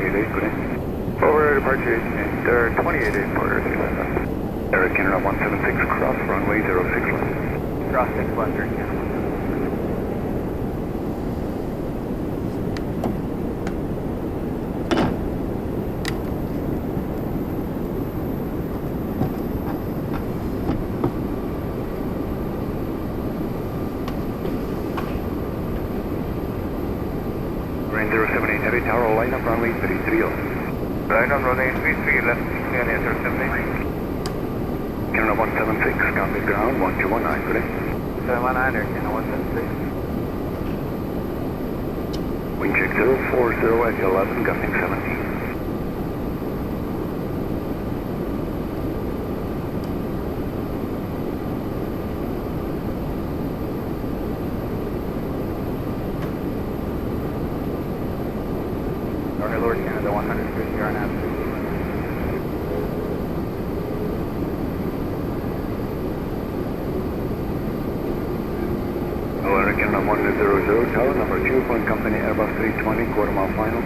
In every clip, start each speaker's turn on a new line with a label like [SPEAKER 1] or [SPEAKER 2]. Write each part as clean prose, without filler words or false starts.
[SPEAKER 1] 28.8, good day.
[SPEAKER 2] Over departure and 28.8 quarters.
[SPEAKER 1] Eric Canada 176, cross runway 06 left.
[SPEAKER 2] Cross 6 left, Eric Canada.
[SPEAKER 1] Range 078 heavy tower, line up runway 33 left.
[SPEAKER 2] Line up runway 33 left, Canada 078.
[SPEAKER 1] Canada 176, contact ground 1219, good day.
[SPEAKER 2] 719, Eric Canada 176.
[SPEAKER 1] Wind check 040 at 11, gusting 17.
[SPEAKER 2] Runway Lord Canada 150 on altitude.
[SPEAKER 1] Canada 100, tower number 2, point company Airbus 320, quarter mile final.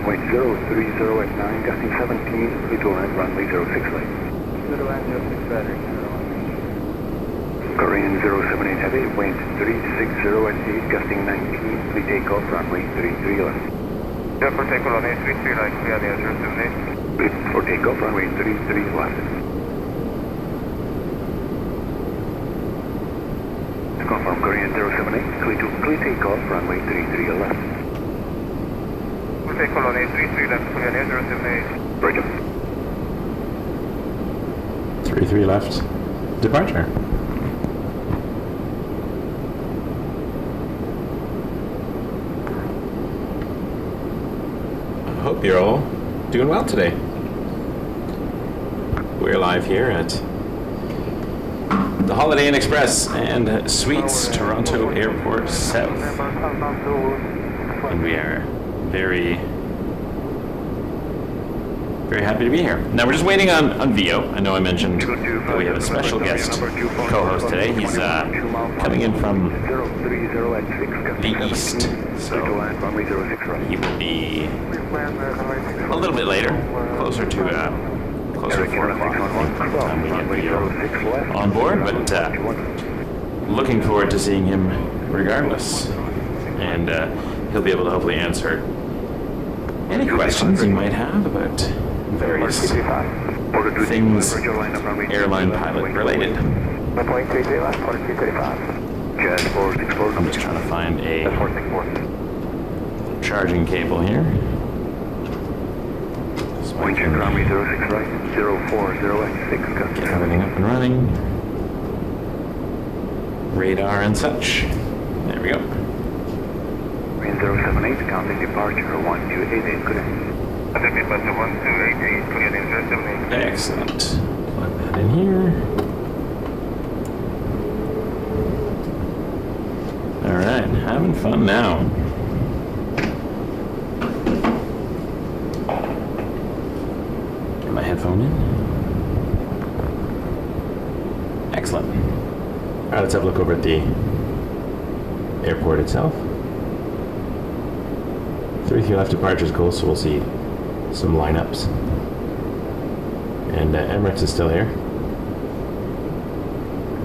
[SPEAKER 1] Wind 030 at 9, gusting 17, clear to land runway 06 right.
[SPEAKER 2] Clear to land 06 right, Eric Canada 1.
[SPEAKER 1] Korean 078 heavy, wind 360 at 8, gusting 19, clear takeoff runway 33 left.
[SPEAKER 2] Yeah, for takeoff runway 33 right, Canada 078.
[SPEAKER 1] Clear for takeoff runway 33 left. Confirm Korean 078, clear takeoff, runway 33 left.
[SPEAKER 2] We'll take runway 33 left, Korean 078.
[SPEAKER 1] Roger.
[SPEAKER 3] 33 left. Departure. I hope you're all doing well today. We're live here at the Holiday Inn Express and Suites, Toronto Airport South. And we are very happy to be here. Now we're just waiting on Vio. I know I mentioned that we have a special guest co-host today. He's coming in from the east, so he will be a little bit later, closer to 4 o'clock by the time we get Vio on board, but looking forward to seeing him regardless. And he'll be able to hopefully answer any questions you might have about various things airline pilot related. I'm just trying to find a charging cable here.
[SPEAKER 1] Wind check runway 06 right, 040 at 6,
[SPEAKER 3] get everything up and running. Radar and such. There we go.
[SPEAKER 1] Wind 078, counting departure 1288, good day.
[SPEAKER 2] Contact departure 1288, Korean 078.
[SPEAKER 3] Excellent. Plug that in here. Alright, having fun now. Get my headphone in. Excellent. Alright, let's have a look over at the airport itself. 33 left departure is cool, so we'll see some lineups. And Emirates is still here,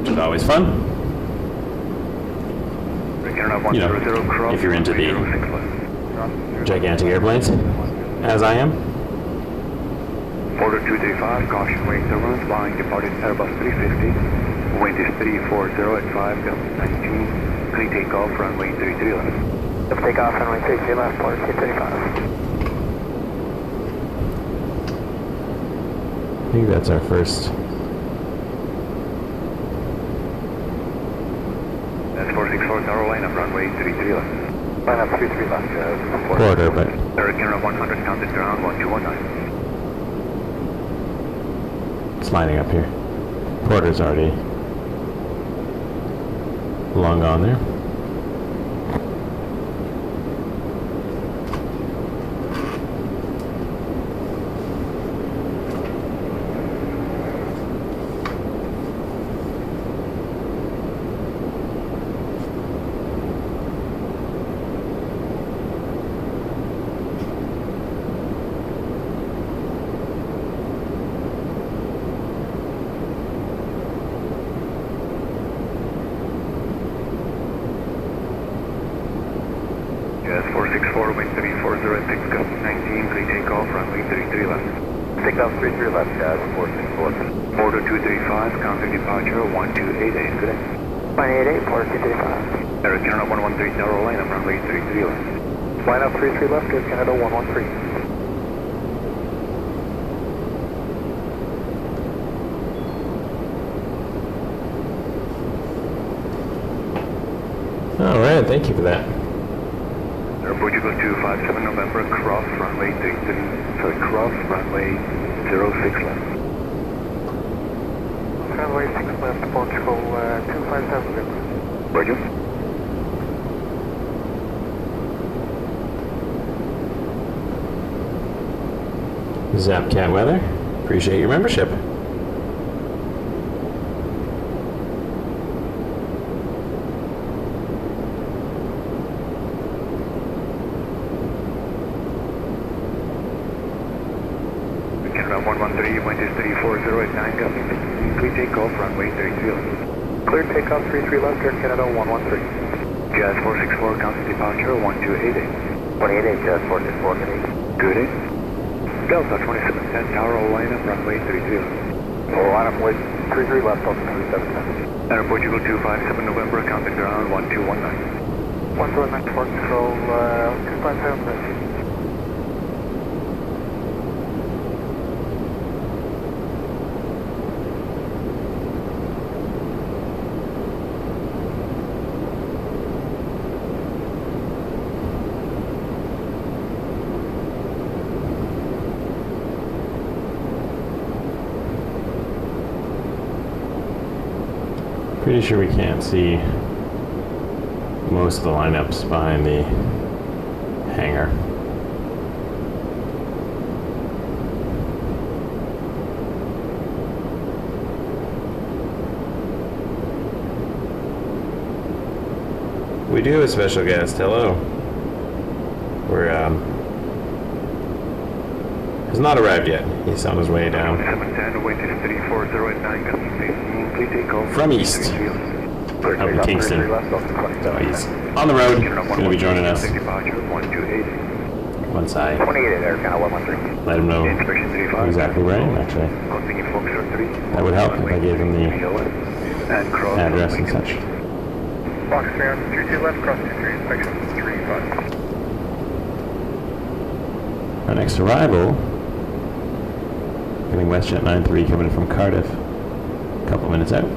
[SPEAKER 3] which is always fun. You know, if you're into the gigantic airplanes, as I am.
[SPEAKER 1] Order 235, caution wing turbulence, flying departed Airbus 350. Wind is 340 at 5, 19. Clear takeoff, runway 33 left.
[SPEAKER 2] Take off runway 33 left, port 235.
[SPEAKER 3] I think that's our first.
[SPEAKER 1] That's 464 tower, line up runway 33 left.
[SPEAKER 2] Line up 33 left,
[SPEAKER 3] Quarter, but
[SPEAKER 1] Eric Canada 100, counted ground 1219.
[SPEAKER 3] it's lining up here. Quarter's already long gone there.
[SPEAKER 1] clear takeoff, runway 33 left.
[SPEAKER 2] Takeoff 33 left, guys, 464.
[SPEAKER 1] Order 235, counter departure 1288, good day.
[SPEAKER 2] 188, Order 235.
[SPEAKER 1] Air Canada 113 Tower, line up runway 33 left.
[SPEAKER 2] Line up 33 left, Air Canada 113.
[SPEAKER 3] All right, thank you for that.
[SPEAKER 1] Portugal 257 November, cross runway 33, sorry, cross runway 06 left.
[SPEAKER 2] Runway 6 left, Portugal 257 November.
[SPEAKER 1] Roger.
[SPEAKER 3] Zapcat Weather, appreciate your membership.
[SPEAKER 1] Canada 113, wind is 340 at 9 gust. Clear takeoff, runway 33 left.
[SPEAKER 2] Clear takeoff 33 left, Air Canada 113.
[SPEAKER 1] Jazz 464, counter departure 1288.
[SPEAKER 2] 188, Jazz 464, good day.
[SPEAKER 1] Good day. Delta 2710 Tower, line up runway 33 left.
[SPEAKER 2] Line up with 33 left, Delta 2710.
[SPEAKER 1] Air Portugal 257 November, counter ground 1219.
[SPEAKER 2] 119, Portugal 257 left.
[SPEAKER 3] Pretty sure we can't see most of the lineups behind the hangar. We do have a special guest. Hello. We're has not arrived yet. He's on his way down.
[SPEAKER 1] 710, wind is 340 at 9 gust. Clear takeoff.
[SPEAKER 3] From east. Out in Kingston. So he's on the road. Going to be joining us.
[SPEAKER 1] Departure 1280.
[SPEAKER 3] Once I
[SPEAKER 2] 28 Air Canada 113.
[SPEAKER 3] let him know
[SPEAKER 1] Inspection 35.
[SPEAKER 3] exactly where I am, actually.
[SPEAKER 1] Continue Foxtrot 3.
[SPEAKER 3] That would help if I gave him the
[SPEAKER 1] and cross
[SPEAKER 3] address and such.
[SPEAKER 2] Fox ground 32 left, cross 23, inspection 35.
[SPEAKER 3] Our next arrival, getting WestJet 93 coming in from Cardiff, a couple minutes out.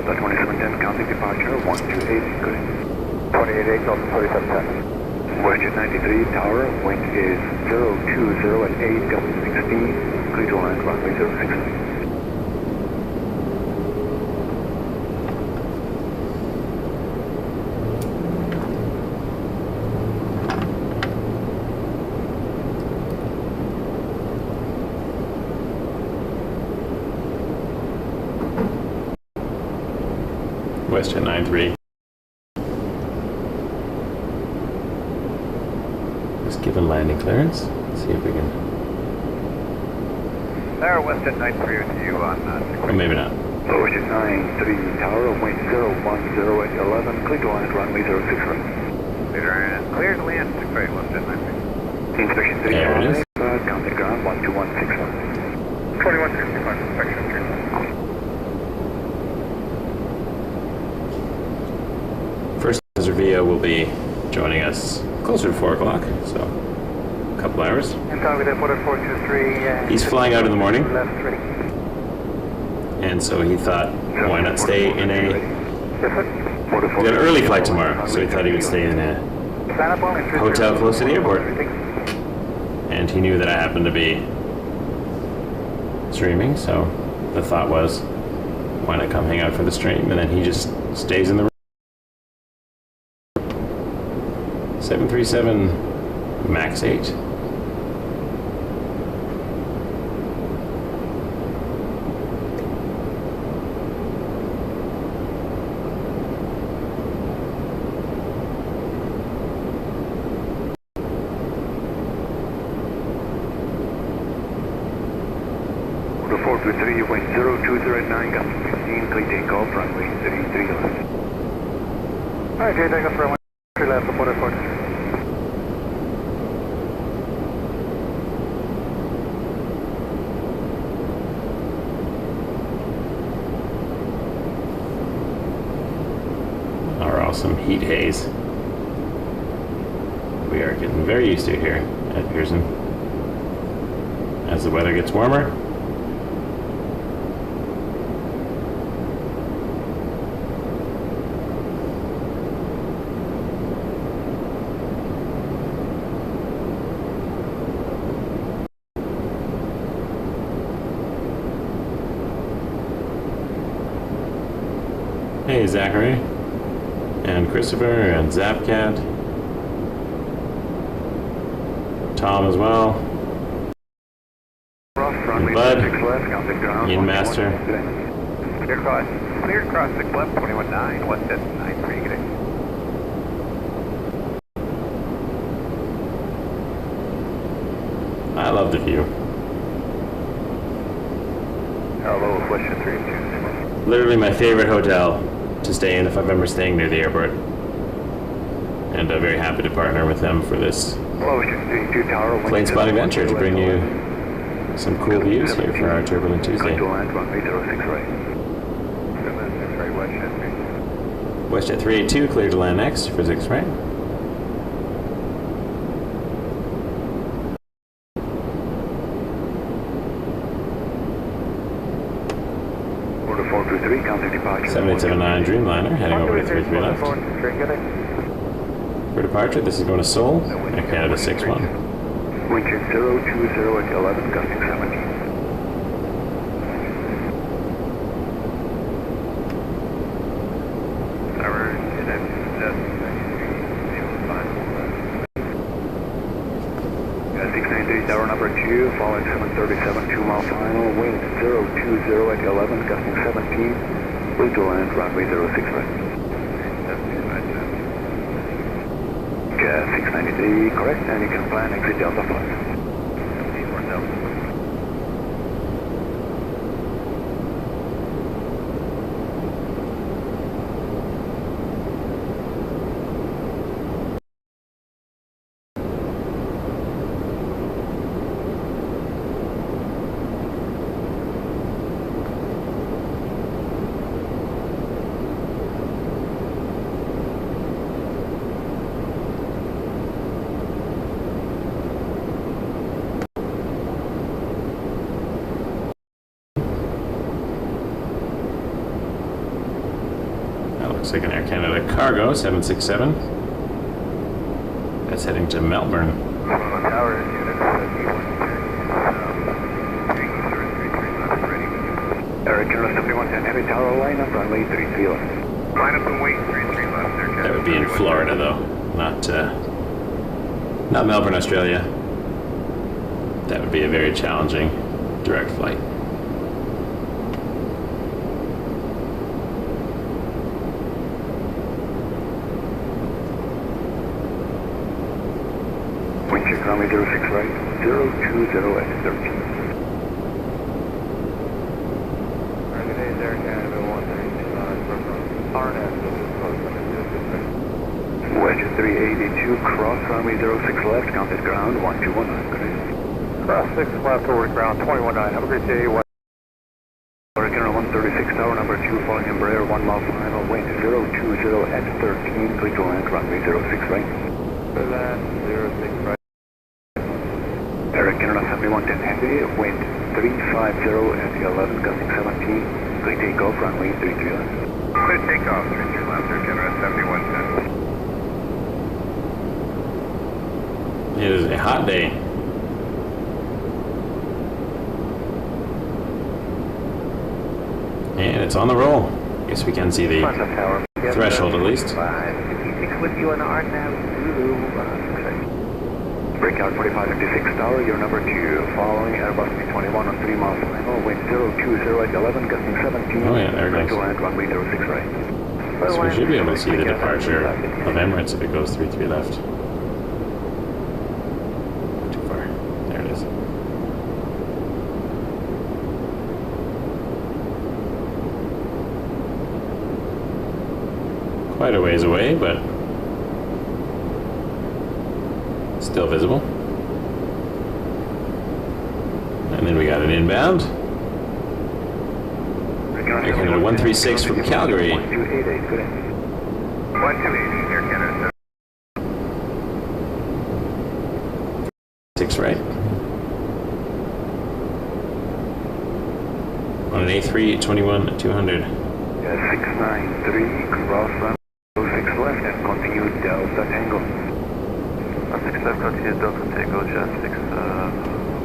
[SPEAKER 1] Delta 2710, counting departure 1280, good.
[SPEAKER 2] 28 Delta 2710.
[SPEAKER 1] WestJet 93 Tower, wind is 020 at 8 gust 16, clear to land runway 06.
[SPEAKER 3] WestJet 93. Just give him landing clearance. Let's see if we can.
[SPEAKER 2] There, WestJet 93 with you on
[SPEAKER 3] Or maybe not.
[SPEAKER 1] WestJet 93 Tower, wind 010 at 11, clear to land runway 06 right.
[SPEAKER 2] Leader and clear to land 68 WestJet 93.
[SPEAKER 1] Inspection
[SPEAKER 3] There it is.
[SPEAKER 1] 35, counting ground 12161.
[SPEAKER 2] 2165 inspection 3.
[SPEAKER 3] First passenger VO will be joining us closer to 4 o'clock, so a couple hours.
[SPEAKER 2] And copy that, order 423.
[SPEAKER 3] He's flying out in the morning.
[SPEAKER 2] Left ready.
[SPEAKER 3] and so he thought, why not stay in a...
[SPEAKER 2] Yes, sir.
[SPEAKER 3] We got an early flight tomorrow, so he thought he would stay in a
[SPEAKER 2] Sign up only.
[SPEAKER 3] hotel close to the airport. And he knew that I happened to be streaming, so the thought was, why not come hang out for the stream? And then he just stays in the room. 737 MAX 8.
[SPEAKER 1] The 423 wind 0209, gust 15, clear takeoff, runway 33 left.
[SPEAKER 2] Alright, Jay, take us for 3 left, report at 43.
[SPEAKER 3] Our awesome heat haze. We are getting very used to it here at Pearson. As the weather gets warmer, hey Zachary, and Christopher, and Zapcat, Tom as well, and Bud, Ian Master.
[SPEAKER 2] Clear cross 6 left, 21-9, west at 9-3, good day.
[SPEAKER 3] I love the view.
[SPEAKER 2] Hello, question 3-2.
[SPEAKER 3] Literally my favorite hotel to stay in if I'm ever staying near the airport. And I'm very happy to partner with them for this plane spotting venture to bring you some cool views here for our Turbulent Tuesday. WestJet 382, clear to land next for 6 right.
[SPEAKER 1] Order 423, counting departure.
[SPEAKER 3] 7879 Dreamliner, heading over to 33 left. For departure, this is going to Seoul, Air Canada 61.
[SPEAKER 1] Wind chill 020 at 11, gusting 17. Tower number 2, following 737, 2 mile final, wind 020 at 11, gusting 17, clear to land, runway 06 right. 693, correct, and you can plan exit Delta Flight.
[SPEAKER 3] Looks like an Air Canada cargo, 767. That's heading to Melbourne.
[SPEAKER 1] Air Canada 7110, heavy tower line up, runway 33 left.
[SPEAKER 2] Line up and wait, 33 left there.
[SPEAKER 3] That would be in Florida, though, not Melbourne, Australia. That would be a very challenging direct flight.
[SPEAKER 1] Wind check runway 06 right, 020 at 13. Wedge 382, cross runway 06 left, counted ground 1219. Good day.
[SPEAKER 2] Cross 6 left over to ground 219. Have a great day.
[SPEAKER 1] Hurricane 136, tower number 2, following Embraer 1 mile final, wind 020 at 13, clear to land, runway 06 right.
[SPEAKER 2] Clear land 06 right.
[SPEAKER 1] Hurricane 7110 heavy, wind 350 at 11, gusting 17. Clear takeoff, runway 33 left.
[SPEAKER 2] Clear takeoff, 33 left, Canada 7110.
[SPEAKER 3] It is a hot day. And it's on the roll. Guess we can see the threshold at least.
[SPEAKER 2] With you on RNAV
[SPEAKER 1] Breakout 4556 tower, you're number 2. Following Airbus B21 on 3 miles final, wind 020 at 11, gusting 17.
[SPEAKER 3] Oh yeah, there it
[SPEAKER 1] To
[SPEAKER 3] goes.
[SPEAKER 1] land runway 06 right.
[SPEAKER 3] So we should be able to see the departure of Emirates if it goes 33 left. Too far. There it is. Quite a ways away, but still visible. And then we got an inbound. Air Canada 136 from Calgary.
[SPEAKER 1] 1288, good in.
[SPEAKER 2] 1280, Air Canada
[SPEAKER 3] 6 right. On an A321 200.
[SPEAKER 1] 693, cross run 06 left and continue Delta Tango.
[SPEAKER 2] 6 left, continue Delta Tango, just 6,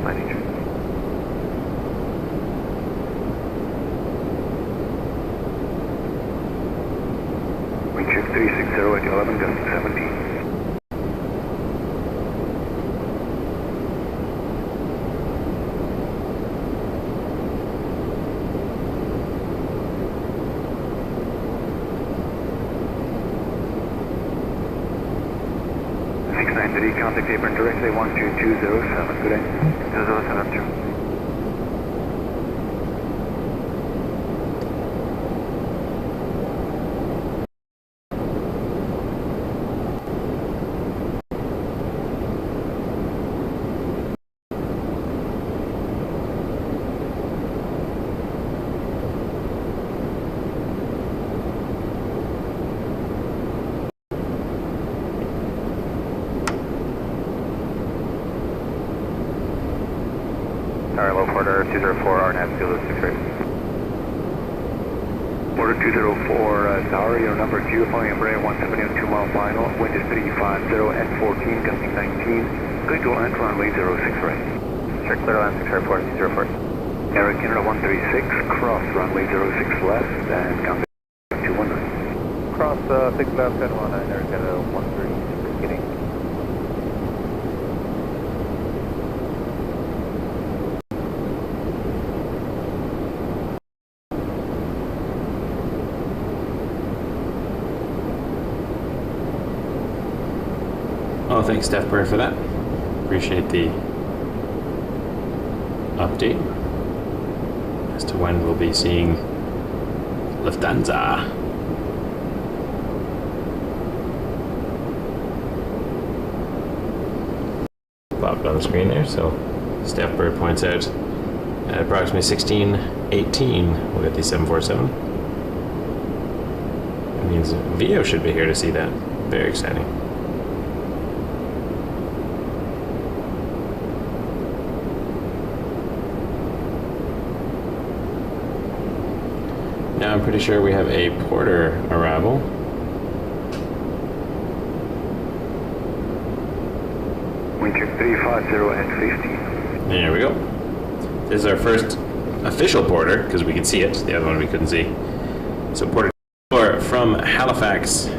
[SPEAKER 2] 93.
[SPEAKER 1] Wind check 360 at 11, gusting 17. Contact apron directly 12207, good day. 0072.
[SPEAKER 2] Tower low quarter 204, RNAV 206 right.
[SPEAKER 1] Order 204, tower, you're number 2, following Embraer 170 on 2 mile final, wind is 350 at 14, gusting 19, clear to land runway 06 right.
[SPEAKER 2] Check clear land 6 airport 204.
[SPEAKER 1] Air Canada 136, cross runway 06 left and contact 219.
[SPEAKER 2] Cross 6 left and 19, Air Canada 136, getting.
[SPEAKER 3] Oh, thanks, Steph Bird, for that. Appreciate the update as to when we'll be seeing Lufthansa. Popped on the screen there, so Steph Bird points out at approximately 16:18 we'll get the 747. That means Vio should be here to see that. Very exciting. Now I'm pretty sure we have a Porter arrival.
[SPEAKER 1] Wind check 350 at 15.
[SPEAKER 3] There we go. This is our first official Porter, because we could see it. The other one we couldn't see. So Porter from Halifax.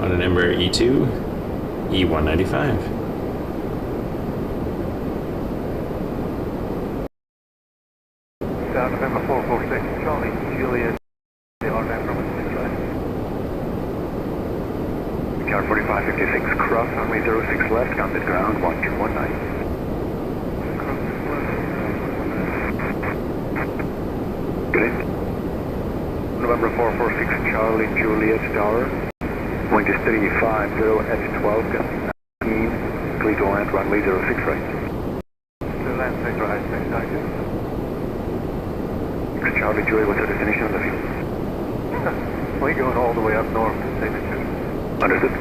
[SPEAKER 3] On a number E2, E195.
[SPEAKER 2] Down November 446, Charlie, Juliet, the RNAV from 6 right.
[SPEAKER 1] Tower 4556, cross runway 06 left, contact ground 1219. Good day. November 446, Charlie, Juliet Tower. Wind is 350 at 12, gusting 19, clear to land runway 06 right.
[SPEAKER 2] Clear land 6 right, 6 target.
[SPEAKER 1] Charlie, Juliet, what's your destination on the field?
[SPEAKER 2] We're going all the way up north to signature.
[SPEAKER 1] Understood.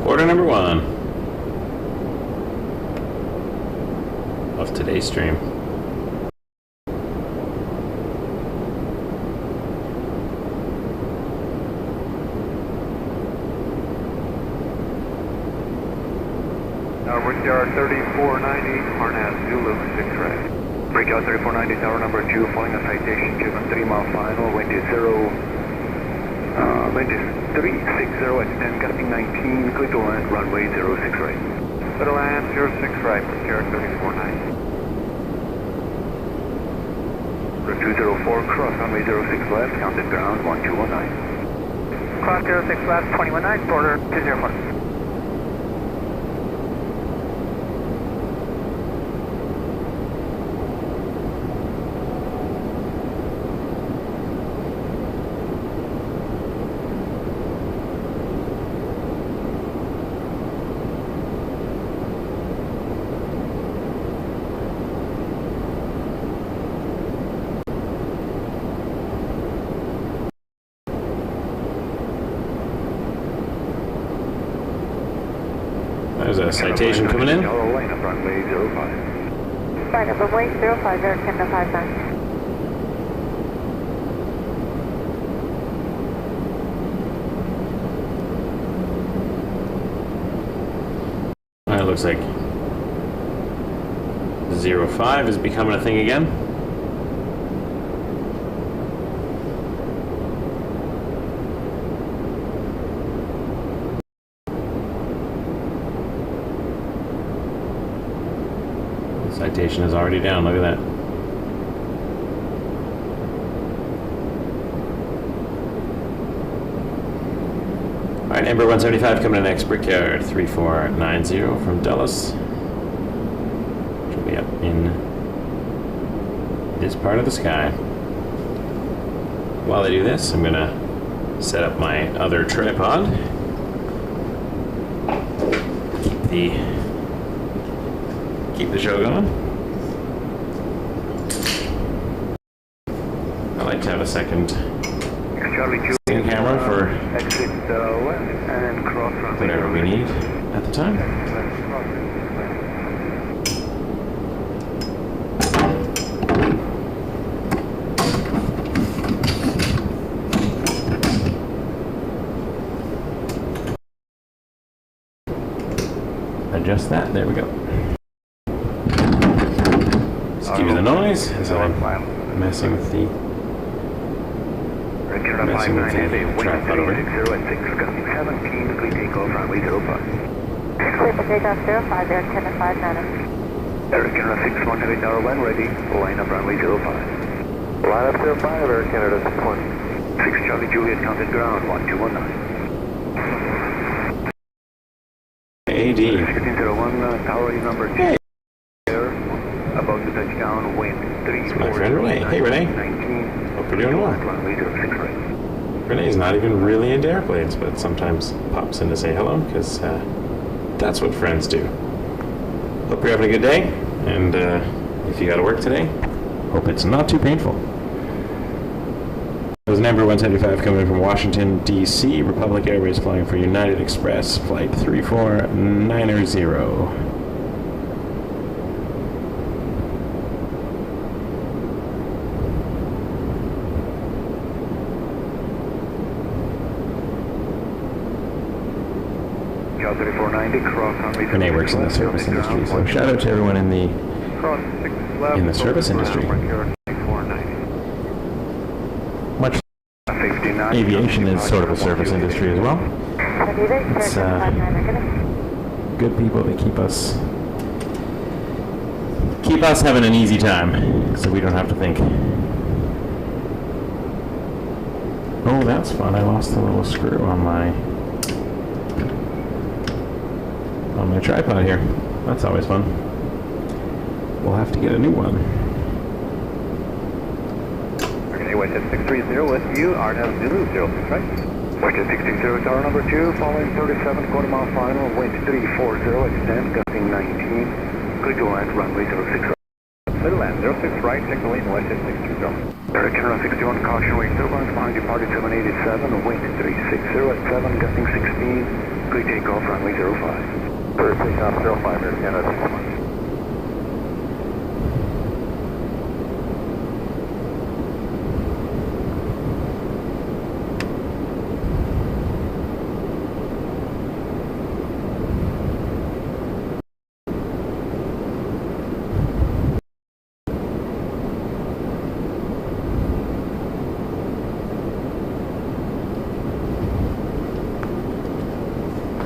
[SPEAKER 3] Quarter number 1 of today's stream.
[SPEAKER 1] Brickyard 3490, Harness Zulu, 6 right. Brickyard 3490, tower number 2, following a citation, given 3 mile final, wind is 360 at 10, gusting 19, clear to land, runway 06 right. Clear to land, 06 right, Brickyard 3490. 204, cross runway 06 left, counted ground 1219.
[SPEAKER 2] Cross 06 left, 219, border 204.
[SPEAKER 3] There's a citation coming in.
[SPEAKER 1] Line up runway 05.
[SPEAKER 4] Right up runway 05, Eric 10-59.
[SPEAKER 3] It looks like 05 is becoming a thing again. Citation is already down, look at that. Alright, Amber 175 coming in next, Brickyard 3490 from Dulles. Which will be up in this part of the sky. While I do this, I'm gonna set up my other tripod. Keep the show going. I like to have a second camera for
[SPEAKER 1] exit west and cross runway.
[SPEAKER 3] whatever we need at the time. Adjust that, there we go. Excuse the noise as I'm messing with the tripod over here.
[SPEAKER 4] Clear for takeoff 05, Eric 10-59.
[SPEAKER 1] Eric Canada 61 tower when ready, line up runway 05. Line up 05, Eric Canada 620. 6 Charlie Juliet, counted ground 1219.
[SPEAKER 3] AD.
[SPEAKER 1] 1601, tower number 2. About to touch down, wind 340.
[SPEAKER 3] My friend Renee. Hey Renee.
[SPEAKER 1] 19.
[SPEAKER 3] Hope you're doing well. Renee's not even really into airplanes, but sometimes pops in to say hello, because that's what friends do. Hope you're having a good day, and if you got to work today, hope it's not too painful. That was Amber 175 coming in from Washington, D.C. Republic Airways flying for United Express, flight 3490. Renee works in the service industry, so shout out to everyone in the service industry. Much aviation is sort of a service industry as well. It's good people that keep us having an easy time, so we don't have to think. Oh, that's fun! I lost the little screw on my tripod here. That's always fun. We'll have to get a new one.
[SPEAKER 1] Okay, YYZ 630 with you, RNL Zulu 06, right? YYZ 660, tower number 2, following 37, quarter mile final, wind 340, extend, gusting 19, clear to land, runway 06 right. Clear to land, 06 right, take the lead, YYZ 620. American Run 61, caution, wing turbulence behind departed 787, wind 360 at 7, gusting 16, clear takeoff, runway 05. Clear takeoff 05, Air Canada 61.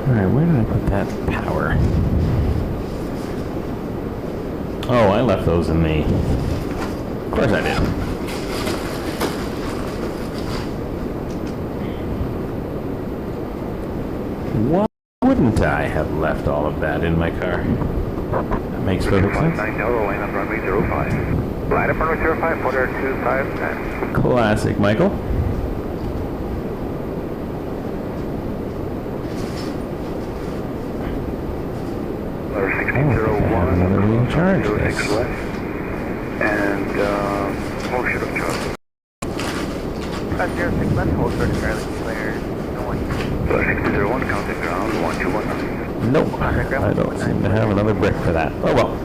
[SPEAKER 3] Alright, where did I put that power? Oh, I left those in the... Of course I did. Why wouldn't I have left all of that in my car? That makes perfect sense.
[SPEAKER 1] 9 Tower, line up runway 05.
[SPEAKER 2] Line up runway 05, order 259.
[SPEAKER 3] Classic, Michael.
[SPEAKER 1] Letter 1601,
[SPEAKER 3] another being charged.
[SPEAKER 1] 06 left, and motion of charge.
[SPEAKER 2] 06 left, hold for fairly clear. No one.
[SPEAKER 1] Letter 1601, counting ground, 1219.
[SPEAKER 3] Nope, I don't seem to have another brick for that. Oh well.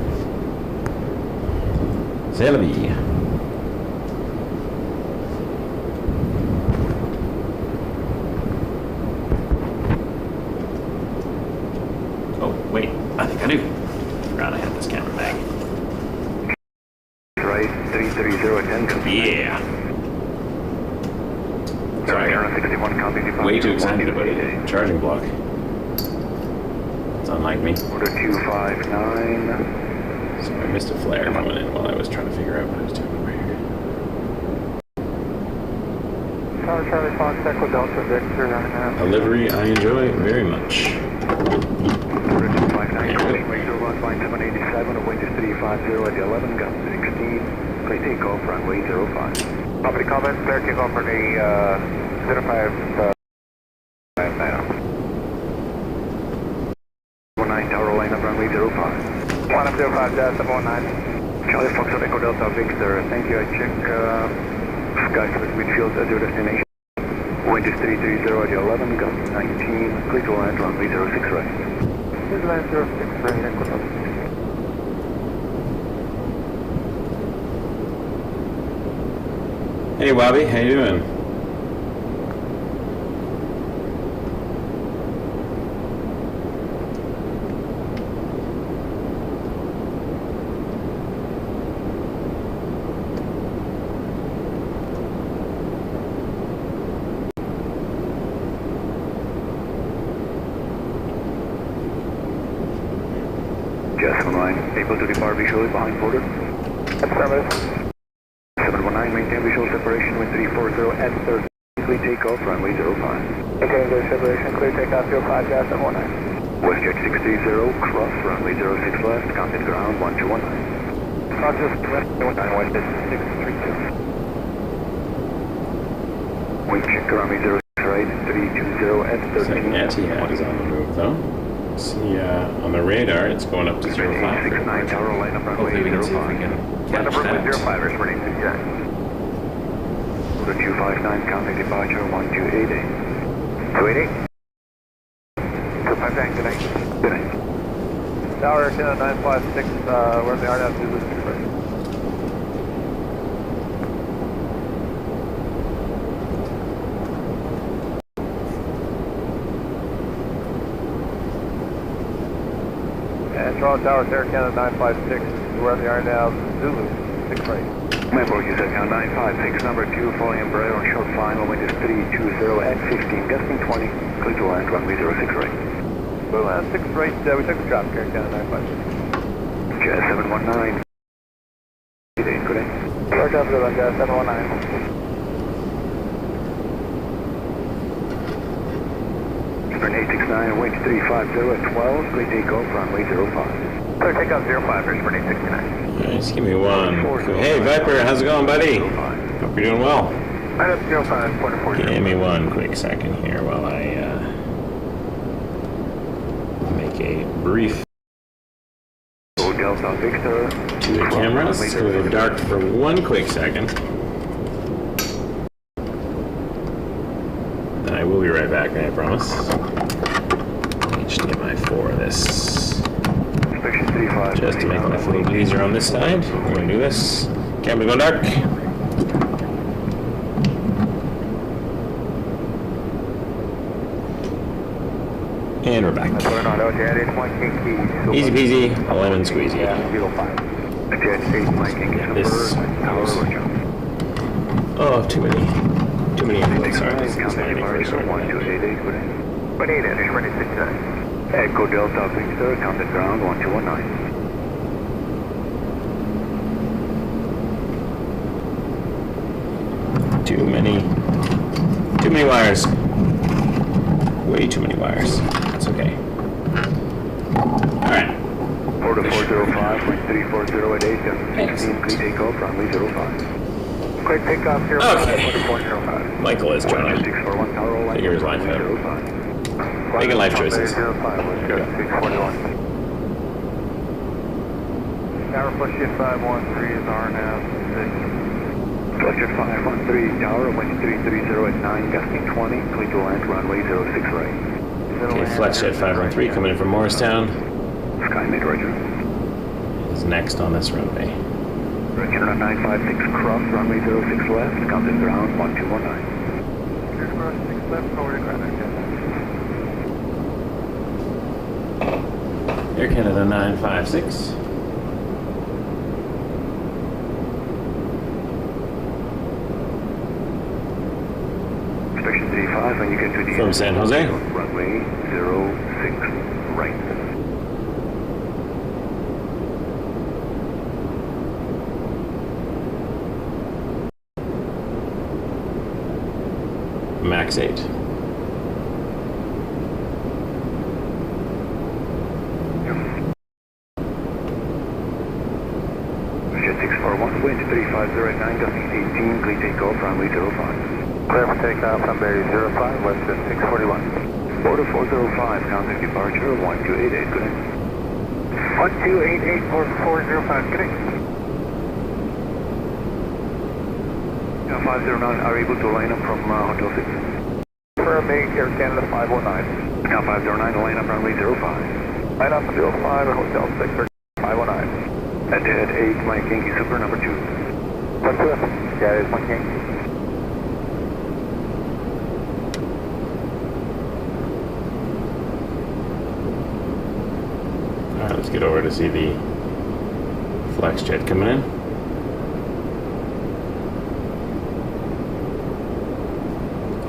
[SPEAKER 3] C'est la vie. Oh, wait, I think I do. Forgot I had this camera bag.
[SPEAKER 1] Right, 33010.
[SPEAKER 3] Yeah. Sorry,
[SPEAKER 1] Air 61, counting departure.
[SPEAKER 3] way too excited about a charging block. It's unlike me.
[SPEAKER 1] Order 259.
[SPEAKER 3] So I missed a flare coming in while I was trying to figure out what I was doing over here.
[SPEAKER 2] Tower Charlie Fox, Echo Delta Victor, 9.5.
[SPEAKER 3] A livery I enjoy very much.
[SPEAKER 1] Order 259, calling wing turbulence line 787, wind is 350 at 11, gust 16, clear takeoff, runway 05.
[SPEAKER 2] Property comments, clear takeoff for the 05,
[SPEAKER 1] 19 Tower, line up runway 05.
[SPEAKER 2] Line up 05, 719.
[SPEAKER 1] Charlie Fox Echo Delta Victor, thank you. I check Skysmith Midfield as your destination. Wind is 330 at 11, gust 19, clear to land runway 06 right.
[SPEAKER 2] Here's line 06 right, Echo Delta.
[SPEAKER 3] Hey Bobby, how you doing?
[SPEAKER 1] Just line, able to depart visually behind border.
[SPEAKER 2] Affirmative.
[SPEAKER 1] 719, maintain visual separation with 340 at 30. Clear takeoff, runway 05.
[SPEAKER 2] Okay, there's separation, clear takeoff 05, 719.
[SPEAKER 1] WestJet 630, cross runway 06 left, contact ground 1219.
[SPEAKER 2] Process WestJet 632.
[SPEAKER 1] Wind check runway 06 right, 320 at 13.
[SPEAKER 3] Second Etihad is on the move though. See, on the radar, it's going up to 05.
[SPEAKER 1] 69 Tower, line up runway
[SPEAKER 3] Hopefully we can see if
[SPEAKER 1] 05.
[SPEAKER 3] we can
[SPEAKER 2] Line
[SPEAKER 3] catch
[SPEAKER 2] up runway
[SPEAKER 3] that.
[SPEAKER 2] 05, ready 69.
[SPEAKER 1] Order 259, counting departure 1288.
[SPEAKER 2] 288. 259, good night.
[SPEAKER 1] Good night.
[SPEAKER 2] Tower 956, where they are now, Zulu 6 right. And Toronto Tower, Air Canada 956, where they are now, Zulu 6 right.
[SPEAKER 1] Member, you said count 956, number 2, following Embraer on short final, wind is 320 at 15, gusting 20, clear to land, runway 06 right.
[SPEAKER 2] Blue land 6 right, we took the traffic, Air Canada 956.
[SPEAKER 1] Jazz 719. Good day, good day.
[SPEAKER 2] Roger, Blue land, 719.
[SPEAKER 1] Sprint 869, wind 350 at 12, clear takeoff, runway 05.
[SPEAKER 2] Clear takeoff 05, here's Sprint 869.
[SPEAKER 3] Just give me one. Hey Viper, how's it going, buddy? Hope you're doing well.
[SPEAKER 2] Line up 05, point 40.
[SPEAKER 3] Give me one quick second here while I make a brief
[SPEAKER 1] Delta Victor.
[SPEAKER 3] to the cameras. It's going to go dark for one quick second. right back, I promise. HDMI 4 this.
[SPEAKER 1] Inspection 35.
[SPEAKER 3] Just to make life a little bit easier on this side, we're going to do this. Camera going dark. And we're back. Easy peasy, lemon squeezy. This goes. Oh, too many inputs. Sorry, this is landing very short.
[SPEAKER 1] Echo Delta Victor, counted ground 1219.
[SPEAKER 3] Too many wires. Way too many wires. That's okay. Alright.
[SPEAKER 1] Order 405, 340 at 8, 16, clean takeoff, runway 05. Quick takeoff, 05,
[SPEAKER 3] Okay.
[SPEAKER 1] 405.
[SPEAKER 3] Michael is trying to
[SPEAKER 1] 641 tower line.
[SPEAKER 3] figure his life out. Making life choices.
[SPEAKER 1] 05, let's go, 641.
[SPEAKER 2] Tower push shift 513 is RNAV 6.
[SPEAKER 1] Fletcher 513, tower, wind 330 at 9, gusting 20, clean to land, runway 06 right.
[SPEAKER 3] Okay, Fletchjet 513 coming in from Morristown.
[SPEAKER 1] Skymid, roger.
[SPEAKER 3] Is next on this runway.
[SPEAKER 1] Roger, 956, cross, runway 06 left, counted ground 1219.
[SPEAKER 2] Here's cross 6 left, forward to ground.
[SPEAKER 3] Air Canada 956.
[SPEAKER 1] Inspection 35, when you get to the
[SPEAKER 3] From San Jose.
[SPEAKER 1] Runway 06 right.
[SPEAKER 3] Max 8.
[SPEAKER 1] Jet 641, wind 350 at 9, gusting 18, clean takeoff, runway 05.
[SPEAKER 2] Clear for takeoff, runway 05, west at 641.
[SPEAKER 1] Order 405, counter departure 1288, good day.
[SPEAKER 2] 1288, order 405, good day.
[SPEAKER 1] 509, are able to line up from Hotel 6.
[SPEAKER 2] Confirm Air Canada 509.
[SPEAKER 1] Now 509, line up runway 05.
[SPEAKER 2] Line up 05 at Hotel 6 or 509.
[SPEAKER 1] At 8, Mike Yankee Super number 2.
[SPEAKER 2] What's this? Yeah, it's Mike Yankee.
[SPEAKER 3] Alright, let's get over to see the Flexjet coming in.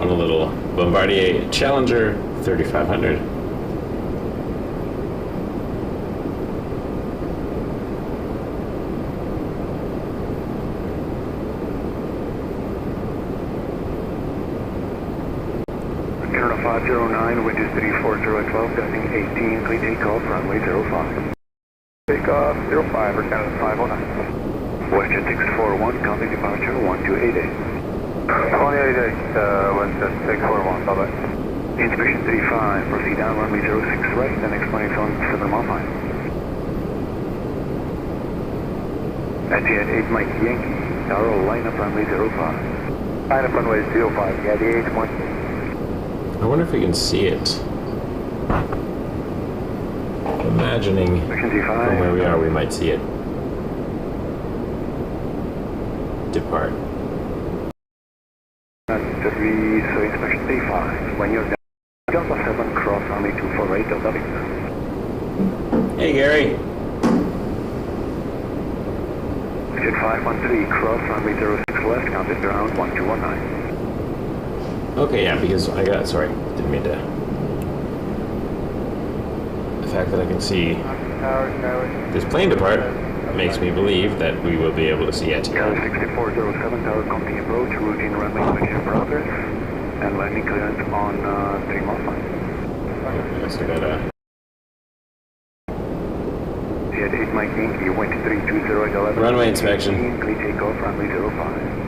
[SPEAKER 3] On a little Bombardier Challenger 3500.
[SPEAKER 1] Canada 509, wind is 340 at 12, gusting 18, clean takeoff, runway 05.
[SPEAKER 2] Takeoff 05 or Canada 509.
[SPEAKER 1] WestJet 641, counting departure 1288.
[SPEAKER 2] 28 WestJet 641, bye-bye.
[SPEAKER 1] Inspection 35, proceed down runway 06 right, the next plane is on 7 mile line. At 8, Mike Yankee, tower, line up runway 05.
[SPEAKER 2] Line up runway 05, yeah, the 81.
[SPEAKER 3] I wonder if we can see it. Imagining
[SPEAKER 1] Inspection
[SPEAKER 3] from where
[SPEAKER 1] 35.
[SPEAKER 3] we are, we might see it depart.
[SPEAKER 1] So inspection 35, when you're down, Delta 7, cross runway 248, Delta Victor.
[SPEAKER 3] Hey, Gary.
[SPEAKER 1] Jet 513, cross runway 06 left, counted ground 1219.
[SPEAKER 3] Okay, yeah, because I got, sorry, didn't mean to. The fact that I can see this plane depart makes me believe that we will be able to see it.
[SPEAKER 1] Tower 6407, tower company approach, routine runway inspection progress, and landing clearance on 3 mile line.
[SPEAKER 3] Yes, I got a...
[SPEAKER 1] Jet 8 Mike Yankee, wind 320 at 11.
[SPEAKER 3] Runway inspection.
[SPEAKER 1] Clean takeoff, runway 05.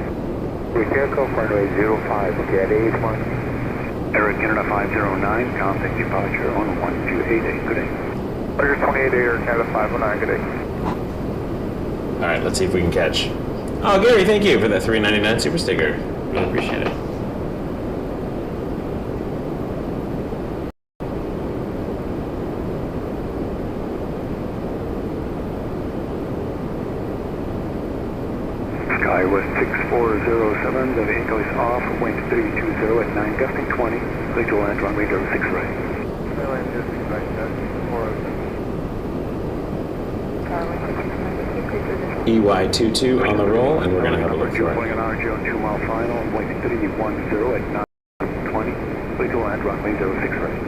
[SPEAKER 2] Takeoff runway 05, okay, at 81.
[SPEAKER 1] Air Canada 509, contact departure on 1288, good day.
[SPEAKER 2] Roger 28 Air Canada 509, good day.
[SPEAKER 3] Alright, let's see if we can catch. Oh, Gary, thank you for that $3.99 super sticker. Really appreciate it.
[SPEAKER 1] 6407, the vehicle is off, wind 320 at 9, gusting 20, clear to land runway 06 right.
[SPEAKER 2] Airline 06 right, that's 407.
[SPEAKER 3] EY22 on the roll, and we're going to have a look for
[SPEAKER 1] Flying
[SPEAKER 3] it.
[SPEAKER 1] an RG on 2 mile final, wind 310 at 9, 20, clear to land runway 06 right.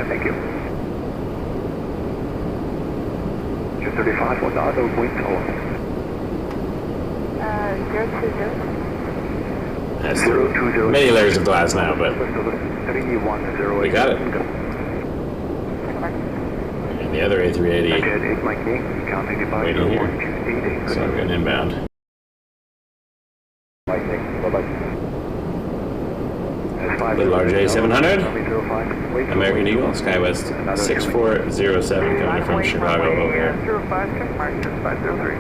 [SPEAKER 1] Thank you. 235, what are the wind totals?
[SPEAKER 4] 020.
[SPEAKER 3] Has
[SPEAKER 1] 020.
[SPEAKER 3] many layers of glass now, but
[SPEAKER 1] 310.
[SPEAKER 3] we got it. And the other A380
[SPEAKER 1] Jet 8 Mike King, counting departure
[SPEAKER 3] waiting here.
[SPEAKER 1] 1288.
[SPEAKER 3] So I'm getting inbound.
[SPEAKER 1] Mike King, bye-bye.
[SPEAKER 3] Little RJ 700, American Eagle, SkyWest 6407 coming from Chicago over here.
[SPEAKER 2] 05, check mark, 503.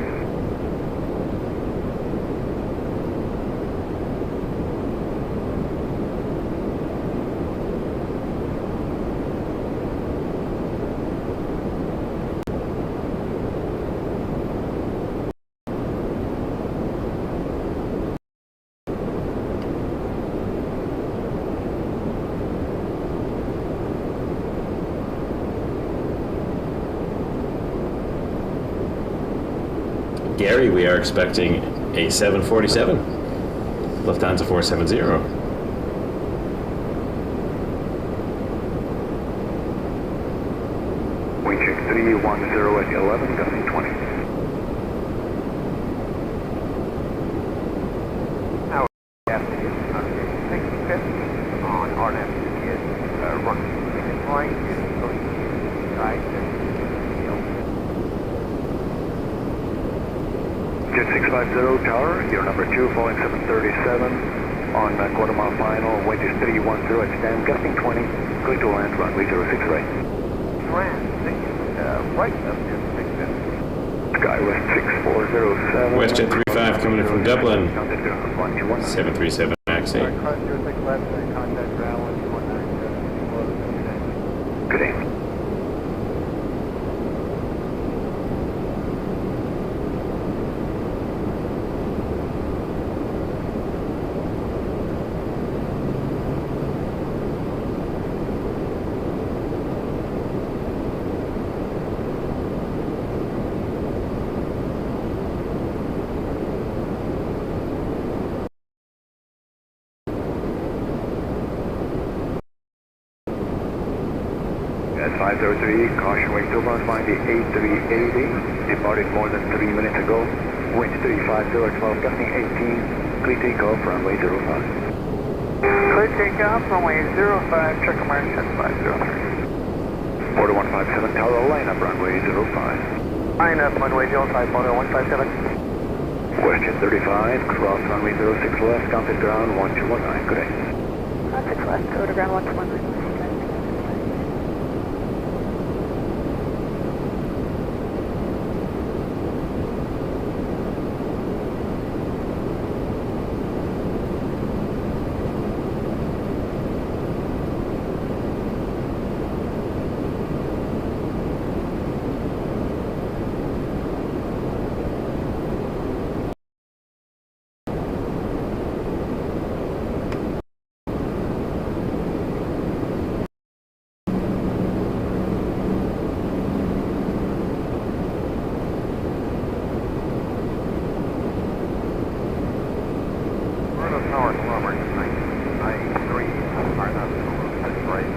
[SPEAKER 3] Gary, we are expecting a 747, Lufthansa 470.
[SPEAKER 1] Wind check 310 at 11, gusting 20.
[SPEAKER 2] Now, yes, it is 650 on RNF is running. It's flying, it's going to right.
[SPEAKER 1] Jet 650 tower, you're number 2, falling 737 on quarter mile final, wind is 310 at stand, gusting 20, clear to land runway 06 right.
[SPEAKER 2] Land, right up here, 650.
[SPEAKER 1] SkyWest 6407.
[SPEAKER 3] WestJet 35 coming in from Dublin,
[SPEAKER 1] Counted ground 121.
[SPEAKER 3] 737 MAX 8.
[SPEAKER 2] Cross 06 left, contact ground 119.
[SPEAKER 1] Good day. At 503, caution wing turbulence, find the A380, departed more than 3 minutes ago. Wind 350 at 12, gusting 18, clear takeoff, runway 05.
[SPEAKER 2] Clear takeoff, runway 05, check mark, 503.
[SPEAKER 1] Order 157, tower, line up, runway 05.
[SPEAKER 2] Line up, runway 05, order 157.
[SPEAKER 1] WestJet 35, cross runway 06 left, counted ground 1219, good day.
[SPEAKER 4] 6 left, go to ground 121.
[SPEAKER 2] Tower, kilometer 993, that's right.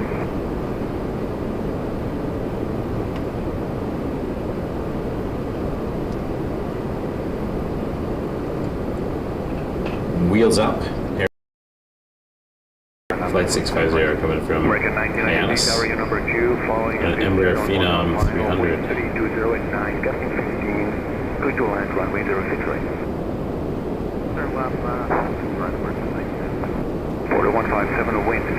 [SPEAKER 3] Wheels up. Flight 650 coming from
[SPEAKER 1] American 1990,
[SPEAKER 3] Hyannis.
[SPEAKER 1] tower, number 2, following
[SPEAKER 3] An Embraer Phenom 300.
[SPEAKER 1] 320 at 9, gusting 15, clear to land, runway 06 right.
[SPEAKER 2] Turn left, right,
[SPEAKER 1] Order 157, wind 010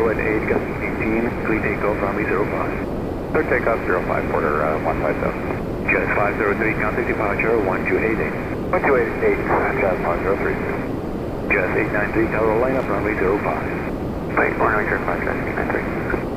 [SPEAKER 1] at 8, gusting 18, clear takeoff, runway 05.
[SPEAKER 2] Clear takeoff, 05, order 157.
[SPEAKER 1] Jazz 503, contact departure 1288.
[SPEAKER 2] 1288, Jazz 503.
[SPEAKER 1] Jazz 893, tower line up runway 05.
[SPEAKER 2] Wait, runway 05, Jazz 893.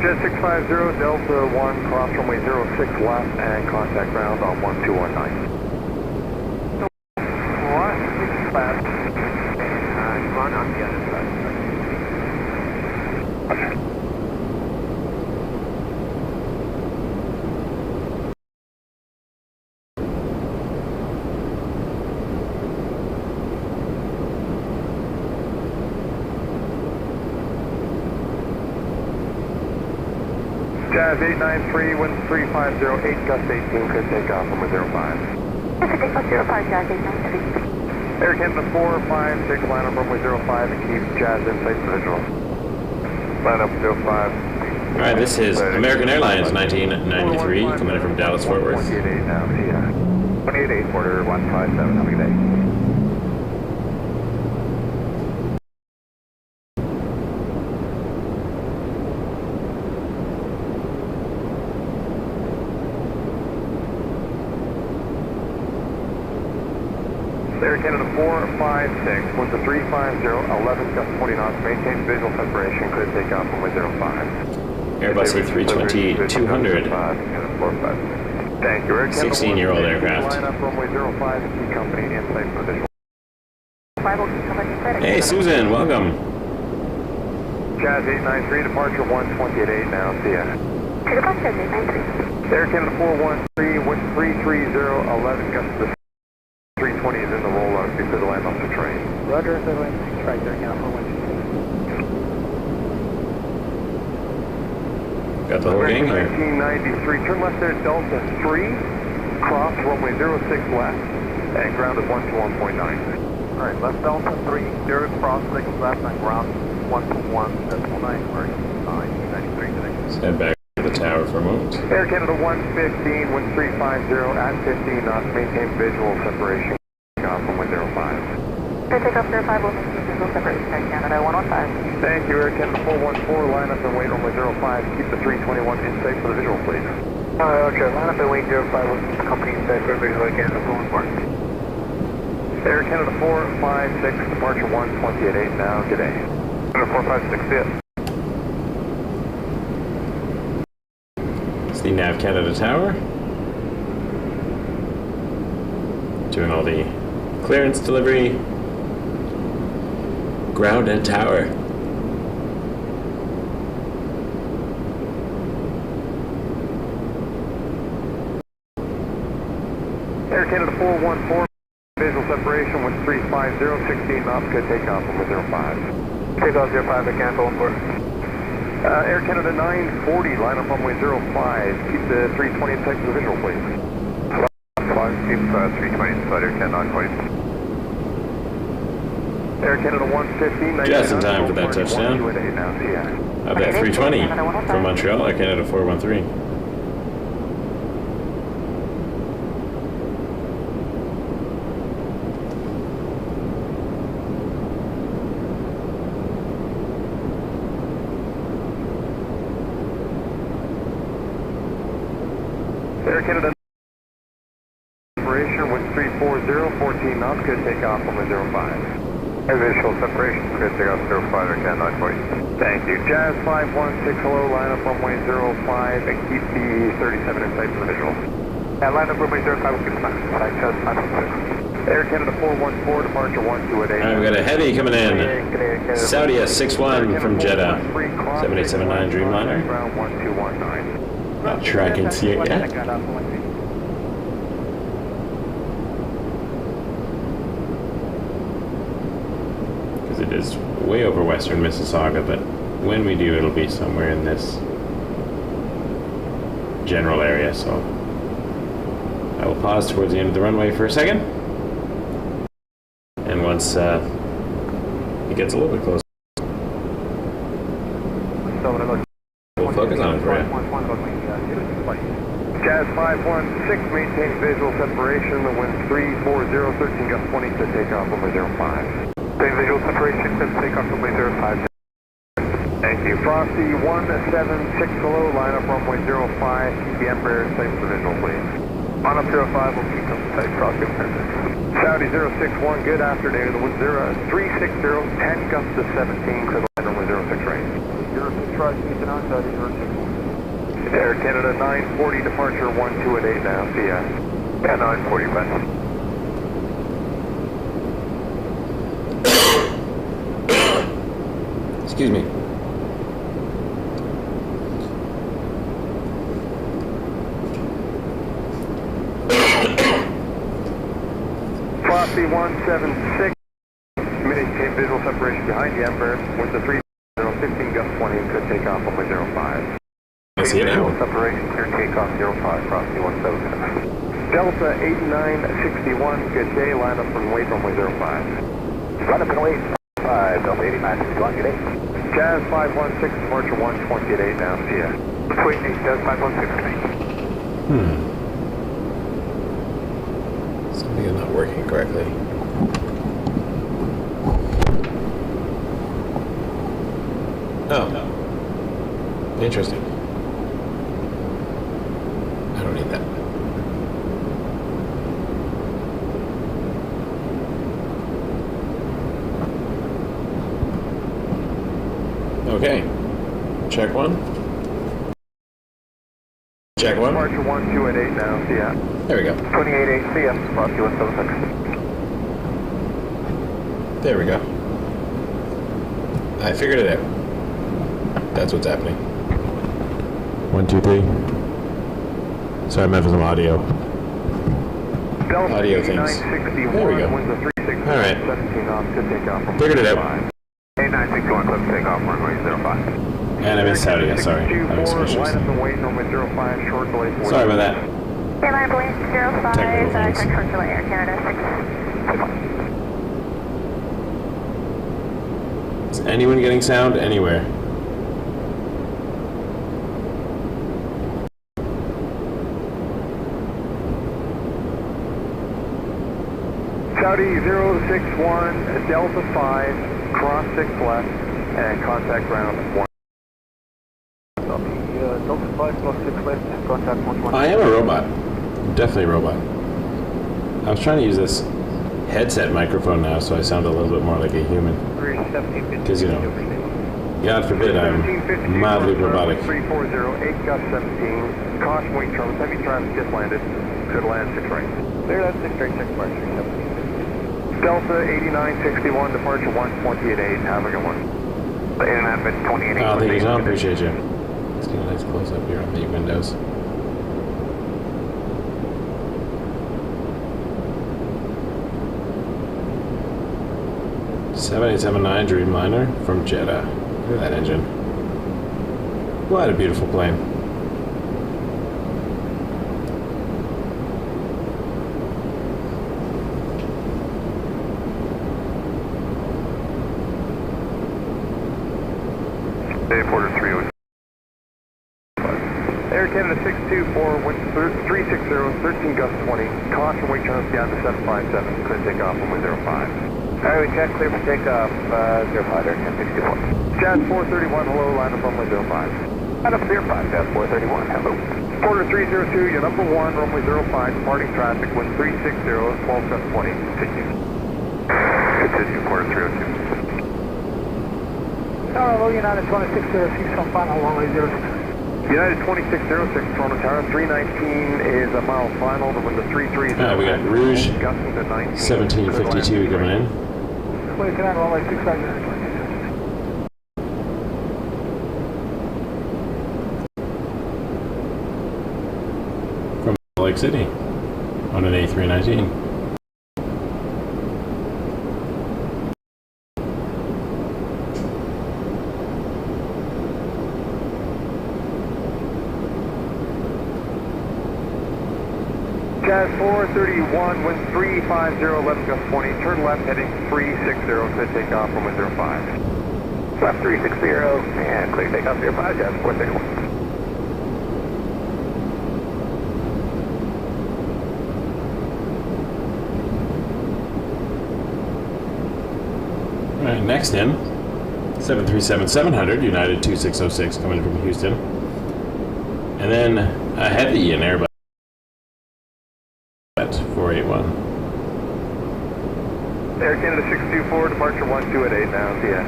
[SPEAKER 1] Jet 650, Delta 1, cross runway 06 left and contact ground on 1219.
[SPEAKER 2] What? Left. Run on the other side.
[SPEAKER 1] Jazz 893, wind 3508, gust 18, could take off from 05.
[SPEAKER 4] Pacific 05, Jazz 893.
[SPEAKER 1] Air Canada 456, line up runway 05 and keep Jazz in place for visual. Line up 05.
[SPEAKER 3] Alright, this is American Airlines 1993, coming in from Dallas, Fort Worth.
[SPEAKER 1] 288 now, see ya. 288, order 157, have a good day. Air Canada 456, winds of 350, 11 gust 20 knots, maintain visual separation, could take off from 05.
[SPEAKER 3] Airbus A320-200.
[SPEAKER 1] Thank you. Air Canada
[SPEAKER 3] 16-year-old aircraft.
[SPEAKER 1] Line up runway 05 and keep company in place for visual.
[SPEAKER 3] Hey, Susan, welcome.
[SPEAKER 1] Jazz 893, departure 128 now, see ya.
[SPEAKER 4] To the bus, Jazz 893.
[SPEAKER 1] Air Canada 413, wind 330, 11 gust 320 is in the rollout before the land off the train.
[SPEAKER 2] Roger, so right there, Canada 412.
[SPEAKER 3] Got the whole gang here.
[SPEAKER 1] 1993, turn left there, Delta 3, cross runway 06 left, and ground at 121.9.
[SPEAKER 2] Alright, left Delta 3, 0 cross 6 left, and ground 121.9. We're 1993 today.
[SPEAKER 3] Stand back to the tower for a moment.
[SPEAKER 1] Air Canada 115, wind 350 at 15 knots, maintain visual separation off from 05.
[SPEAKER 4] Good take off 05, will maintain visual separation, Air Canada 115.
[SPEAKER 1] Thank you, Air Canada 414, line up and wait runway 05, keep the 321 in sight for the visual, please.
[SPEAKER 2] Okay, line up and wait 05, we'll keep the company in sight for visual again, the 414.
[SPEAKER 1] Air Canada 456, departure 128 now, good day. Canada 456, see ya.
[SPEAKER 3] It's the Nav Canada Tower. Doing all the clearance delivery. Ground and tower.
[SPEAKER 1] Air Canada 414, visual separation with 350, 16 knots, good takeoff from 05.
[SPEAKER 2] Takeoff 05, I can't go on board.
[SPEAKER 1] Air Canada 940, line up runway 05, keep the 320 in sight for the visual, please. Keep 320 inside Air Canada 940. Air Canada 115,
[SPEAKER 3] Just in time for that touchdown.
[SPEAKER 1] Now, see ya.
[SPEAKER 3] Of that 320 from Montreal, Air Canada 413.
[SPEAKER 1] Air Canada separation with 340, 14 knots, could take off from 05. Visual separation, could take off 05, Air Canada 940. Thank you. Jazz 516, hello, line up runway 05 and keep the 37 in sight for the visual.
[SPEAKER 2] Yeah, line up runway 05, we'll keep the back. Alright, Jazz 516.
[SPEAKER 1] Air Canada 414, departure 1228.
[SPEAKER 3] Alright, we got a heavy coming in. Saudia 61 from Jeddah. 7879 Dreamliner.
[SPEAKER 1] Ground 1219.
[SPEAKER 3] Not sure I can see it yet. Because it is way over western Mississauga, but when we do, it'll be somewhere in this general area, so I will pause towards the end of the runway for a second. And once it gets a little bit closer, we'll focus on it for you.
[SPEAKER 1] Jazz 516, maintain visual separation. The wind 340, 13 gust 20 to take off runway 05. Maintain visual separation, to take off runway 05. Thank you. Frosty 176 below, line up runway 05. Keep the Embraer safe for visual, please. On up 05, we'll keep them tight, Frosty. Saudi 061, good afternoon. The wind 360, 10 gusts to 17, clear line runway 06 range. 06 try, keep it on, Saudi 061. Air Canada 940, departure 12 now, see ya. Yeah, 940, bye.
[SPEAKER 3] Excuse me.
[SPEAKER 1] Frosty 176, maintain visual separation behind the Embraer. With the 30, 15 gust 20, could take off runway 05.
[SPEAKER 3] I see it now.
[SPEAKER 1] Separation, clear takeoff 05, Frosty 176. Delta 8961, good day, line up and wait runway 05. Line up and wait, 5, Delta 8961, good day. Jazz 516, departure 128 now, see ya. Wait, Jazz 516.
[SPEAKER 3] Something is not working correctly. Oh. Interesting. I don't need that. Okay. Check one. Check one.
[SPEAKER 1] Departure 1218 now, see ya.
[SPEAKER 3] There we go.
[SPEAKER 1] 28.8, see ya. Frosty 176.
[SPEAKER 3] There we go. I figured it out. That's what's happening. 1, 2, 3. Sorry, I meant for some audio.
[SPEAKER 1] Delta
[SPEAKER 3] Audio things.
[SPEAKER 1] 961,
[SPEAKER 3] There we go.
[SPEAKER 1] winds of 360,
[SPEAKER 3] All right.
[SPEAKER 1] 17 off, could take off from
[SPEAKER 3] Figured it out.
[SPEAKER 1] 961, clip take off runway 05.
[SPEAKER 3] And I missed Saudi, sorry. I missed
[SPEAKER 1] 624, line
[SPEAKER 3] Missions.
[SPEAKER 1] up and wait, runway 05, short delay.
[SPEAKER 3] Sorry about that.
[SPEAKER 4] Airline Police 05,
[SPEAKER 3] Technical things.
[SPEAKER 4] correct for Air Canada 6.
[SPEAKER 3] Is anyone getting sound anywhere?
[SPEAKER 1] Saudi 061, Delta 5, cross 6 left, and contact ground 1. Delta 5, cross 6 left, and contact 1.
[SPEAKER 3] I am a robot. Definitely a robot. I was trying to use this headset microphone now so I sound a little bit more like a human. Because, you know, God forbid I'm mildly robotic.
[SPEAKER 1] 340, 8 gust 17, caution weight terms, heavy traffic just landed, could land 6 right. Clear that 6 right, 6 departure, 17. Delta 8961, departure 128.8, have a good one. 8928.
[SPEAKER 3] Oh, thank you, John. Appreciate you. Let's get a nice close up here on the windows. (7879) Dreamliner from Jeddah. Look at that engine. What a beautiful plane.
[SPEAKER 1] Porter 306. Air Canada 624, wind 360, 13 gust 20, caution weight turns beyond the 757, could take off runway 05. Alright, we check, clear for takeoff, 05, Air Canada 624. Jazz 431, hello, line up runway 05. Line up 05, Jazz 431, hello. Porter 302, you're number 1, runway 05, departing traffic, wind 360, 12 gust 20, continue. Continue, Porter 302.
[SPEAKER 5] Hello, United 2606 on final runway 06.
[SPEAKER 1] United 2606, Toronto Tower, 319 is a mile final, the wind of 330.
[SPEAKER 3] We got Rouge,
[SPEAKER 1] gusting to 19.
[SPEAKER 3] 1752 coming in.
[SPEAKER 5] Wait, can I runway 65 United 2606?
[SPEAKER 3] From Lake City on an A319.
[SPEAKER 2] Jazz 431, wind 350, 11 gust 20, turn left heading 360, clear takeoff, runway 05. Left 360, and clear takeoff 05, Jazz 431.
[SPEAKER 3] All right, next in, 737-700, United 2606, coming from Houston. And then a heavy in Airbus at 481.
[SPEAKER 2] Air Canada 624, departure 12 at 8 now, CS.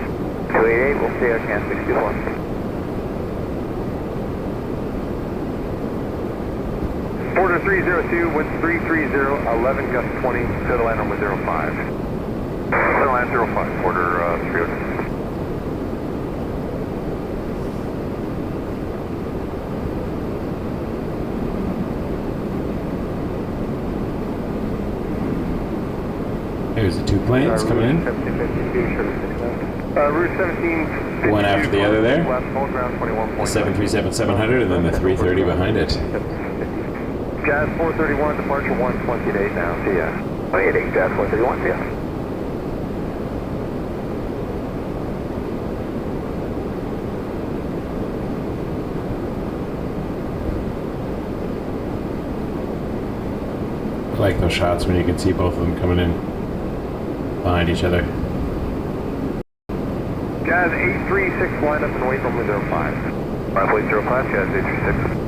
[SPEAKER 2] 288, we'll see Air Canada 624. Border 302, wind 330, 11 gust 20, clear to land runway 05. Clear to land 05, border 302.
[SPEAKER 3] There's the two planes coming in.
[SPEAKER 2] Route 17.
[SPEAKER 3] One after the other there.
[SPEAKER 2] Left, hold ground 21.
[SPEAKER 3] The 737-700 and then the 330 behind it.
[SPEAKER 2] Jazz 431, departure 128 now, see ya. 28, Jazz 431, see ya.
[SPEAKER 3] I like those shots when you can see both of them coming in behind each other.
[SPEAKER 2] Jazz 836, line up and wait runway 05. Runway 05, Jazz 836.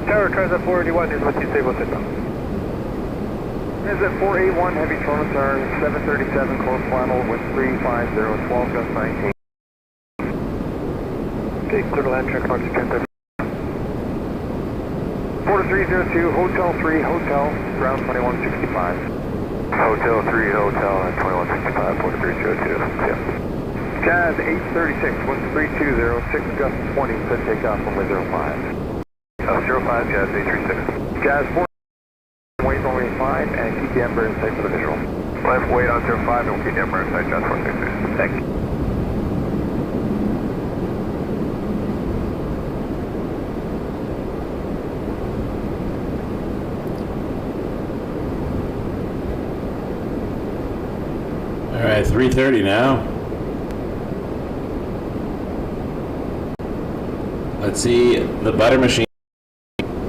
[SPEAKER 2] Tower, Transat 481, here's what you say, what's it now? Transat 481, heavy turbulence turn, 737, close final, wind 350, 12 gust 19. Okay, clear to land, check box, Transat. Border 302, Hotel 3, Hotel, ground 2165. Hotel 3, Hotel, and 2165, Border 302, yeah. Jazz 836, wind 320, 6 gust 20, clear takeoff, runway 05. 05, Jazz 836. Jazz 4, wait runway 5, and keep the Embraer in sight for the visual. Left, wait on 05, and we'll keep the Embraer in sight, Jazz 466. Thank you.
[SPEAKER 3] All right, 330 now. Let's see the butter machine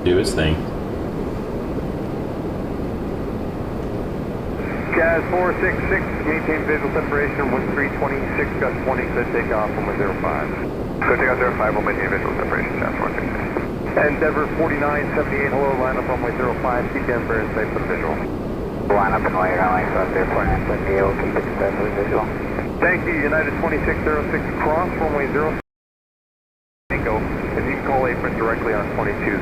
[SPEAKER 3] do its thing.
[SPEAKER 2] Jazz 466, maintain visual separation, wind 326, gust 20, clear takeoff, runway 05. Clear takeoff 05, we'll maintain visual separation, Jazz 466. Endeavor 4978, hello, line up runway 05, keep the Embraer in sight for the visual. Line up and wait, runway 4978, we'll keep it in sight for the visual. Thank you, United 2606, cross runway 06. Go, if you can call apron directly on 2207.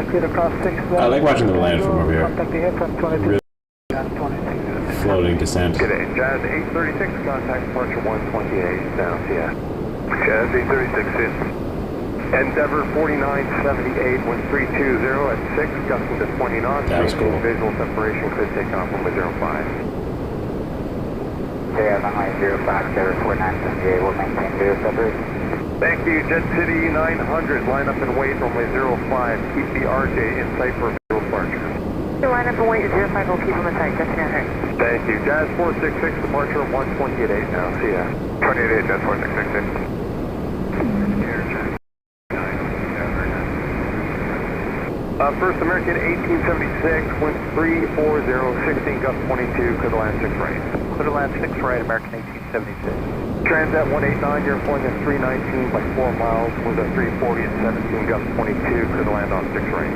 [SPEAKER 5] Clear across 6 left.
[SPEAKER 3] I like watching them land from over here.
[SPEAKER 5] Contact the apron 22.
[SPEAKER 3] Really
[SPEAKER 5] 26.
[SPEAKER 3] floating descent.
[SPEAKER 2] Good day, Jazz 836, contact departure 128, down, yeah. Jazz 836 in. Endeavor 4978, wind 320 at 6, gusting to 20 knots.
[SPEAKER 3] That was cool.
[SPEAKER 2] Visual separation, could take off from 05.
[SPEAKER 6] Yeah, runway 05, Endeavor 4978, we'll maintain visual separation.
[SPEAKER 2] Thank you, Jet City 900, line up and wait, runway 05, keep the RJ in sight for visual departure.
[SPEAKER 4] Line up and wait, 05, we'll keep them in sight, Jet City 900.
[SPEAKER 2] Thank you, Jazz 466, departure 128 now, see ya. 28, Jazz 466. First American 1876, wind 340, 16 gust 22, clear to land 6 right. Clear to land 6 right, American 1876. Transat 189, you're flying at 319 by 4 miles, with a 340 at 17 gust 22, clear to land on 6 right.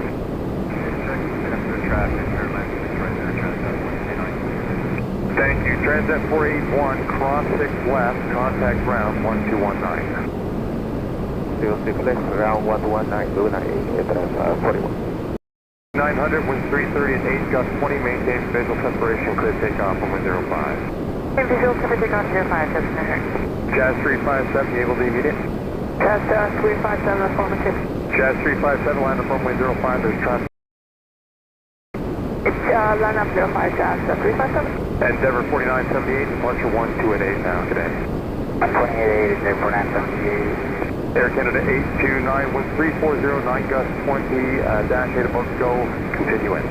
[SPEAKER 2] Thank you, Transat 481, cross 6 left, contact ground 1219.
[SPEAKER 6] 06 left, ground 119, moving on 41.
[SPEAKER 2] 900, wind 330 at 8 gust 20, maintain visual separation, clear takeoff, runway 05.
[SPEAKER 4] Visual to take off 05, just a minute.
[SPEAKER 2] Jazz 357, you able to immediate?
[SPEAKER 4] Jazz 357, affirmative.
[SPEAKER 2] Jazz 357, line up runway 05, there's traffic.
[SPEAKER 4] It's line up 05, Jazz 357.
[SPEAKER 2] Endeavor 4978, departure 1288 now, good day.
[SPEAKER 6] 128, Endeavor 4978.
[SPEAKER 2] Air Canada 829, wind 3409, gust 20, dash 8 above, go, continuing.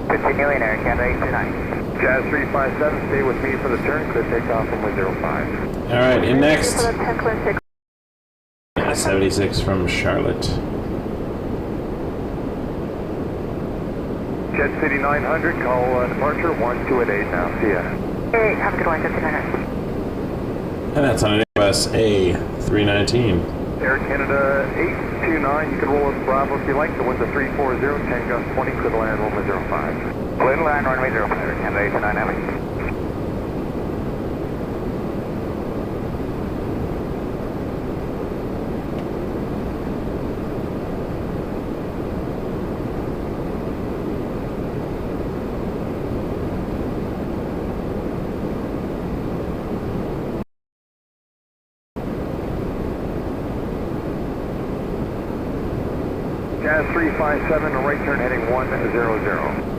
[SPEAKER 6] Continuing, Air Canada 829.
[SPEAKER 2] Jazz 357, stay with me for the turn, clear takeoff runway 05.
[SPEAKER 3] All right, in next.
[SPEAKER 4] For the 1026.
[SPEAKER 3] 76 from Charlotte.
[SPEAKER 2] Jet City 900, call departure 1288 now, see ya.
[SPEAKER 4] Hey, have a good one, 15 minutes.
[SPEAKER 3] And that's on an Airbus A319.
[SPEAKER 2] Air Canada 829, you can roll with Bravo if you like, the wind's a 340, 10 gust 20, clear to land runway 05.
[SPEAKER 6] Clear to land runway 05, Air Canada 829, heavy.
[SPEAKER 2] Jazz 357, a right turn heading 100.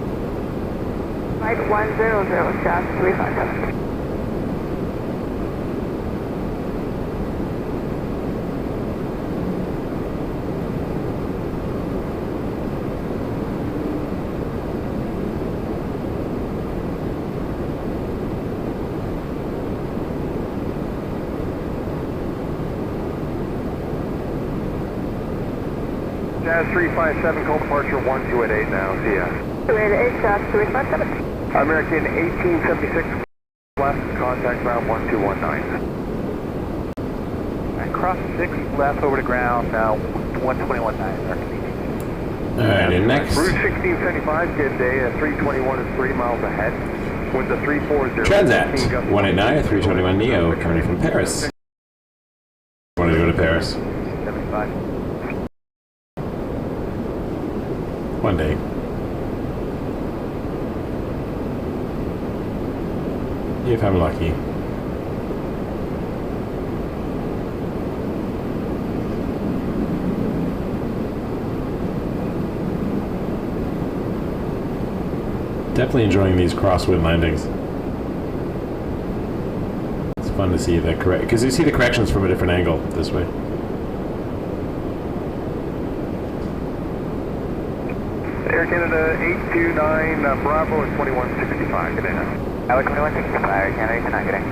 [SPEAKER 4] Right 100, Jazz 357.
[SPEAKER 2] Jazz 357, call departure 1288 now, see ya.
[SPEAKER 4] 288, Jazz 357.
[SPEAKER 2] American 1876, left, contact ground 1219.
[SPEAKER 6] And cross 6 left over to ground, now 1219, American.
[SPEAKER 3] All right, in next.
[SPEAKER 2] Route 1675, good day, 321 is 3 miles ahead. With the 340.
[SPEAKER 3] Transat 189 321 Neo coming from Paris. Want to go to Paris?
[SPEAKER 6] 75.
[SPEAKER 3] One day. If I'm lucky. Definitely enjoying these crosswind landings. It's fun to see the correct, because you see the corrections from a different angle this way.
[SPEAKER 2] Air Canada 829, Bravo at 2165, good day now.
[SPEAKER 6] Alex 2165, Air Canada 829, good day.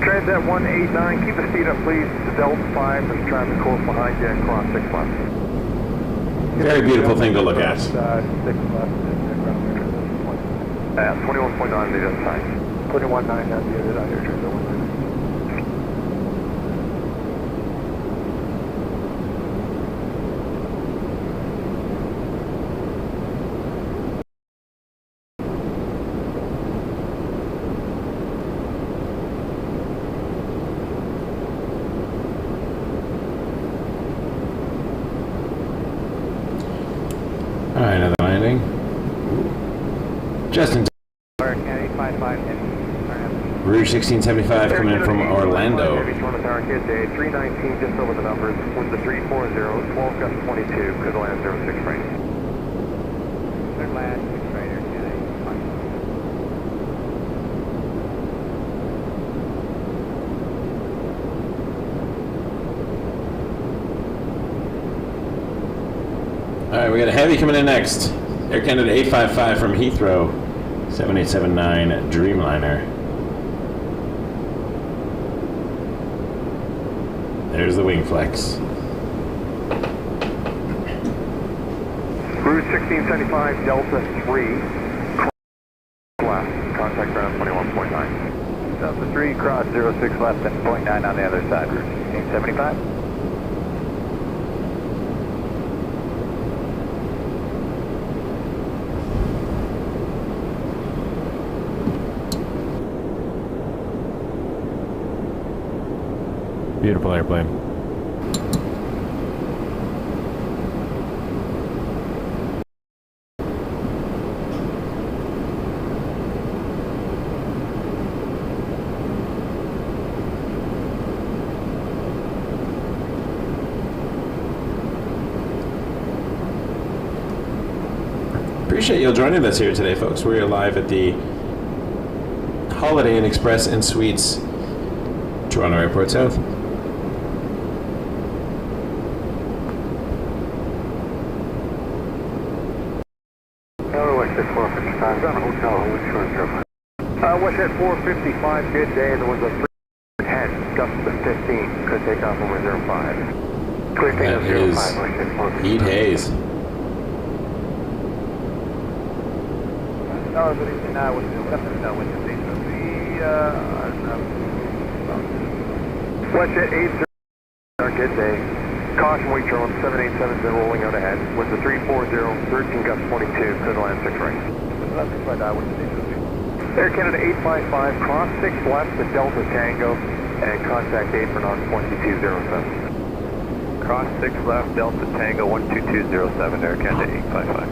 [SPEAKER 2] Transat 189, keep the speed up please. Delta 5, there's traffic course behind you, cross 6 left.
[SPEAKER 3] Very beautiful thing to look at.
[SPEAKER 2] 6 left, 21.9 on the other side.
[SPEAKER 5] 21.9 on the other side, Air Transat 189.
[SPEAKER 3] Alright, another landing. Just in time. Route 1675 coming in from Orlando.
[SPEAKER 2] Heavy on the tower, good day, 319 just over the numbers, with the 340, 12 gust 22, could land 06 right.
[SPEAKER 6] Good land, 6 right, Air Canada 829.
[SPEAKER 3] Alright, we got a heavy coming in next. Air Canada 855 from Heathrow. 7879 Dreamliner. There's the wing flex.
[SPEAKER 2] Route 1675, Delta 3, left, contact ground 21.9.
[SPEAKER 6] Delta 3, cross 06 left and 0.9 on the other side, Route 1675.
[SPEAKER 3] Beautiful airplane. appreciate you all joining us here today, folks. We're live at the Holiday Inn Express and Suites, Toronto Airport South.
[SPEAKER 2] WestJet 455 on a hotel, WestJet 455, good day. There was a 310, gust to 15, could take off over 05. Clear
[SPEAKER 3] That
[SPEAKER 2] takeoff
[SPEAKER 3] is
[SPEAKER 2] 05, WestJet 455.
[SPEAKER 3] Heat Haze.
[SPEAKER 5] No, good evening. I was with the station of
[SPEAKER 2] WestJet 80, good day. Caution weight Charlie 7870 rolling out ahead. With the 340, 13 gust 22, could land 6 right. Air Canada 855, cross 6 left to Delta Tango, and contact apron on 2207. Cross 6 left, Delta Tango 12207, Air Canada 855.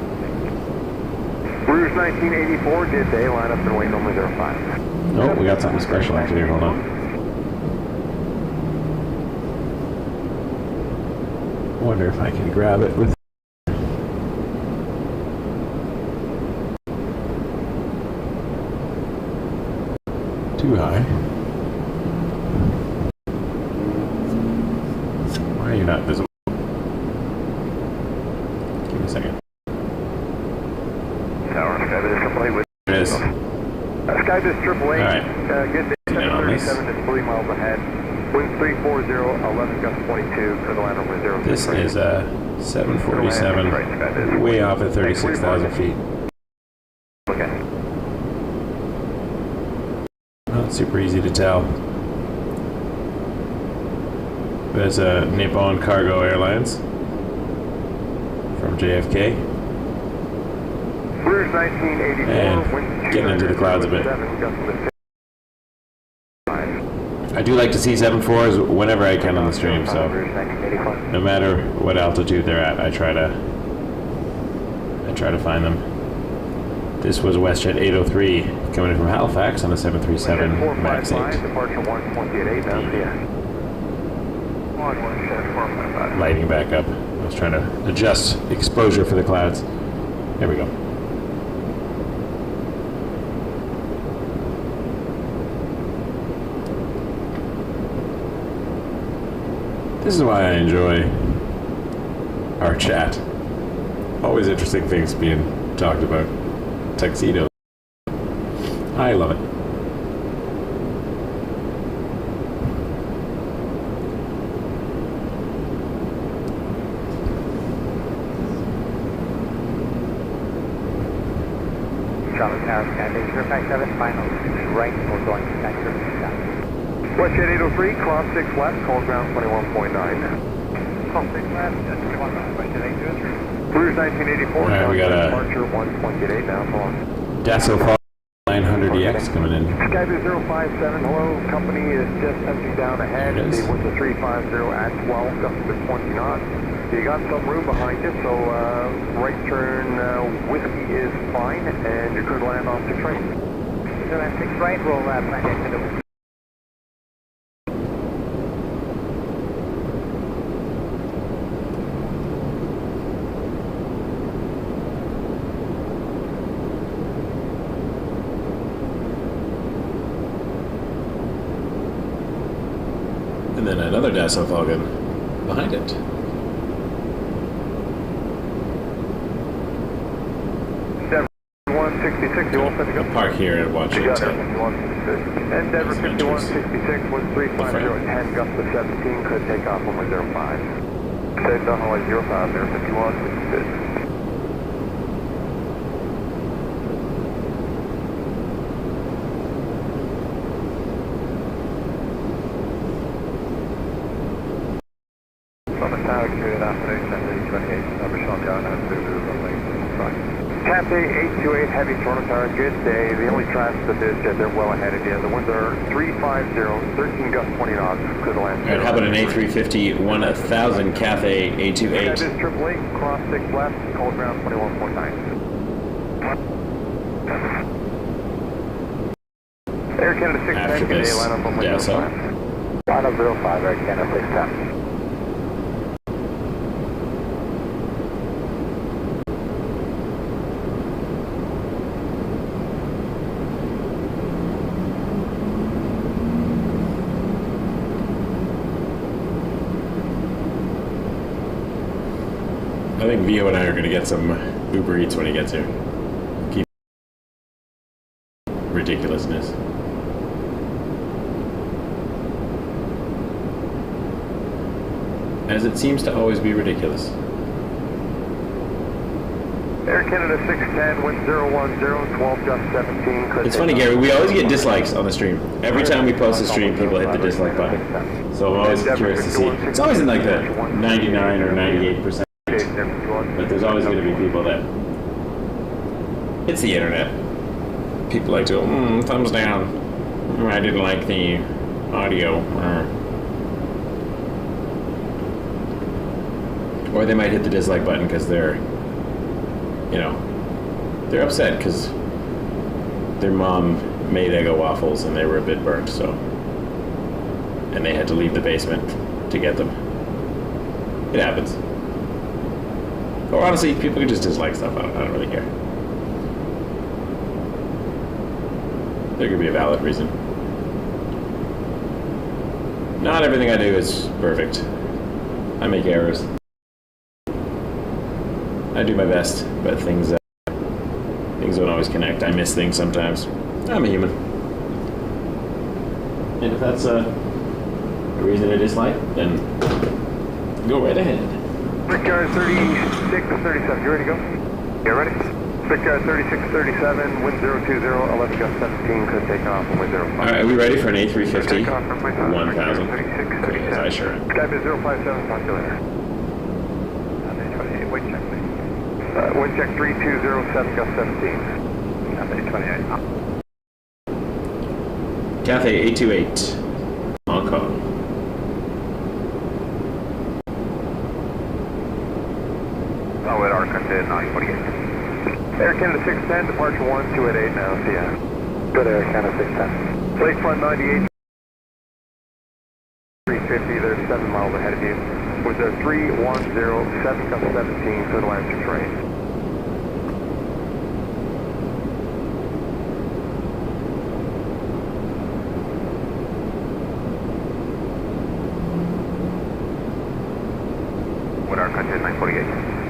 [SPEAKER 2] Rouge 1984, good day, line up and wait number 05.
[SPEAKER 3] Oh, we got something special actually. Hold on. I wonder if I can grab it with. Too high. Why are you not visible? Give me a second.
[SPEAKER 2] Tower, Skybiz complete with.
[SPEAKER 3] There it is.
[SPEAKER 2] Skybiz AAA,
[SPEAKER 3] Alright.
[SPEAKER 2] Good day, 737 is 3 miles ahead. Wind 340, 11 gust 22, could land over 0.
[SPEAKER 3] This is a 747, way off at 36,000 feet.
[SPEAKER 2] Okay.
[SPEAKER 3] Not super easy to tell. But it's a Nippon Cargo Airlines from JFK.
[SPEAKER 2] Rouge 1984,
[SPEAKER 3] And
[SPEAKER 2] wind
[SPEAKER 3] getting into the clouds a bit.
[SPEAKER 2] 7 gust to 15.
[SPEAKER 3] I do like to see 7.4s whenever I can on the stream, so no matter what altitude they're at, I try to find them. This was WestJet 803 coming in from Halifax on a 737 MAX 8.
[SPEAKER 2] Departure 128 now, yeah.
[SPEAKER 3] Lighting back up. I was trying to adjust exposure for the clouds. There we go. This is why I enjoy our chat. Always interesting things being talked about. Tuxedo. I love it.
[SPEAKER 6] Charlie Tower, Skydive 057, final right, we're going to center.
[SPEAKER 2] WestJet 803, cross 6 left, call ground 21.9.
[SPEAKER 6] Cross 6 left, 21, WestJet 803.
[SPEAKER 2] Rouge 1984,
[SPEAKER 3] Alright, we got a
[SPEAKER 2] departure 128 now, hold on.
[SPEAKER 3] Dassault 900EX coming in.
[SPEAKER 2] Skydive 057, hello, company is just touching down ahead.
[SPEAKER 3] There it is.
[SPEAKER 2] It was a 350 at 12, gust to 20 knots. You got some room behind you, so right turn whiskey is fine, and you could land off 6 right.
[SPEAKER 6] So land 6 right, we'll land into the
[SPEAKER 3] And then another Dassault Falcon behind it.
[SPEAKER 2] 166, you all set to go?
[SPEAKER 3] I'll park here and watch it.
[SPEAKER 2] And Denver 5166 was 350 at 10, gust to 17, could take off over 05. Said Dunaway 05 there, 5166. On the tower, good afternoon, 10:28, number Sean John, and runway right. Cathay 828, heavy Toronto Tower, good day. The only traffic that is jet, they're well ahead of you. The winds are 350, 13 gust 20 knots, could land.
[SPEAKER 3] Alright, how about an A350 1000 Cathay A28?
[SPEAKER 2] That is AAA, cross 6 left, call ground 21.9. Air Canada 610,
[SPEAKER 3] After
[SPEAKER 2] good day,
[SPEAKER 3] this,
[SPEAKER 2] line up on window
[SPEAKER 3] Dassault.
[SPEAKER 2] 5.
[SPEAKER 6] line up 05, Air Canada 610.
[SPEAKER 3] think Vio and I are going to get some Uber Eats when he gets here. Keep ridiculousness. As it seems to always be ridiculous.
[SPEAKER 2] Air Canada 610, wind 010, 12 gust 17.
[SPEAKER 3] It's funny, Gary, we always get dislikes on the stream. Every time we post a stream, people hit the dislike button. So I'm always curious to see. It's always in like the 99 or 98%. But there's always going to be people that... It's the internet. People like to go, thumbs down. I didn't like the audio. Or they might hit the dislike button because they're, you know, they're upset because their mom made Eggo waffles and they were a bit burnt, so. And they had to leave the basement to get them. It happens. Or honestly, people can just dislike stuff. I don't really care. There could be a valid reason. Not everything I do is perfect. I make errors. I do my best, but things don't always connect. I miss things sometimes. I'm a human. And if that's a reason to dislike, then go right ahead.
[SPEAKER 2] Brickyard 3637, you ready to go? You ready? Brickyard 3637, wind 020, 11 gust 17, could take off and wind 05.
[SPEAKER 3] Alright, are we ready for an A350? 1000? Yes, I sure am.
[SPEAKER 2] Skype 057, talk to you later. Wait, check, please. Wind check 3207, gust 17. Cathay 28.
[SPEAKER 3] Cathay 828, Hong Kong.
[SPEAKER 2] Oh, at Arkansas 948. Air Canada 610, departure 1288 now, see ya. Good Air Canada 610. Lakefront 98, 350, they're 7 miles ahead of you. With their 310, 7 gust 17, for the Lancer train. What our country is 948.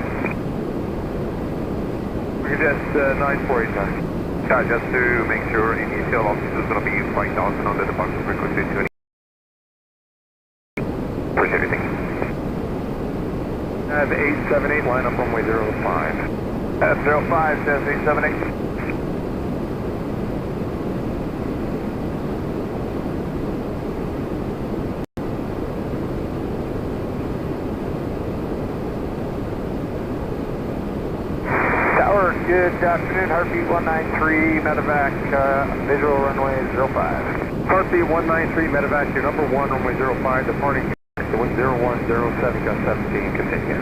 [SPEAKER 2] Just 948 time. Yeah, just to make sure initial altitude is going to be 5,000 on the departure frequency 20. Push everything. Have 878, line up runway 05. F05 says 878. Good afternoon, heartbeat 193, medevac, visual runway 05. Heartbeat 193, medevac, your number 1, runway 05, departing to wind 0107, gust 17, continue.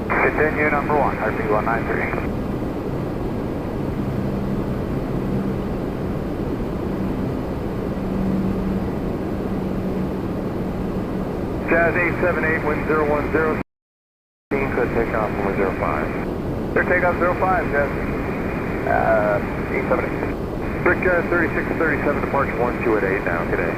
[SPEAKER 2] Continue, number 1, heartbeat 193. Jazz 878, wind 010, could take off from wind 05. Clear takeoff 05, Jazz. 878. Brickyard 3637, departure 1288 now today.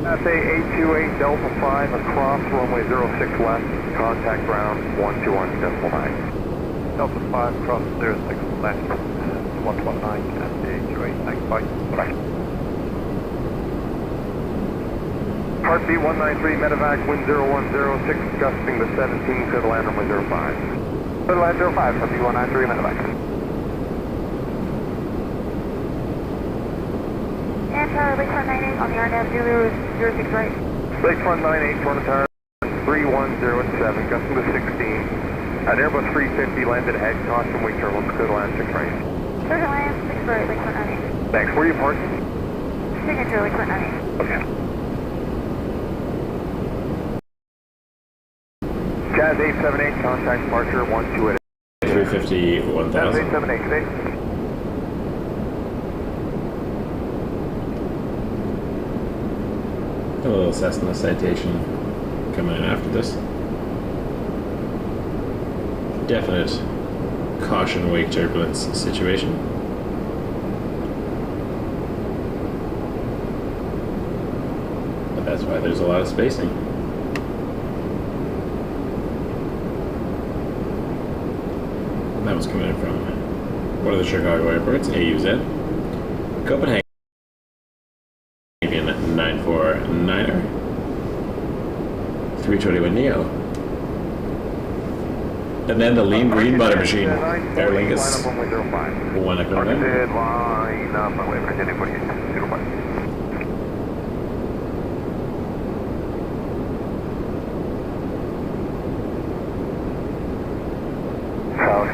[SPEAKER 2] Cathay 828, Delta 5 across runway 06 left, contact ground 121.9. Delta 5 across 06 left, 119, Cathay 828, thanks, bye. Bye. Heartbeat 193, medevac, wind 0106, gusting to 17, clear to land runway 05. Clear to land 05, heartbeat 193, medevac.
[SPEAKER 4] And Tower Lakefront 98 on the RNAV Zulu 06 right.
[SPEAKER 2] Lakefront 98, Toronto Tower, 3107, gusting to 16. At Airbus 350, landed ahead, caution wing turbulence, clear to land 6 right.
[SPEAKER 4] Clear to land 6 right, Lakefront 98.
[SPEAKER 2] Thanks, where are you parking?
[SPEAKER 4] Signature, Lakefront 98.
[SPEAKER 2] Okay. Jazz 878, contact departure 1288.
[SPEAKER 3] 350, 1000.
[SPEAKER 2] Jazz 878, today.
[SPEAKER 3] A little Cessna citation coming in after this. Definite caution wake turbulence situation. But That's why there's a lot of spacing. That was coming in from one of the Chicago airports, AUZ. Copenhagen 949er. 321 Neo. And then the lean green butter machine, Aer Lingus. 1 Echo November.
[SPEAKER 2] Line up, my way, Virginia 4805.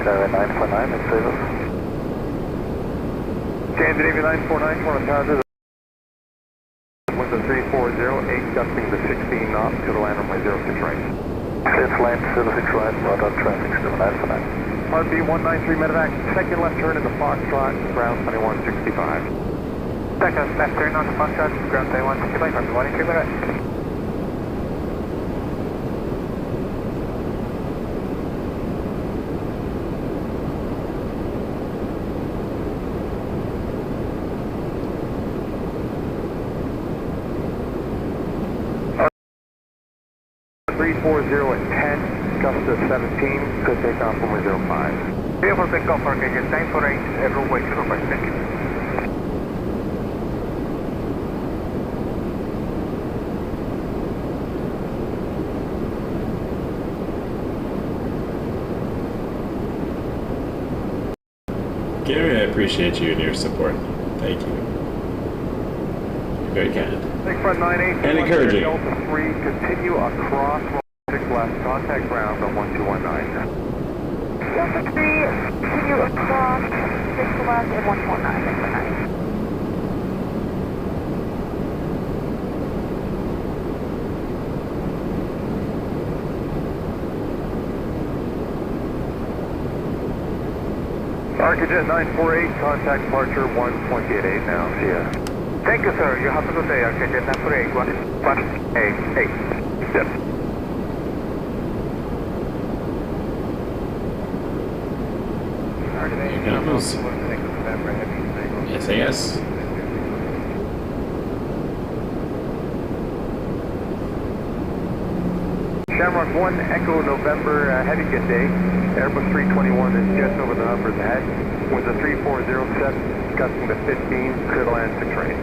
[SPEAKER 1] Scandinavia 949, it's service.
[SPEAKER 2] Scandinavia 949, corner Tower. Winds of 340, 8 gusting to 16 knots to the land runway 06 right.
[SPEAKER 1] 5th line, 06 right, brought up traffic, 949.
[SPEAKER 2] RB 193 medevac, second left turn into Foxtrot, ground 2165.
[SPEAKER 6] Second left turn on the Foxtrot, ground 2165, RB 193 medevac.
[SPEAKER 2] at 10, gust to 17, could take off runway 05.
[SPEAKER 6] Vehicle takeoff for gauge 948, runway 05, thank you.
[SPEAKER 3] Gary, I appreciate you and your support. Thank you. You're very kind.
[SPEAKER 2] Take front 98.
[SPEAKER 3] And encouraging.
[SPEAKER 2] Delta 3, continue across 6 left, contact ground on 1219.
[SPEAKER 4] Delta 3, continue across 6 left and 149, thanks for 9.
[SPEAKER 2] Arcajet 948, contact departure 128.8 now, see ya.
[SPEAKER 6] Thank you, sir. You have a good day. Arcajet 948, 188.
[SPEAKER 2] Yep.
[SPEAKER 3] SAS.
[SPEAKER 2] Shamrock 1, Echo November, heavy good day. Airbus 321 is just over the numbers ahead. Winds of 3407, gusting to 15, clear to land 6 right.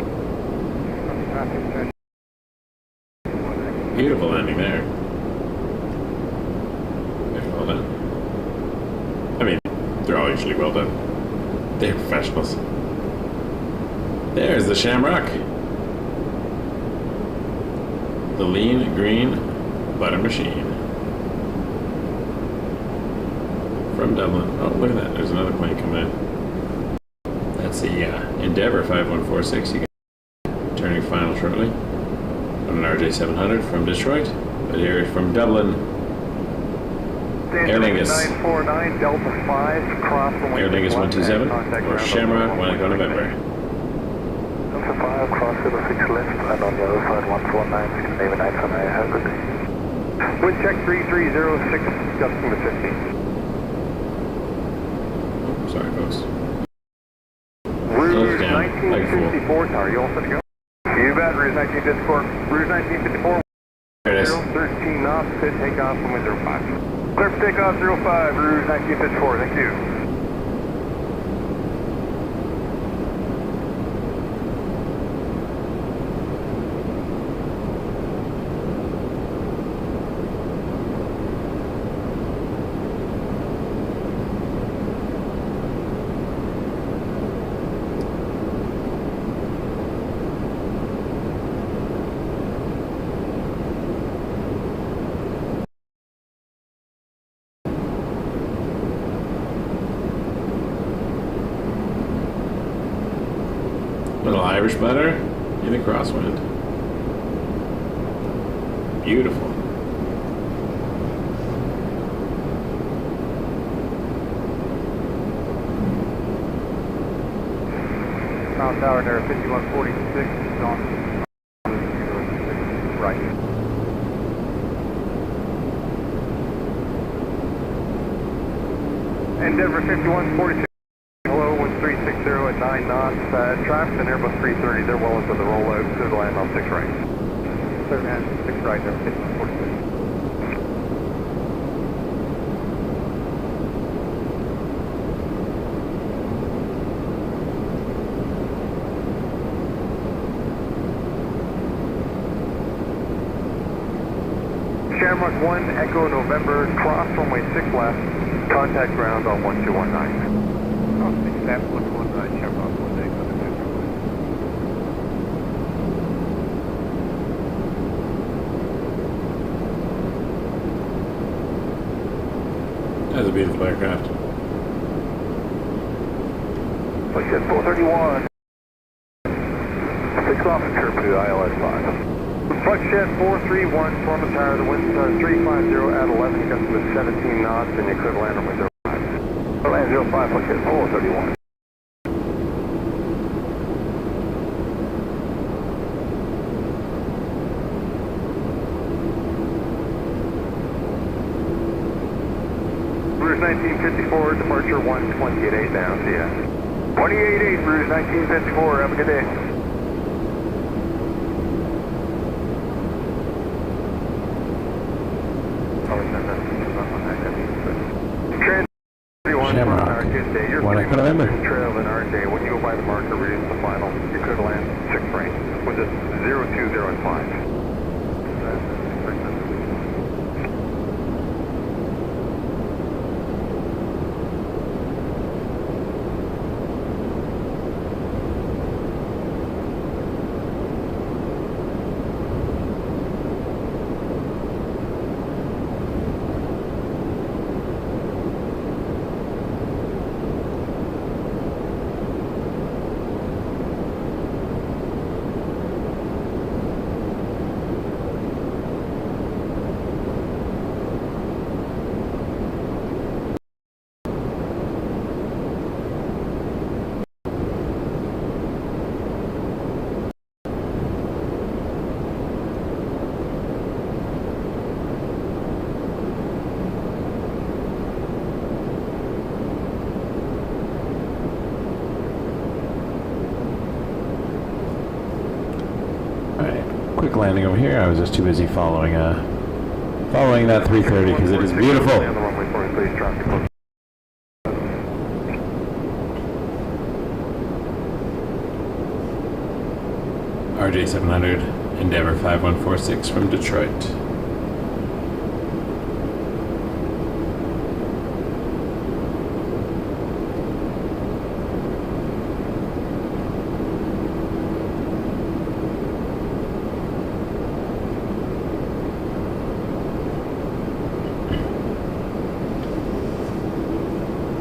[SPEAKER 3] Beautiful landing there. Very well done. I mean, they're all usually well done. They're professionals. There's the Shamrock. The lean green butter machine. From Dublin. Oh, look at that. There's another plane coming in. That's the Endeavour 5146. You can turning final shortly on an RJ700 from Detroit. But here from Dublin, Aer Lingus.
[SPEAKER 2] 949, Delta 5, cross the
[SPEAKER 3] Aer Lingus 127 or Shamrock 1 Echo November.
[SPEAKER 1] Delta 5, cross 06 left, and on the other side 149, Scandinavia 949, have a good day.
[SPEAKER 2] Wind check 3306, gusting to 15.
[SPEAKER 3] Sorry, folks.
[SPEAKER 2] Rouge
[SPEAKER 3] down, like a fool.
[SPEAKER 2] 1954, tower, you all set to go? You bet, Rouge 1954. Rouge 1954.
[SPEAKER 3] There it is.
[SPEAKER 2] 13 knots, could take off from 05. Clear for takeoff 05, Rouge 1954, thank you.
[SPEAKER 3] Little Irish butter in the crosswind. Beautiful.
[SPEAKER 2] Mount Tower there, 5146, on right. Endeavour 5146. Hello, 1360 at 9 knots. Traffic and Airbus 330, they're well into the rollout to the land on 6 right. clear man, 6 right there, 5146. Shamrock 1, Echo November, cross runway 6 left, contact ground on 1219.
[SPEAKER 5] Oh, 6 left, 119, Shamrock 1, Echo November.
[SPEAKER 3] That's a beautiful aircraft.
[SPEAKER 1] Like at 431. 6 off and curve to ILS 5.
[SPEAKER 2] Flex jet 431, Foreman Tower, the wind 350 at 11, gust with 17 knots, and you could land on with 05.
[SPEAKER 1] Land 05, flex jet 431.
[SPEAKER 2] Rouge 1954, departure 128.8 down, see ya. 28.8, Rouge 1954, have a good day.
[SPEAKER 3] Shamrock. 1 November.
[SPEAKER 2] Trail in RJ. When you go by the marker, reduce the final. You could land 6 range with a 020 and 5.
[SPEAKER 3] Quick landing over here. I was just too busy following that 330 because it is beautiful. RJ 700, Endeavour 5146 from Detroit.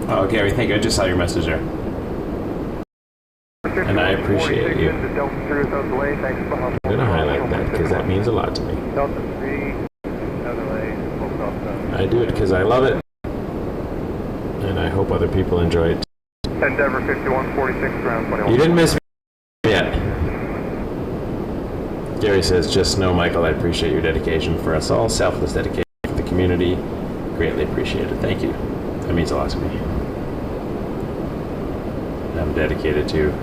[SPEAKER 3] Oh, Gary, thank you. I just saw your message there. And I appreciate you. I'm going to highlight that because that means a lot to me. I do it because I love it. And I hope other people enjoy it.
[SPEAKER 2] Endeavour 5146, ground 21.
[SPEAKER 3] You didn't miss me yet. Gary says, just know, Michael, I appreciate your dedication for us all. Selfless dedication for the community. Greatly appreciate it. Thank you. That means a lot to me. I'm dedicated to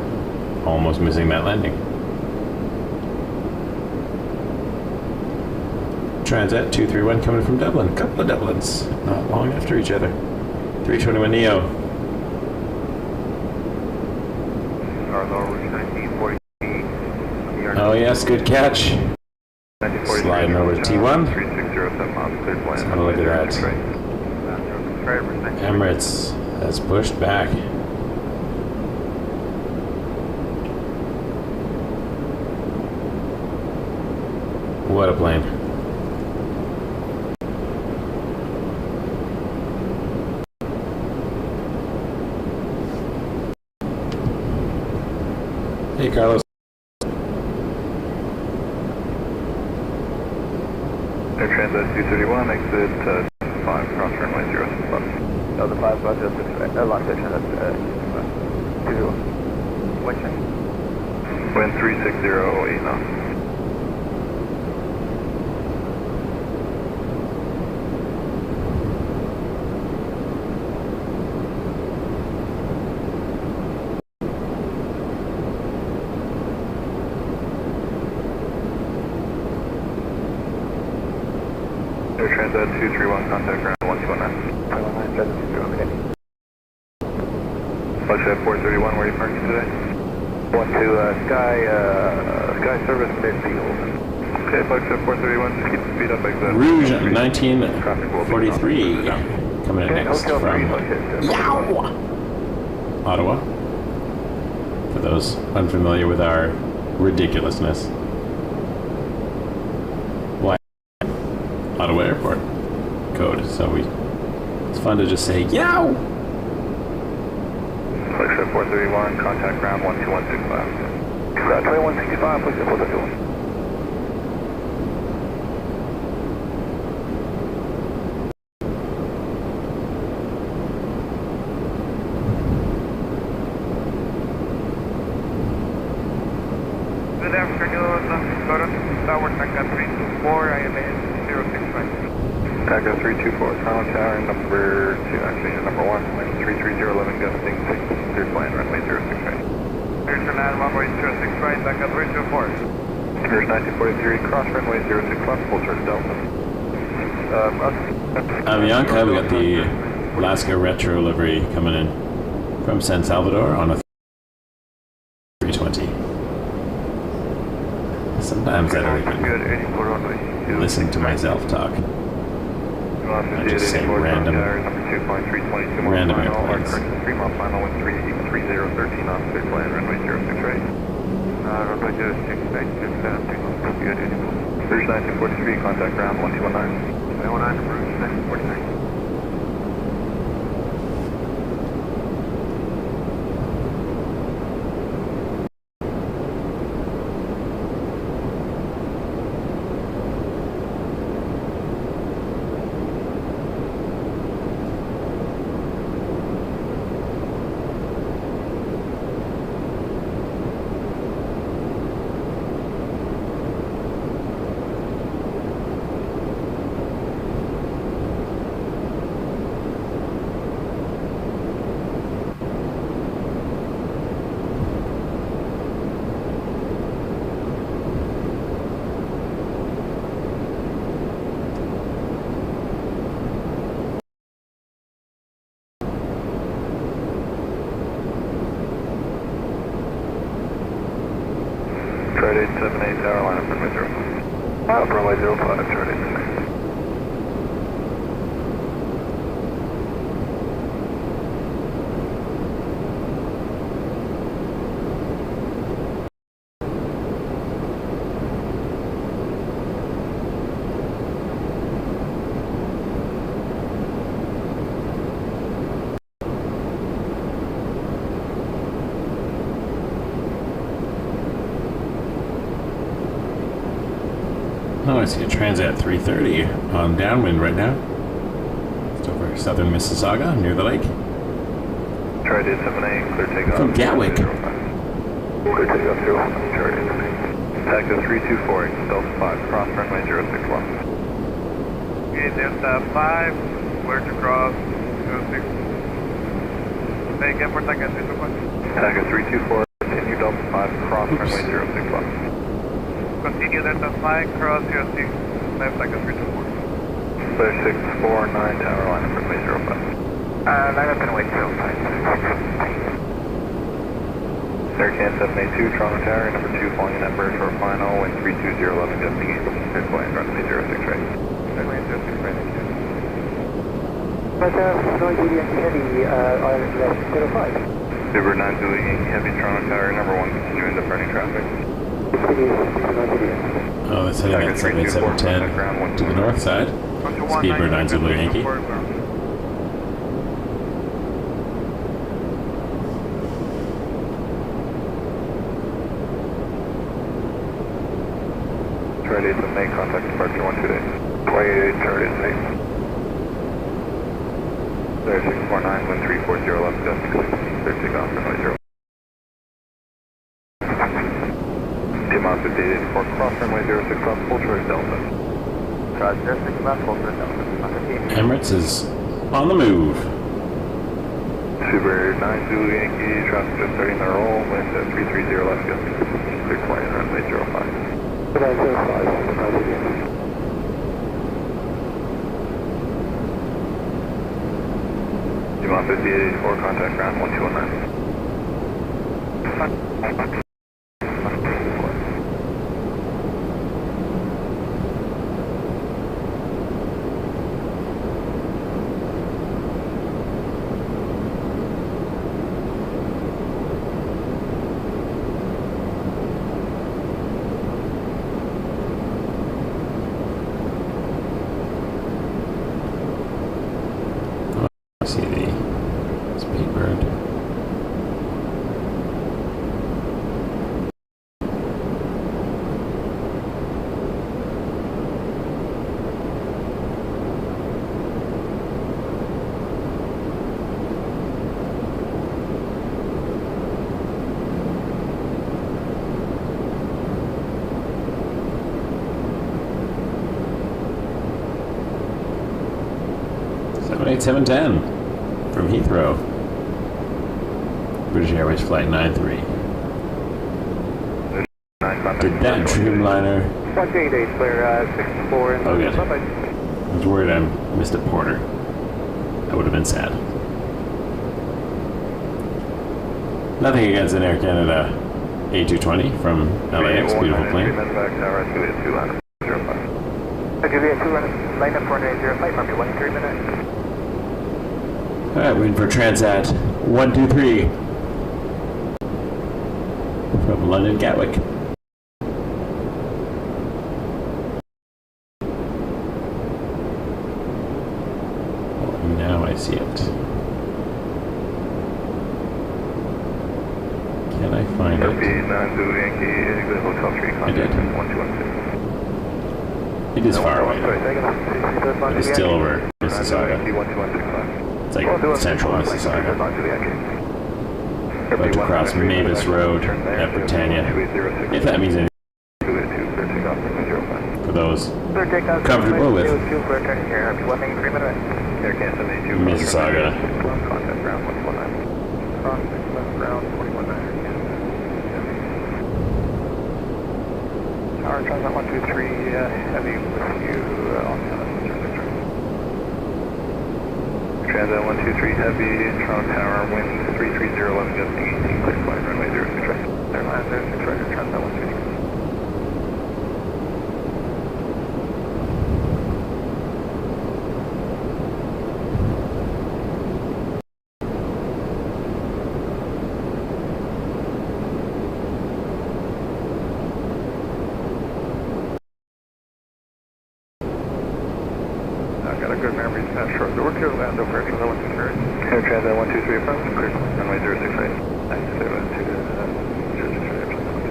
[SPEAKER 3] almost missing that landing. Transat 231 coming from Dublin. A couple of Dublins, not long after each other. 321 Neo. Oh yes, good catch. Sliding over to T1. Let's have a look at that. Emirates has pushed back. What a plane. Hey, Carlos.
[SPEAKER 1] Air Transat 231, exit 5, cross runway 065.
[SPEAKER 5] Delta 5, Delta 6, lock station, that's 20. Wind check.
[SPEAKER 1] Wind 360, 8 knots.
[SPEAKER 2] Air Transat 231, contact ground 1219.
[SPEAKER 5] 519,
[SPEAKER 2] Flight 431, where are you parking today?
[SPEAKER 5] Going to Sky Service Midfield.
[SPEAKER 2] Okay, Flight 431, just keep the speed up exit.
[SPEAKER 3] Rouge 1943 coming in next
[SPEAKER 5] Hotel
[SPEAKER 3] from
[SPEAKER 5] 3, okay.
[SPEAKER 3] Ottawa. For those unfamiliar with our ridiculousness. Why? Ottawa Airport code. So it's fun to just say, yow!
[SPEAKER 2] Flight 431, contact ground 12165.
[SPEAKER 5] 2165, please report the fuel.
[SPEAKER 2] Good afternoon, Tower TACA 324, ILS 065. TACA 324, Toronto Tower, number 2, actually number 1, wind 33011, gusting 6, clear flying runway 065. Pearson and runway 065, TACA 324. Here's 1943, cross runway 065, full church Delta.
[SPEAKER 3] Avianca, we got the Alaska Retro livery coming in from San Salvador on a 320. Sometimes I don't even listen to myself talk. I just say random airplanes.
[SPEAKER 2] 3 mile final with 3013 on clear flying runway 068. Runway 068, 273, good. Rouge 1943, contact ground 1219. 119, Rouge 1943. Chart 878, tower line up runway 05. Runway 05, chart 878.
[SPEAKER 3] Oh, I see a Transat 330 on downwind right now. It's over southern Mississauga, near the lake.
[SPEAKER 2] Chart 878, clear takeoff.
[SPEAKER 3] From Gatwick.
[SPEAKER 2] Clear takeoff 01, chart 878. TACA 324, Delta 5, cross runway 061. Okay, Delta 5, where to cross 06. Thank you for TACA 324. TACA 324, continue Delta 5, cross runway 061. Continue Delta 5, cross 06, left TACA 324. Clear 649, tower line up runway 05. Line up and wait 05. Aircan 782, Toronto Tower, number 2, flying at Bird for final, wind 32011, gusting 8, clear flying runway 06 right. Runway 06 right, thank you.
[SPEAKER 5] Noisy Yankee Heavy, ILS 05.
[SPEAKER 2] Super 9 Zulu Yankee Heavy, Toronto Tower, number 1, continuing departing traffic.
[SPEAKER 3] Oh, that's heading at 78710 to the north side. Speedbird 9 Zulu Yankee.
[SPEAKER 2] Chart 8 May, contact departure 128. 28, chart 8 May. There 649, wind 34011, gusting 16, clear takeoff runway 0. T-Mount 5884, cross runway 06 left, full choice Delta.
[SPEAKER 5] Cross 06 left, full choice Delta.
[SPEAKER 3] Emirates is on the move.
[SPEAKER 2] Super 9 Zulu Yankee, traffic just starting their roll, wind 330 left, gusting 16, clear flying runway 05.
[SPEAKER 5] 905,
[SPEAKER 2] YYZ or contact ground 1219.
[SPEAKER 3] See the Speedbird. Seven 710 from Heathrow. British Airways Flight 93. Did that Dreamliner?
[SPEAKER 2] 188, clear 64.
[SPEAKER 3] Oh, good. I was worried I missed a Porter. That would have been sad. Nothing against an Air Canada A220 from LAX, beautiful plane.
[SPEAKER 2] Juliet 2, line up 480, flight number 1 3 minutes.
[SPEAKER 3] Alright, waiting for Transat 123 from London Gatwick. Oh, now I see it. Can I find it? I did. It is far away. It's still over Mississauga. It's like central Mississauga. About to cross Mavis Road at Britannia. If that means anything for those comfortable with Mississauga.
[SPEAKER 2] Tower, Transat 123, heavy with you on Transat 123 heavy, Toronto Tower, wind 330, gusting 18, clear flight, runway 06 right. Airline 06 right, Transat 123. I've got a good memory to pass short. We're clear to land over Transat 123. Air Transat 123 affirmative, clear. Runway 06 right.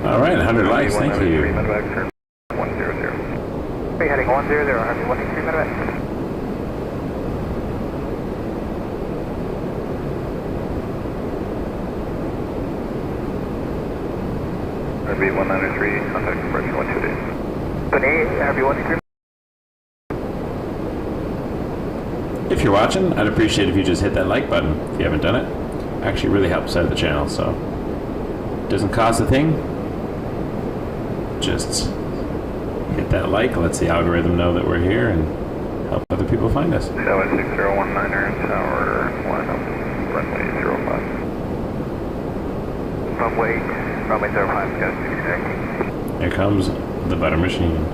[SPEAKER 3] Alright, 100 likes, thank you.
[SPEAKER 2] 100. Are you heading 100, Harvey 123 medevac? Harvey 193, contact departure 128. Harvey 123.
[SPEAKER 3] If you're watching, I'd appreciate if you just hit that like button if you haven't done it. Actually really helps out the channel, so it doesn't cost a thing. Just hit that like, lets the algorithm know that we're here and help other people find us.
[SPEAKER 2] 76019er, tower 1 up, runway 05. Runway 05, got 619.
[SPEAKER 3] Here comes the butter machine.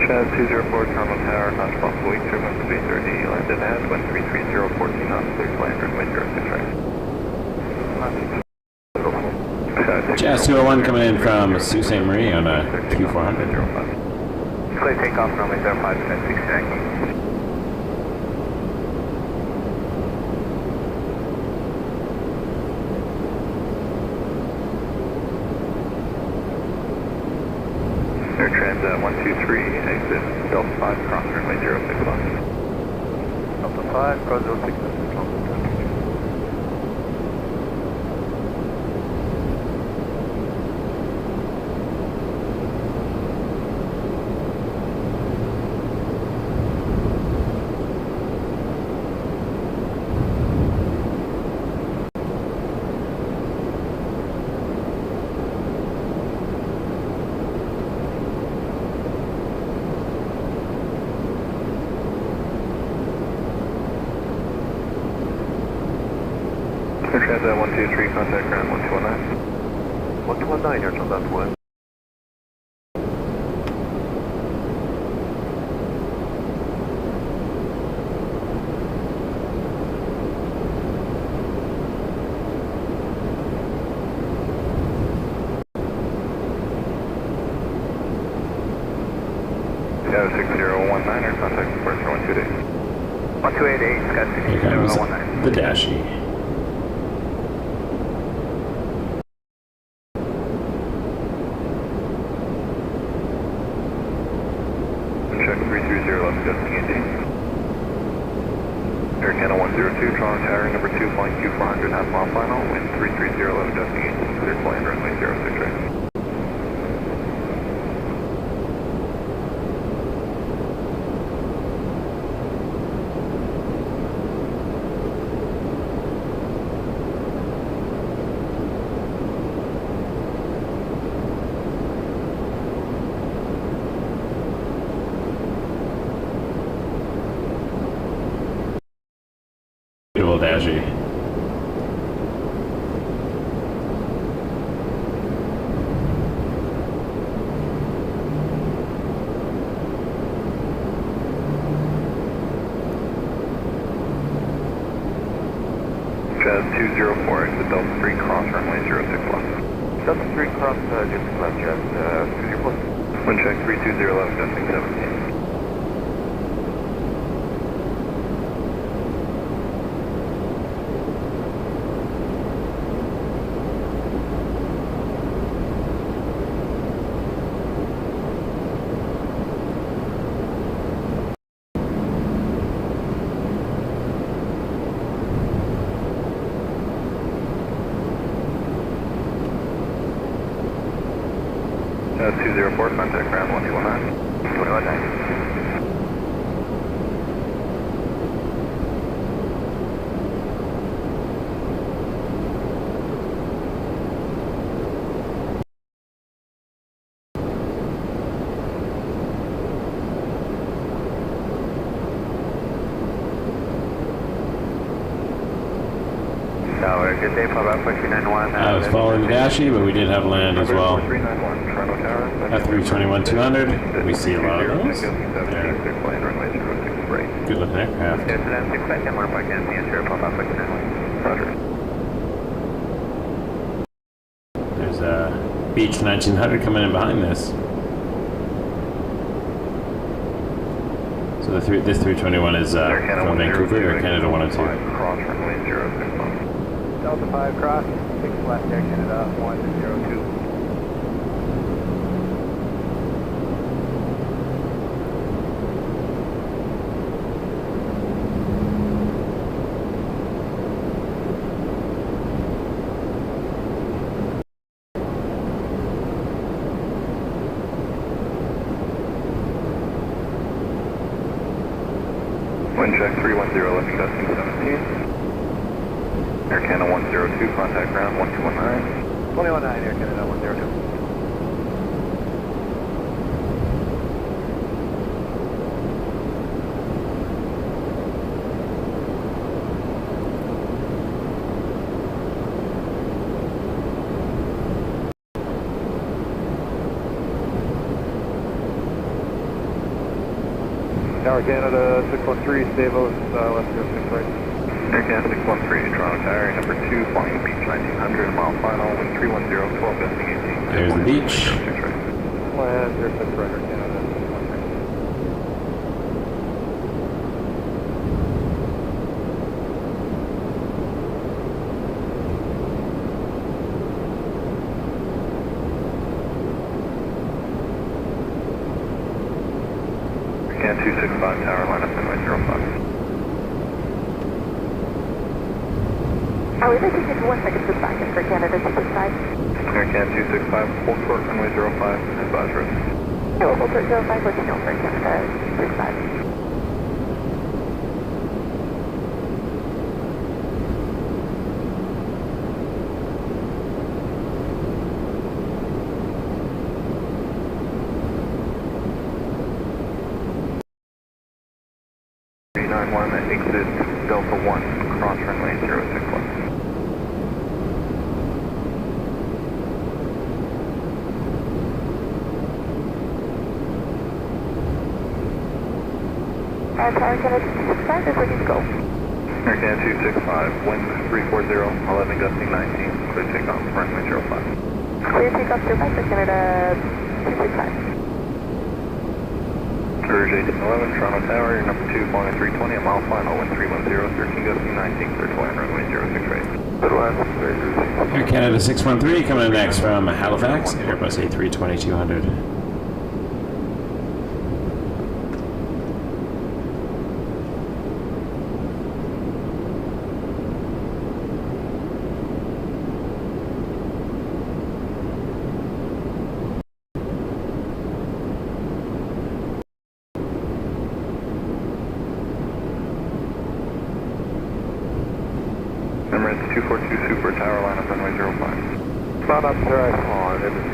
[SPEAKER 2] Chaz 204, Toronto Tower, not responsible, 871 landed at 133.014 knots, clear to land, runway 06 right.
[SPEAKER 3] Jazz 201 coming in from Sault Ste. Marie on a Q400.
[SPEAKER 2] Clear takeoff, runway 05, 1069. Air Transat 123, exit Delta 5, cross runway 06 left. Delta 5, cross 06 left. Transit 123, contact ground 1219. 1219, you're on that one.
[SPEAKER 1] Yeah, 6019, contact Pearson 128.
[SPEAKER 2] 1288, Scott
[SPEAKER 3] Here comes
[SPEAKER 2] 6019.
[SPEAKER 3] the Dashie.
[SPEAKER 1] Check 330 left, adjusting ET. Air Canada 102, Toronto Tower, number 2, flying Q400, half mile final, wind 330 left, adjusting ET, clear flying runway 06 right.
[SPEAKER 3] Beautiful Dashie.
[SPEAKER 1] Jazz 204, exit Delta 3, cross runway 06 left.
[SPEAKER 2] Delta 3 cross, just left, Jazz, 204.
[SPEAKER 1] Wind check 320 left, adjusting 17. Jazz 204, contact ground 1219.
[SPEAKER 2] 1219.
[SPEAKER 6] Tower, good day, fly back 4291.
[SPEAKER 3] I was following the Dashie, but we did have land as well.
[SPEAKER 1] 391, Toronto Tower.
[SPEAKER 3] F321-200. We see a lot of those.
[SPEAKER 1] Clear flying runway 06 right.
[SPEAKER 3] Good looking aircraft.
[SPEAKER 6] Yes, and 6 second, more park in the interior, fly back 4291.
[SPEAKER 1] Roger.
[SPEAKER 3] There's a Beach 1900 coming in behind this. So this 321 is
[SPEAKER 1] Air Canada
[SPEAKER 3] from
[SPEAKER 1] 102,
[SPEAKER 3] Vancouver, Air Canada 102.
[SPEAKER 1] cross runway 06 left.
[SPEAKER 5] Delta 5 cross, 6 left, Air Canada 102.
[SPEAKER 1] Wind check 310 left, adjusting 17. Air Canada 102, contact ground 1219.
[SPEAKER 5] 219, Air Canada 102. Tower Canada 613, stable, left 06 right.
[SPEAKER 1] Air Canada 613, Toronto Tower, number 2, flying Beach 1900, mile final, wind 310, 12 adjusting 18.
[SPEAKER 3] There's the beach.
[SPEAKER 1] 06 right.
[SPEAKER 5] Land 06 right, Air Canada 613.
[SPEAKER 1] Can 265 tower, line up runway 05.
[SPEAKER 4] Oh, we'd like to take 1 second to back in for Canada 265.
[SPEAKER 1] Air Can 265, full short runway 05, advise risk.
[SPEAKER 4] No, we'll put 05, let you know for Canada 265.
[SPEAKER 1] Exit Delta 1, cross runway 06 left.
[SPEAKER 4] Tower Canada 265 is ready to go.
[SPEAKER 2] Air Canada 265, wind 340, 11 gusting 19, clear takeoff, runway 05.
[SPEAKER 4] Clear takeoff to Air Canada 265.
[SPEAKER 2] Courage 1811, Toronto Tower, your number 2, flying 320, a mile final, wind 310, 13 gusting 19, clear to land, runway 068. Good land,
[SPEAKER 3] Air Canada 613 coming in next from Halifax, Airbus A320-200.
[SPEAKER 2] Emirates 242 Super Tower, line up runway 05. Not up there, I saw it. It is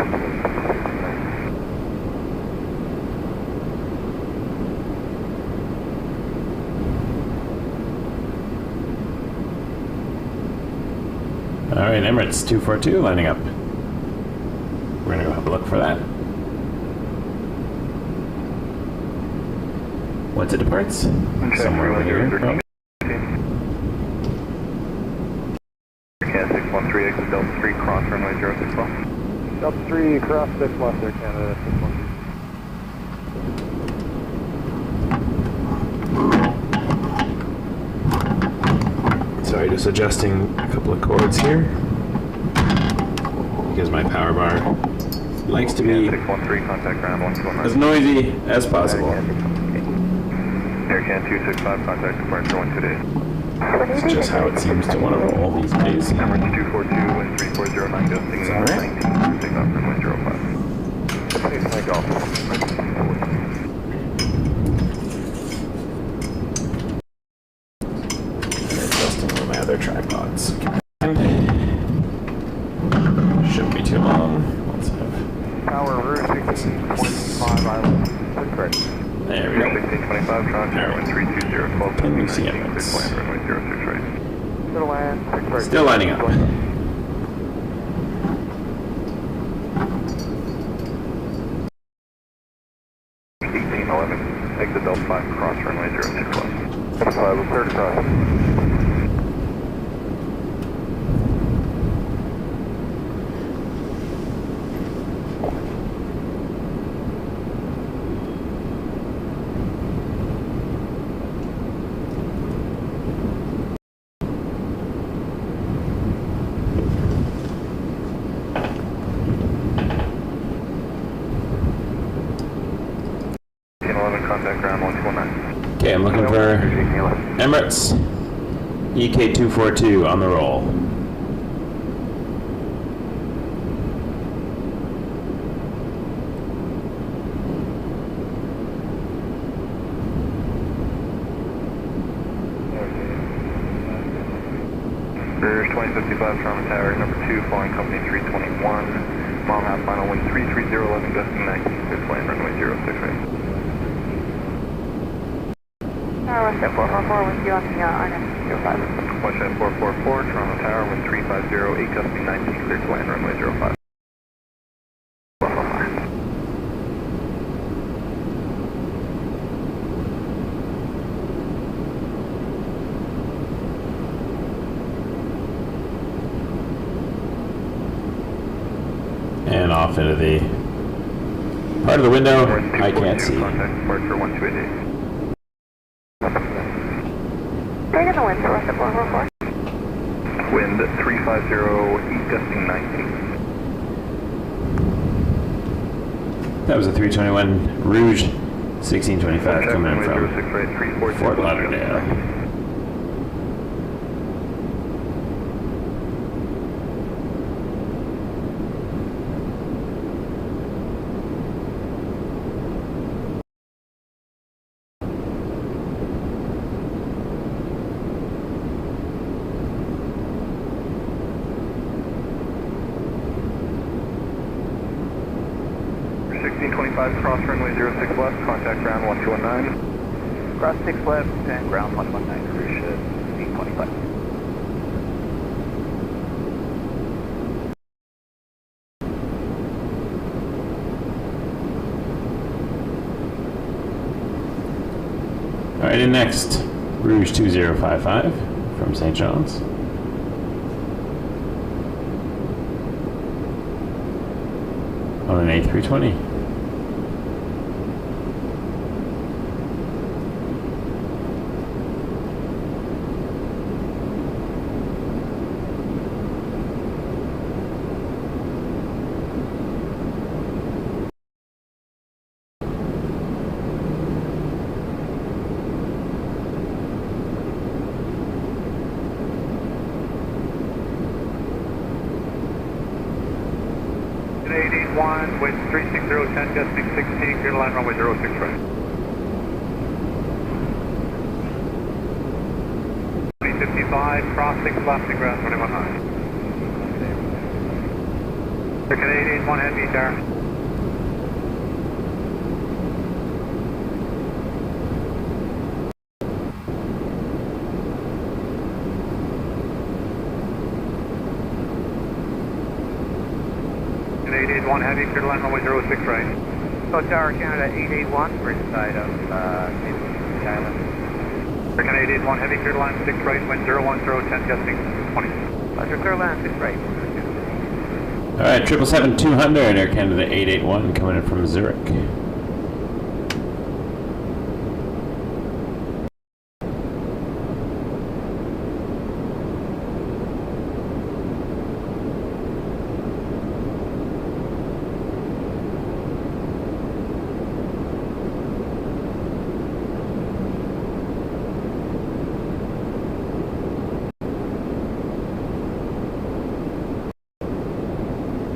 [SPEAKER 3] All right, Emirates 242 lining up. We're gonna go have a look for that. Once it departs, somewhere over here. Probably.
[SPEAKER 2] Canada 613, exit Delta 3, cross runway 061.
[SPEAKER 5] Delta 3, cross 6 left Air Canada 613.
[SPEAKER 3] Sorry, just adjusting a couple of cords here because my power bar likes to be
[SPEAKER 2] 613, contact ground 129.
[SPEAKER 3] as noisy as possible.
[SPEAKER 2] Air Canada 265, contact departure 128.
[SPEAKER 3] It's just how it seems to want to roll these days.
[SPEAKER 2] Emirates 242, wind 3409, gusting
[SPEAKER 3] Is that right?
[SPEAKER 2] 19, take off runway 05. Please take off.
[SPEAKER 3] Adjusting one of my other tripods. Shouldn't be too long. Let's have.
[SPEAKER 2] Tower, Route 1625, Island. Correct.
[SPEAKER 3] There we go.
[SPEAKER 2] 1625, Toronto Tower, wind 320, 12,
[SPEAKER 3] Can you see Emirates?
[SPEAKER 2] land runway 068.
[SPEAKER 5] Still land, 6 right.
[SPEAKER 3] Still lining up.
[SPEAKER 2] 1811, exit Delta 5, cross runway 061. Delta 5, we'll clear to cross. Contact ground 129.
[SPEAKER 3] Okay, I'm looking for Emirates EK242 on the roll.
[SPEAKER 2] Rears 2055, Toronto Tower, number 2, flying company 321. Mile and a half final, wind 330, 11 gusting 19, clear to land, runway 068.
[SPEAKER 4] West 444 with you on the RNS 05.
[SPEAKER 2] West 444, Toronto Tower, wind 350, 8 gusting 19, clear to land, runway 05.
[SPEAKER 3] And off into the part of the window I can't see.
[SPEAKER 2] Contact departure 1288.
[SPEAKER 4] Bring in the wind for West 444.
[SPEAKER 2] Wind 350, 8 gusting 19.
[SPEAKER 3] That was a 321 Rouge 1625 coming in from Fort Lauderdale.
[SPEAKER 2] Cross runway 06 left, contact ground 1219.
[SPEAKER 5] Cross 6 left and ground 119, cruise ship 825.
[SPEAKER 3] Alright, in next, Rouge 2055 from St. John's. On an A320.
[SPEAKER 2] Wind 36010, gusting 16, clear to line runway 06 right. 2055, crossing, collapsing ground 219. The Canadian 1 heavy there. One heavy, clear to line runway 06 right.
[SPEAKER 5] So Tower Canada 881, we're inside of the island.
[SPEAKER 2] For Canadian 1 heavy, clear to line 6 right, wind 01010, gusting 20.
[SPEAKER 5] Roger, clear line 6 right.
[SPEAKER 3] Alright, 777-200, Air Canada 881 coming in from Zurich.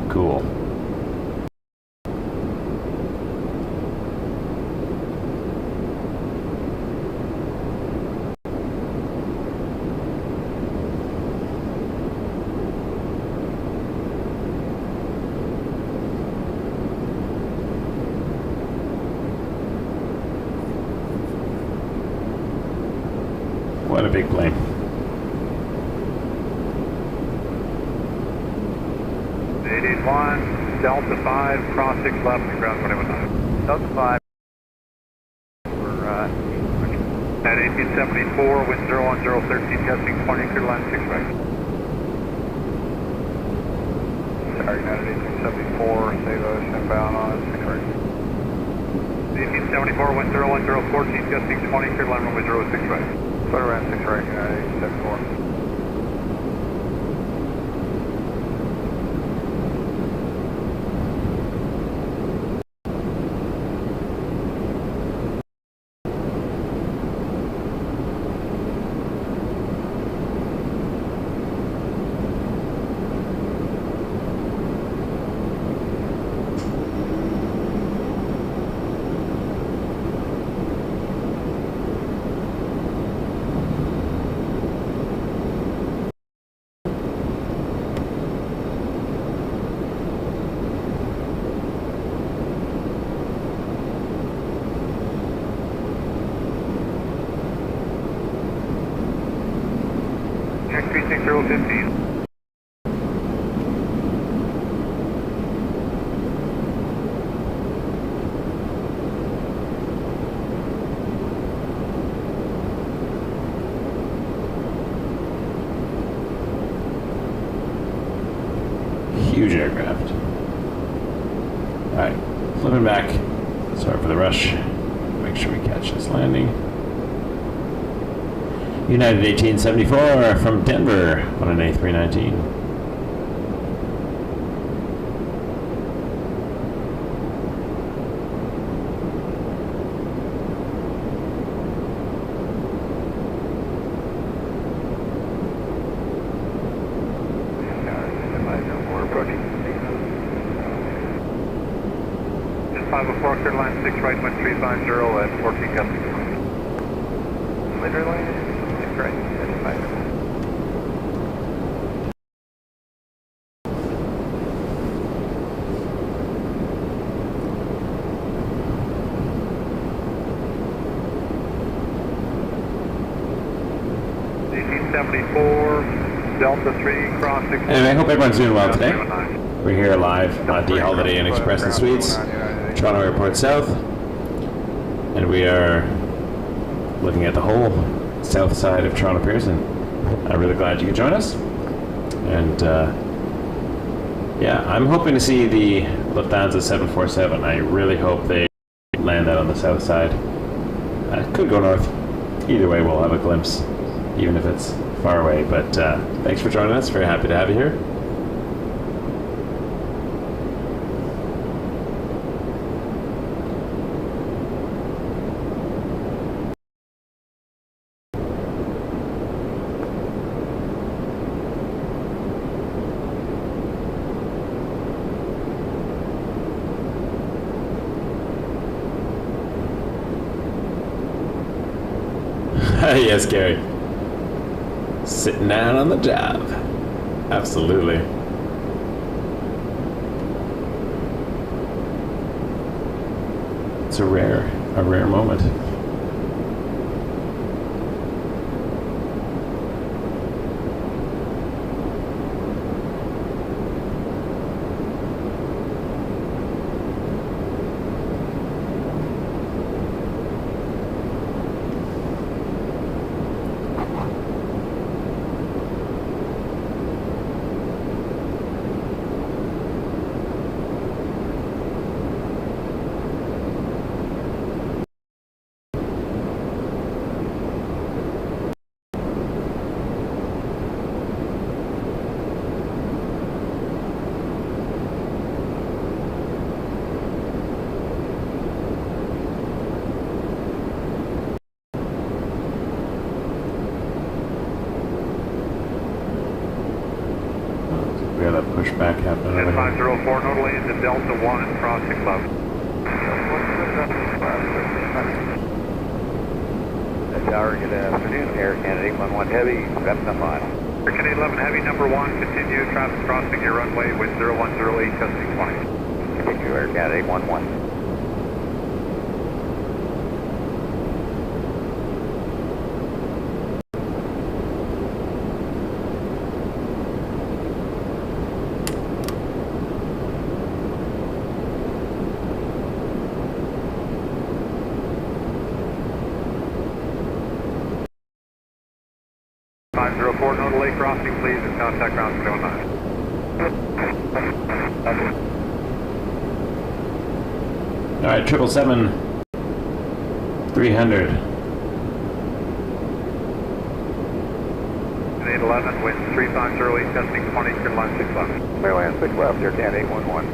[SPEAKER 3] Cool. What a big plane.
[SPEAKER 2] One, Delta 5, cross 6 left, and ground 219.
[SPEAKER 5] Delta 5.
[SPEAKER 2] At 1874, wind 01013, gusting 20, clear to line 6 right. Sorry, not at 1874, save us inbound on 6 right. 1874, wind 01014, gusting 20, clear to line runway 06 right. Put around 6 right, 1874. Check 36015.
[SPEAKER 3] Huge aircraft. Alright, flipping back. Sorry for the rush. Make sure we catch this landing. United 1874 from Denver on an A319.
[SPEAKER 2] Just 504, clear line 6 right, wind 350 at 14 gusting. Literally? Right, that's fine. Delta 3, cross 6.
[SPEAKER 3] Anyway, I hope everyone's doing well today. We're here live at the Holiday Inn Express and Suites, Toronto Airport South, and we are looking at the whole south side of Toronto Pearson. I'm really glad you could join us. And yeah, I'm hoping to see the Lufthansa 747. I really hope they land that on the south side. Could go north. Either way, we'll have a glimpse, even if it's far away. But thanks for joining us. Very happy to have you here. Yes, Gary. Sitting down on the job. Absolutely. It's a rare moment. We got a pushback happening over here.
[SPEAKER 2] 504 notally into Delta 1 crossing level.
[SPEAKER 5] Tower, good afternoon. Air Canada 811 Heavy, wrapping up on.
[SPEAKER 2] Air Canada 11 Heavy number 1, continue traffic crossing your runway with 0108 testing 20.
[SPEAKER 5] Continue Air Canada 811.
[SPEAKER 2] Notally crossing, please, and contact ground 09.
[SPEAKER 3] All right, 777 300.
[SPEAKER 2] 811 with 3508 testing 20, clear line 6 left.
[SPEAKER 5] Clear line 6 left, Air Canada 811.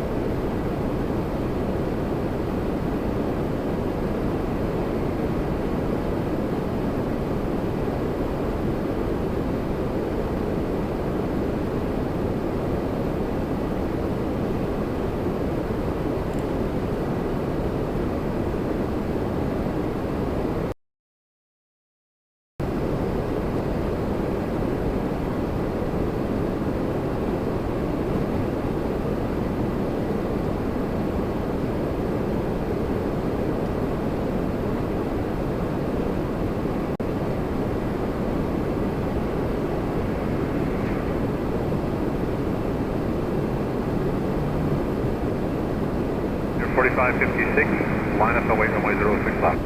[SPEAKER 2] You're 4556, line up away runway 06 left.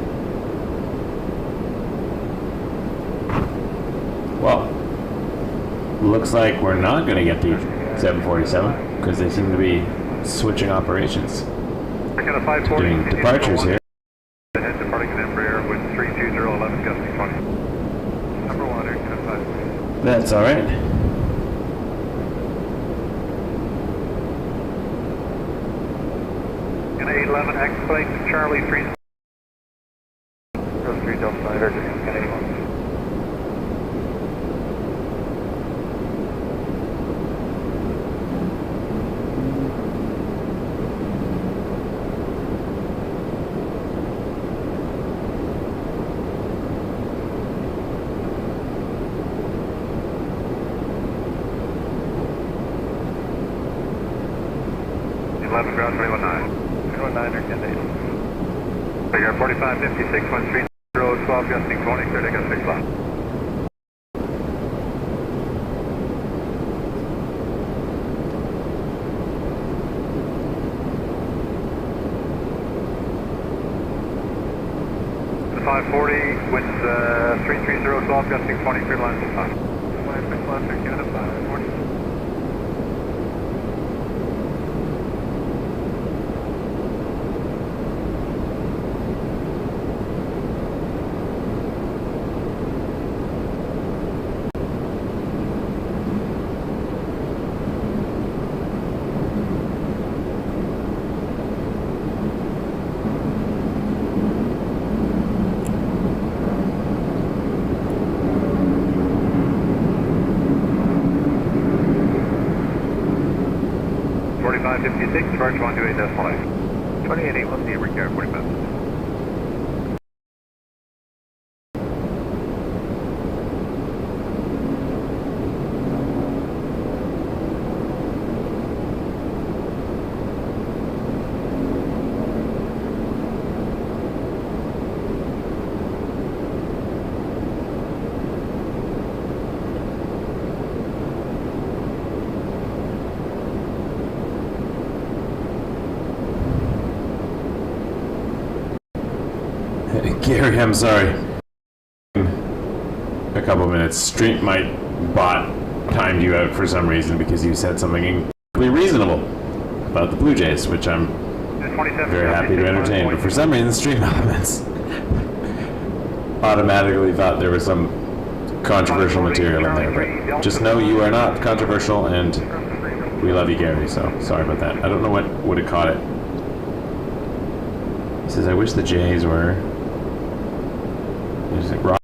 [SPEAKER 3] Well, looks like we're not going to get the 747 because they seem to be switching operations. Doing departures here.
[SPEAKER 2] Head departing an Embraer with 32011 gusting 20. Number 1, Air Canada 5.
[SPEAKER 3] That's all right.
[SPEAKER 2] In 811, X-plane Charlie 3.
[SPEAKER 5] 3 Delta 5, Air Canada 811.
[SPEAKER 2] Ground 319.
[SPEAKER 5] 319, Air Canada 811.
[SPEAKER 2] Figure 4556, 13012, gusting 20, clear to gust 6 left. 540, winds 330, 12, gusting 20, clear line 65. Canada 540. Departure 128.5. 28.8, we'll see you, repair 45.
[SPEAKER 3] Gary, I'm sorry. A couple minutes. Stream, my bot timed you out for some reason because you said something incredibly reasonable about the Blue Jays, which I'm very happy to entertain. But for some reason, Stream Elements automatically thought there was some controversial material in there. But just know you are not controversial, and we love you, Gary. So sorry about that. I don't know what would have caught it. He says, "I wish the Jays were." There's like raw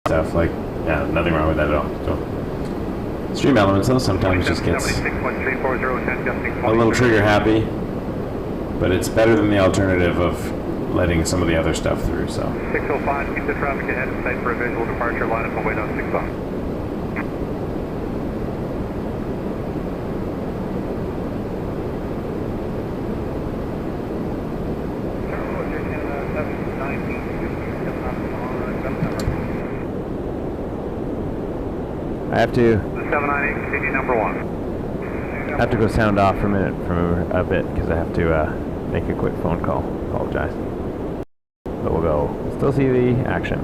[SPEAKER 3] stuff, like, yeah, nothing wrong with that at all. So, Stream Elements, though, sometimes just gets a little trigger happy, but it's better than the alternative of letting some of the other stuff through, so.
[SPEAKER 2] 605, keep the traffic ahead in sight for a visual departure, line up and wait on 65.
[SPEAKER 7] I have to.
[SPEAKER 2] 798, continue number 1.
[SPEAKER 7] I have to go sound off for a minute, for a bit, because I have to make a quick phone call. Apologize. But we'll go. Still see the action.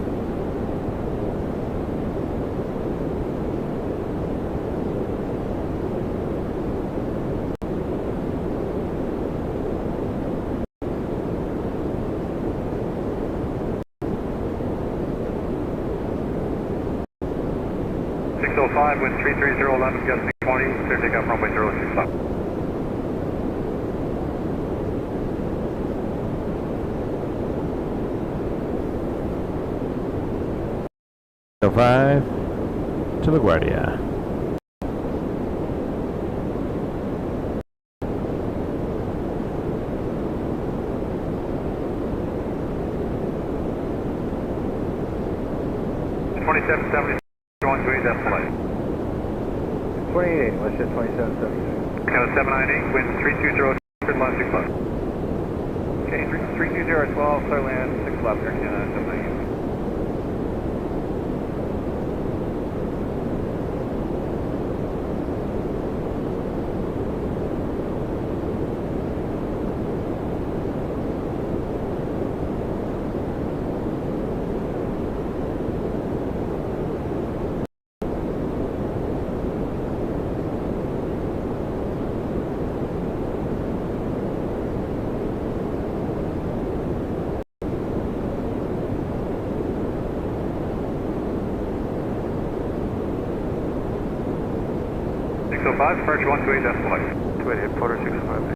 [SPEAKER 2] Wind 330, 11, gusting 20, clear takeoff runway 065.
[SPEAKER 7] So 5 to LaGuardia.
[SPEAKER 2] Going to 8 flight.
[SPEAKER 5] 28, let's hit 2776.
[SPEAKER 2] Kind of 798, wind 320, clear line 6 left. Okay, 320, 12, clear land 6 left, Air Canada 798. So 5, departure 128, flight. 28, quarter 65.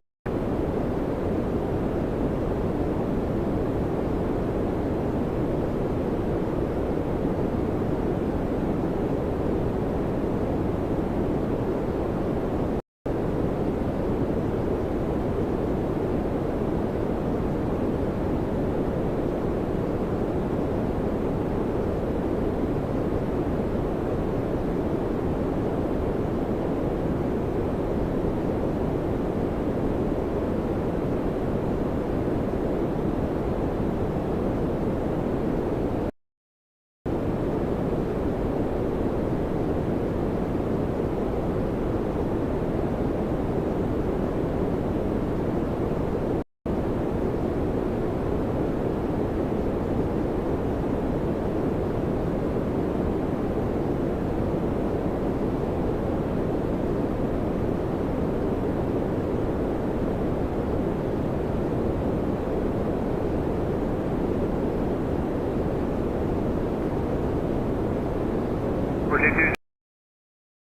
[SPEAKER 2] 220,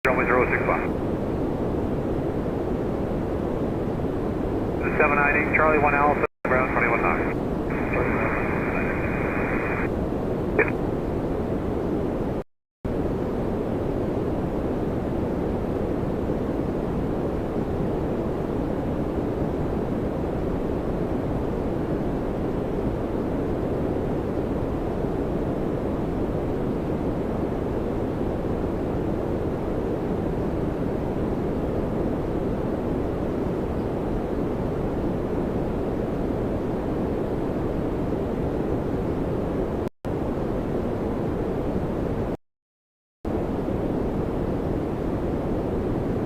[SPEAKER 2] runway 065. The 798, Charlie 1 Alpha, ground 21 knots.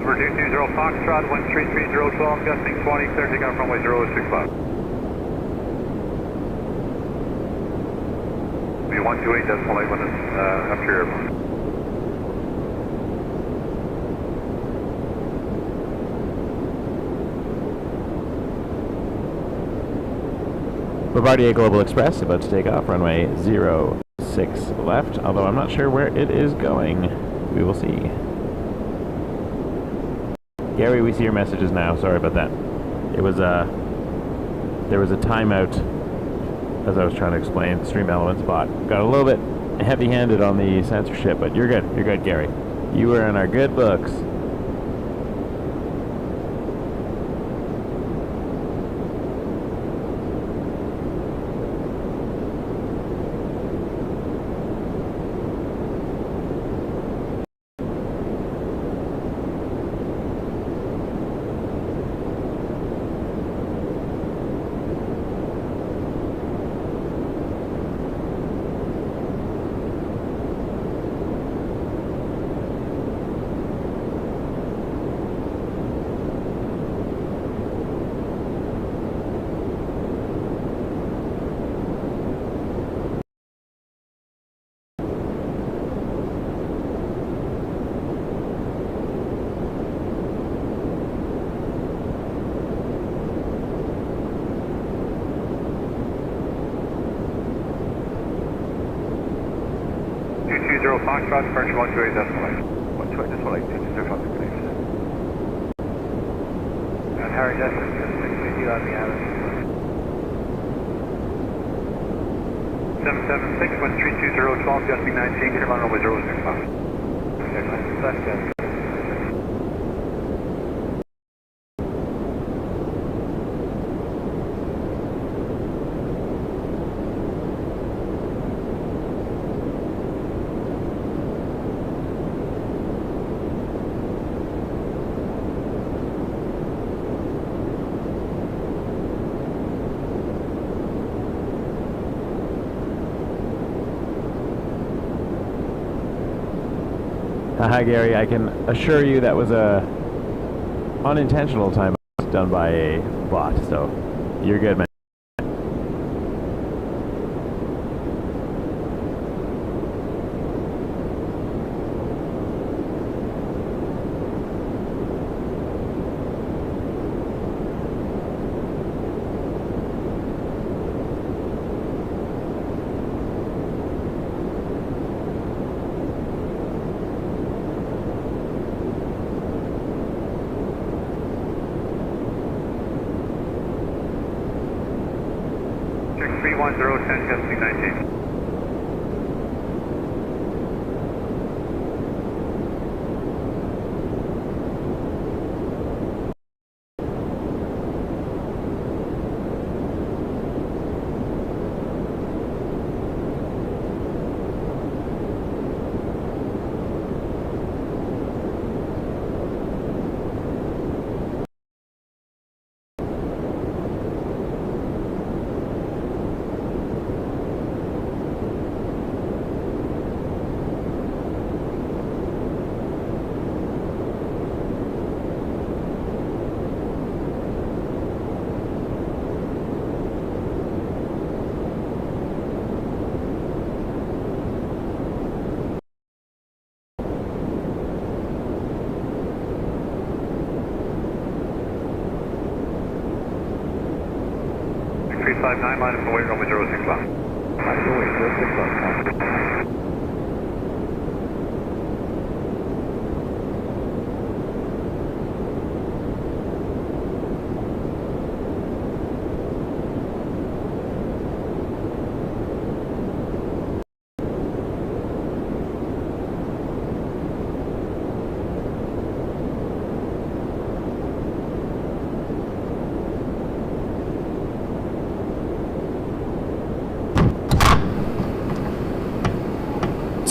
[SPEAKER 2] Number 220 Foxtrot, 133012, gusting 20, clear takeoff runway 065. Be 128.8 when it's up to your airport.
[SPEAKER 7] Bombardier Global Express about to take off, runway 06 left, although I'm not sure where it is going. We will see. Gary, we see your messages now. Sorry about that. It was there was a timeout as I was trying to explain. Stream Elements bot got a little bit heavy-handed on the censorship, but you're good. You're good, Gary. You were in our good books.
[SPEAKER 2] Foxtrot, departure 128.8.
[SPEAKER 1] 128.8, 220, please.
[SPEAKER 2] And Harry Destin, 660 on the island. 776, 132012, gusting 19, clear on runway 065. Okay,
[SPEAKER 7] Hi Gary, I can assure you that was a unintentional time done by a bot, so you're good, man.
[SPEAKER 2] Check 31010, gusting 19. Nine minus the weight runway 065.
[SPEAKER 1] Minus the weight, 065.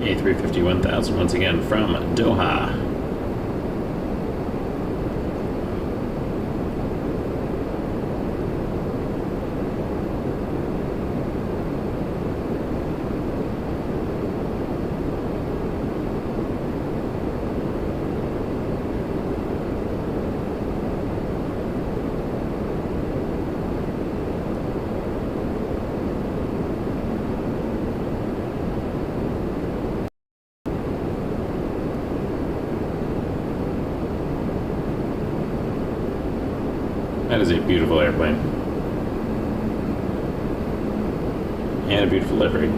[SPEAKER 3] A350-1000 once again from Doha. That is a beautiful airplane. And a beautiful livery.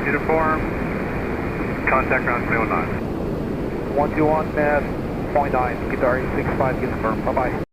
[SPEAKER 2] Uniform. Contact ground 309.
[SPEAKER 5] 121.9, guitar 65 confirmed. Bye-bye.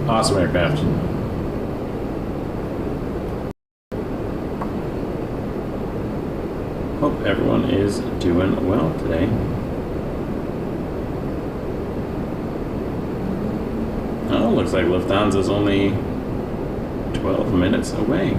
[SPEAKER 3] Awesome aircraft. Hope everyone is doing well today. Oh, looks like Lufthansa's only 12 minutes away.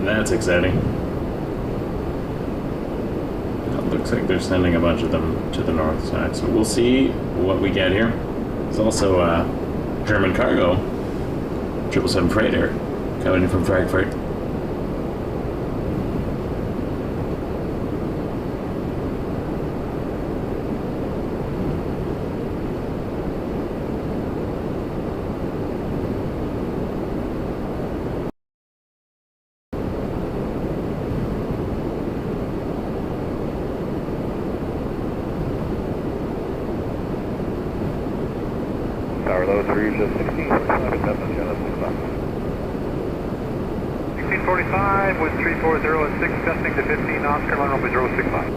[SPEAKER 3] That's exciting. It looks like they're sending a bunch of them to the north side, so we'll see what we get here. There's also a German cargo 777 freighter coming in from Frankfurt.
[SPEAKER 5] Tower low 3, just
[SPEAKER 2] 1645 with 340 at 6, testing to 15 knots, Carolina runway 065.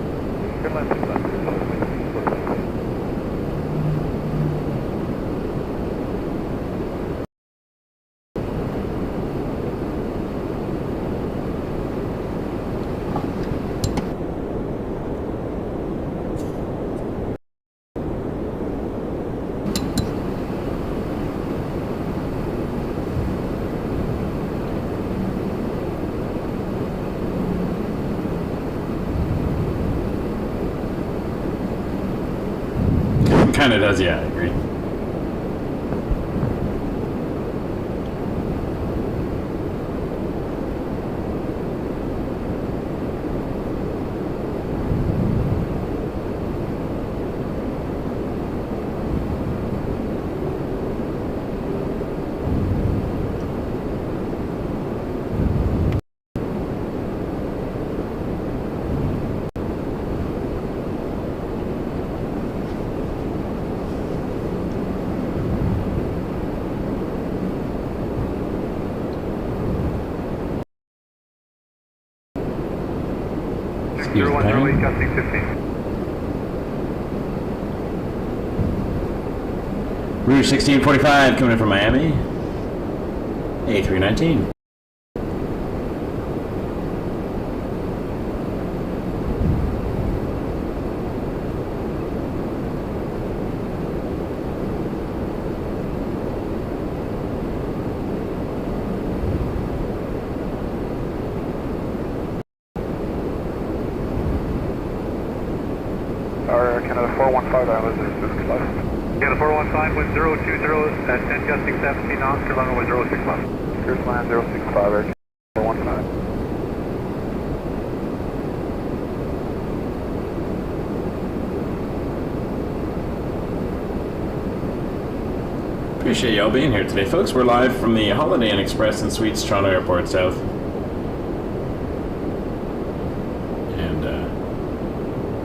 [SPEAKER 5] Carolina 65.
[SPEAKER 3] kind of does, yeah, I agree. Excuse me.
[SPEAKER 2] 0108, gusting 15.
[SPEAKER 3] Rouge 1645 coming in from Miami. A319.
[SPEAKER 2] Our Canada 415, that was business class. Canada 415 with 020 at 10 gusting 17 knots, Carolina with 06 left. Pearson land 065, Air Canada 415.
[SPEAKER 3] Appreciate y'all being here today, folks. We're live from the Holiday Inn Express and Suites Toronto Airport South. And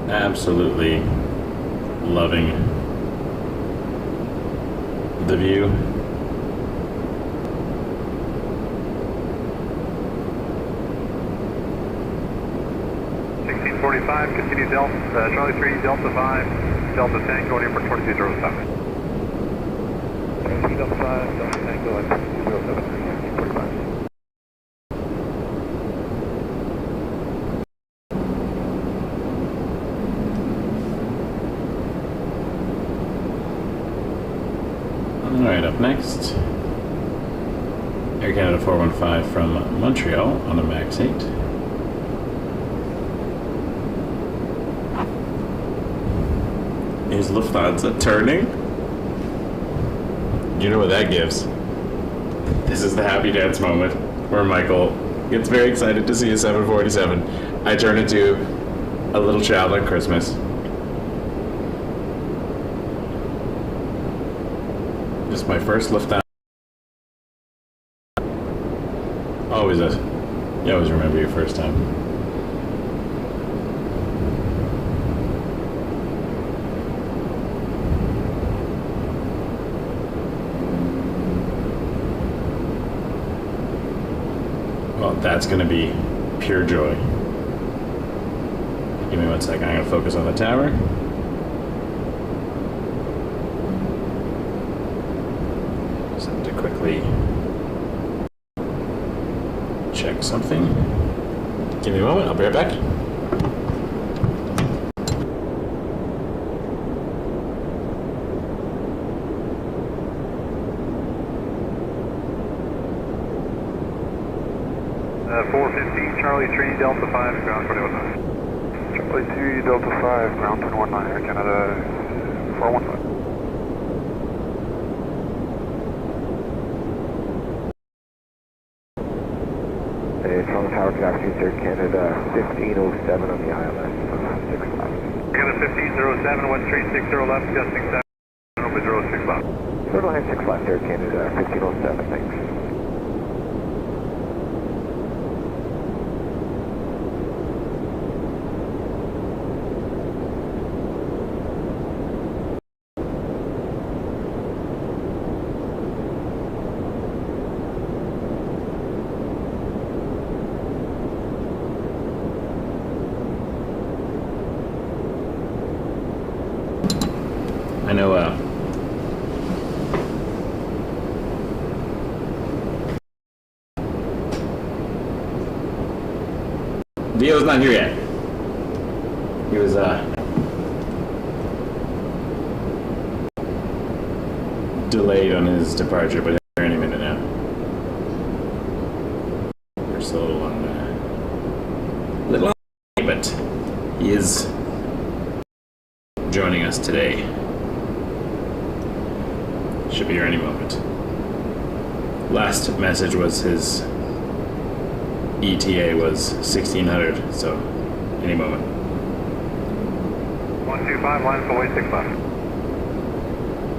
[SPEAKER 3] absolutely loving the view.
[SPEAKER 2] Continue Delta, Charlie 3, Delta 5, Delta Tango, airport 4207. Delta 5, Delta Tango, at 4207, 45.
[SPEAKER 3] Alright, up next, Air Canada 415 from Montreal on a MAX 8. Is Lufthansa turning? You know what that gives. This is the happy dance moment where Michael gets very excited to see a 747. I turn into a little child on Christmas. This is my first Lufthansa. Always is. You always remember your first time. Well, that's going to be pure joy. Give me 1 second. I'm going to focus on the tower. Just have to quickly check something. Give me a moment. I'll be right back.
[SPEAKER 2] Charlie 3, Delta 5, ground 219. Charlie 2, Delta 5, ground 219, Air Canada 415.
[SPEAKER 5] Hey, Toronto Tower, Taxi, Air Canada 1507 on the ILS, 6 left.
[SPEAKER 2] Canada 1507, 136 left, gusting 7, over 06 left.
[SPEAKER 5] Total line 6 left, Air Canada 1507, thanks.
[SPEAKER 3] I know, Dio's not here yet. He was, delayed on his departure, but he's here any minute now. We're still a little on, but he is joining us today. Should be here any moment. Last message was his ETA was 1600, so any moment.
[SPEAKER 2] 125, line up away 6 left.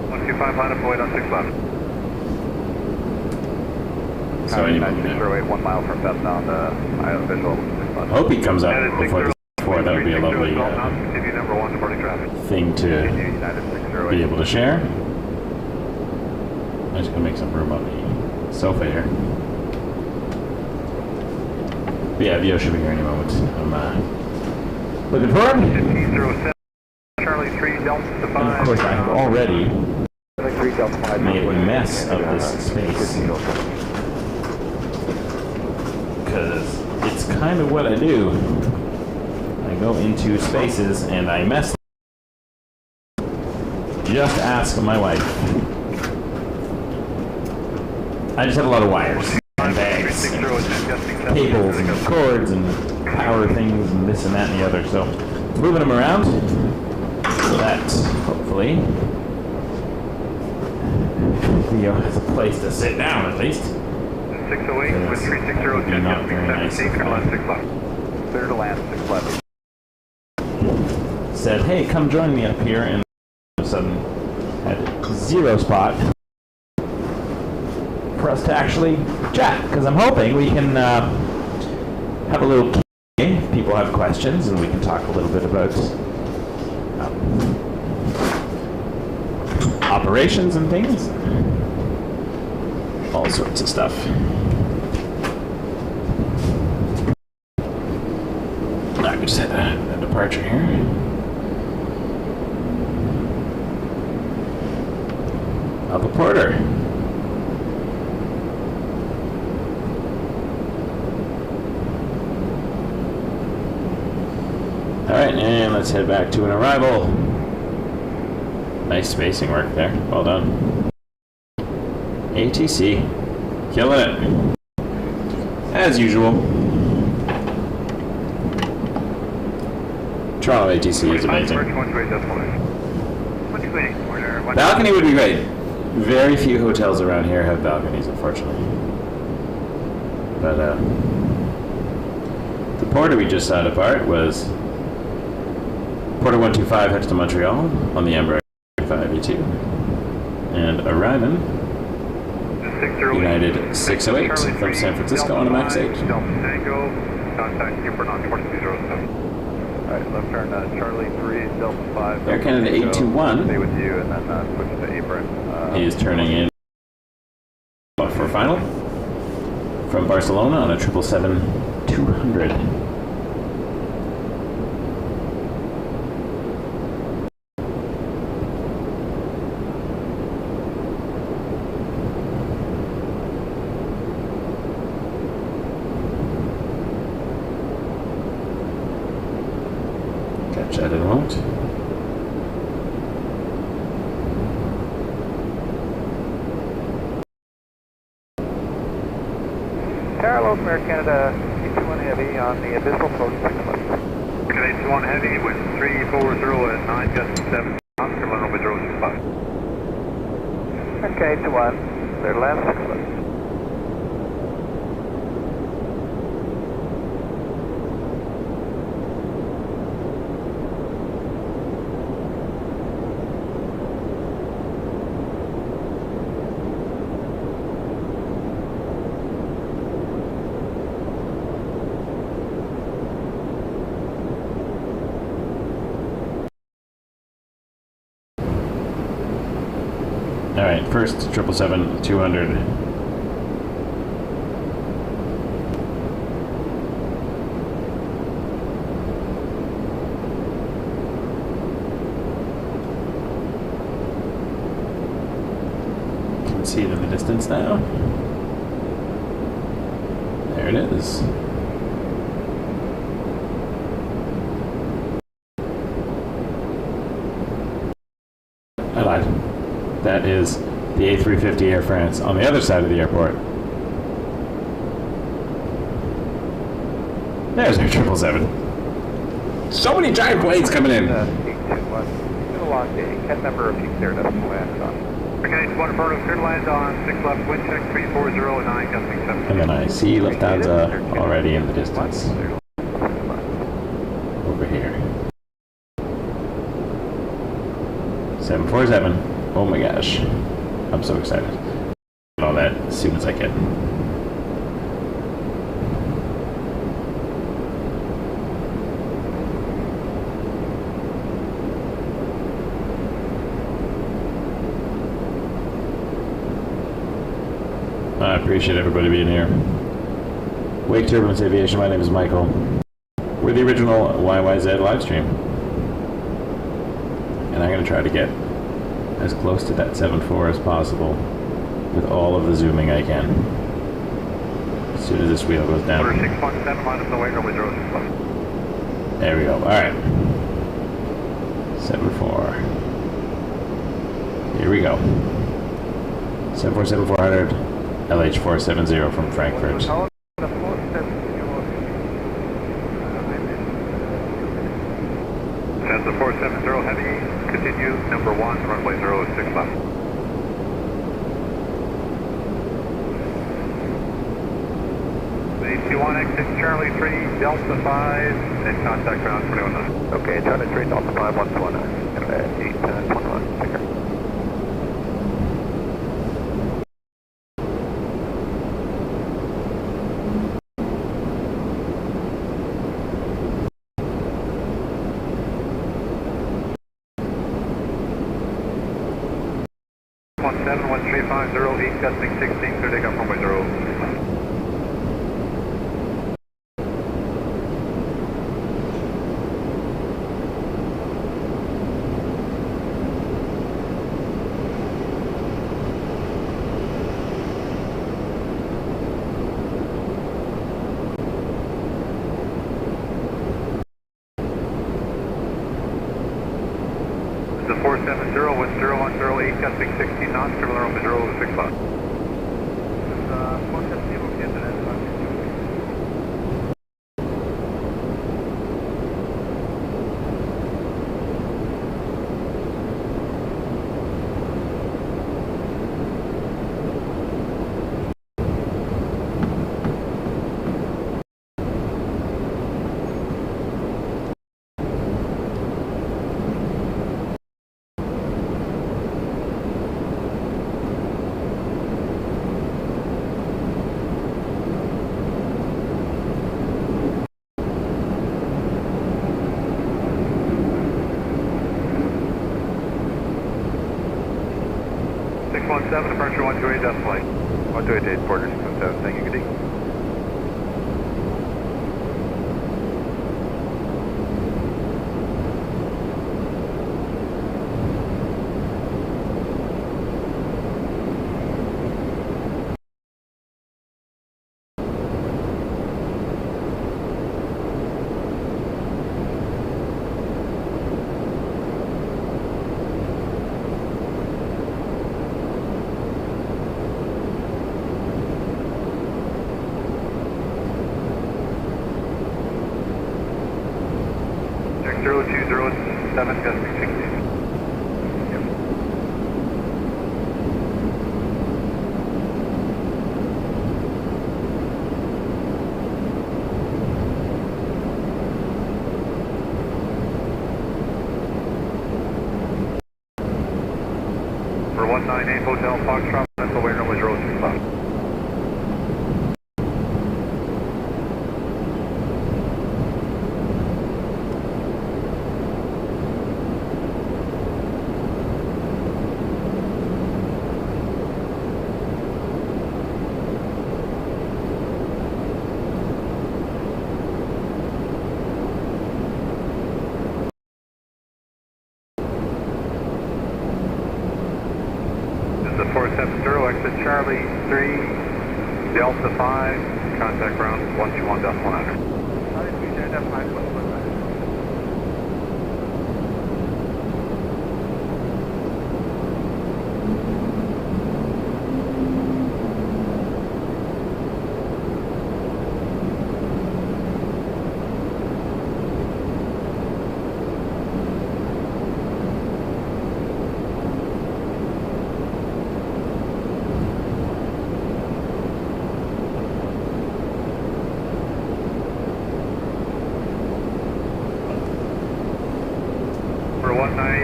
[SPEAKER 2] 125, line up away on 6 left.
[SPEAKER 3] So any moment now.
[SPEAKER 2] 1 mile from Cessna on the island visual.
[SPEAKER 3] I hope he comes up before the 4. That would be a lovely thing to be able to share. I'm just gonna make some room on the sofa here. But yeah, Vio should be here any moment. I'm looking forward.
[SPEAKER 2] 1507, Charlie 3, Delta 5.
[SPEAKER 3] And of course, I have already made a mess of this space. Because it's kind of what I do. I go into spaces and I mess. Just ask my wife. I just have a lot of wires and bags and cables and cords and power things and this and that and the other. So moving them around so that hopefully Theo has a place to sit down at least.
[SPEAKER 2] 608 with 360,
[SPEAKER 3] not very nice.
[SPEAKER 2] clear to land 6 left.
[SPEAKER 3] Said, hey, come join me up here, and all of a sudden had 0 spot for us to actually chat, because I'm hoping we can have a little Q&A. People have questions, and we can talk a little bit about operations and things. All sorts of stuff. I just had a departure here. Up a Porter. Alright, and let's head back to an arrival. Nice spacing work there. Well done. ATC. Killing it. As usual. Toronto ATC is amazing. Balcony would be great. Very few hotels around here have balconies, unfortunately. But the Porter we just saw depart was Porter 125 heads to Montreal on the Embraer 5E2. And arriving United 608 from San Francisco on a MAX 8.
[SPEAKER 2] Alright, left turn Charlie 3, Delta 5.
[SPEAKER 3] Air Canada 821.
[SPEAKER 2] Stay with you and then switch to apron.
[SPEAKER 3] He is turning in for final from Barcelona on a 777-200. Catch that in a moment.
[SPEAKER 2] Carlos, Air Canada 821 Heavy on the Abyssal approach 6 left. Canada 821 Heavy with 340 at 9 just 7 knots, Carolina over 065. Okay, 821, clear to land 6 left.
[SPEAKER 3] Alright, first 777-200. Can see it in the distance now. There it is. I lied. That is the A350 Air France on the other side of the airport. There's our 777. So many giant planes coming in.
[SPEAKER 2] 821, it's been a long day. Can't remember if you cleared us to land or not. Okay, 1 Bird, clear to land on 6 left, wind check 340, gusting 7.
[SPEAKER 3] And then I see Lufthansa already in the distance. Over here. 747. Oh my gosh. I'm so excited. All that as soon as I can. I appreciate everybody being here. Wake Turbulence Aviation, my name is Michael. We're the original YYZ live stream. And I'm going to try to get as close to that 7.4 as possible with all of the zooming I can. As soon as this wheel goes down.
[SPEAKER 2] Order 617 minus the weight over 065.
[SPEAKER 3] There we go. Alright. 7.4. Here we go. 747-400, LH470 from Frankfurt.
[SPEAKER 2] That's the 470 heavy, continue, number 1, runway 06 left. The T1 exit Charlie 3, Delta 5, and contact ground 21.
[SPEAKER 5] Okay, Charlie 3, Delta 5, 120. 821, take care.
[SPEAKER 2] Gusting 16, clear take off runway 0. The 470 with 0108, gusting 16 knots, terminal runway 06 left. Departure 128, that's flight. 128, Porter 617, thank you, good evening. Check 0207, gusting 16. For 198 Hotel Foxtrot, mental weight runway 065. The 470, exit Charlie 3, Delta 5, contact ground 121.100.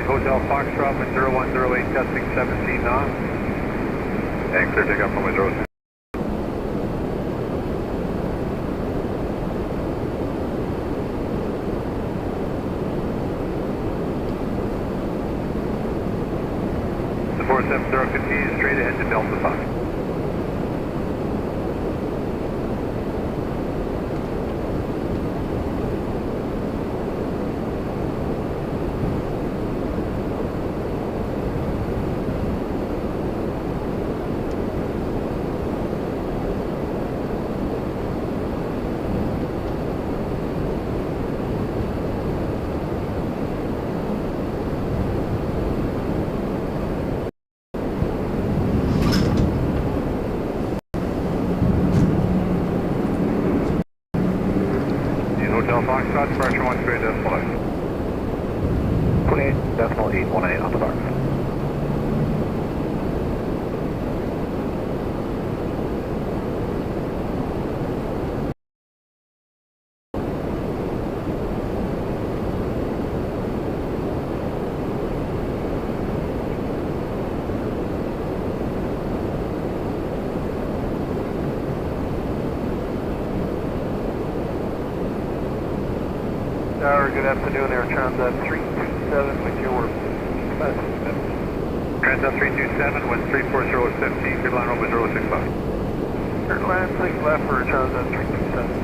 [SPEAKER 2] Hotel Foxtrot with 0108, testing 17 knots. And clear takeoff from 06. The 470 continues straight ahead to Delta 5. Hotel Foxtrot, departure 1 straight to flight.
[SPEAKER 5] 28.818 on the box.
[SPEAKER 2] Tower, good afternoon, Air Transat 327 with your Transat 327 with 34015, good line over 065. Turn land, take left for Transat 327.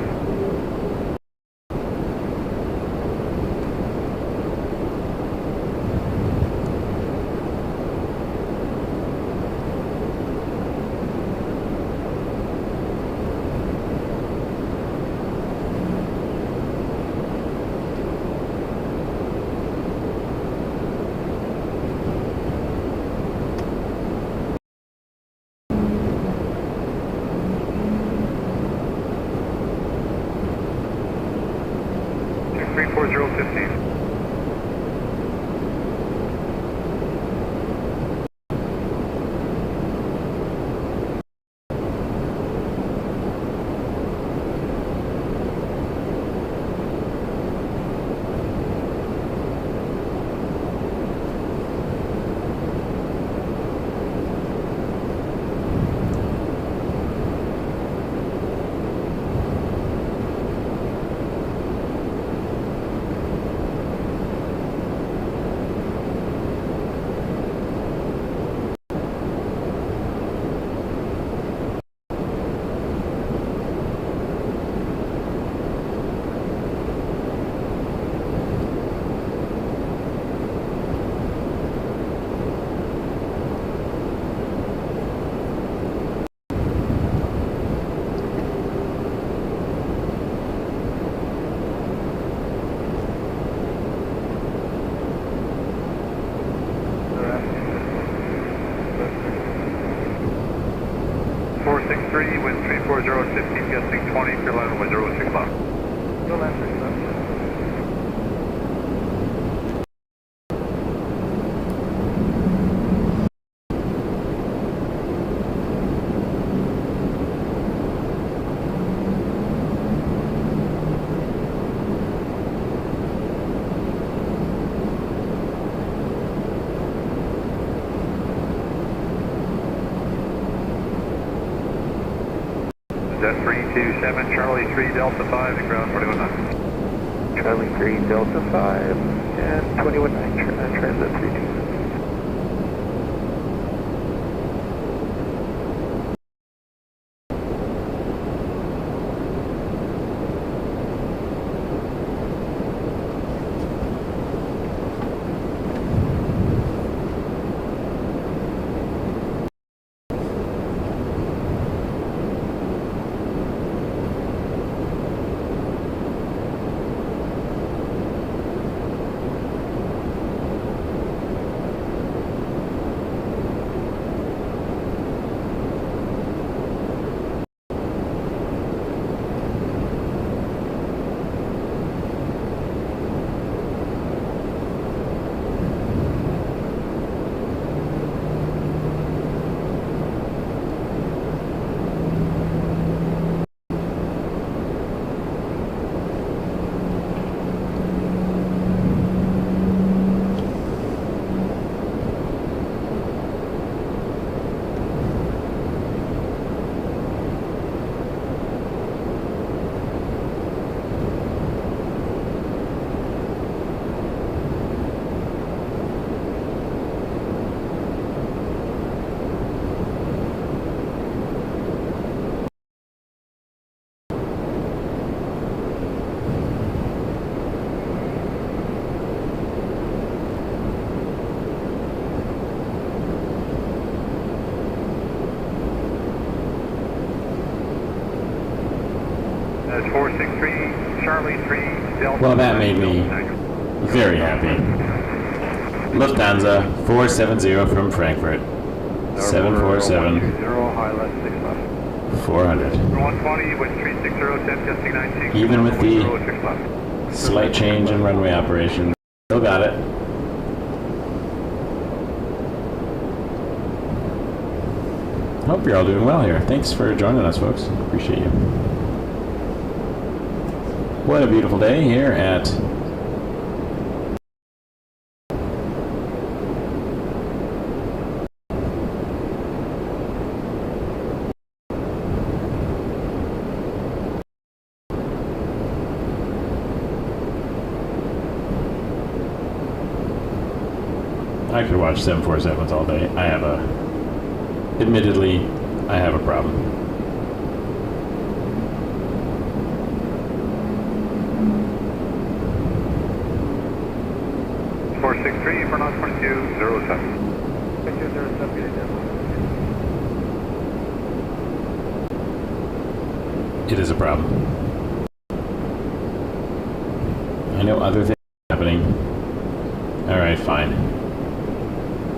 [SPEAKER 2] With 34015, guesting 20, clear line with 065. Go land 6. Jet 327, Charlie 3, Delta 5, and ground 21.9.
[SPEAKER 5] Charlie 3, Delta 5, and 21.9, Transat 327.
[SPEAKER 2] That's 463, Charlie 3, Delta.
[SPEAKER 3] Well, that made me very happy. Lufthansa 470 from Frankfurt. 747.
[SPEAKER 1] 0, high left 6 left.
[SPEAKER 3] 400.
[SPEAKER 2] 120 with 360, 10, testing 19.
[SPEAKER 3] Even with the
[SPEAKER 2] 6 left.
[SPEAKER 3] slight change in runway operations, still got it. Hope you're all doing well here. Thanks for joining us, folks. Appreciate you. What a beautiful day here at I could watch 747s all day. Admittedly, I have a problem.
[SPEAKER 2] For not 2207.
[SPEAKER 3] It is a problem. I know other things are happening. Alright, fine.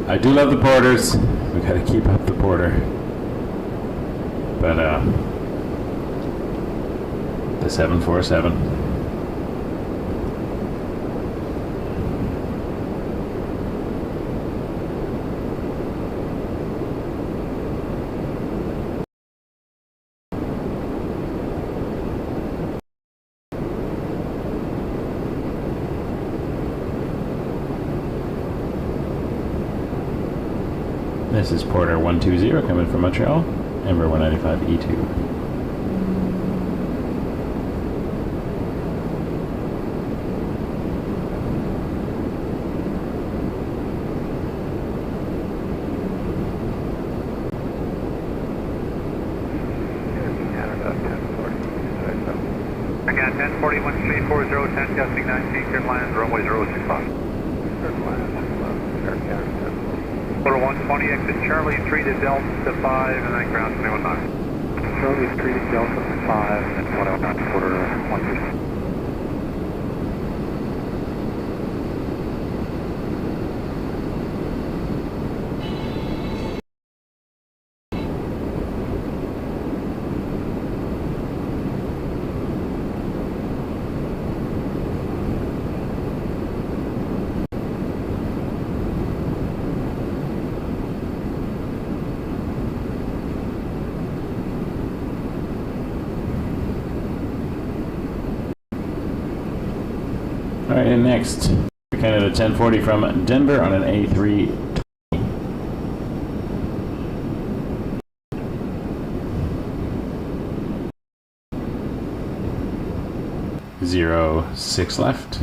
[SPEAKER 3] I do love the porters. We gotta keep up the porter. But, the 747. This is Porter 120 coming from Montreal, Ember 195 E2.
[SPEAKER 2] Again, 1040, 1340, 10, testing 19, clear land, runway 065. Quarter 120, exit Charlie 3 to Delta 5, and then ground 219.
[SPEAKER 1] Charlie 3 to Delta 5, and then 109, quarter 120.
[SPEAKER 3] Alright, and next, Canada 1040 from Denver on an A320. 06 left.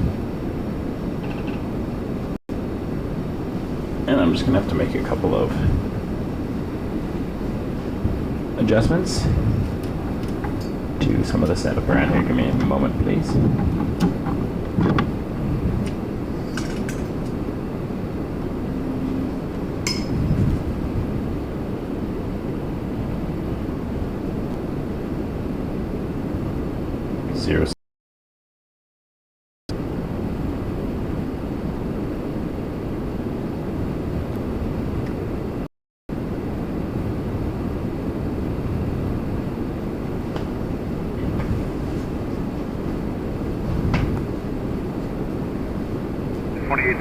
[SPEAKER 3] And I'm just gonna have to make a couple of adjustments to some of the setup around here. Give me a moment, please. Zero.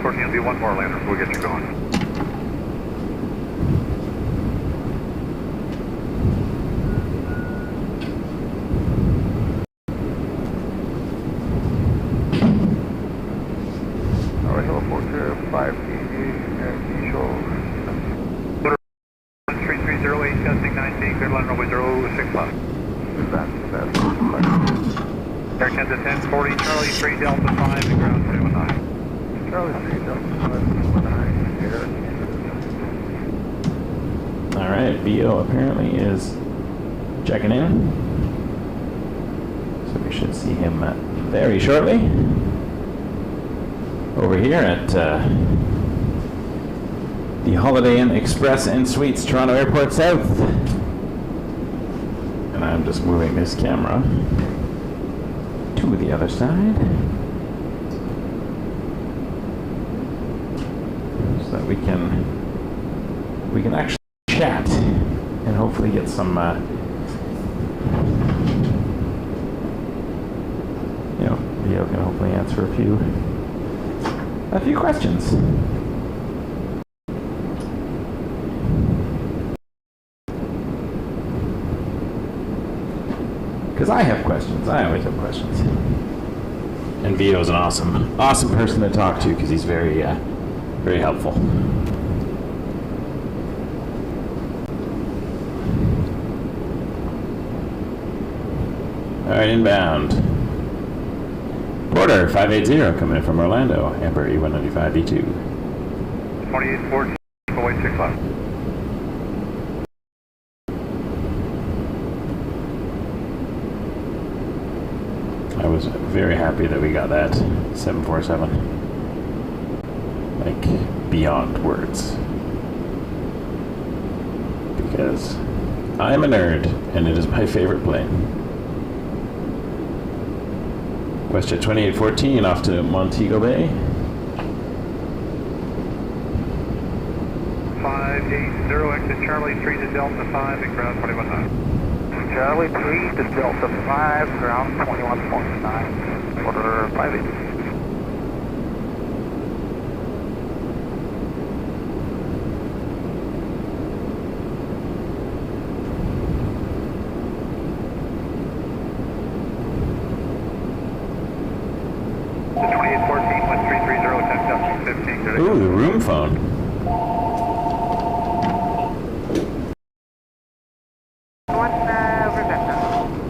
[SPEAKER 2] Will be one more lander, we'll get you going.
[SPEAKER 1] Alright, hello, Porter 588 and Eagle.
[SPEAKER 2] 1330, testing 19, clear land runway 06 left.
[SPEAKER 1] That's
[SPEAKER 2] Air Canada 1040, Charlie 3 Delta 5, and ground 219.
[SPEAKER 1] Charlie 3 Delta 5, Air.
[SPEAKER 3] Alright, BO apparently is checking in. So we should see him very shortly. Over here at the Holiday Inn Express and Suites, Toronto Airport South. And I'm just moving this camera
[SPEAKER 7] to the other side so that we can actually chat and hopefully get some Leo can hopefully answer a few questions. Because I have questions. I always have questions. And Vito's an awesome person to talk to because he's very helpful. All right, inbound. Porter 580 coming in from Orlando. Amber E195 B2.
[SPEAKER 2] 2814, wait 6 left.
[SPEAKER 7] I was very happy that we got that 747. Like, beyond words. Because I'm a nerd, and it is my favorite plane. WestJet 2814 off to Montego Bay.
[SPEAKER 2] 580, exit Charlie 3 to Delta 5 and ground 21.9.
[SPEAKER 6] Charlie 3 to Delta 5, ground 21.9, order 580.
[SPEAKER 7] Ooh, the room phone.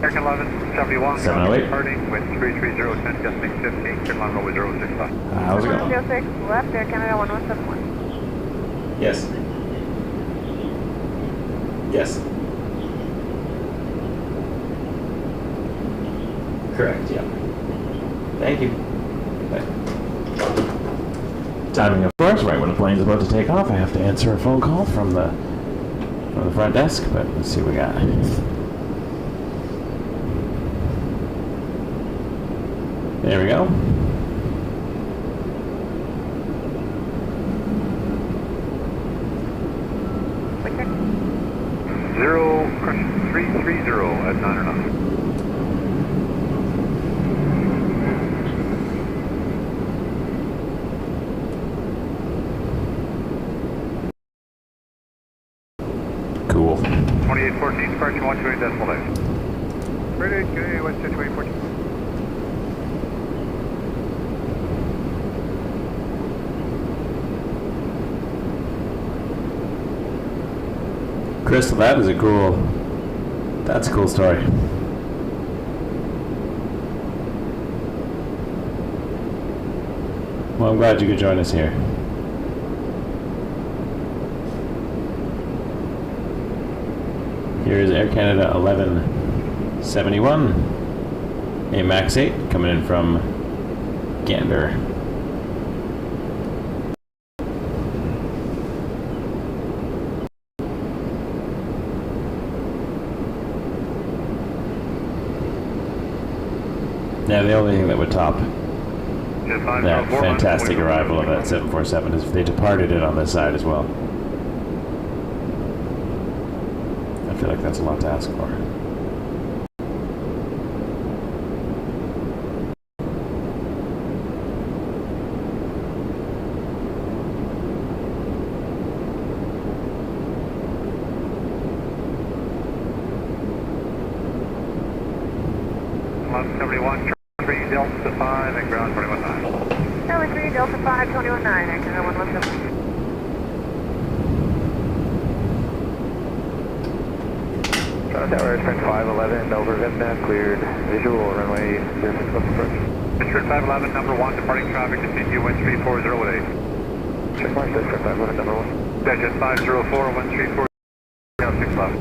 [SPEAKER 2] American 1171,
[SPEAKER 7] 708.
[SPEAKER 2] departing with 330, destination 15, Carolina Runway 065.
[SPEAKER 7] How's it going?
[SPEAKER 4] 106, left, Air Canada 1171.
[SPEAKER 7] Yes. Yes. Correct, yeah. Thank you. Bye. Timing, of course, right when the plane's about to take off, I have to answer a phone call from the front desk, but let's see what we got. There we go.
[SPEAKER 2] Zero, 330 at 9 or 9.
[SPEAKER 7] Cool.
[SPEAKER 2] 2814, departure 128 decimal dash. Ready, okay, what's 2814?
[SPEAKER 7] Crystal, that's a cool story. Well, I'm glad you could join us here. Here is Air Canada 1171, a MAX 8 coming in from Gander. Now, the only thing that would top that fantastic arrival of that 747 is if they departed it on this side as well. I feel like that's a lot to ask for.
[SPEAKER 2] Delta 5 and ground 21.9.
[SPEAKER 4] Charlie 3, Delta 5, 21.9, Air Canada 117.
[SPEAKER 5] Tower Airstream 511, over Vista, cleared visual, runway 06 approach.
[SPEAKER 2] Airstream 511, number 1, departing traffic, continue wind 3408.
[SPEAKER 5] Check mark, Airstream 511, number 1.
[SPEAKER 2] Digit 504, 134, 6 left.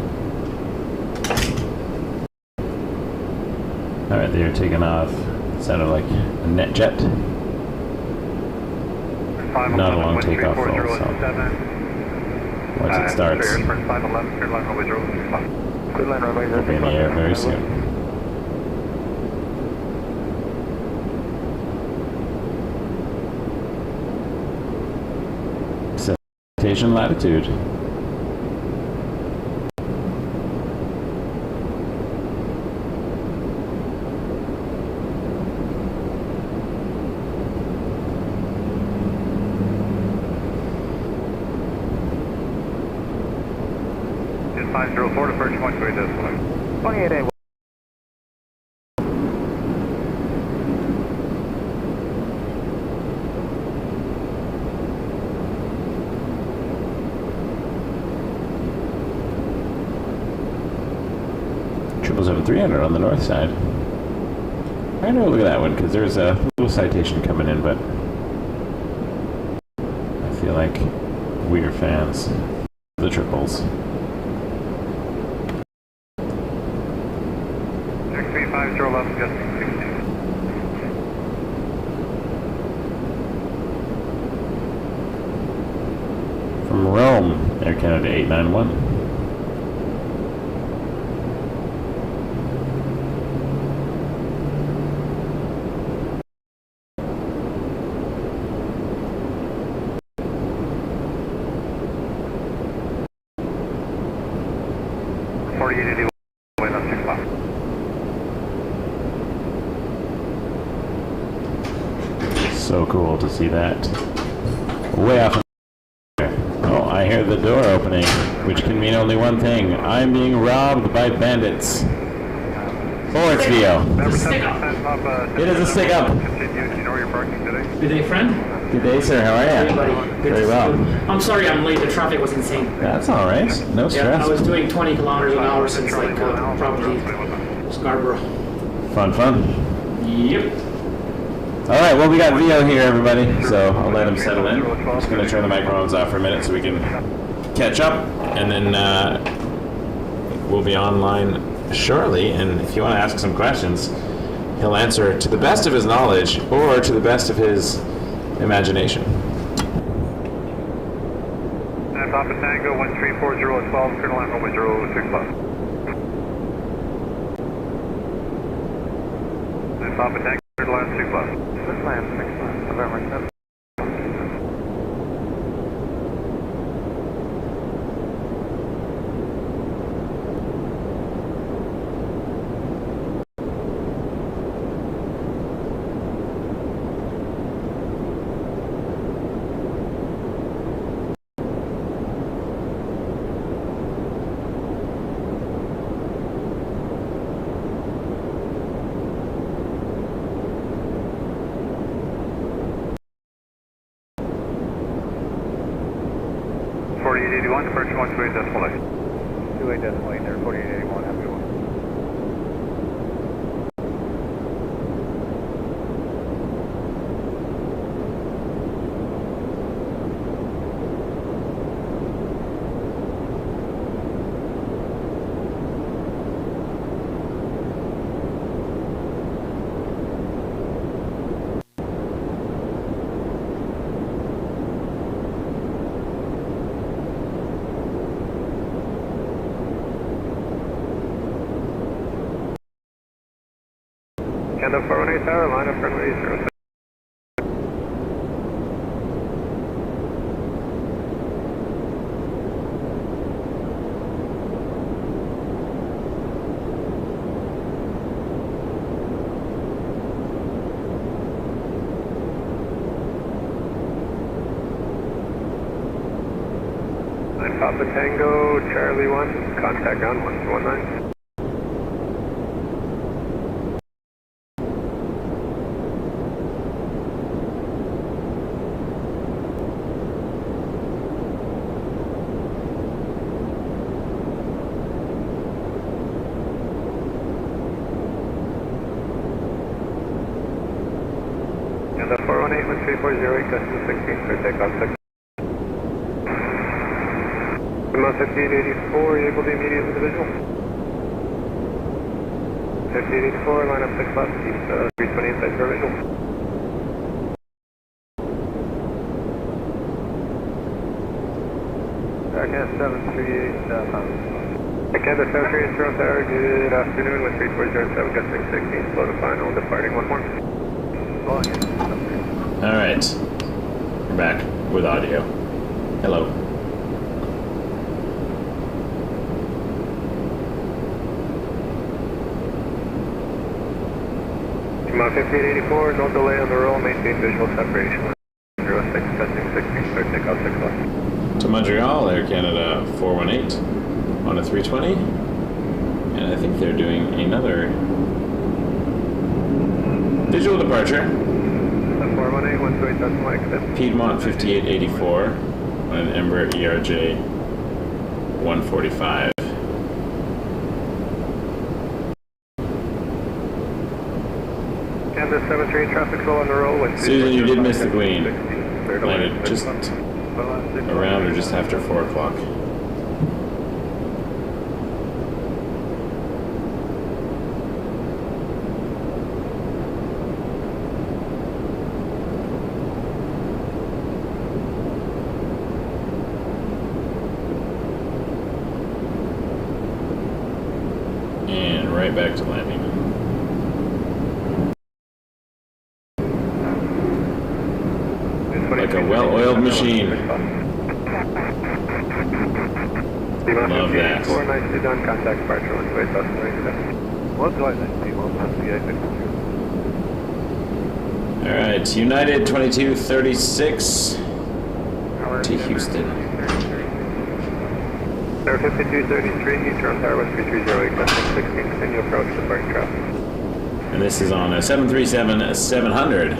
[SPEAKER 7] Alright, they are taking off. Sounded like a net jet. Not a long takeoff roll, so once it starts,
[SPEAKER 2] Airstream 511, Carolina Runway 065.
[SPEAKER 5] Clear line runway
[SPEAKER 7] we'll be in the air very soon.
[SPEAKER 3] citation latitude.
[SPEAKER 2] It's 504 to Perch 1 to decimal.
[SPEAKER 5] 28A.
[SPEAKER 3] Triples over 300 on the north side. I know, look at that one, because there's a little citation coming in, but I feel like we are fans of the triples.
[SPEAKER 2] XB 5011, just 16.
[SPEAKER 3] From Rome, Air Canada 891. So cool to see that. Way off there. Oh, I hear the door opening, which can mean only one thing. I'm being robbed by bandits. Or it's VO. It is a stick up.
[SPEAKER 8] Good day, friend.
[SPEAKER 3] Good day, sir. How are you?
[SPEAKER 8] Hey, buddy. Good
[SPEAKER 3] Very
[SPEAKER 8] to
[SPEAKER 3] well.
[SPEAKER 8] see you. I'm sorry I'm late. The traffic was insane.
[SPEAKER 3] That's all right. No stress.
[SPEAKER 8] Yeah, I was doing 20 kilometers an hour since like probably Scarborough.
[SPEAKER 3] Fun, fun.
[SPEAKER 8] Yep.
[SPEAKER 3] All right, well, we got VO here, everybody, so I'll let him settle in. I'm just going to turn the microphones off for a minute so we can catch up, and then we'll be online shortly, and if you want to ask some questions, he'll answer to the best of his knowledge or to the best of his imagination.
[SPEAKER 2] And Papa Tango 1340 at 12, Colonel Line Runway 06 plus. And Papa Tango, Colonel Line 6 plus.
[SPEAKER 5] This land 6 plus, November 7.
[SPEAKER 2] To Perch 1 to 8 decimal 8.
[SPEAKER 5] 28 decimal 8 there, 4881, have a good one.
[SPEAKER 2] Canada 418 Tower, line up runway 06. Papa Tango, Charlie 1, contact on 1219. And the 418 1340, decimal 16 for takeoff 6. Lima 5884, you able to immediate individual? 5884, line up 6 left, east 320 inside for visual. Canada 738, Canada 738 Tower, good afternoon with 3407, got 616, slow to final, departing 1 more.
[SPEAKER 3] All right, we're back with audio. Hello.
[SPEAKER 2] About 5884, no delay on the roll, maintain visual separation. 06, testing 16, start takeoff 6 left.
[SPEAKER 3] To Montreal, Air Canada 418 on a 320. And I think they're doing another visual departure.
[SPEAKER 2] 418, one way decimal exit.
[SPEAKER 3] Piedmont 5884 on an Embraer ERJ 145.
[SPEAKER 2] Canada 73, traffic slow on the roll.
[SPEAKER 3] Susan, you did miss the Queen. Landed just around or just after 4 o'clock. And right back to landing. Like a well-oiled machine. Love that.
[SPEAKER 2] Nicely done. Contact departure on way
[SPEAKER 3] Alright, United 2236 to Houston.
[SPEAKER 2] Air 5233, Eastern Tower, West 330, custom 16, continue approach to departing traffic.
[SPEAKER 3] And this is on a 737-700.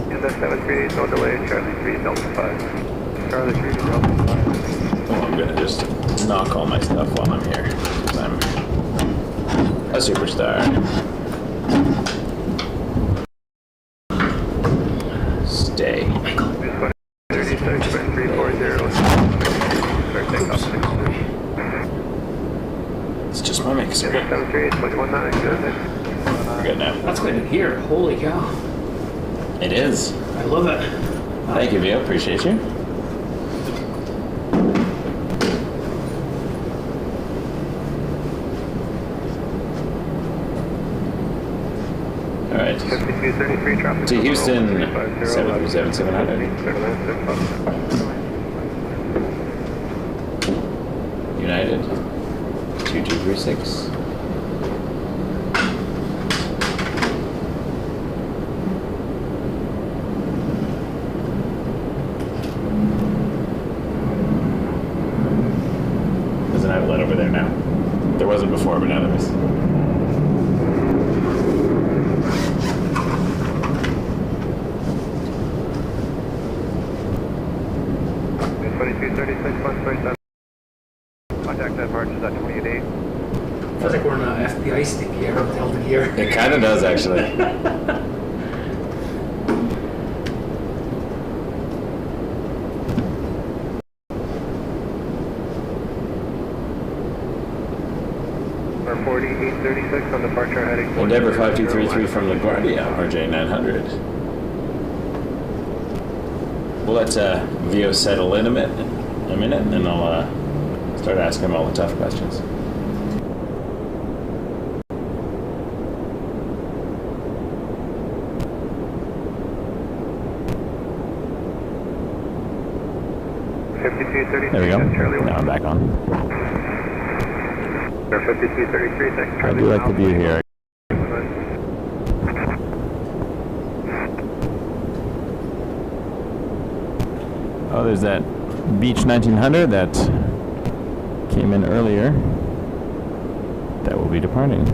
[SPEAKER 2] Canada 738, no delay, Charlie 3, Delta 5. Charlie 3, Delta 5.
[SPEAKER 3] Oh, I'm gonna just knock all my stuff while I'm here, because I'm a superstar. Stay. It's just my mixer. We're good now.
[SPEAKER 8] That's good to hear. Holy cow.
[SPEAKER 3] It is.
[SPEAKER 8] I love it.
[SPEAKER 3] Thank you, Vio. Appreciate you. All right.
[SPEAKER 2] 5233 traffic.
[SPEAKER 3] To Houston, 737-700. United, 2236. There's an outlet over there now. There wasn't before, but now there is.
[SPEAKER 2] Contact that march is at 28.8.
[SPEAKER 8] Feels like we're in an FBI stick here, Delta here.
[SPEAKER 3] It kind of does, actually.
[SPEAKER 2] Our 4836 on departure heading.
[SPEAKER 3] Endeavour 5233 from LaGuardia, RJ 900. We'll let Vio settle in a minute, and then I'll start asking him all the tough questions. There we go. Now I'm back on.
[SPEAKER 2] 5233, thanks.
[SPEAKER 7] I do like the view here. Oh, there's that Beach 1900 that came in earlier. That will be departing.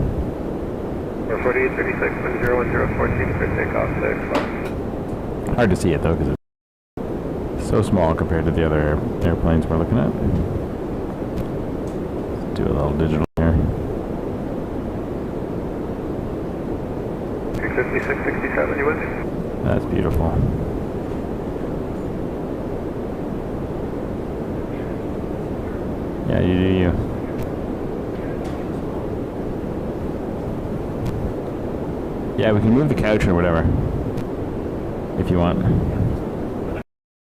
[SPEAKER 2] 4836, 101014 for takeoff 6.
[SPEAKER 7] Hard to see it though, because it's so small compared to the other airplanes we're looking at. Do a little digital here.
[SPEAKER 2] 5667, you with me?
[SPEAKER 7] That's beautiful. Yeah, you do you. Yeah, we can move the couch or whatever, if you want.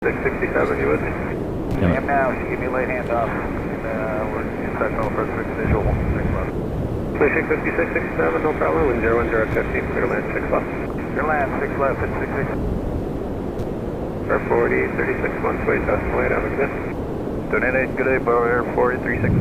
[SPEAKER 2] 667, you with me?
[SPEAKER 7] Yeah.
[SPEAKER 2] Now, you give me light hands off. We're inside tunnel for the visual. 6 5667, no problem. Wind 01050, clear land 6 left. Clear land 6 left at 66. Air 4836, one way decimal 8, have a good. Donate, good day, Bow Air 4836.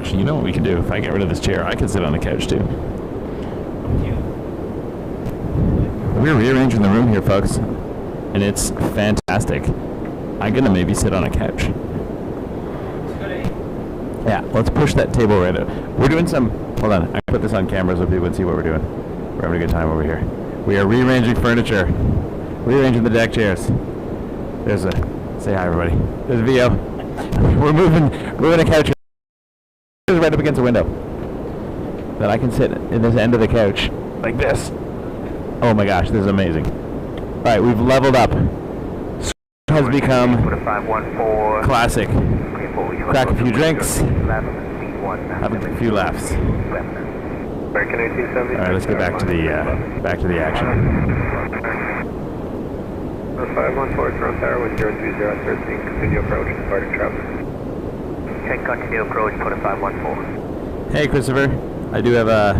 [SPEAKER 7] Actually, you know what we can do? If I get rid of this chair, I can sit on the couch too. We're rearranging the room here, folks, and it's fantastic. I'm gonna maybe sit on a couch. Yeah, let's push that table right out. We're doing some. Hold on, I put this on camera so people can see what we're doing. We're having a good time over here. We are rearranging furniture, rearranging the deck chairs. There's a. Say hi, everybody. There's a VO. We're moving a couch right up against the window. That I can sit in this end of the couch like this. Oh my gosh, this is amazing. All right, we've leveled up. Has become classic. Crack a few drinks, have a few laughs. All right, let's get back to the action.
[SPEAKER 2] 514 Toronto Tower with 030 13, continue approach, departing traffic.
[SPEAKER 6] Okay, continue approach, put a 514.
[SPEAKER 7] Hey, Christopher. I do have a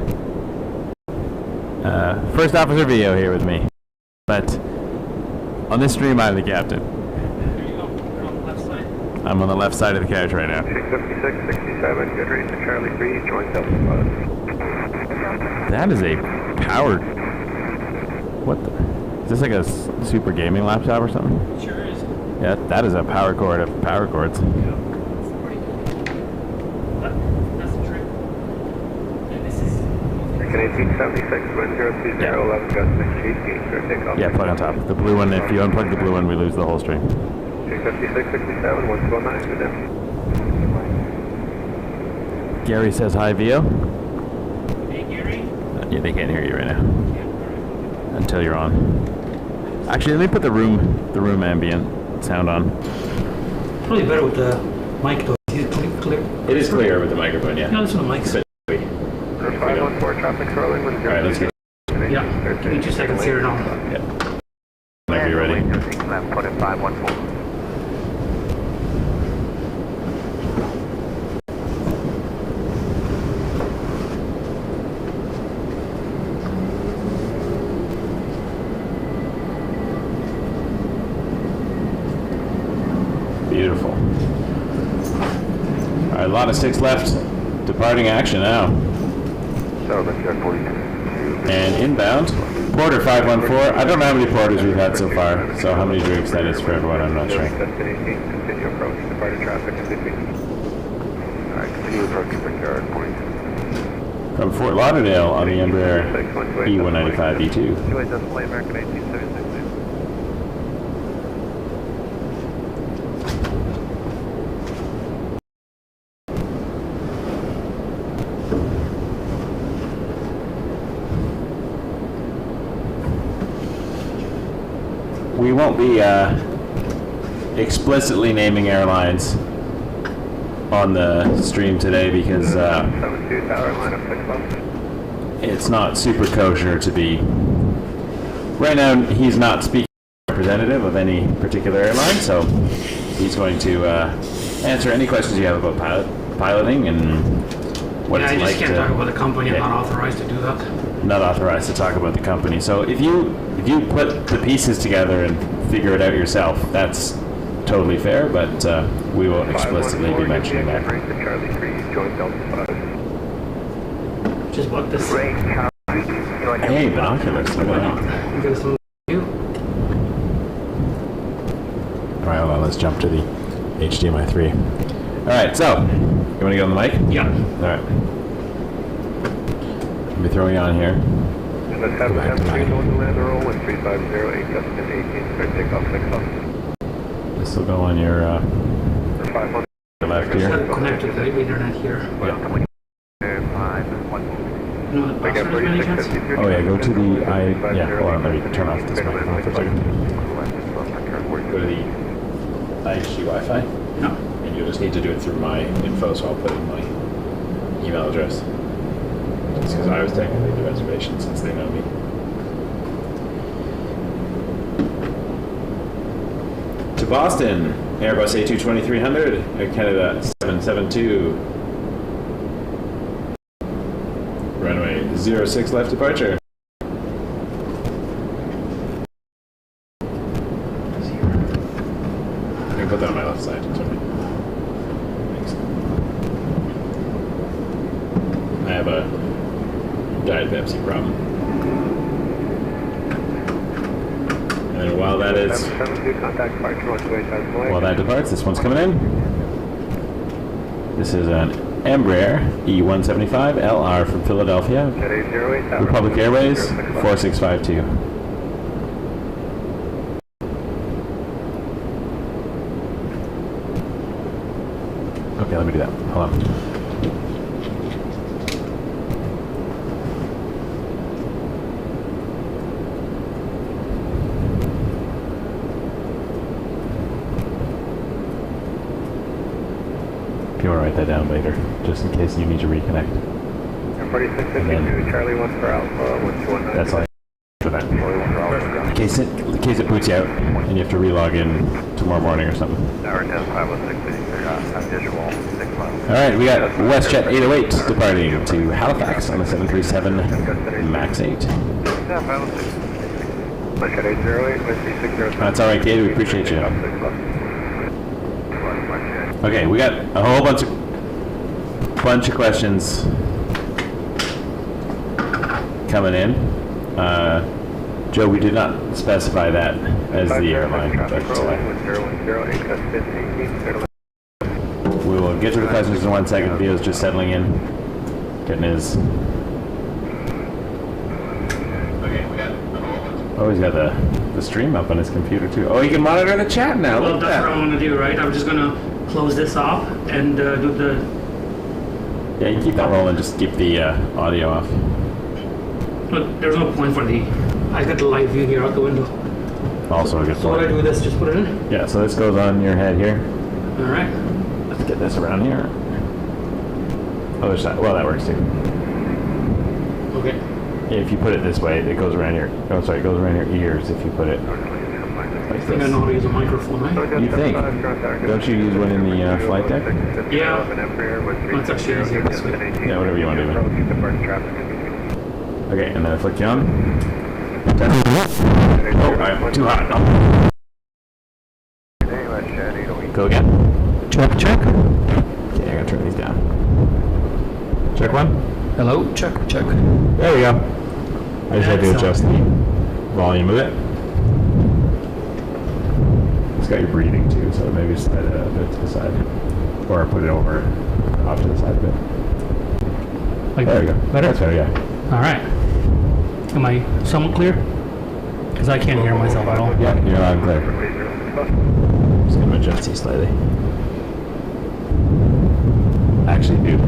[SPEAKER 7] First Officer VO here with me, but on this stream I'm the captain. I'm on the left side of the couch right now.
[SPEAKER 2] 656, 67, good reach to Charlie 3, join Delta 5.
[SPEAKER 7] That is a powered... What the... Is this like a super gaming laptop or something?
[SPEAKER 8] It sure is.
[SPEAKER 7] Yeah, that is a power cord of power cords.
[SPEAKER 8] Yeah, that's pretty good. That's the trick. And this is...
[SPEAKER 2] American 1876, wind 030, 11 gusts 18, clear takeoff.
[SPEAKER 7] Yeah, plug on top. The blue one, if you unplug the blue one, we lose the whole stream.
[SPEAKER 2] 656, 67, 129, good day.
[SPEAKER 7] Gary says hi, VO.
[SPEAKER 8] Hey, Gary?
[SPEAKER 7] Yeah, they can't hear you right now. Until you're on. Actually, let me put the room ambient sound on.
[SPEAKER 8] Probably better with the mic though. Is it clear?
[SPEAKER 7] It is clear with the microphone, yeah.
[SPEAKER 8] No, it's on the mic.
[SPEAKER 2] 514 traffic swirling with 030.
[SPEAKER 7] Alright, let's go.
[SPEAKER 8] Yeah, give me 2 seconds here and I'll...
[SPEAKER 7] Yeah. Whenever you're ready.
[SPEAKER 6] Put it 514.
[SPEAKER 7] Beautiful. Alright, a lot of 6 left. Departing action now. And inbound. Porter 514. I don't know how many porters we've had so far, so how many drinks that is for everyone, I'm not sure.
[SPEAKER 2] Continue approach, departing traffic in between. Alright, continue approaching Brickyard Point.
[SPEAKER 7] From Fort Lauderdale on the Embraer E195-E2.
[SPEAKER 2] QA display American 1876.
[SPEAKER 7] We won't be explicitly naming airlines on the stream today because it's not super kosher to be. Right now, he's not speaking representative of any particular airline, so he's going to answer any questions you have about piloting and what it's like.
[SPEAKER 8] I just can't talk about the company. I'm not authorized to do that.
[SPEAKER 7] Not authorized to talk about the company. So if you put the pieces together and figure it out yourself, that's totally fair, but we will explicitly be mentioning that.
[SPEAKER 8] Just what this...
[SPEAKER 7] Hey, binoculars. Look at that. Alright, hold on, let's jump to the HDMI 3. Alright, so, you want to get on the mic?
[SPEAKER 8] Yeah.
[SPEAKER 7] Alright. Let me throw you on here.
[SPEAKER 2] Let's have the land roll with 3508, Justin 18, clear takeoff 6 off.
[SPEAKER 7] This will go on your left here.
[SPEAKER 8] I'm connected to the internet here.
[SPEAKER 7] Yeah.
[SPEAKER 8] No, the password by any chance?
[SPEAKER 7] Oh yeah, go to the yeah, hold on, let me turn off this microphone for a second. Go to the IHG Wi-Fi.
[SPEAKER 8] No.
[SPEAKER 7] And you'll just need to do it through my info, so I'll put in my email address. Just because I was technically the reservation since they know me. To Boston, Airbus A220-300, Air Canada 772. Runway 06 left departure. I'm going to put that on my left side. Sorry. Thanks.
[SPEAKER 3] Diet Pepsi problem. And then while that is, while that departs, this one's coming in. This is an Embraer E175 LR from Philadelphia, Republic Airways 4652. Okay, let me do that. Hold on. If you want to write that down later, just in case you need to reconnect.
[SPEAKER 2] 4652, Charlie 1 for Alpha, 1219.
[SPEAKER 3] That's all for that. In case it boots you out and you have to relog in tomorrow morning or something.
[SPEAKER 2] Tower 10, 506, visual, 6 miles.
[SPEAKER 3] Alright, we got WestJet 808 departing to Halifax on the 737 MAX 8.
[SPEAKER 2] Yeah, 506. WestJet 808, WestJet 607.
[SPEAKER 3] That's alright, Kate, we appreciate you. Okay, we got a whole bunch of questions coming in. Joe, we did not specify that as the airline, but we will get to the questions in 1 second. Theo's just settling in, getting his. Okay, we got. Oh, he's got the stream up on his computer too. Oh, he can monitor the chat now.
[SPEAKER 8] Well,
[SPEAKER 3] Look at
[SPEAKER 8] that's
[SPEAKER 3] that.
[SPEAKER 8] what I'm gonna do, right? I'm just gonna close this off and do the.
[SPEAKER 3] Yeah, you keep that rolling. Just keep the audio off.
[SPEAKER 8] Look, there's no point for the. I got the live view here out the window.
[SPEAKER 3] Also a good
[SPEAKER 8] So what I do with this, just put it in.
[SPEAKER 3] Yeah, so this goes on your head here.
[SPEAKER 8] All right.
[SPEAKER 3] Let's get this around here. Other side. Well, that works too.
[SPEAKER 8] Okay.
[SPEAKER 3] If you put it this way, it goes around your. Oh, sorry, it goes around your ears if you put it
[SPEAKER 8] I
[SPEAKER 3] like
[SPEAKER 8] think I know how to use a microphone, right?
[SPEAKER 3] You think? Don't you use one in the flight deck?
[SPEAKER 8] Yeah. It's actually easier this way.
[SPEAKER 3] Yeah, whatever you want to do. Okay, and then I flick you on. Oh, I'm too hot. Go again.
[SPEAKER 8] Check.
[SPEAKER 3] Okay, I gotta turn these down. Check one.
[SPEAKER 8] Hello. Check.
[SPEAKER 3] There we go. I just had to adjust the volume of it. It's got your breathing too, so maybe slide it a bit to the side. Or put it over off to the side a bit.
[SPEAKER 8] Like
[SPEAKER 3] There we go.
[SPEAKER 8] better?
[SPEAKER 3] That's better, yeah.
[SPEAKER 8] All right. Am I somewhat clear? Because I can't hear myself at all.
[SPEAKER 3] Yeah, you're loud and clear. Just gonna adjust these slightly. Actually, dude,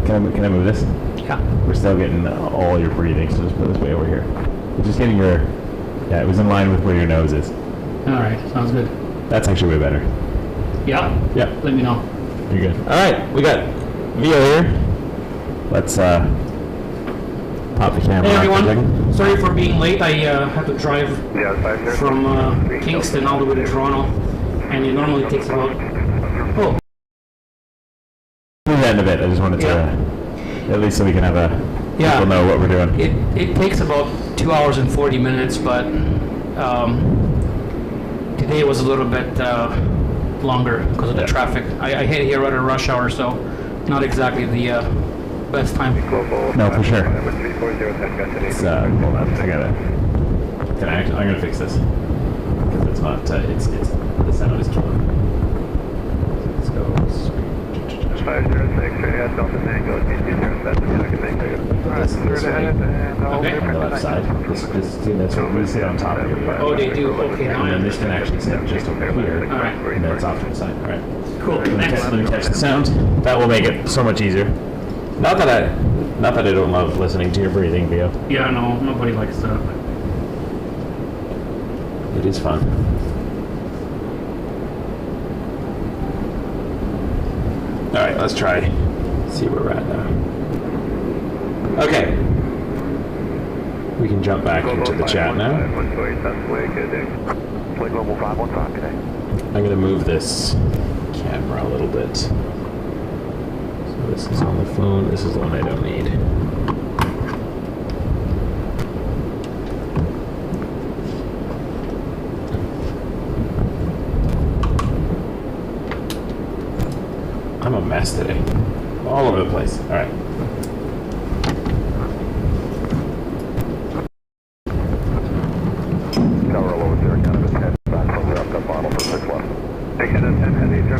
[SPEAKER 3] can I move this?
[SPEAKER 8] Yeah.
[SPEAKER 3] We're still getting all your breathing, so just put this way over here. We're just getting your, yeah, it was in line with where your nose is.
[SPEAKER 8] All right. Sounds good.
[SPEAKER 3] That's actually way better.
[SPEAKER 8] Yeah.
[SPEAKER 3] Yeah,
[SPEAKER 8] Let me know.
[SPEAKER 3] you're good. All right, we got Vio here. Let's pop the camera.
[SPEAKER 8] Hey
[SPEAKER 3] on for a
[SPEAKER 8] everyone.
[SPEAKER 3] second.
[SPEAKER 8] Sorry for being late. I had to drive from Kingston all the way to Toronto, and it normally takes about. Oh.
[SPEAKER 3] Do that in a bit. I just wanted to, at least so we can have people know what we're doing.
[SPEAKER 8] It takes about 2 hours and 40 minutes, but today was a little bit longer because of the traffic. I hit here at a rush hour, so not exactly the best time.
[SPEAKER 3] No, for sure. It's, hold on, I'm gonna fix this. Because it's not, it's, the sound is killing. Let's go.
[SPEAKER 2] 506, Delta Tango, DC07,
[SPEAKER 8] Okay.
[SPEAKER 3] On the left side. This, see, that's what we sit on top of here.
[SPEAKER 8] Oh, they do? Okay, now I
[SPEAKER 3] And then this can
[SPEAKER 8] understand.
[SPEAKER 3] actually sit just over here.
[SPEAKER 8] All right.
[SPEAKER 3] And then it's off to the side. All right.
[SPEAKER 8] Cool,
[SPEAKER 3] Let me
[SPEAKER 8] thanks.
[SPEAKER 3] catch the sound. That will make it so much easier. Not that I don't love listening to your breathing, Vio.
[SPEAKER 8] Yeah, no, nobody likes that.
[SPEAKER 3] It is fun. All right, let's try. See where we're at now. Okay. We can jump back into the chat now. I'm going to move this camera a little bit. So this is on the phone. This is the one I don't need. I'm a mess today. All over the place. All right.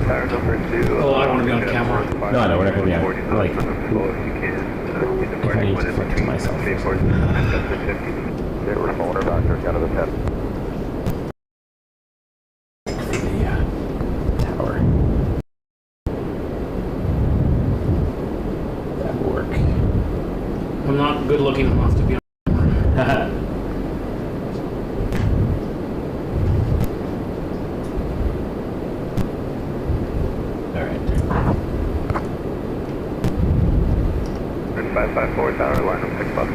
[SPEAKER 2] Tower number 2.
[SPEAKER 8] Oh, I don't want to be on camera.
[SPEAKER 3] No, no, we're not going to be on. Like,
[SPEAKER 2] if
[SPEAKER 3] I need to flex myself.
[SPEAKER 2] They were falling about there, out of the pet.
[SPEAKER 3] The tower. That will work.
[SPEAKER 8] I'm not good looking enough to be on camera.
[SPEAKER 3] All right.
[SPEAKER 2] 554 Tower, line up 6 bucks.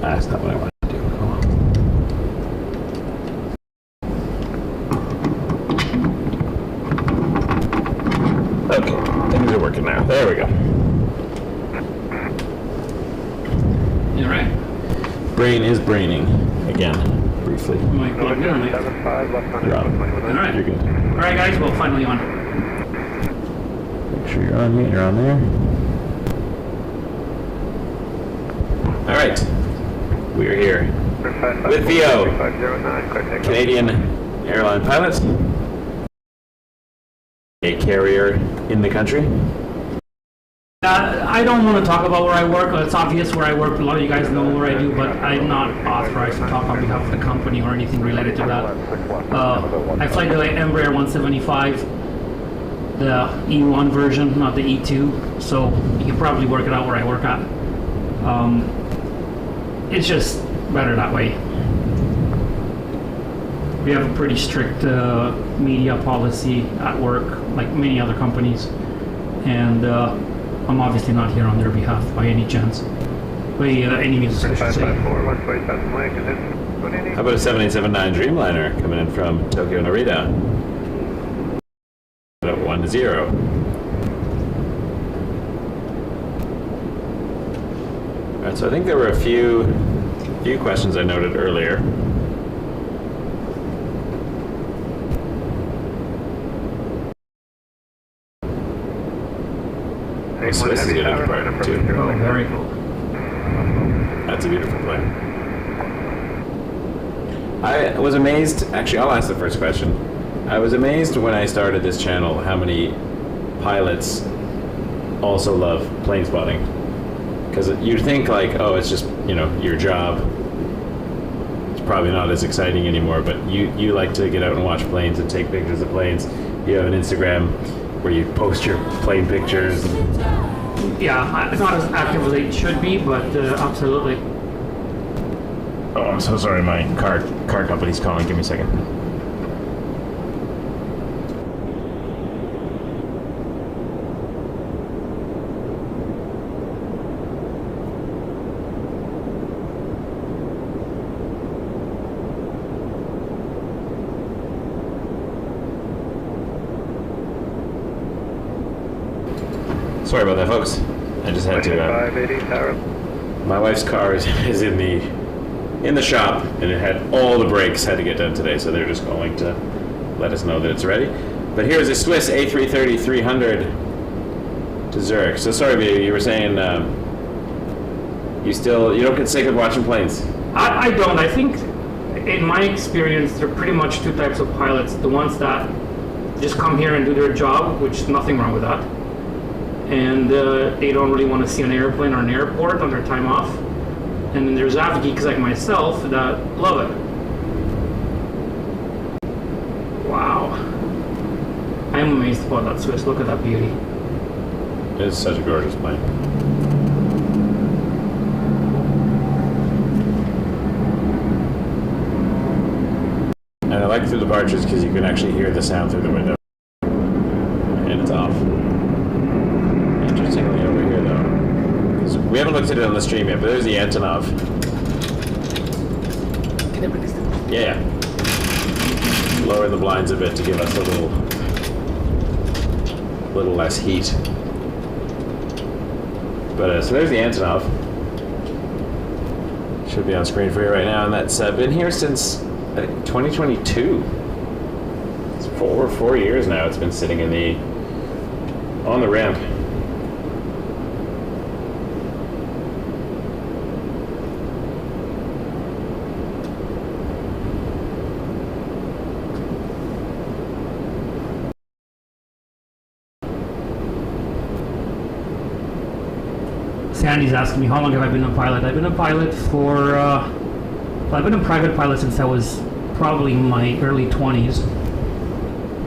[SPEAKER 3] That's not what I want to do. Oh. Okay, things are working now. There we go.
[SPEAKER 8] All right.
[SPEAKER 3] Brain is braining again, briefly.
[SPEAKER 8] Mic plugged in, mate.
[SPEAKER 2] 75, left on
[SPEAKER 3] You're on.
[SPEAKER 8] All right.
[SPEAKER 3] You're good.
[SPEAKER 8] All right, guys. Well, finally on.
[SPEAKER 3] Make sure you're on me. You're on there. All right. We are here with VO, Canadian airline pilots, a carrier in the country.
[SPEAKER 8] I don't want to talk about where I work. It's obvious where I work. A lot of you guys know where I do, but I'm not authorized to talk on behalf of the company or anything related to that. I fly the Embraer 175, the E1 version, not the E2, so you can probably work it out where I work at. It's just better that way. We have a pretty strict media policy at work, like many other companies, and I'm obviously not here on their behalf by any chance. By any means, I should say.
[SPEAKER 3] How about a 7879 Dreamliner coming in from Tokyo Narita? At 1-0. Alright, so I think there were a few questions I noted earlier. The Swiss is getting part too.
[SPEAKER 8] Oh, very cool.
[SPEAKER 3] That's a beautiful plane. I was amazed, actually I'll ask the first question. I was amazed when I started this channel how many pilots also love plane spotting. Because you'd think like, oh, it's just, you know, your job. It's probably not as exciting anymore, but you like to get out and watch planes and take pictures of planes. You have an Instagram where you post your plane pictures.
[SPEAKER 8] Yeah, it's not as active as it should be, but absolutely.
[SPEAKER 3] Oh, I'm so sorry, my car company's calling. Give me a second. Sorry about that, folks. I just had to.
[SPEAKER 2] 580 Tower.
[SPEAKER 3] My wife's car is in the shop, and it had all the brakes had to get done today, so they're just calling to let us know that it's ready. But here's a Swiss A330-300 to Zurich. So sorry, baby, you were saying you don't get sick of watching planes.
[SPEAKER 8] I don't. I think, in my experience, there are pretty much two types of pilots. The ones that just come here and do their job, which is nothing wrong with that. And they don't really want to see an airplane or an airport on their time off. And then there's avid geeks like myself that love it. Wow. I'm amazed about that Swiss. Look at that beauty.
[SPEAKER 3] It is such a gorgeous plane. And I like through the departures because you can actually hear the sound through the window. And it's off. Interestingly over here though. We haven't looked at it on the stream yet, but there's the Antonov. Yeah. Lower the blinds a bit to give us a little less heat. But so there's the Antonov. Should be on screen for you right now, and that's been here since I think 2022. It's 4 years now. It's been sitting on the ramp.
[SPEAKER 8] Candy's asking me how long have I been a pilot. I've been a pilot for, I've been a private pilot since I was probably in my early 20s.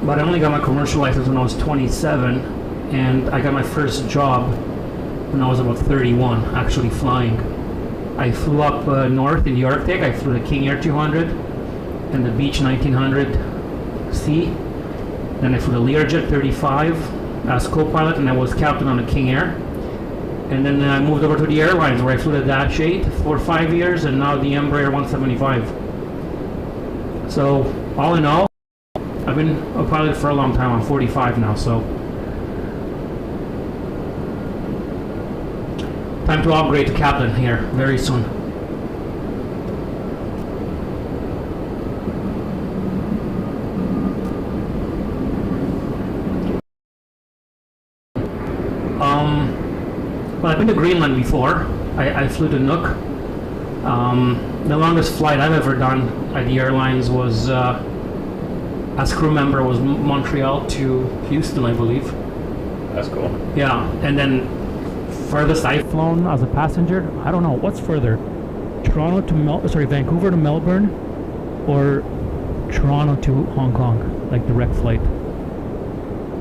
[SPEAKER 8] But I only got my commercial license when I was 27, and I got my first job when I was about 31, actually flying. I flew up north in the Arctic. I flew the King Air 200 and the Beech 1900C. Then I flew the Learjet 35 as co-pilot, and I was captain on the King Air. And then I moved over to the airlines where I flew the Dash 8 for 5 years, and now the Embraer 175. So all in all, I've been a pilot for a long time. I'm 45 now, so time to upgrade to captain here very soon. Well, I've been to Greenland before. I flew to Nuuk. The longest flight I've ever done at the airlines was, as crew member, was Montreal to Houston, I believe.
[SPEAKER 7] That's cool.
[SPEAKER 8] Yeah, and then furthest I've flown as a passenger, I don't know, what's further? Vancouver to Melbourne, or Toronto to Hong Kong, like direct flight.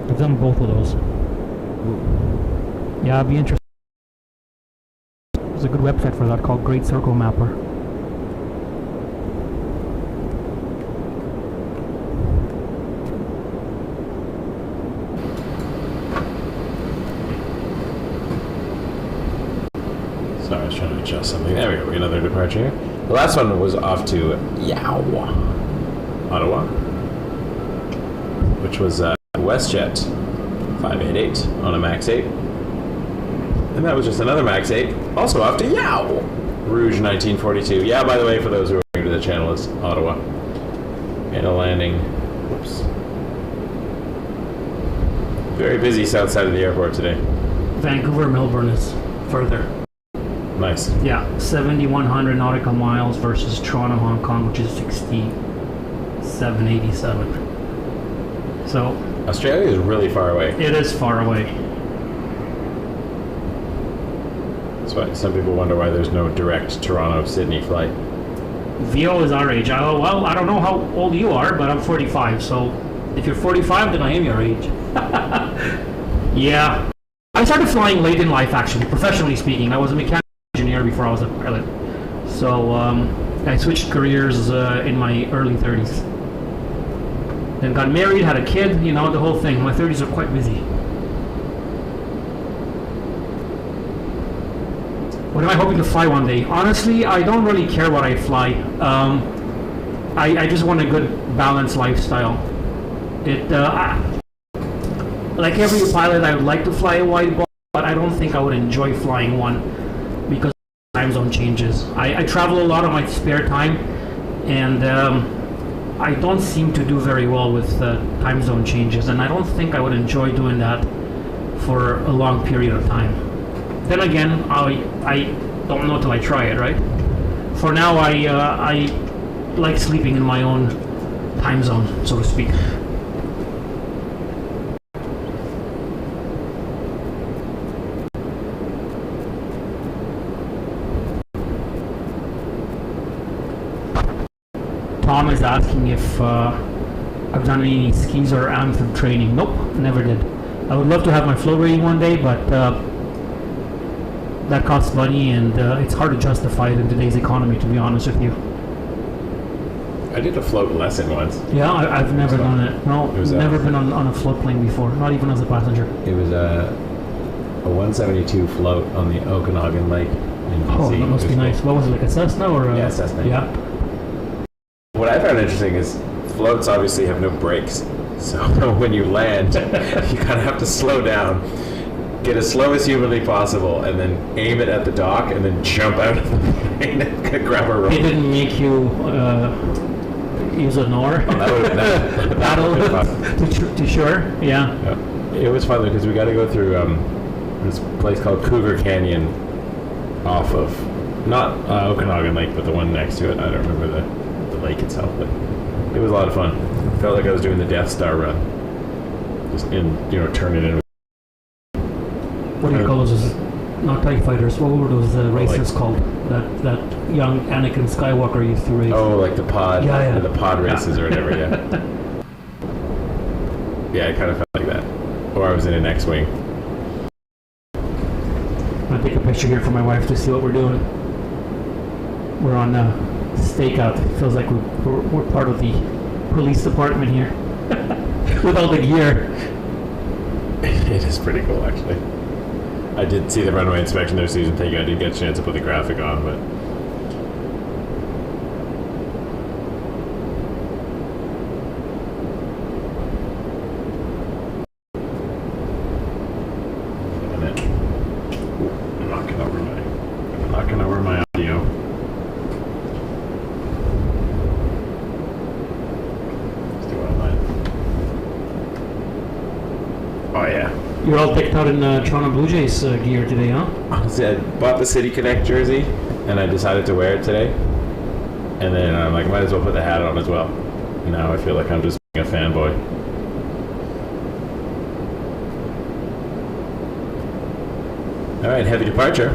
[SPEAKER 8] I've done both of those. Yeah, I'd be interested. There's a good website for that called Great Circle Mapper.
[SPEAKER 3] Sorry, I was trying to adjust something. There we go, another departure here. The last one was off to Ottawa, which was WestJet 588 on a MAX 8. And that was just another MAX 8, also off to Rouge 1942. Yeah, by the way, for those who are new to the channel, it's Ottawa. And a landing. Whoops. Very busy south side of the airport today.
[SPEAKER 8] Vancouver, Melbourne is further.
[SPEAKER 3] Nice.
[SPEAKER 8] Yeah, 7,100 nautical miles versus Toronto, Hong Kong, which is 6,787. So
[SPEAKER 3] Australia is really far away.
[SPEAKER 8] it is far away.
[SPEAKER 3] That's why some people wonder why there's no direct Toronto-Sydney flight.
[SPEAKER 8] VO is our age. Well, I don't know how old you are, but I'm 45. So if you're 45, then I am your age. Yeah. I started flying late in life, actually, professionally speaking. I was a mechanical engineer before I was a pilot. So I switched careers in my early 30s. Then got married, had a kid, you know, the whole thing. My 30s are quite busy. What am I hoping to fly one day? Honestly, I don't really care what I fly. I just want a good balanced lifestyle. Like every pilot, I would like to fly a wide body, but I don't think I would enjoy flying one because time zone changes. I travel a lot on my spare time, and I don't seem to do very well with time zone changes, and I don't think I would enjoy doing that for a long period of time. Then again, I don't know till I try it, right? For now, I like sleeping in my own time zone, so to speak. Tom is asking if I've done any skis or amphib training. Nope, never did. I would love to have my float rating one day, but that costs money, and it's hard to justify it in today's economy, to be honest with you.
[SPEAKER 3] I did a float lesson once.
[SPEAKER 8] Yeah, I've never done it. No, never been on a float plane before, not even as a passenger.
[SPEAKER 3] It was a 172 float on the Okanagan Lake in BC.
[SPEAKER 8] Oh, that must be nice. What was it, like a Cessna or a...
[SPEAKER 3] Yeah, Cessna.
[SPEAKER 8] Yeah.
[SPEAKER 3] What I found interesting is floats obviously have no brakes. So when you land, you kind of have to slow down, get as slow as humanly possible, and then aim it at the dock, and then jump out of the plane and grab a rope.
[SPEAKER 8] It didn't make you use an oar?
[SPEAKER 3] Oh, that
[SPEAKER 8] paddle to shore? Yeah.
[SPEAKER 3] It was fun because we got to go through this place called Cougar Canyon off of, not Okanagan Lake, but the one next to it. I don't remember the lake itself, but it was a lot of fun. Felt like I was doing the Death Star run. Just turning in.
[SPEAKER 8] What do you call those? not TIE fighters. What were those racers called? That young Anakin Skywalker used to race.
[SPEAKER 7] Oh, like the pod,
[SPEAKER 8] Yeah.
[SPEAKER 7] the pod races or whatever. Yeah. Yeah, I kind of felt like that. Or I was in an X-wing.
[SPEAKER 8] I'm gonna take a picture here for my wife to see what we're doing. We're on stakeout. It feels like we're part of the police department here with all the gear.
[SPEAKER 7] It is pretty cool, actually. I did see the runway inspection there, Susan. Thank you. I didn't get a chance to put the graphic on, but. I'm knocking over my audio. Let's do one line. Oh yeah.
[SPEAKER 8] You're all picked out in Toronto Blue Jays gear today, huh?
[SPEAKER 7] Honestly, I bought the City Connect jersey, and I decided to wear it today. And then I'm like, might as well put the hat on as well. Now I feel like I'm just being a fanboy. All right, heavy departure.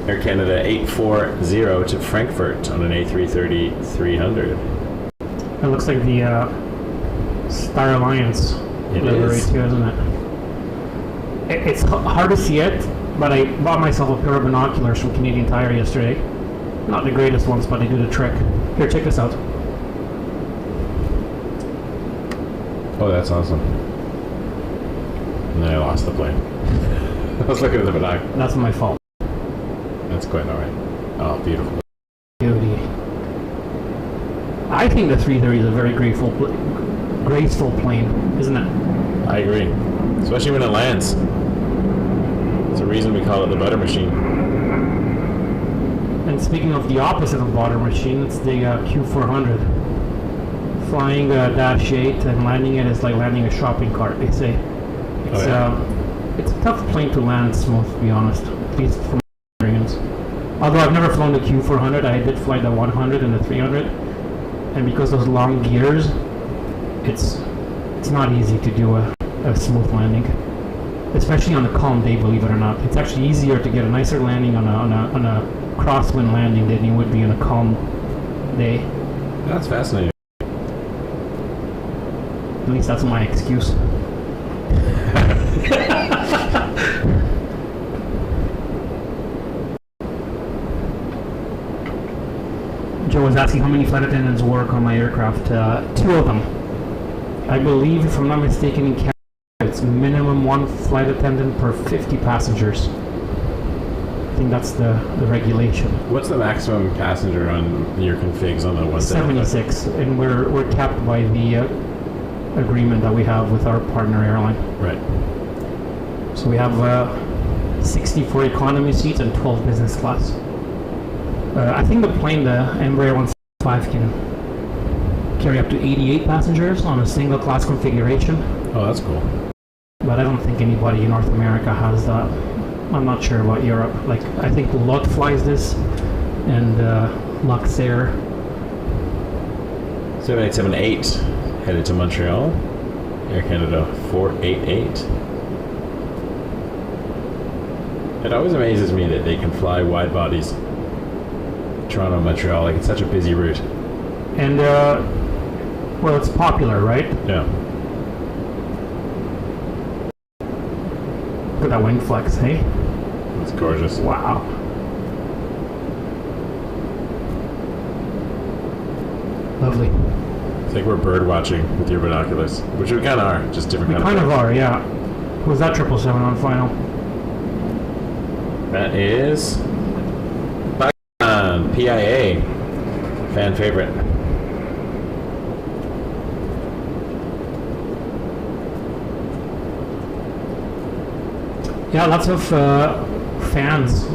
[SPEAKER 7] Air Canada 840 to Frankfurt on an A330-300.
[SPEAKER 8] It looks like the Star Alliance livery too, isn't it? It's hard to see it, but I bought myself a pair of binoculars from Canadian Tire yesterday. Not the greatest ones, but they do the trick. Here, check this out.
[SPEAKER 7] Oh, that's awesome. And then I lost the plane. I was looking at the binoculars.
[SPEAKER 8] That's my fault.
[SPEAKER 7] That's quite alright. Oh, beautiful.
[SPEAKER 8] Beauty. I think the 330 is a very graceful plane, isn't it?
[SPEAKER 7] I agree. Especially when it lands. It's a reason we call it the butter machine.
[SPEAKER 8] And speaking of the opposite of butter machine, it's the Q400. Flying a Dash 8 and landing it is like landing a shopping cart, they say. It's a tough plane to land smooth, to be honest, at least from my experience. Although I've never flown the Q400, I did fly the 100 and the 300. And because those long gears, it's not easy to do a smooth landing, especially on a calm day. Believe it or not, it's actually easier to get a nicer landing on a crosswind landing than you would be on a calm day.
[SPEAKER 7] That's fascinating.
[SPEAKER 8] At least that's my excuse. Joe was asking how many flight attendants work on my aircraft. 2 of them. I believe, if I'm not mistaken, in Canada, it's minimum 1 flight attendant per 50 passengers. I think that's the regulation.
[SPEAKER 7] What's the maximum passenger on your configs on the 175?
[SPEAKER 8] 76, and we're capped by the agreement that we have with our partner airline.
[SPEAKER 7] Right.
[SPEAKER 8] So we have 64 economy seats and 12 business class. I think the plane, the Embraer 175, can carry up to 88 passengers on a single class configuration.
[SPEAKER 7] Oh, that's cool.
[SPEAKER 8] But I don't think anybody in North America has that. I'm not sure about Europe. Like, I think LOT flies this, and Luxair.
[SPEAKER 7] 7878 headed to Montreal. Air Canada 488. It always amazes me that they can fly wide bodies. Toronto, Montreal, like it's such a busy route.
[SPEAKER 8] And well, it's popular, right?
[SPEAKER 7] Yeah.
[SPEAKER 8] Look at that wing flex, hey?
[SPEAKER 7] It's gorgeous.
[SPEAKER 8] Wow. Lovely.
[SPEAKER 7] It's like we're bird watching with your binoculars, which we kind of are, just different
[SPEAKER 8] We
[SPEAKER 7] kind
[SPEAKER 8] kind of are, yeah. Who's that 777 on final?
[SPEAKER 7] That is PIA, fan favorite.
[SPEAKER 8] Yeah, lots of fans.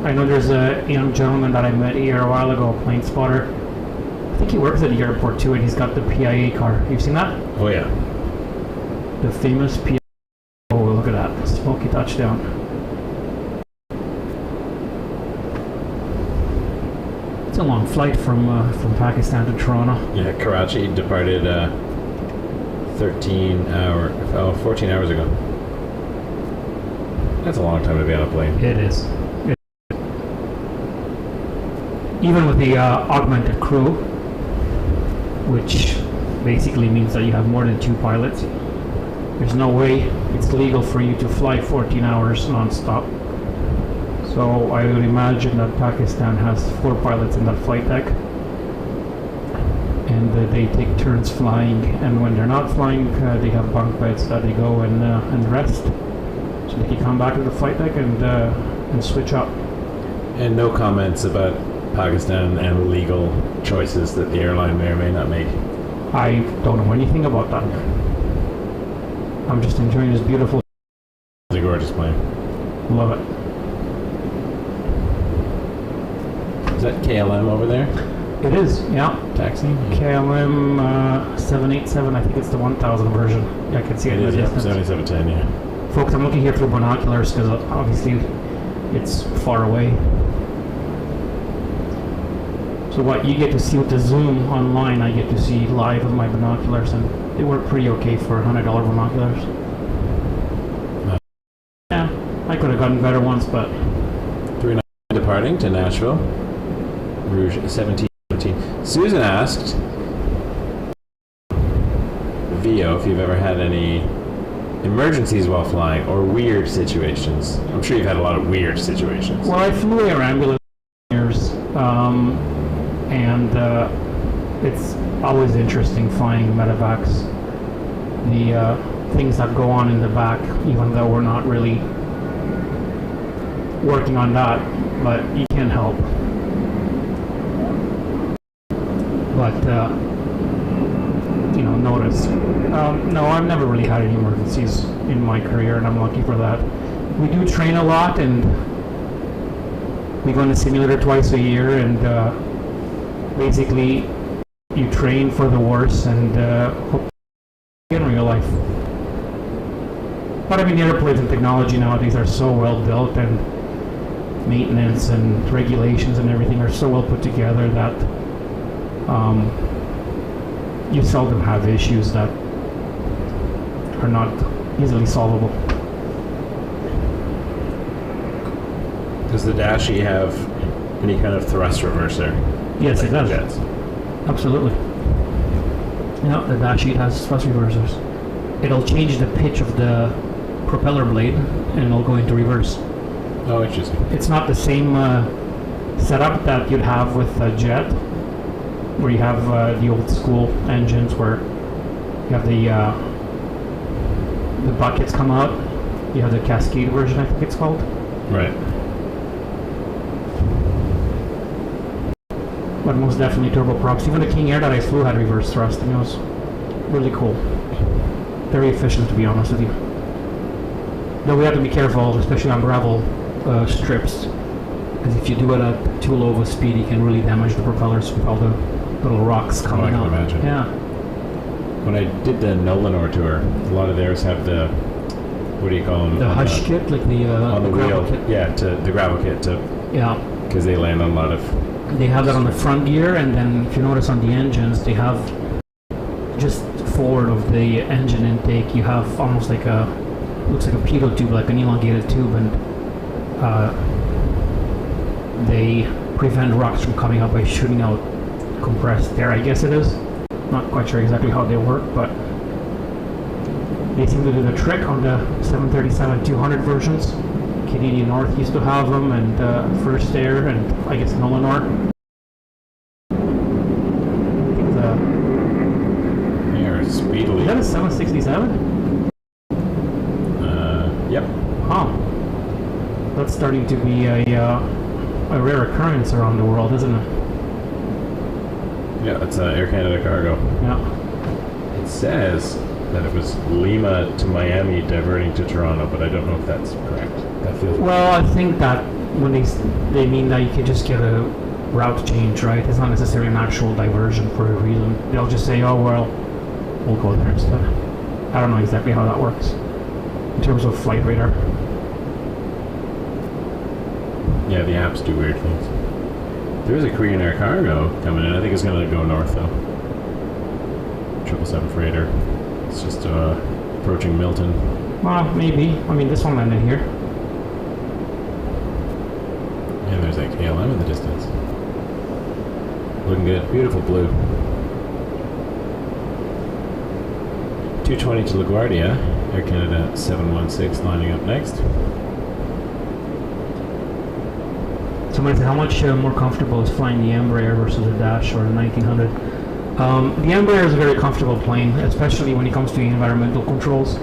[SPEAKER 8] I know there's a young gentleman that I met here a while ago, a plane spotter. I think he works at the airport too, and he's got the PIA car. You've seen that?
[SPEAKER 7] Oh yeah.
[SPEAKER 8] The famous PIA. Oh, look at that. Smoky touchdown. It's a long flight from Pakistan to Toronto.
[SPEAKER 7] Yeah, Karachi departed 14 hours ago. That's a long time to be on a plane.
[SPEAKER 8] It is. even with the augmented crew, which basically means that you have more than 2 pilots, there's no way it's legal for you to fly 14 hours non-stop. So I would imagine that Pakistan has 4 pilots in that flight deck, and they take turns flying, and when they're not flying, they have bunk beds that they go and rest, so they can come back to the flight deck and switch up.
[SPEAKER 7] And no comments about Pakistan and legal choices that the airline may or may not make.
[SPEAKER 8] I don't know anything about that. I'm just enjoying this beautiful.
[SPEAKER 7] It's a gorgeous plane.
[SPEAKER 8] Love it.
[SPEAKER 7] Is that KLM over there?
[SPEAKER 8] It is, yeah.
[SPEAKER 7] Taxi?
[SPEAKER 8] KLM 787, I think it's the 1000 version. Yeah, I can see it in the distance.
[SPEAKER 7] 7710, yeah.
[SPEAKER 8] Folks, I'm looking here through binoculars because obviously it's far away. So what you get to see with the zoom online, I get to see live with my binoculars, and they work pretty okay for $100 binoculars. Yeah, I could have gotten better ones, but...
[SPEAKER 7] 39 departing to Nashville. Rouge 1717. Susan asked Vio if you've ever had any emergencies while flying or weird situations. I'm sure you've had a lot of weird situations.
[SPEAKER 8] Well, I flew air ambulance years, and it's always interesting flying medevacs. The things that go on in the back, even though we're not really working on that, but you can't help. But, notice. No, I've never really had any emergencies in my career, and I'm lucky for that. We do train a lot, and we go in the simulator twice a year, and basically you train for the worst and hope in real life. But I mean, the airplanes and technology nowadays are so well built, and maintenance and regulations and everything are so well put together that you seldom have issues that are not easily solvable.
[SPEAKER 7] Does the Dashi have any kind of thrust reverser?
[SPEAKER 8] Yes, it does.
[SPEAKER 7] Jets?
[SPEAKER 8] Absolutely. Yeah, the dash sheet has thrust reversers. It'll change the pitch of the propeller blade, and it'll go into reverse.
[SPEAKER 7] Oh, interesting.
[SPEAKER 8] It's not the same setup that you'd have with a jet, where you have the old school engines where you have the buckets come out. You have the cascade version, I think it's called.
[SPEAKER 7] Right.
[SPEAKER 8] But most definitely turboprops. Even the King Air that I flew had reverse thrust, and it was really cool. Very efficient, to be honest with you. Though we have to be careful, especially on gravel strips, because if you do it at too low of a speed, you can really damage the propellers with all the little rocks coming out.
[SPEAKER 7] I can imagine.
[SPEAKER 8] Yeah.
[SPEAKER 7] When I did the Nolanor tour, a lot of theirs have the, what do you call them?
[SPEAKER 8] The hush kit, like the
[SPEAKER 7] on the
[SPEAKER 8] gravel
[SPEAKER 7] wheel.
[SPEAKER 8] kit.
[SPEAKER 7] Yeah, to the gravel kit to.
[SPEAKER 8] Yeah.
[SPEAKER 7] Because they land on a lot of.
[SPEAKER 8] They have that on the front gear, and then if you notice on the engines, they have just forward of the engine intake, you have almost like a, looks like a pitot tube, like an elongated tube, and they prevent rocks from coming up by shooting out compressed air, I guess it is. Not quite sure exactly how they work, but they seem to do the trick on the 737-200 versions. Canadian North used to have them, and First Air, and I guess Nolanor.
[SPEAKER 7] They're speedily.
[SPEAKER 8] Is that a 767?
[SPEAKER 7] Yep.
[SPEAKER 8] Huh. That's starting to be a rare occurrence around the world, isn't it?
[SPEAKER 7] Yeah, it's Air Canada cargo.
[SPEAKER 8] Yeah.
[SPEAKER 7] It says that it was Lima to Miami diverting to Toronto, but I don't know if that's correct. That feels.
[SPEAKER 8] Well, I think that when they mean that you can just get a route change, right? It's not necessarily an actual diversion for a reason. They'll just say, oh, well, we'll go there instead. I don't know exactly how that works in terms of flight radar.
[SPEAKER 7] Yeah, the apps do weird things. There is a Korean Air cargo coming in. I think it's going to go north, though. 777 freighter. It's just approaching Milton.
[SPEAKER 8] Well, maybe. I mean, this one landed here.
[SPEAKER 7] And there's a KLM in the distance. Looking good. Beautiful blue. 220 to LaGuardia. Air Canada 716 lining up next.
[SPEAKER 8] So how much more comfortable is flying the Embraer versus a Dash or a 1900? The Embraer is a very comfortable plane, especially when it comes to environmental controls.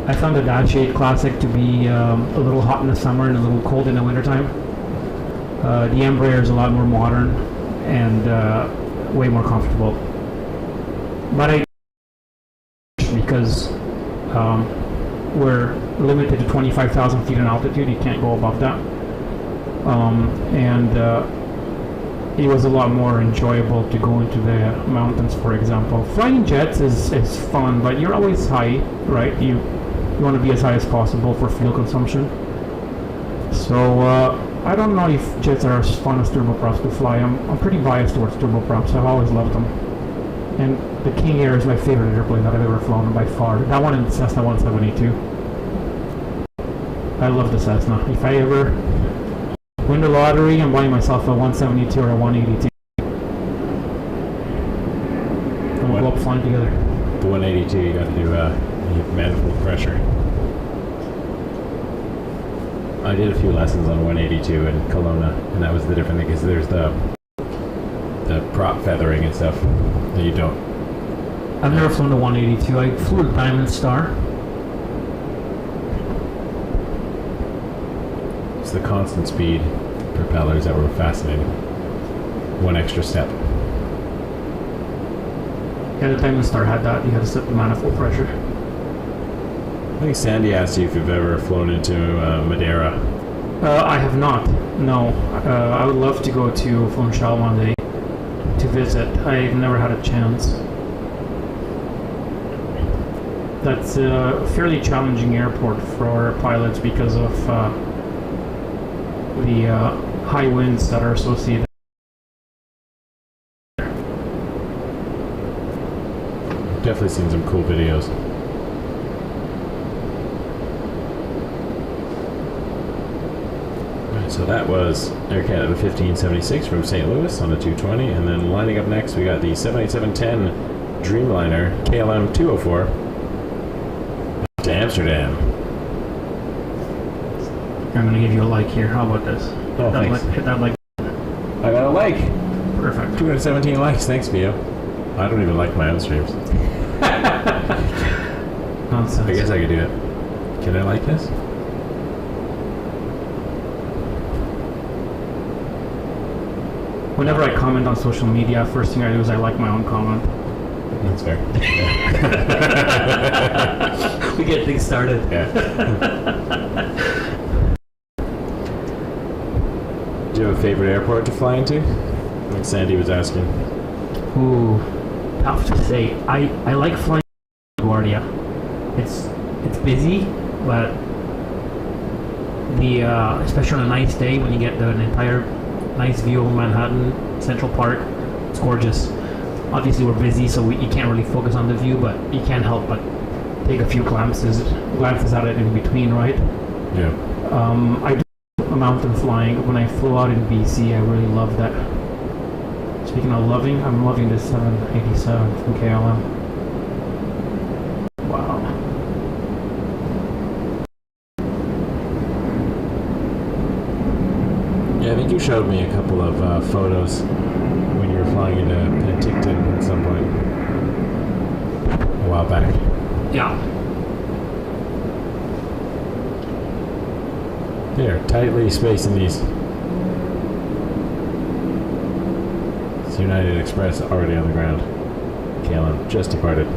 [SPEAKER 8] I found the Dash 8 Classic to be a little hot in the summer and a little cold in the wintertime. The Embraer is a lot more modern and way more comfortable. But because we're limited to 25,000 feet in altitude, you can't go above that. It was a lot more enjoyable to go into the mountains, for example. Flying jets is fun, but you're always high, right? You want to be as high as possible for fuel consumption. So I don't know if jets are as fun as turboprops to fly. I'm pretty biased towards turboprops. I've always loved them. And the King Air is my favorite airplane that I've ever flown by far. That one and the Cessna 172. I love the Cessna. If I ever win the lottery, I'm buying myself a 172 or a 182. And we'll go up flying together.
[SPEAKER 7] The 182, you got to do manifold pressure. I did a few lessons on 182 in Kelowna, and that was the different thing, because there's the prop feathering and stuff that you don't.
[SPEAKER 8] I've never flown a 182. I flew a Diamond Star.
[SPEAKER 7] It's the constant speed propellers that were fascinating. One extra step.
[SPEAKER 8] Yeah, the Diamond Star had that. You had to set the manifold pressure.
[SPEAKER 7] I think Sandy asked you if you've ever flown into Madeira.
[SPEAKER 8] I have not. No. I would love to go to Funchal one day to visit. I've never had a chance. That's a fairly challenging airport for pilots because of the high winds that are associated.
[SPEAKER 7] Definitely seen some cool videos. Alright, so that was Air Canada 1576 from St. Louis on the 220, and then lining up next we got the 787-10 Dreamliner KLM 204 to Amsterdam.
[SPEAKER 8] I'm going to give you a like here. How about this?
[SPEAKER 7] Oh, thanks.
[SPEAKER 8] Hit that like.
[SPEAKER 7] I got a like.
[SPEAKER 8] Perfect.
[SPEAKER 7] 217 likes. Thanks, Vio. I don't even like my own streams.
[SPEAKER 8] Nonsense.
[SPEAKER 7] I guess I could do it. Can I like this?
[SPEAKER 8] Whenever I comment on social media, first thing I do is I like my own comment.
[SPEAKER 7] That's fair.
[SPEAKER 8] We get things started.
[SPEAKER 7] Yeah. Do you have a favorite airport to fly into? Like Sandy was asking.
[SPEAKER 8] Ooh, tough to say. I like flying to LaGuardia. It's busy, but the especially on a nice day when you get an entire nice view of Manhattan Central Park, it's gorgeous. Obviously we're busy, so you can't really focus on the view, but you can't help but take a few glances at it in between, right?
[SPEAKER 7] Yeah.
[SPEAKER 8] I do mountain flying. When I flew out in BC, I really loved that. Speaking of loving, I'm loving this 787 from KLM. Wow.
[SPEAKER 7] Yeah, I think you showed me a couple of photos when you were flying into Penticton at some point a while back.
[SPEAKER 8] Yeah.
[SPEAKER 7] They're tightly spacing these. It's United Express already on the ground. KLM just departed.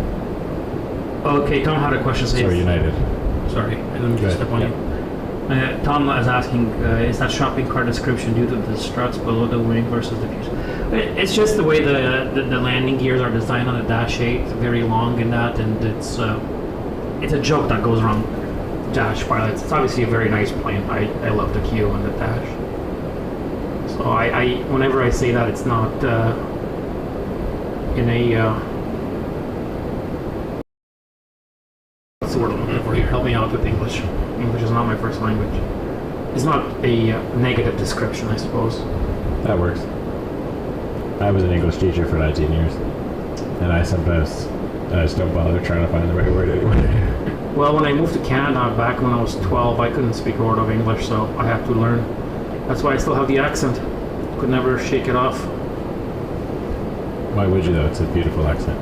[SPEAKER 8] Okay, Tom had a question.
[SPEAKER 7] Sorry, United.
[SPEAKER 8] Sorry, I didn't mean to step on you. Tom was asking, is that shopping cart description due to the struts below the wing versus the fuselage? It's just the way the landing gears are designed on the Dash 8. It's very long in that, and it's a joke that goes around Dash pilots. It's obviously a very nice plane. I love the Q and the Dash. So I whenever I say that, it's not in a what's the word I'm looking for here? Help me out with English. English is not my first language. It's not a negative description, I suppose.
[SPEAKER 7] That works. I was an English teacher for 19 years, and I just don't bother trying to find the right word anymore.
[SPEAKER 8] Well, when I moved to Canada back when I was 12, I couldn't speak a word of English, so I had to learn. That's why I still have the accent. Could never shake it off.
[SPEAKER 7] Why would you though? It's a beautiful accent.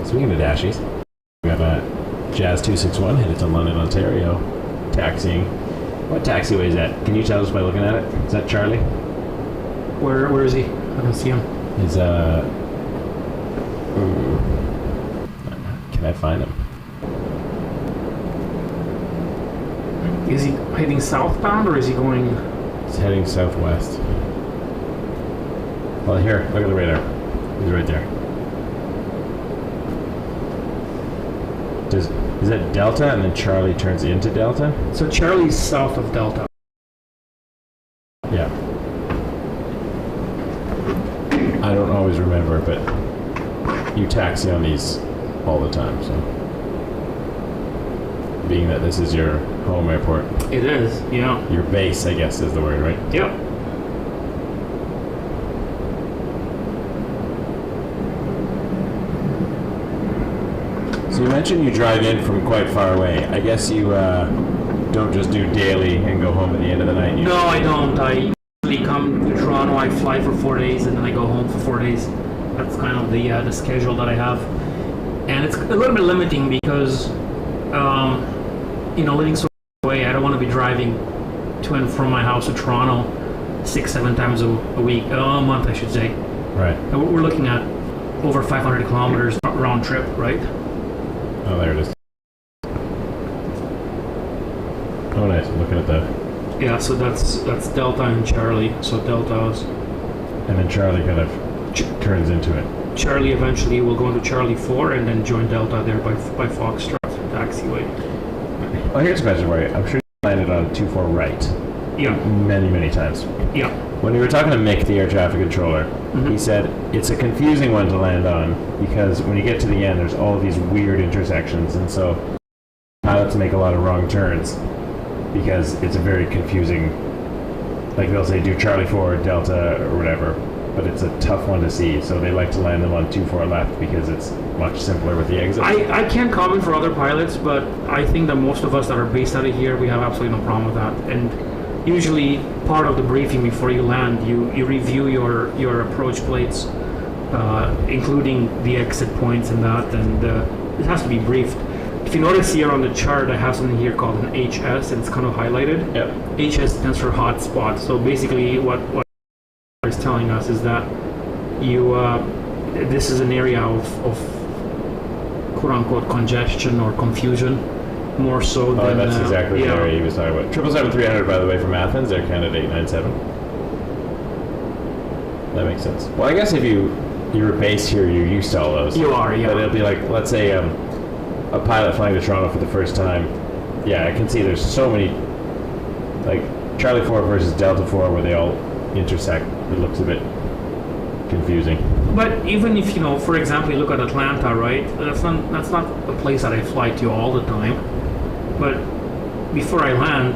[SPEAKER 7] Speaking of dashies, we have a Jazz 261 headed to London, Ontario, taxiing. What taxiway is that? Can you tell us by looking at it? Is that Charlie?
[SPEAKER 8] Where is he? I don't see him.
[SPEAKER 7] Is can I find him?
[SPEAKER 8] Is he heading southbound or is he going?
[SPEAKER 7] He's heading southwest. Well, here, look at the radar. He's right there. Is that Delta and then Charlie turns into Delta?
[SPEAKER 8] So Charlie's south of Delta.
[SPEAKER 7] Yeah. I don't always remember, but you taxi on these all the time, so. Being that this is your home airport.
[SPEAKER 8] It is, yeah.
[SPEAKER 7] Your base, I guess, is the word, right?
[SPEAKER 8] Yep.
[SPEAKER 7] So you mentioned you drive in from quite far away. I guess you don't just do daily and go home at the end of the night.
[SPEAKER 8] No, I don't. I usually come to Toronto, I fly for 4 days, and then I go home for 4 days. That's kind of the schedule that I have. And it's a little bit limiting because, living so far away, I don't want to be driving to and from my house to Toronto 6-7 times a month, I should say.
[SPEAKER 7] Right.
[SPEAKER 8] And we're looking at over 500 kilometers round trip, right?
[SPEAKER 7] Oh, there it is. Oh, nice. I'm looking at the...
[SPEAKER 8] Yeah, so that's Delta and Charlie. So Delta's...
[SPEAKER 7] And then Charlie kind of turns into it.
[SPEAKER 8] Charlie eventually will go into Charlie 4 and then join Delta there by Foxtrot taxiway.
[SPEAKER 7] Well, here's a question for you. I'm sure you landed on 24 right.
[SPEAKER 8] Yeah.
[SPEAKER 7] Many, many times.
[SPEAKER 8] Yeah.
[SPEAKER 7] When we were talking to Mick, the air traffic controller, he said it's a confusing one to land on because when you get to the end, there's all these weird intersections, and so pilots make a lot of wrong turns because it's a very confusing. Like they'll say do Charlie 4, Delta, or whatever, but it's a tough one to see. So they like to land them on 24 left because it's much simpler with the exit.
[SPEAKER 8] I can't comment for other pilots, but I think that most of us that are based out of here, we have absolutely no problem with that. And usually part of the briefing before you land, you review your approach plates, including the exit points and that, and it has to be briefed. If you notice here on the chart, I have something here called an HS, and it's kind of highlighted. Yep. HS stands for hot spot. So basically what is telling us is that this is an area of quote-unquote congestion or confusion, more so than...
[SPEAKER 7] that's exactly the area he was talking about. 777-300, by the way, from Athens, Air Canada 897. That makes sense. Well, I guess if you're based here, you're used to all those.
[SPEAKER 8] You are, yeah.
[SPEAKER 7] But it'll be like, let's say a pilot flying to Toronto for the first time. Yeah, I can see there's so many, like Charlie 4 versus Delta 4, where they all intersect. It looks a bit confusing.
[SPEAKER 8] But even if, for example, you look at Atlanta, right? That's not a place that I fly to all the time. But before I land,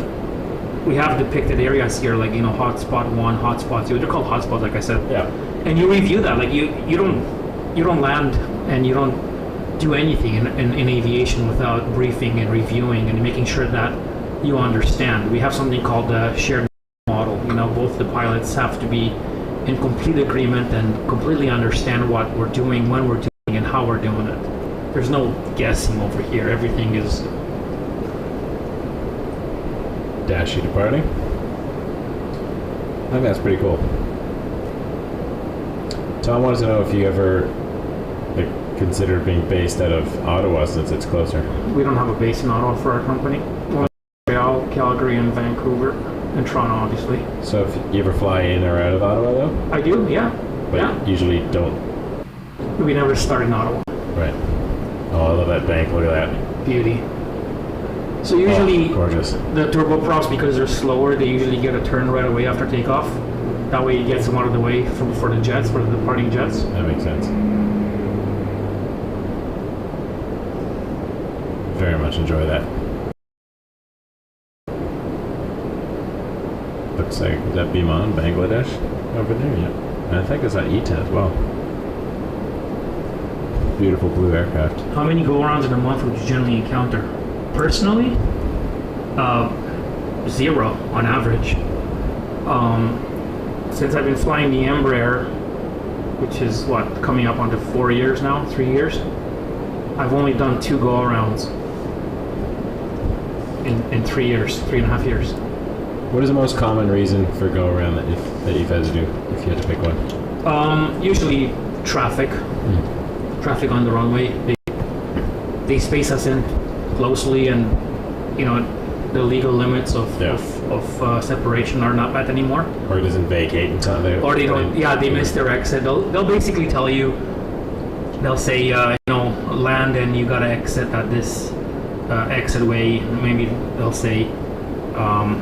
[SPEAKER 8] we have depicted areas here, like, hotspot 1, hotspot 2. They're called hotspots, like I said. Yeah. And you review that. Like, you don't land and you don't do anything in aviation without briefing and reviewing and making sure that you understand. We have something called the shared model. Both the pilots have to be in complete agreement and completely understand what we're doing, when we're doing, and how we're doing it. There's no guessing over here. Everything is...
[SPEAKER 7] Dashi departing. I think that's pretty cool. Tom wanted to know if you ever considered being based out of Ottawa since it's closer.
[SPEAKER 8] We don't have a base in Ottawa for our company. Montreal, Calgary, and Vancouver, and Toronto, obviously.
[SPEAKER 7] So if you ever fly in or out of Ottawa, though?
[SPEAKER 8] I do, yeah.
[SPEAKER 7] But usually don't.
[SPEAKER 8] We never start in Ottawa.
[SPEAKER 7] Right. Oh, I love that bank. Look at that.
[SPEAKER 8] Beauty. So usually,
[SPEAKER 7] gorgeous.
[SPEAKER 8] The turboprops, because they're slower, they usually get a turn right away after takeoff. That way it gets them out of the way for the jets, for the departing jets.
[SPEAKER 7] That makes sense. Very much enjoy that. The looks like, is that Biman, Bangladesh? Over there, yeah. And I think it's on ETA as well. Beautiful blue aircraft.
[SPEAKER 8] How many go-arounds in a month would you generally encounter? Personally, 0 on average. Since I've been flying the Embraer, which is what, coming up onto 4 years now, 3 years, I've only done 2 go-arounds in 3 years, 3.5 years.
[SPEAKER 7] What is the most common reason for go-around that you've had to do, if you had to pick one?
[SPEAKER 8] Usually traffic. Traffic on the runway. They space us in closely, and you know the legal limits of separation are not met anymore.
[SPEAKER 7] Or it doesn't vacate until they.
[SPEAKER 8] Or they don't. Yeah, they miss their exit. They'll basically tell you. They'll say land and you gotta exit at this exit way. Maybe they'll say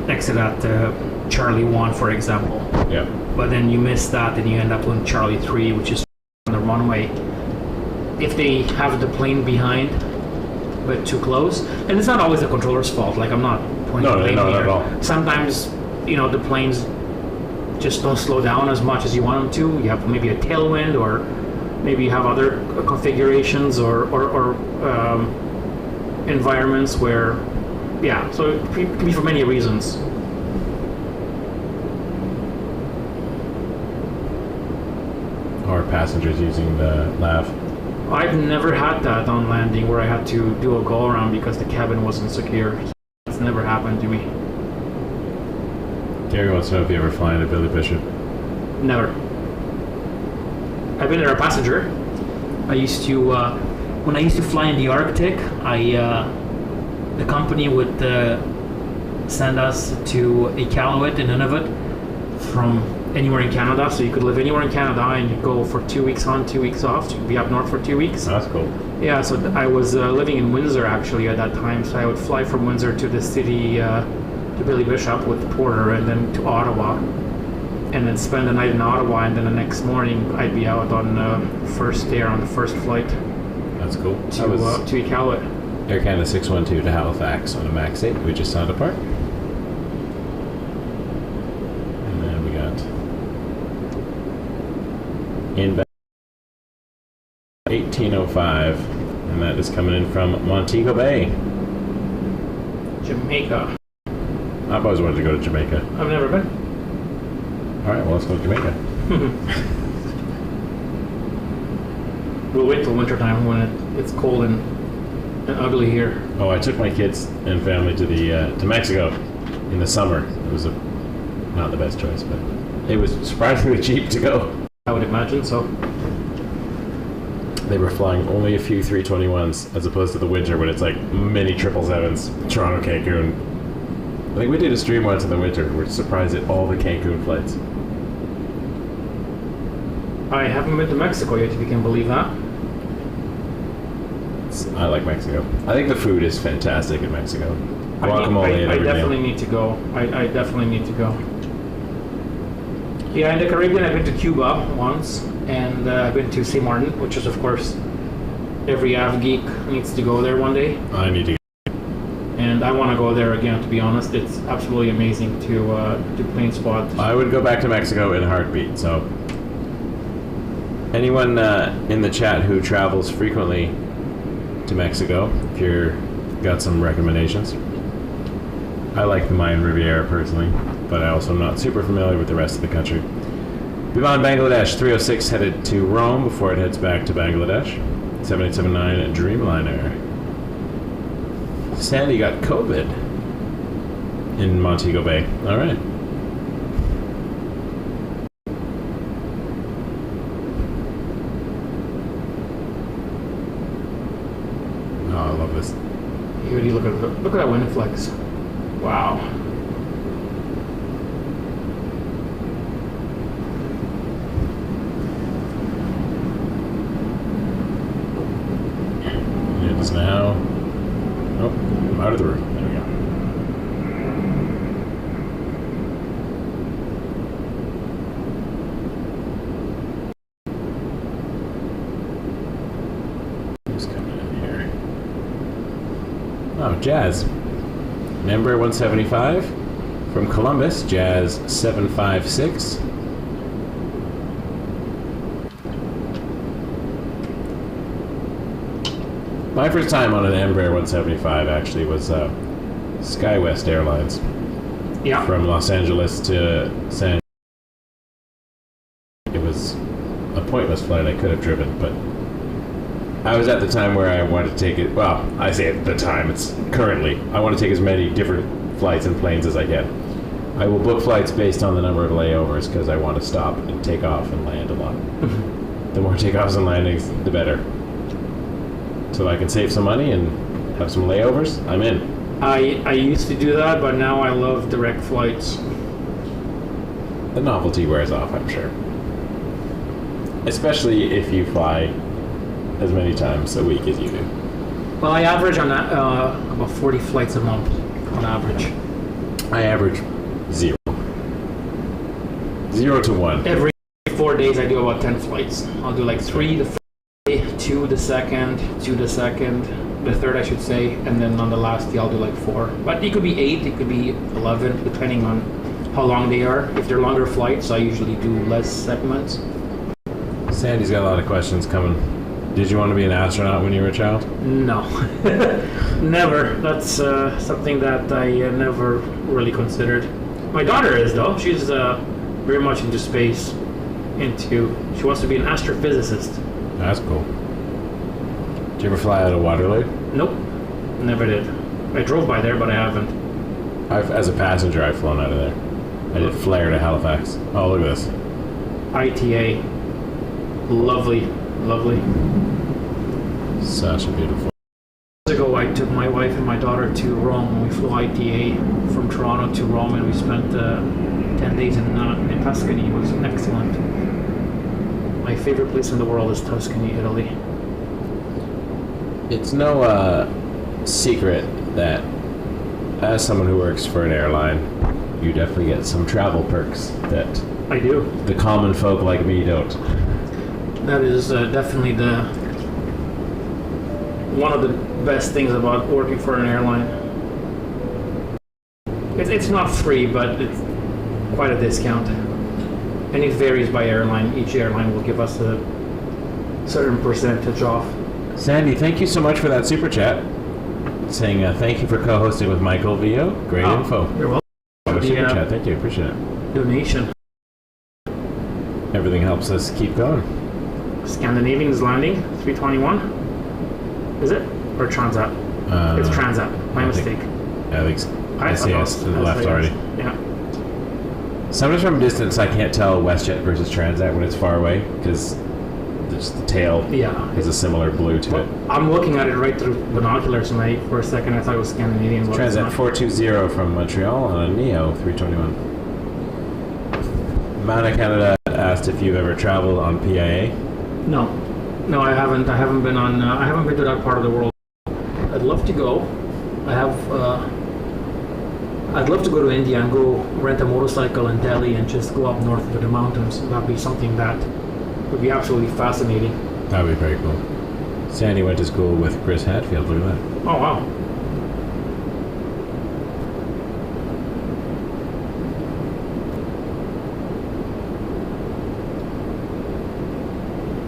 [SPEAKER 8] exit at Charlie 1, for example.
[SPEAKER 7] Yeah.
[SPEAKER 8] But then you miss that, and you end up on Charlie 3, which is on the runway. If they have the plane behind, but too close, and it's not always the controller's fault. Like, I'm not pointing the blame
[SPEAKER 7] not
[SPEAKER 8] here.
[SPEAKER 7] at all.
[SPEAKER 8] Sometimes, the planes just don't slow down as much as you want them to. You have maybe a tailwind, or maybe you have other configurations or environments where, so it can be for many reasons.
[SPEAKER 7] Or passengers using the lav.
[SPEAKER 8] I've never had that on landing where I had to do a go around because the cabin wasn't secure. It's never happened to me.
[SPEAKER 7] Gary wants to know if you ever fly in a Billy Bishop.
[SPEAKER 8] Never. I've been a passenger. I used to, when I used to fly in the Arctic, the company would send us to Iqaluit in Nunavut from anywhere in Canada, so you could live anywhere in Canada and you'd go for 2 weeks on, 2 weeks off. So you'd be up north for 2 weeks.
[SPEAKER 7] That's cool.
[SPEAKER 8] Yeah, so I was living in Windsor actually at that time, so I would fly from Windsor to the city, to Billy Bishop with the porter, and then to Ottawa, and then spend the night in Ottawa, and then the next morning I'd be out on first day on the first flight.
[SPEAKER 7] That's cool.
[SPEAKER 8] To Iqaluit.
[SPEAKER 7] Air Canada 612 to Halifax on a MAX 8. We just saw depart. And then we got inbound 1805, and that is coming in from Montego Bay,
[SPEAKER 8] Jamaica.
[SPEAKER 7] I've always wanted to go to Jamaica.
[SPEAKER 8] I've never been.
[SPEAKER 7] All right, well, let's go to Jamaica.
[SPEAKER 8] We'll wait till wintertime when it's cold and ugly here.
[SPEAKER 7] Oh, I took my kids and family to to Mexico in the summer. It was not the best choice, but it was surprisingly cheap to go.
[SPEAKER 8] I would imagine so.
[SPEAKER 7] They were flying only a few 321s as opposed to the winter when it's like many 777s, Toronto, Cancun. I think we did a stream once in the winter. We're surprised at all the Cancun flights.
[SPEAKER 8] I haven't been to Mexico yet, if you can believe that.
[SPEAKER 7] I like Mexico. I think the food is fantastic in Mexico. Guacamole and
[SPEAKER 8] I
[SPEAKER 7] every
[SPEAKER 8] definitely
[SPEAKER 7] meal.
[SPEAKER 8] need to go. I definitely need to go. Yeah, in the Caribbean, I've been to Cuba once, and I've been to St. Martin, which is, of course, every Av geek needs to go there one day.
[SPEAKER 7] I need to.
[SPEAKER 8] And I want to go there again, to be honest. It's absolutely amazing to plane spot.
[SPEAKER 7] I would go back to Mexico in a heartbeat. So, anyone in the chat who travels frequently to Mexico, if you're got some recommendations. I like the Mayan Riviera personally, but I also am not super familiar with the rest of the country. Biman Bangladesh 306 headed to Rome before it heads back to Bangladesh. 7879 Dreamliner. Sandy got COVID in Montego Bay. All right. Oh, I love this.
[SPEAKER 8] Here, look at that wind flex. Wow.
[SPEAKER 7] It is now. Oh, I'm out of the room. There we go. Who's coming in here? Oh, Jazz. Member 175. From Columbus, Jazz 756. My first time on an Embraer 175 actually was SkyWest Airlines.
[SPEAKER 8] Yeah.
[SPEAKER 7] From Los Angeles to San. It was a pointless flight I could have driven, but I was at the time where I wanted to take it. Well, I say at the time, it's currently. I want to take as many different flights and planes as I can. I will book flights based on the number of layovers because I want to stop and take off and land a lot. The more takeoffs and landings, the better. So I can save some money and have some layovers, I'm in.
[SPEAKER 8] I used to do that, but now I love direct flights.
[SPEAKER 7] The novelty wears off, I'm sure. Especially if you fly as many times a week as you do.
[SPEAKER 8] Well, I average on about 40 flights a month on average.
[SPEAKER 7] I average 0. 0 to 1.
[SPEAKER 8] Every 4 days I do about 10 flights. I'll do like 3 the first day, 2 the second, 2 the second, the third I should say, and then on the last day I'll do like 4. But it could be 8, it could be 11, depending on how long they are. If they're longer flights, I usually do less segments.
[SPEAKER 7] Sandy's got a lot of questions coming. Did you want to be an astronaut when you were a child?
[SPEAKER 8] No, never. That's something that I never really considered. My daughter is though. She's very much into space. She wants to be an astrophysicist.
[SPEAKER 7] That's cool. Did you ever fly out of Waterloo?
[SPEAKER 8] Nope, never did. I drove by there, but I haven't.
[SPEAKER 7] As a passenger, I've flown out of there. I did Flare to Halifax. Oh, look at this.
[SPEAKER 8] ITA, lovely, lovely.
[SPEAKER 7] Such a beautiful.
[SPEAKER 8] Years ago, I took my wife and my daughter to Rome, and we flew ITA from Toronto to Rome, and we spent 10 days in Tuscany. It was excellent. My favorite place in the world is Tuscany, Italy.
[SPEAKER 7] It's no secret that as someone who works for an airline, you definitely get some travel perks that
[SPEAKER 8] I do.
[SPEAKER 7] the common folk like me don't.
[SPEAKER 8] That is definitely one of the best things about working for an airline. It's not free, but it's quite a discount. And it varies by airline. Each airline will give us a certain percentage off.
[SPEAKER 7] Sandy, thank you so much for that super chat. Saying thank you for co-hosting with Michael Vio. Great info.
[SPEAKER 8] You're welcome.
[SPEAKER 7] Super chat, thank you, appreciate it.
[SPEAKER 8] Donation.
[SPEAKER 7] Everything helps us keep going.
[SPEAKER 8] Scandinavian is landing, 321. Is it? Or Transat? It's Transat. My mistake.
[SPEAKER 7] I think SAS to the left already.
[SPEAKER 8] Yeah.
[SPEAKER 7] Sometimes from a distance I can't tell WestJet versus Transat when it's far away because just the tail has a similar blue to it.
[SPEAKER 8] I'm looking at it right through binoculars tonight. For a second I thought it was Scandinavian.
[SPEAKER 7] Transat 420 from Montreal on a Neo 321. Mana Canada asked if you've ever traveled on PIA.
[SPEAKER 8] No, I haven't. I haven't been on. I haven't been to that part of the world. I'd love to go. I'd love to go to India and go rent a motorcycle in Delhi and just go up north of the mountains. That'd be something that would be absolutely fascinating.
[SPEAKER 7] That'd be very cool. Sandy went to school with Chris Hadfield. Look at that.
[SPEAKER 8] Oh wow.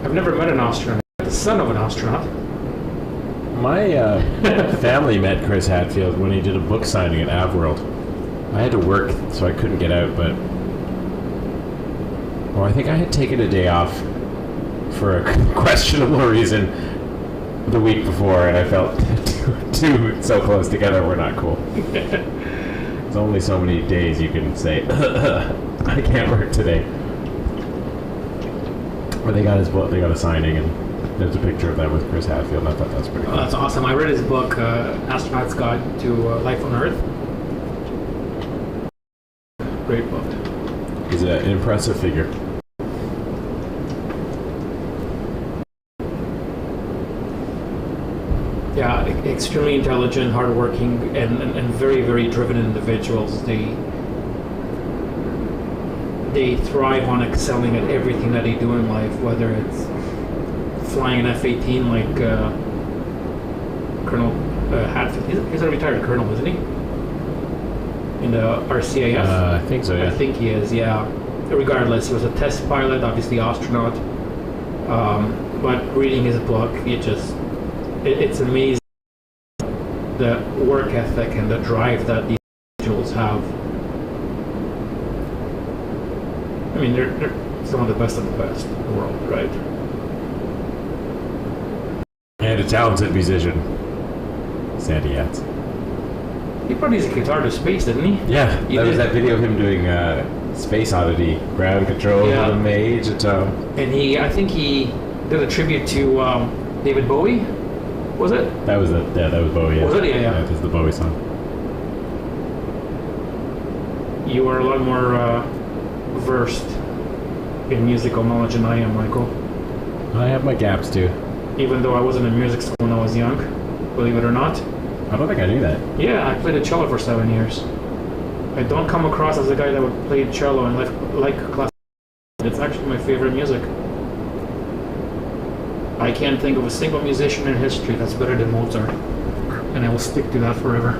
[SPEAKER 8] I've never met an astronaut. The son of an astronaut.
[SPEAKER 7] My family met Chris Hadfield when he did a book signing at AvWorld. I had to work, so I couldn't get out, but... Well, I think I had taken a day off for a questionable reason the week before, and I felt two so close together were not cool. There's only so many days you can say, I can't work today. But they got his book, they got a signing, and there's a picture of them with Chris Hadfield, and I thought that was pretty cool.
[SPEAKER 8] Oh, that's awesome. I read his book, Astronaut's Guide to Life on Earth. Great book.
[SPEAKER 7] He's an impressive figure.
[SPEAKER 8] Yeah, extremely intelligent, hardworking, and very, very driven individuals. They thrive on excelling at everything that they do in life, whether it's flying an F-18 like Colonel Hadfield. He's a retired colonel, isn't he? in the RCAF.
[SPEAKER 7] I think so, yeah.
[SPEAKER 8] I think he is, yeah. Regardless, he was a test pilot, obviously astronaut. But reading his book, it's amazing the work ethic and the drive that these individuals have. I mean, they're some of the best in the world, right?
[SPEAKER 7] And a talented musician, Sandy Yates.
[SPEAKER 8] He brought his guitar to space, didn't he?
[SPEAKER 7] Yeah, that was that video of him doing Space Oddity, ground control with a mage at
[SPEAKER 8] And I think he did a tribute to David Bowie. Was it?
[SPEAKER 7] That was Bowie. Yeah.
[SPEAKER 8] Was it? Yeah.
[SPEAKER 7] Yeah, it was the Bowie song.
[SPEAKER 8] You are a lot more versed in musical knowledge than I am, Michael.
[SPEAKER 7] I have my gaps too.
[SPEAKER 8] Even though I wasn't in music school when I was young, believe it or not.
[SPEAKER 7] I don't think I knew that.
[SPEAKER 8] Yeah, I played the cello for 7 years. I don't come across as a guy that would play cello and like classical. It's actually my favorite music. I can't think of a single musician in history that's better than Mozart, and I will stick to that forever.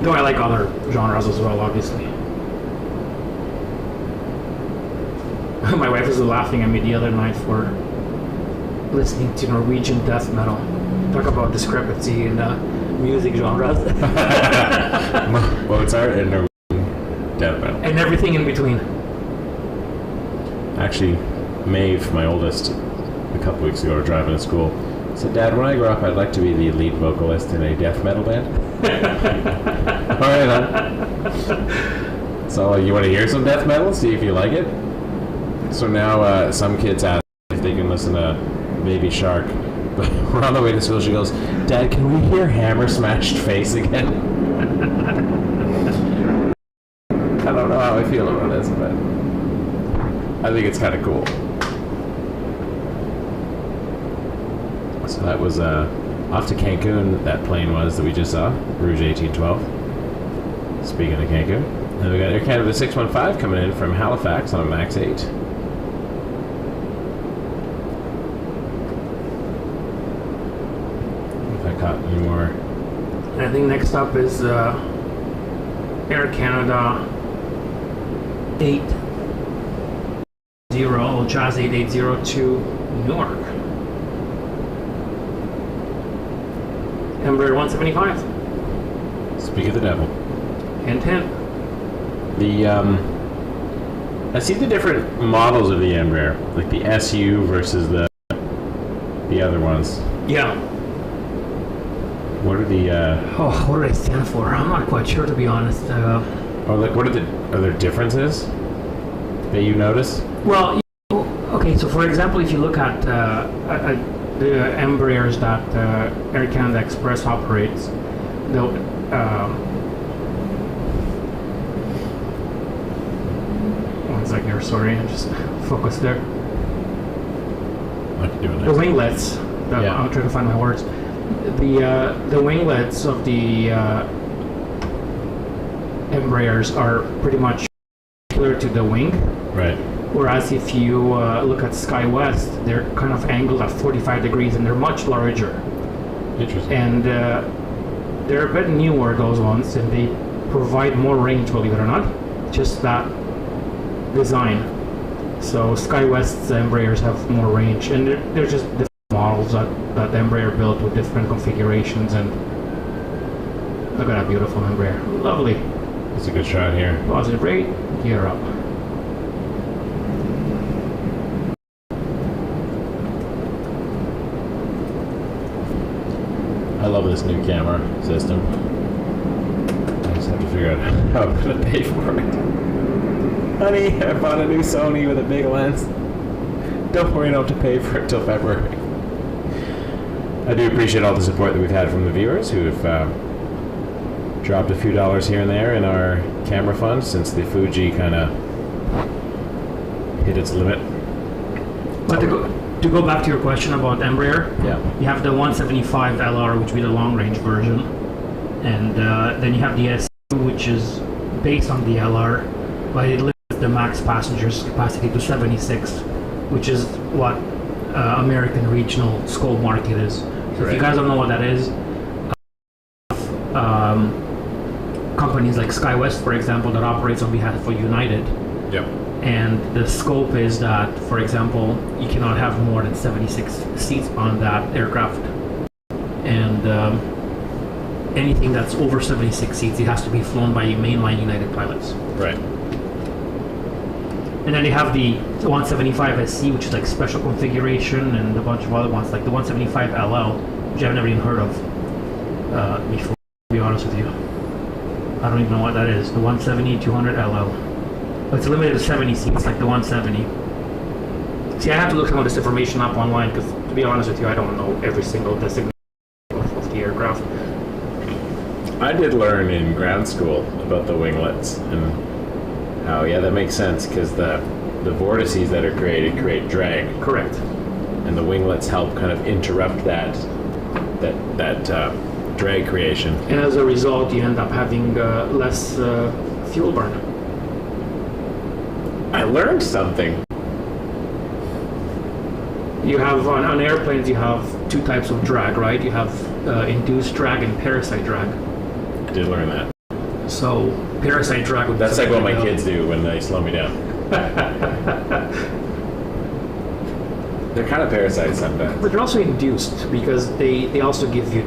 [SPEAKER 8] Though I like other genres as well, obviously. My wife was laughing at me the other night for listening to Norwegian death metal. Talk about discrepancy in music genres.
[SPEAKER 7] Mozart and Norwegian death metal.
[SPEAKER 8] And everything in between.
[SPEAKER 7] Actually, Maeve, my oldest, a couple weeks ago, driving to school, said, "Dad, when I grow up, I'd like to be the lead vocalist in a death metal band." All right, then. So, you want to hear some death metal? See if you like it? So now some kids ask if they can listen to Baby Shark. We're on the way to school. She goes, "Dad, can we hear Hammer Smashed Face again?" I don't know how I feel about this, but I think it's kind of cool. So that was off to Cancun, that plane was that we just saw, Rouge 1812. Speaking of Cancun. And we got Air Canada 615 coming in from Halifax on a MAX 8. If I caught any more.
[SPEAKER 8] I think next up is Air Canada 80 Jazz 8802 to Newark. Embraer 175.
[SPEAKER 7] Speak of the devil.
[SPEAKER 8] Hint, hint.
[SPEAKER 7] I see the different models of the Embraer, like the SU versus the other ones.
[SPEAKER 8] Yeah.
[SPEAKER 7] What are the
[SPEAKER 8] what do they stand for? I'm not quite sure, to be honest.
[SPEAKER 7] or like are there differences that you notice?
[SPEAKER 8] Well, okay. So for example, if you look at the Embraers that Air Canada Express operates, one second here, sorry, I just focused there.
[SPEAKER 7] What are you doing
[SPEAKER 8] The winglets. I'm trying to find my words. The winglets of the Embraers are pretty much clear to the wing.
[SPEAKER 7] Right.
[SPEAKER 8] Whereas if you look at CYYZ, they're kind of angled at 45 degrees and they're much larger.
[SPEAKER 7] Interesting.
[SPEAKER 8] And they're a bit newer, those ones, and they provide more range, believe it or not. Just that design. So CYYZ's Embraers have more range, and they're just different models that Embraer built with different configurations. And look at that beautiful Embraer. Lovely.
[SPEAKER 7] It's a good shot here.
[SPEAKER 8] Positive rate, gear up.
[SPEAKER 7] I love this new camera system. I just have to figure out how I'm going to pay for it. Honey, I bought a new Sony with a big lens. Don't worry, I don't have to pay for it till February. I do appreciate all the support that we've had from the viewers who have dropped a few dollars here and there in our camera fund since the Fuji kind of hit its limit.
[SPEAKER 8] But to go back to your question about Embraer, you have the 175 LR, which would be the long-range version, and then you have the SU, which is based on the LR, but it limits the max passengers capacity to 76, which is what American regional scope market is. So if you guys don't know what that is, companies like SkyWest, for example, that operates on behalf of United.
[SPEAKER 3] Yep.
[SPEAKER 8] And the scope is that, for example, you cannot have more than 76 seats on that aircraft. And anything that's over 76 seats, it has to be flown by mainline United pilots.
[SPEAKER 3] Right.
[SPEAKER 8] And then they have the 175SC, which is like special configuration, and a bunch of other ones, like the 175LL, which I've never even heard of before, to be honest with you. I don't even know what that is. The 170-200LL. But it's limited to 70 seats, like the 170. See, I have to look some of this information up online, because to be honest with you, I don't know every single designation of the aircraft.
[SPEAKER 3] I did learn in ground school about the winglets and how, yeah, that makes sense, because the vortices that are created create drag.
[SPEAKER 8] Correct.
[SPEAKER 3] And the winglets help kind of interrupt that drag creation.
[SPEAKER 8] And as a result, you end up having less fuel burn.
[SPEAKER 3] I learned something.
[SPEAKER 8] You have, on airplanes, you have two types of drag, right? You have induced drag and parasite drag.
[SPEAKER 3] I did learn that.
[SPEAKER 8] So, parasite drag would be...
[SPEAKER 3] That's like what my kids do when they slow me down. They're kind of parasites sometimes.
[SPEAKER 8] But they're also induced, because they also give you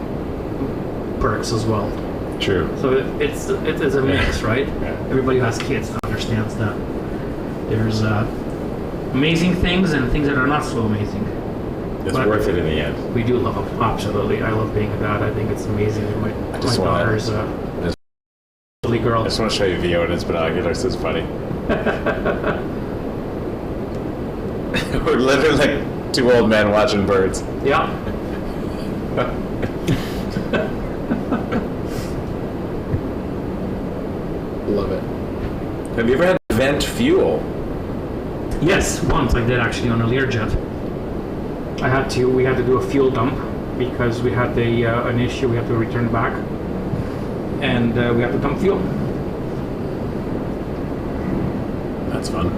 [SPEAKER 8] perks as well.
[SPEAKER 3] True.
[SPEAKER 8] So it's a mix, right?
[SPEAKER 3] Yeah.
[SPEAKER 8] Everybody who has kids understands that. There's amazing things and things that are not so amazing.
[SPEAKER 3] It's
[SPEAKER 8] But
[SPEAKER 3] worth it in the end.
[SPEAKER 8] we do love them, absolutely. I love being a dad. I think it's amazing. My daughter's a lovely girl.
[SPEAKER 3] I just want to show you Vio and his binoculars. It's funny. We're literally like two old men watching birds.
[SPEAKER 8] Yeah.
[SPEAKER 3] Love it. Have you ever had to vent fuel?
[SPEAKER 8] Yes, once I did actually on a Learjet. We had to do a fuel dump because we had an issue. We had to return back, and we had to dump fuel.
[SPEAKER 3] That's fun.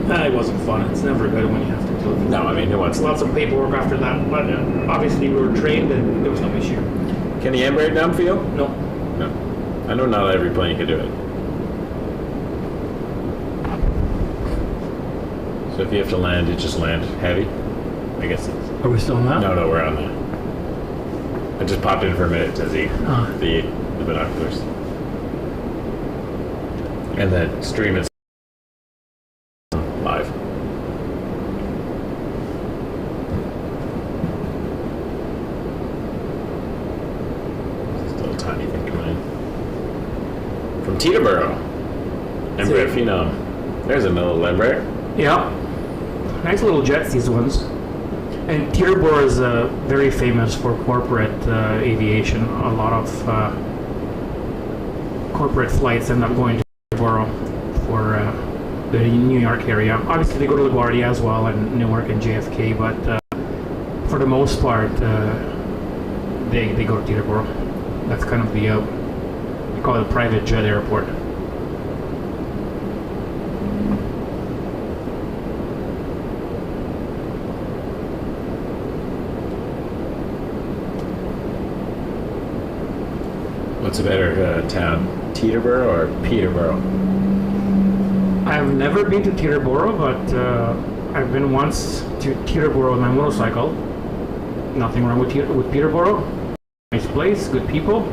[SPEAKER 8] It wasn't fun. It's never good when you have to do it.
[SPEAKER 3] No, I mean, who wants to?
[SPEAKER 8] Lots of paperwork after that, but obviously we were trained and there was no issue.
[SPEAKER 3] Can the Embraer dump fuel?
[SPEAKER 8] No.
[SPEAKER 3] No. I know not every plane can do it. So if you have to land, you just land heavy? I guess it's...
[SPEAKER 8] Are we still on that?
[SPEAKER 3] No, we're on that. I just popped in for a minute to see the binoculars. And the stream is live. This little tiny thing coming in. From Teterboro. Embraer Phenom. There's another Embraer.
[SPEAKER 8] Yeah. Nice little jets, these ones. And Teterboro is very famous for corporate aviation. A lot of corporate flights end up going to Teterboro for the New York area. Obviously, they go to LaGuardia as well, and Newark and JFK, but for the most part, they go to Teterboro. That's kind of the, you call it a private jet airport.
[SPEAKER 3] What's a better town, Teterboro or Peterborough?
[SPEAKER 8] I've never been to Teterboro, but I've been once to Teterboro on my motorcycle. Nothing wrong with Peterboro. Nice place, good people.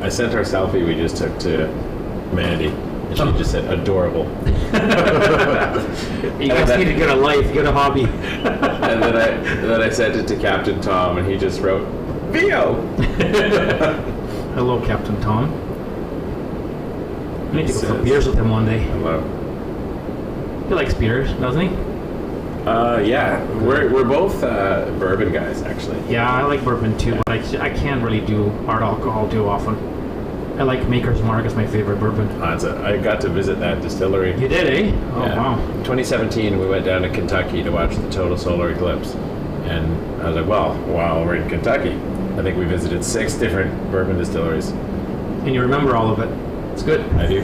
[SPEAKER 3] I sent her a selfie we just took to Mandy, and she just said, adorable.
[SPEAKER 8] You guys need to get a life, get a hobby.
[SPEAKER 3] And then I sent it to Captain Tom, and he just wrote, Vio!
[SPEAKER 8] Hello, Captain Tom. I need to go for beers with him one day.
[SPEAKER 3] Hello.
[SPEAKER 8] He likes beers, doesn't he?
[SPEAKER 3] Yeah. We're both bourbon guys, actually.
[SPEAKER 8] Yeah, I like bourbon too, but I can't really do hard alcohol too often. I like Maker's Mark as my favorite bourbon.
[SPEAKER 3] I got to visit that distillery.
[SPEAKER 8] You did, eh? Oh,
[SPEAKER 3] Yeah.
[SPEAKER 8] wow.
[SPEAKER 3] In 2017, we went down to Kentucky to watch the total solar eclipse. And I was like, well, while we're in Kentucky, I think we visited 6 different bourbon distilleries.
[SPEAKER 8] And you remember all of it. It's good.
[SPEAKER 3] I do.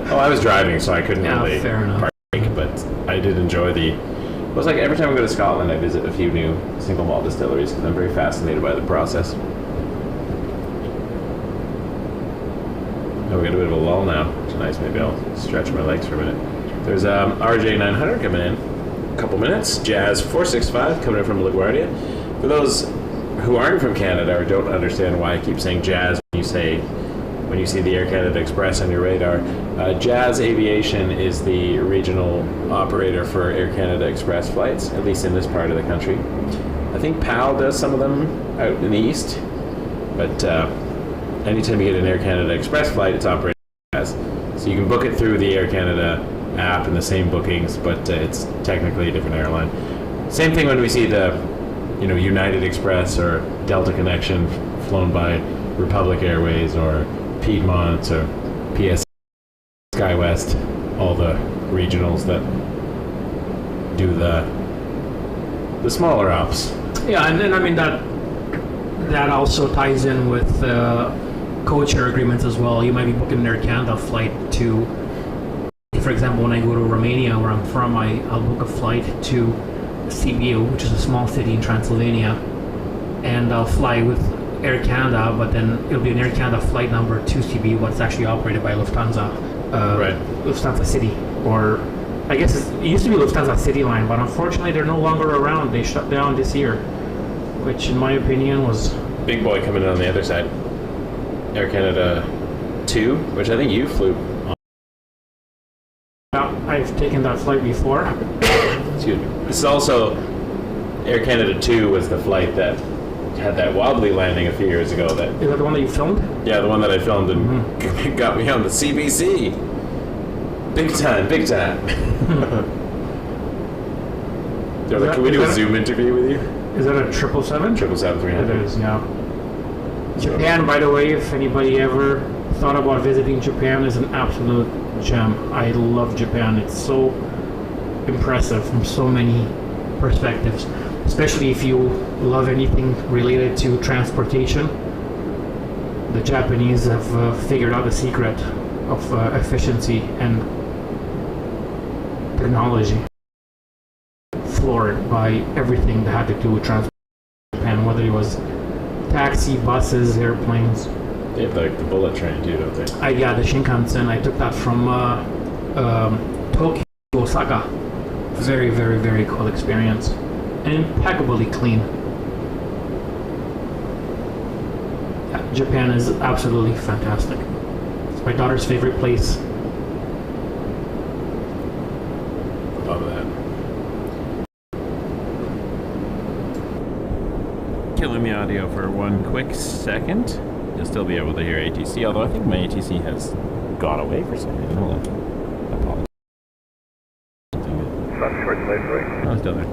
[SPEAKER 3] Oh, I was driving, so I couldn't really
[SPEAKER 8] fair enough.
[SPEAKER 3] partake, but I did enjoy it was like every time I go to Scotland, I visit a few new single malt distilleries because I'm very fascinated by the process.
[SPEAKER 7] Oh, we got a bit of a lull now, which is nice. Maybe I'll stretch my legs for a minute. There's RJ 900 coming in. A couple minutes. Jazz 465 coming in from LaGuardia. For those who aren't from Canada or don't understand why I keep saying Jazz when you see the Air Canada Express on your radar, Jazz Aviation is the regional operator for Air Canada Express flights, at least in this part of the country. I think PAL does some of them out in the east, but anytime you get an Air Canada Express flight, it's operated as. So you can book it through the Air Canada app and the same bookings, but it's technically a different airline. Same thing when we see the, United Express or Delta Connection flown by Republic Airways or Piedmont or PS SkyWest, all the regionals that do the smaller ops.
[SPEAKER 8] Yeah, and then I mean that also ties in with codeshare agreements as well. You might be booking an Air Canada flight to, for example, when I go to Romania, where I'm from, I'll book a flight to Sibiu, which is a small city in Transylvania, and I'll fly with Air Canada, but then it'll be an Air Canada flight number to Sibiu, but it's actually operated by Lufthansa,
[SPEAKER 7] Right.
[SPEAKER 8] Lufthansa City, or I guess it used to be Lufthansa City Line, but unfortunately they're no longer around. They shut down this year, which in my opinion was...
[SPEAKER 7] Big boy coming in on the other side. Air Canada 2, which I think you flew on.
[SPEAKER 8] I've taken that flight before.
[SPEAKER 7] Excuse me. This is also, Air Canada 2 was the flight that had that wobbly landing a few years ago.
[SPEAKER 8] Is that the one that you filmed?
[SPEAKER 7] Yeah, the one that I filmed and got me on the CBC. Big time, big time. They're like, can we do a Zoom interview with you?
[SPEAKER 8] Is that a 777?
[SPEAKER 7] 777-300.
[SPEAKER 8] It is, yeah. Japan, by the way, if anybody ever thought about visiting Japan, is an absolute gem. I love Japan. It's so impressive from so many perspectives, especially if you love anything related to transportation. The Japanese have figured out the secret of efficiency and technology, floored by everything that had to do with transport in Japan, whether it was taxi, buses, airplanes.
[SPEAKER 7] They have like the bullet train too, don't they?
[SPEAKER 8] Yeah, the Shinkansen. I took that from Tokyo to Osaka. Very, very, very cool experience. And impeccably clean. Yeah, Japan is absolutely fantastic. It's my daughter's favorite place.
[SPEAKER 7] Love that. Killing the audio for one quick second. You'll still be able to hear ATC, although I think my ATC has gone away for some reason. Hold on. Apologies. Oh, it's still there.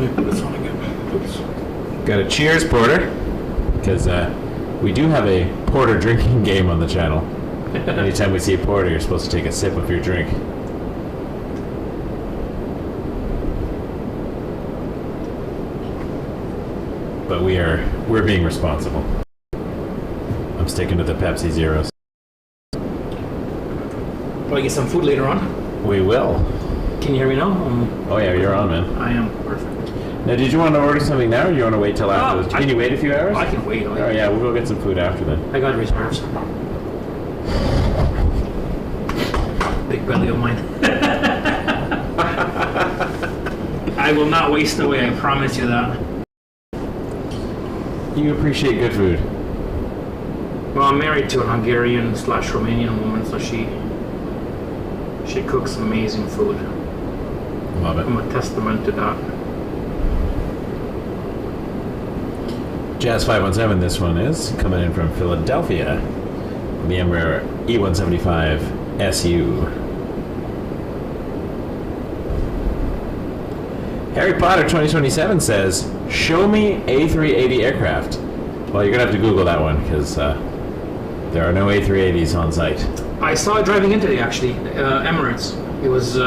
[SPEAKER 8] me put this on again. Oops.
[SPEAKER 7] Got a cheers, Porter, because we do have a Porter drinking game on the channel. Anytime we see a Porter, you're supposed to take a sip of your drink. But we're being responsible. I'm sticking to the Pepsi Zeros.
[SPEAKER 8] Probably get some food later on.
[SPEAKER 7] We will.
[SPEAKER 8] Can you hear me now?
[SPEAKER 7] Oh yeah, you're on, man.
[SPEAKER 8] I am. Perfect.
[SPEAKER 7] Now, did you want to order something now, or do you want to wait till after? Can you wait a few hours?
[SPEAKER 8] I can wait.
[SPEAKER 7] Oh yeah, we'll go get some food after then.
[SPEAKER 8] I got reserves. Big belly of mine. I will not waste away, I promise you that.
[SPEAKER 7] You appreciate good food.
[SPEAKER 8] Well, I'm married to a Hungarian/Romanian woman, so she cooks amazing food.
[SPEAKER 7] Love it.
[SPEAKER 8] I'm a testament to that.
[SPEAKER 7] Jazz 517, this one is coming in from Philadelphia. The Embraer E175 SU. Harry Potter 2027 says, show me A380 aircraft. Well, you're going to have to Google that one, because there are no A380s on site.
[SPEAKER 8] I saw it driving in today, actually. Emirates. It was...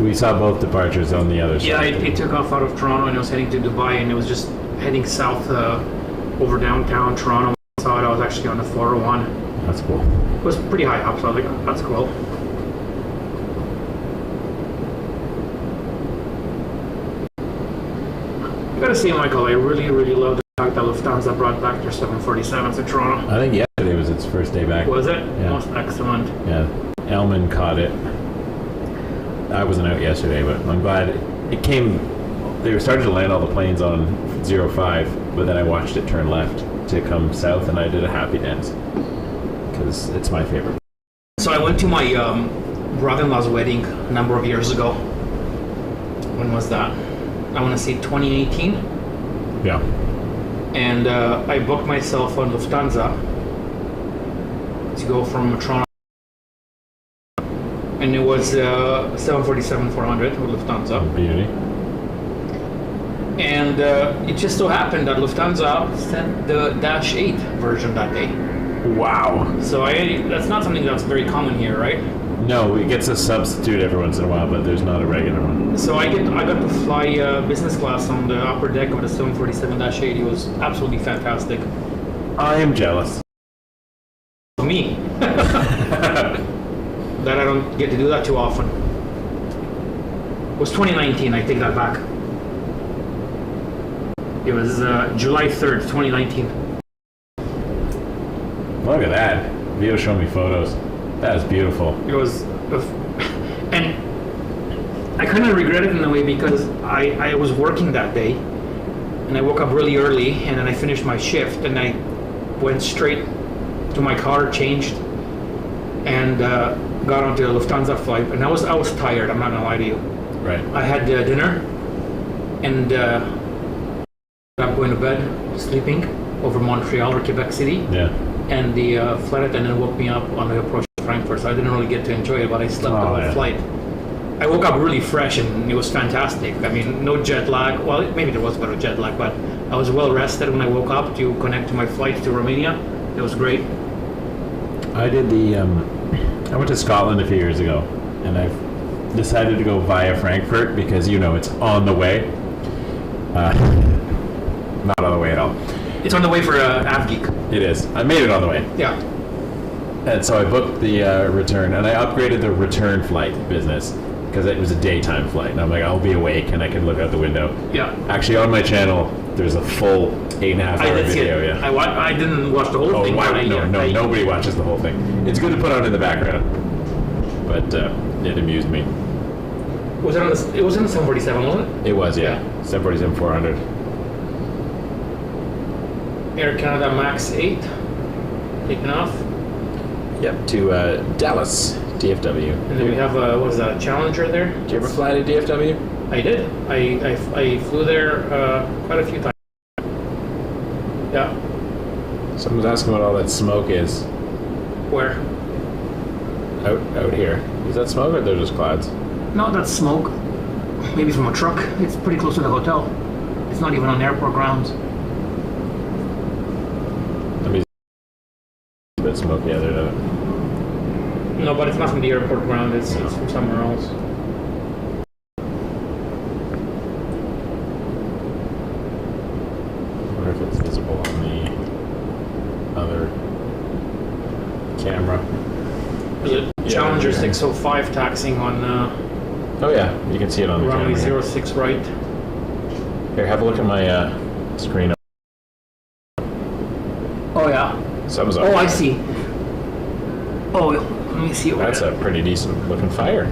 [SPEAKER 7] We saw both departures on the other side.
[SPEAKER 8] Yeah, it took off out of Toronto and it was heading to Dubai, and it was just heading south over downtown Toronto. I saw it, I was actually on the 401.
[SPEAKER 7] That's cool.
[SPEAKER 8] It was pretty high up, so I was like, oh, that's cool. I gotta say, Michael, I really, really love the fact that Lufthansa brought back their 747s to Toronto.
[SPEAKER 7] I think yesterday was its first day back.
[SPEAKER 8] Was it?
[SPEAKER 7] Yeah.
[SPEAKER 8] Most excellent.
[SPEAKER 7] Yeah, Elman caught it. I wasn't out yesterday, but I'm glad it came. They were starting to land all the planes on 05, but then I watched it turn left to come south, and I did a happy dance because it's my favorite.
[SPEAKER 8] So I went to my brother-in-law's wedding a number of years ago. When was that? I want to say 2018.
[SPEAKER 7] Yeah.
[SPEAKER 8] And I booked myself on Lufthansa to go from Toronto. And it was 747-400 with Lufthansa.
[SPEAKER 7] Beauty.
[SPEAKER 8] And it just so happened that Lufthansa sent the Dash 8 version that day.
[SPEAKER 7] Wow.
[SPEAKER 8] So that's not something that's very common here, right?
[SPEAKER 7] No, it gets a substitute every once in a while, but there's not a regular one.
[SPEAKER 8] So I got to fly business class on the upper deck of the 747-8. It was absolutely fantastic.
[SPEAKER 7] I am jealous.
[SPEAKER 8] For me. That I don't get to do that too often. It was 2019, I take that back. It was July 3rd, 2019.
[SPEAKER 7] Look at that. Vio showed me photos. That is beautiful.
[SPEAKER 8] It was, and I kind of regret it in a way because I was working that day, and I woke up really early, and then I finished my shift, and I went straight to my car, changed, and got onto a Lufthansa flight. And I was tired. I'm not gonna lie to you.
[SPEAKER 7] Right.
[SPEAKER 8] I had dinner, and I'm going to bed, sleeping over Montreal or Quebec City.
[SPEAKER 7] Yeah.
[SPEAKER 8] And the flight attendant woke me up on the approach to Frankfurt, so I didn't really get to enjoy it, but I slept the whole flight. I woke up really fresh, and it was fantastic. I mean, no jet lag. Well, maybe there was a bit of jet lag, but I was well rested when I woke up to connect to my flight to Romania. It was great.
[SPEAKER 7] I did I went to Scotland a few years ago, and I've decided to go via Frankfurt because, it's on the way. Not on the way at all.
[SPEAKER 8] It's on the way for AvGeek.
[SPEAKER 7] It is. I made it on the way.
[SPEAKER 8] Yeah.
[SPEAKER 7] And so I booked the return, and I upgraded the return flight business because it was a daytime flight. And I'm like, I'll be awake, and I can look out the window.
[SPEAKER 8] Yeah.
[SPEAKER 7] Actually, on my channel, there's a full 8.5-hour video. Yeah.
[SPEAKER 8] I didn't watch the whole thing.
[SPEAKER 7] Wow. Nobody watches the whole thing. It's good to put on in the background, but it amused me.
[SPEAKER 8] Was it on it was in the 747, wasn't it?
[SPEAKER 7] It was, yeah. 747-400.
[SPEAKER 8] Air Canada Max 8, taking off.
[SPEAKER 7] Yep, to Dallas, DFW.
[SPEAKER 8] And then we have, what is that, a Challenger there?
[SPEAKER 7] Did you ever fly to DFW?
[SPEAKER 8] I did. I flew there quite a few times. Yeah.
[SPEAKER 7] Someone's asking what all that smoke is.
[SPEAKER 8] Where?
[SPEAKER 7] Out here. Is that smoke or they're just clouds?
[SPEAKER 8] No, that's smoke. maybe from a truck. It's pretty close to the hotel. It's not even on airport grounds.
[SPEAKER 7] A bit smoky out there.
[SPEAKER 8] No, but it's not from the airport ground. It's from somewhere else.
[SPEAKER 7] I wonder if it's visible on the other camera.
[SPEAKER 8] There's a Challenger 605 taxiing on
[SPEAKER 7] Oh yeah, you can see it on the
[SPEAKER 8] runway
[SPEAKER 7] camera.
[SPEAKER 8] 06 right.
[SPEAKER 7] Here, have a look at my screen.
[SPEAKER 8] Oh yeah.
[SPEAKER 7] Something's up
[SPEAKER 8] Oh, I
[SPEAKER 7] there.
[SPEAKER 8] see. Oh, let me see.
[SPEAKER 7] That's a pretty decent looking fire.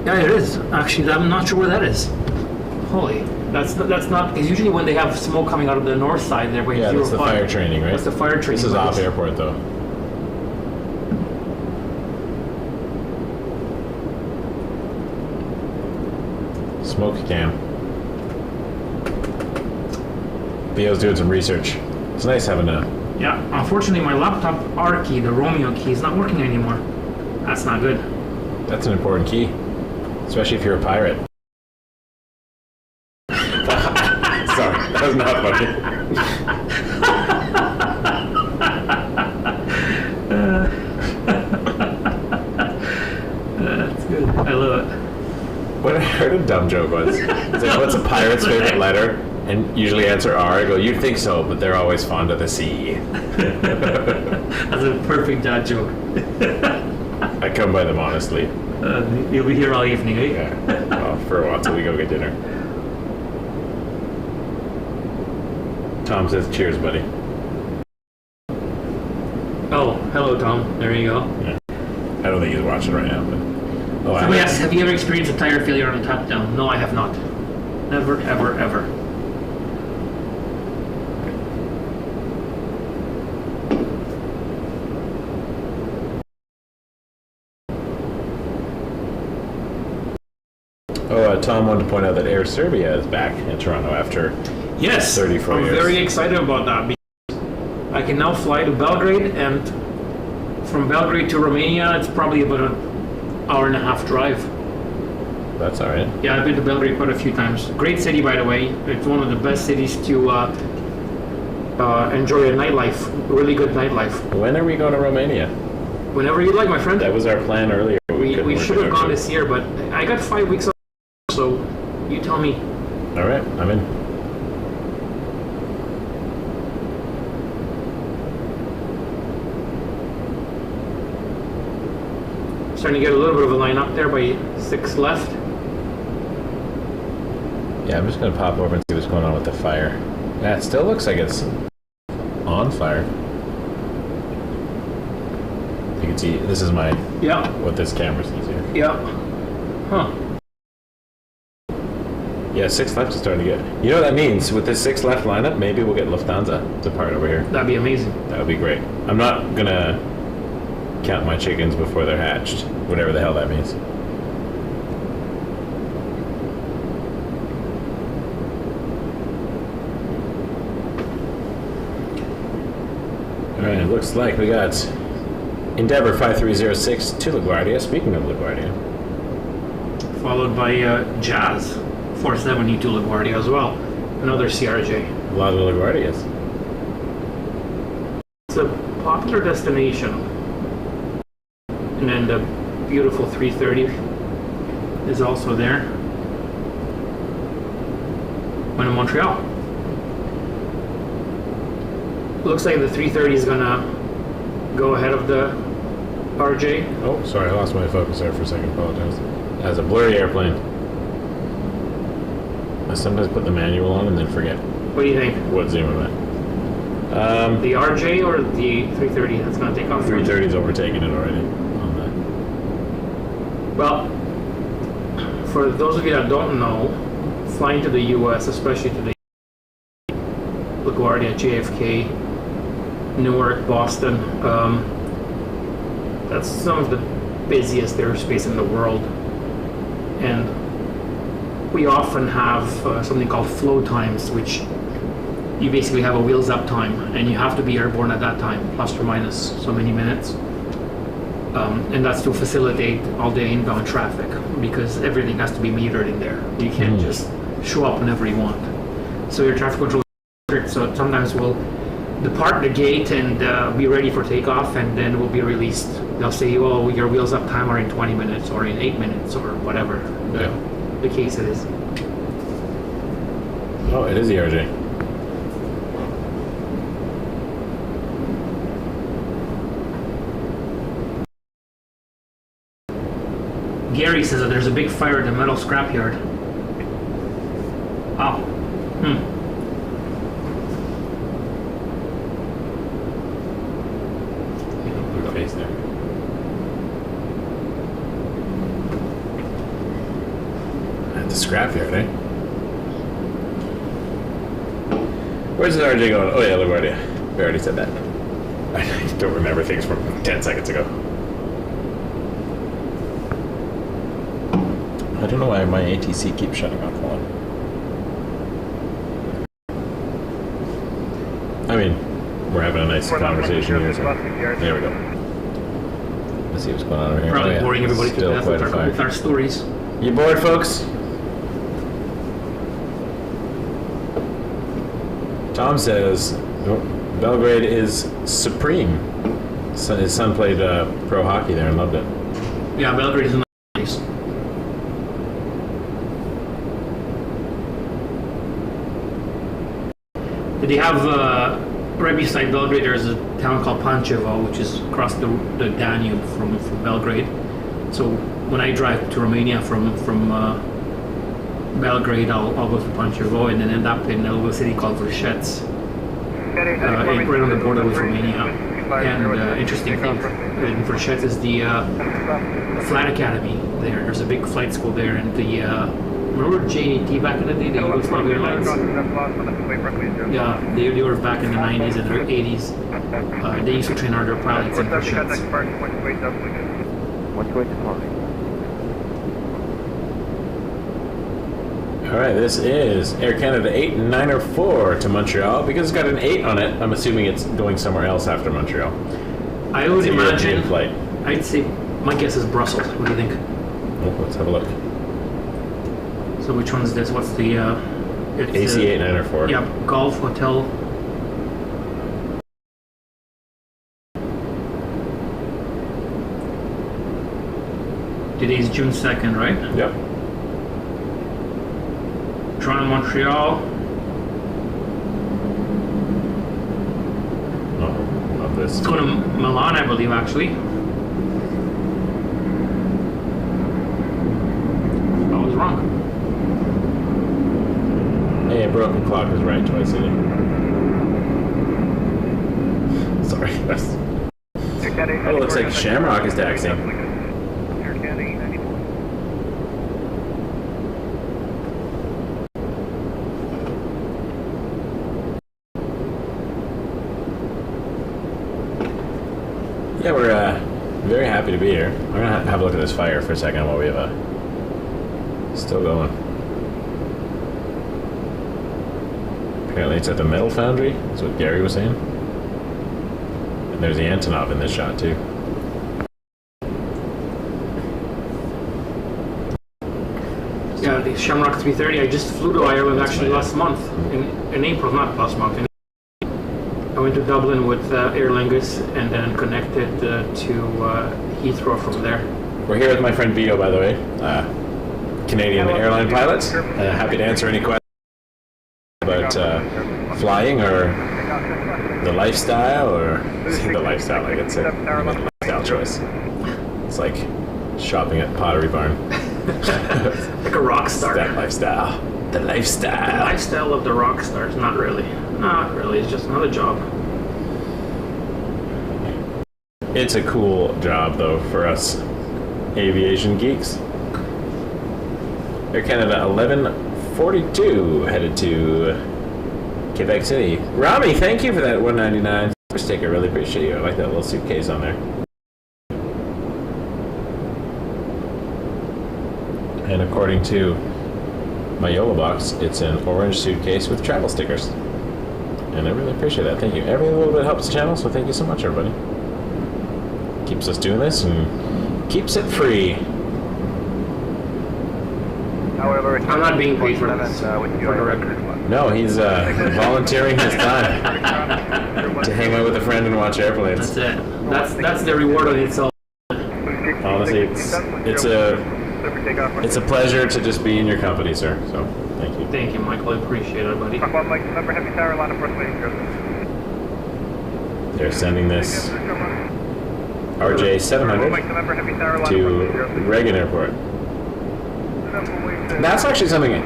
[SPEAKER 8] Yeah, it is. Actually, I'm not sure where that is. Holy, that's not. Because usually when they have smoke coming out of the north side, they're way
[SPEAKER 7] Yeah, that's the fire training, right?
[SPEAKER 8] That's the fire training.
[SPEAKER 7] This is off airport though. Smoke cam. Theo's doing some research. It's nice having a...
[SPEAKER 8] Yeah, unfortunately my laptop R key, the Romeo key, is not working anymore. That's not good.
[SPEAKER 7] That's an important key. Especially if you're a pirate. Sorry, that was not funny.
[SPEAKER 8] That's good. I love it.
[SPEAKER 7] What I heard a dumb joke was, it's like, what's a pirate's favorite letter? And usually answer R. I go, you'd think so, but they're always fond of the sea.
[SPEAKER 8] That's a perfect dad joke.
[SPEAKER 7] I come by them honestly.
[SPEAKER 8] You'll be here all evening, eh?
[SPEAKER 7] Yeah. Well, for a while till we go get dinner. Tom says, cheers, buddy.
[SPEAKER 8] Oh, hello, Tom. There you go.
[SPEAKER 7] Yeah. I don't think he's watching right now, but... Oh,
[SPEAKER 8] Somebody asks, have you ever experienced a tire failure on a touchdown? No, I have not. Never, ever, ever.
[SPEAKER 7] Tom wanted to point out that Air Serbia is back in Toronto after 34
[SPEAKER 8] I'm
[SPEAKER 7] years.
[SPEAKER 8] very excited about that because I can now fly to Belgrade, and from Belgrade to Romania, it's probably about an hour and a half drive.
[SPEAKER 7] That's all right.
[SPEAKER 8] Yeah, I've been to Belgrade quite a few times. Great city, by the way. It's one of the best cities to enjoy a nightlife, really good nightlife.
[SPEAKER 7] When are we going to Romania?
[SPEAKER 8] Whenever you like, my friend.
[SPEAKER 7] That was our plan earlier.
[SPEAKER 8] We should have gone this year, but I got 5 weeks off, so you tell me.
[SPEAKER 7] All right, I'm in.
[SPEAKER 8] Starting to get a little bit of a line up there by 6 left.
[SPEAKER 7] Yeah, I'm just going to pop over and see what's going on with the fire. Yeah, it still looks like it's on fire. You can see, this is my...
[SPEAKER 8] Yeah.
[SPEAKER 7] What this camera sees here.
[SPEAKER 8] Yeah. Huh.
[SPEAKER 7] Yeah, 6 left is starting to get... You know what that means? With this 6 left lineup, maybe we'll get Lufthansa to part over here.
[SPEAKER 8] That'd be amazing.
[SPEAKER 7] That would be great. I'm not going to count my chickens before they're hatched. Whatever the hell that means. Alright, it looks like we got Endeavour 5306 to LaGuardia. Speaking of LaGuardia.
[SPEAKER 8] Followed by Jazz 470 to LaGuardia as well. Another CRJ.
[SPEAKER 7] A lot of LaGuardias.
[SPEAKER 8] It's a popular destination. And then the beautiful 330 is also there. Going to Montreal. Looks like the 330 is gonna go ahead of the RJ.
[SPEAKER 7] Oh, sorry, I lost my focus there for a second. Apologize. That's a blurry airplane. I sometimes put the manual on and then forget
[SPEAKER 8] What do you think?
[SPEAKER 7] what zoom I'm at.
[SPEAKER 8] The RJ or the 330 that's gonna take off?
[SPEAKER 7] 330's overtaken it already. On
[SPEAKER 8] Well, for those of you that don't know, flying to the US, especially to the LaGuardia, JFK, Newark, Boston, that's some of the busiest airspace in the world. And we often have something called flow times, which you basically have a wheels up time, and you have to be airborne at that time, plus or minus so many minutes. And that's to facilitate all the inbound traffic, because everything has to be metered in there. You can't just show up whenever you want. So your traffic control is strict, so sometimes we'll depart the gate and be ready for takeoff, and then we'll be released. They'll say, oh, your wheels up time are in 20 minutes or in 8 minutes or whatever the case is.
[SPEAKER 7] Oh, it is the RJ.
[SPEAKER 8] Gary says that there's a big fire at the metal scrapyard. Wow.
[SPEAKER 7] Blue face there. At the scrapyard, eh? Where's the RJ going? Oh yeah, LaGuardia. We already said that. I don't remember things from 10 seconds ago. I don't know why my ATC keeps shutting off on. I mean, we're having a nice conversation here. So. There we go. Let's see what's going on over here.
[SPEAKER 8] Probably boring everybody to
[SPEAKER 7] Still
[SPEAKER 8] death
[SPEAKER 7] quite a fire.
[SPEAKER 8] with our stories.
[SPEAKER 7] You bored, folks? Tom says Belgrade is supreme. His son played pro hockey there and loved it.
[SPEAKER 8] Yeah, Belgrade is a nice place. They have right beside Belgrade. There's a town called Pančevo, which is across the Danube from Belgrade. So when I drive to Romania from Belgrade, I'll go to Pančevo and then end up in a little city called Vršec, right on the border with Romania. And interesting thing in Vršec is the Flight Academy there. There's a big flight school there, and the remember JAT back in the day, the Yugoslav Airlines? Yeah, they were back in the 90s and the 80s. They used to train other pilots in Vršec.
[SPEAKER 5] What's going to fly?
[SPEAKER 7] All right, this is Air Canada 8904 to Montreal. Because it's got an 8 on it, I'm assuming it's going somewhere else after Montreal.
[SPEAKER 8] I would imagine.
[SPEAKER 7] Flight.
[SPEAKER 8] I'd say my guess is Brussels. What do you think?
[SPEAKER 7] Oh, let's have a look.
[SPEAKER 8] So which one is this? What's the it's,
[SPEAKER 7] AC 8904.
[SPEAKER 8] Yeah, Golf Hotel. Today's June 2nd, right?
[SPEAKER 7] Yep.
[SPEAKER 8] Toronto, Montreal.
[SPEAKER 7] Oh, love this.
[SPEAKER 8] It's going to Milan, I believe, actually. I was wrong.
[SPEAKER 7] Hey, a broken clock is right twice a day. Sorry. Oh, it looks like Shamrock is taxiing. Yeah, we're very happy to be here. I'm gonna have a look at this fire for a second while we have still going. Apparently it's at the metal foundry, that's what Gary was saying. And there's the Antonov in this shot too.
[SPEAKER 8] Yeah, the Shamrock 330. I just flew to Ireland actually last month, in April, not last month. I went to Dublin with Aer Lingus and then connected to Heathrow from there.
[SPEAKER 7] We're here with my friend Vito, by the way, Canadian airline pilot. Happy to answer any questions about flying or the lifestyle, or the lifestyle, I could say. I made a lifestyle choice. It's like shopping at Pottery Barn.
[SPEAKER 8] Like a rock star.
[SPEAKER 7] That lifestyle. The lifestyle.
[SPEAKER 8] The lifestyle of the rock stars. Not really. Not really. It's just another job.
[SPEAKER 7] It's a cool job, though, for us aviation geeks. Air Canada 1142 headed to Quebec City. Rami, thank you for that 199 sticker. I really appreciate you. I like that little suitcase on there. And according to my YOLO box, it's an orange suitcase with travel stickers. And I really appreciate that. Thank you. Every little bit helps the channel, so thank you so much, everybody.
[SPEAKER 3] keeps us doing this and keeps it free.
[SPEAKER 2] However,
[SPEAKER 8] I'm not being paid for this, for the record.
[SPEAKER 3] No, he's volunteering his time to hang out with a friend and watch airplanes.
[SPEAKER 8] That's it. That's the reward on itself.
[SPEAKER 3] Honestly, it's a pleasure to just be in your company, sir. So, thank you.
[SPEAKER 8] Thank you, Michael. I appreciate it, buddy.
[SPEAKER 3] They're sending this RJ 700 to Reagan Airport. That's actually something.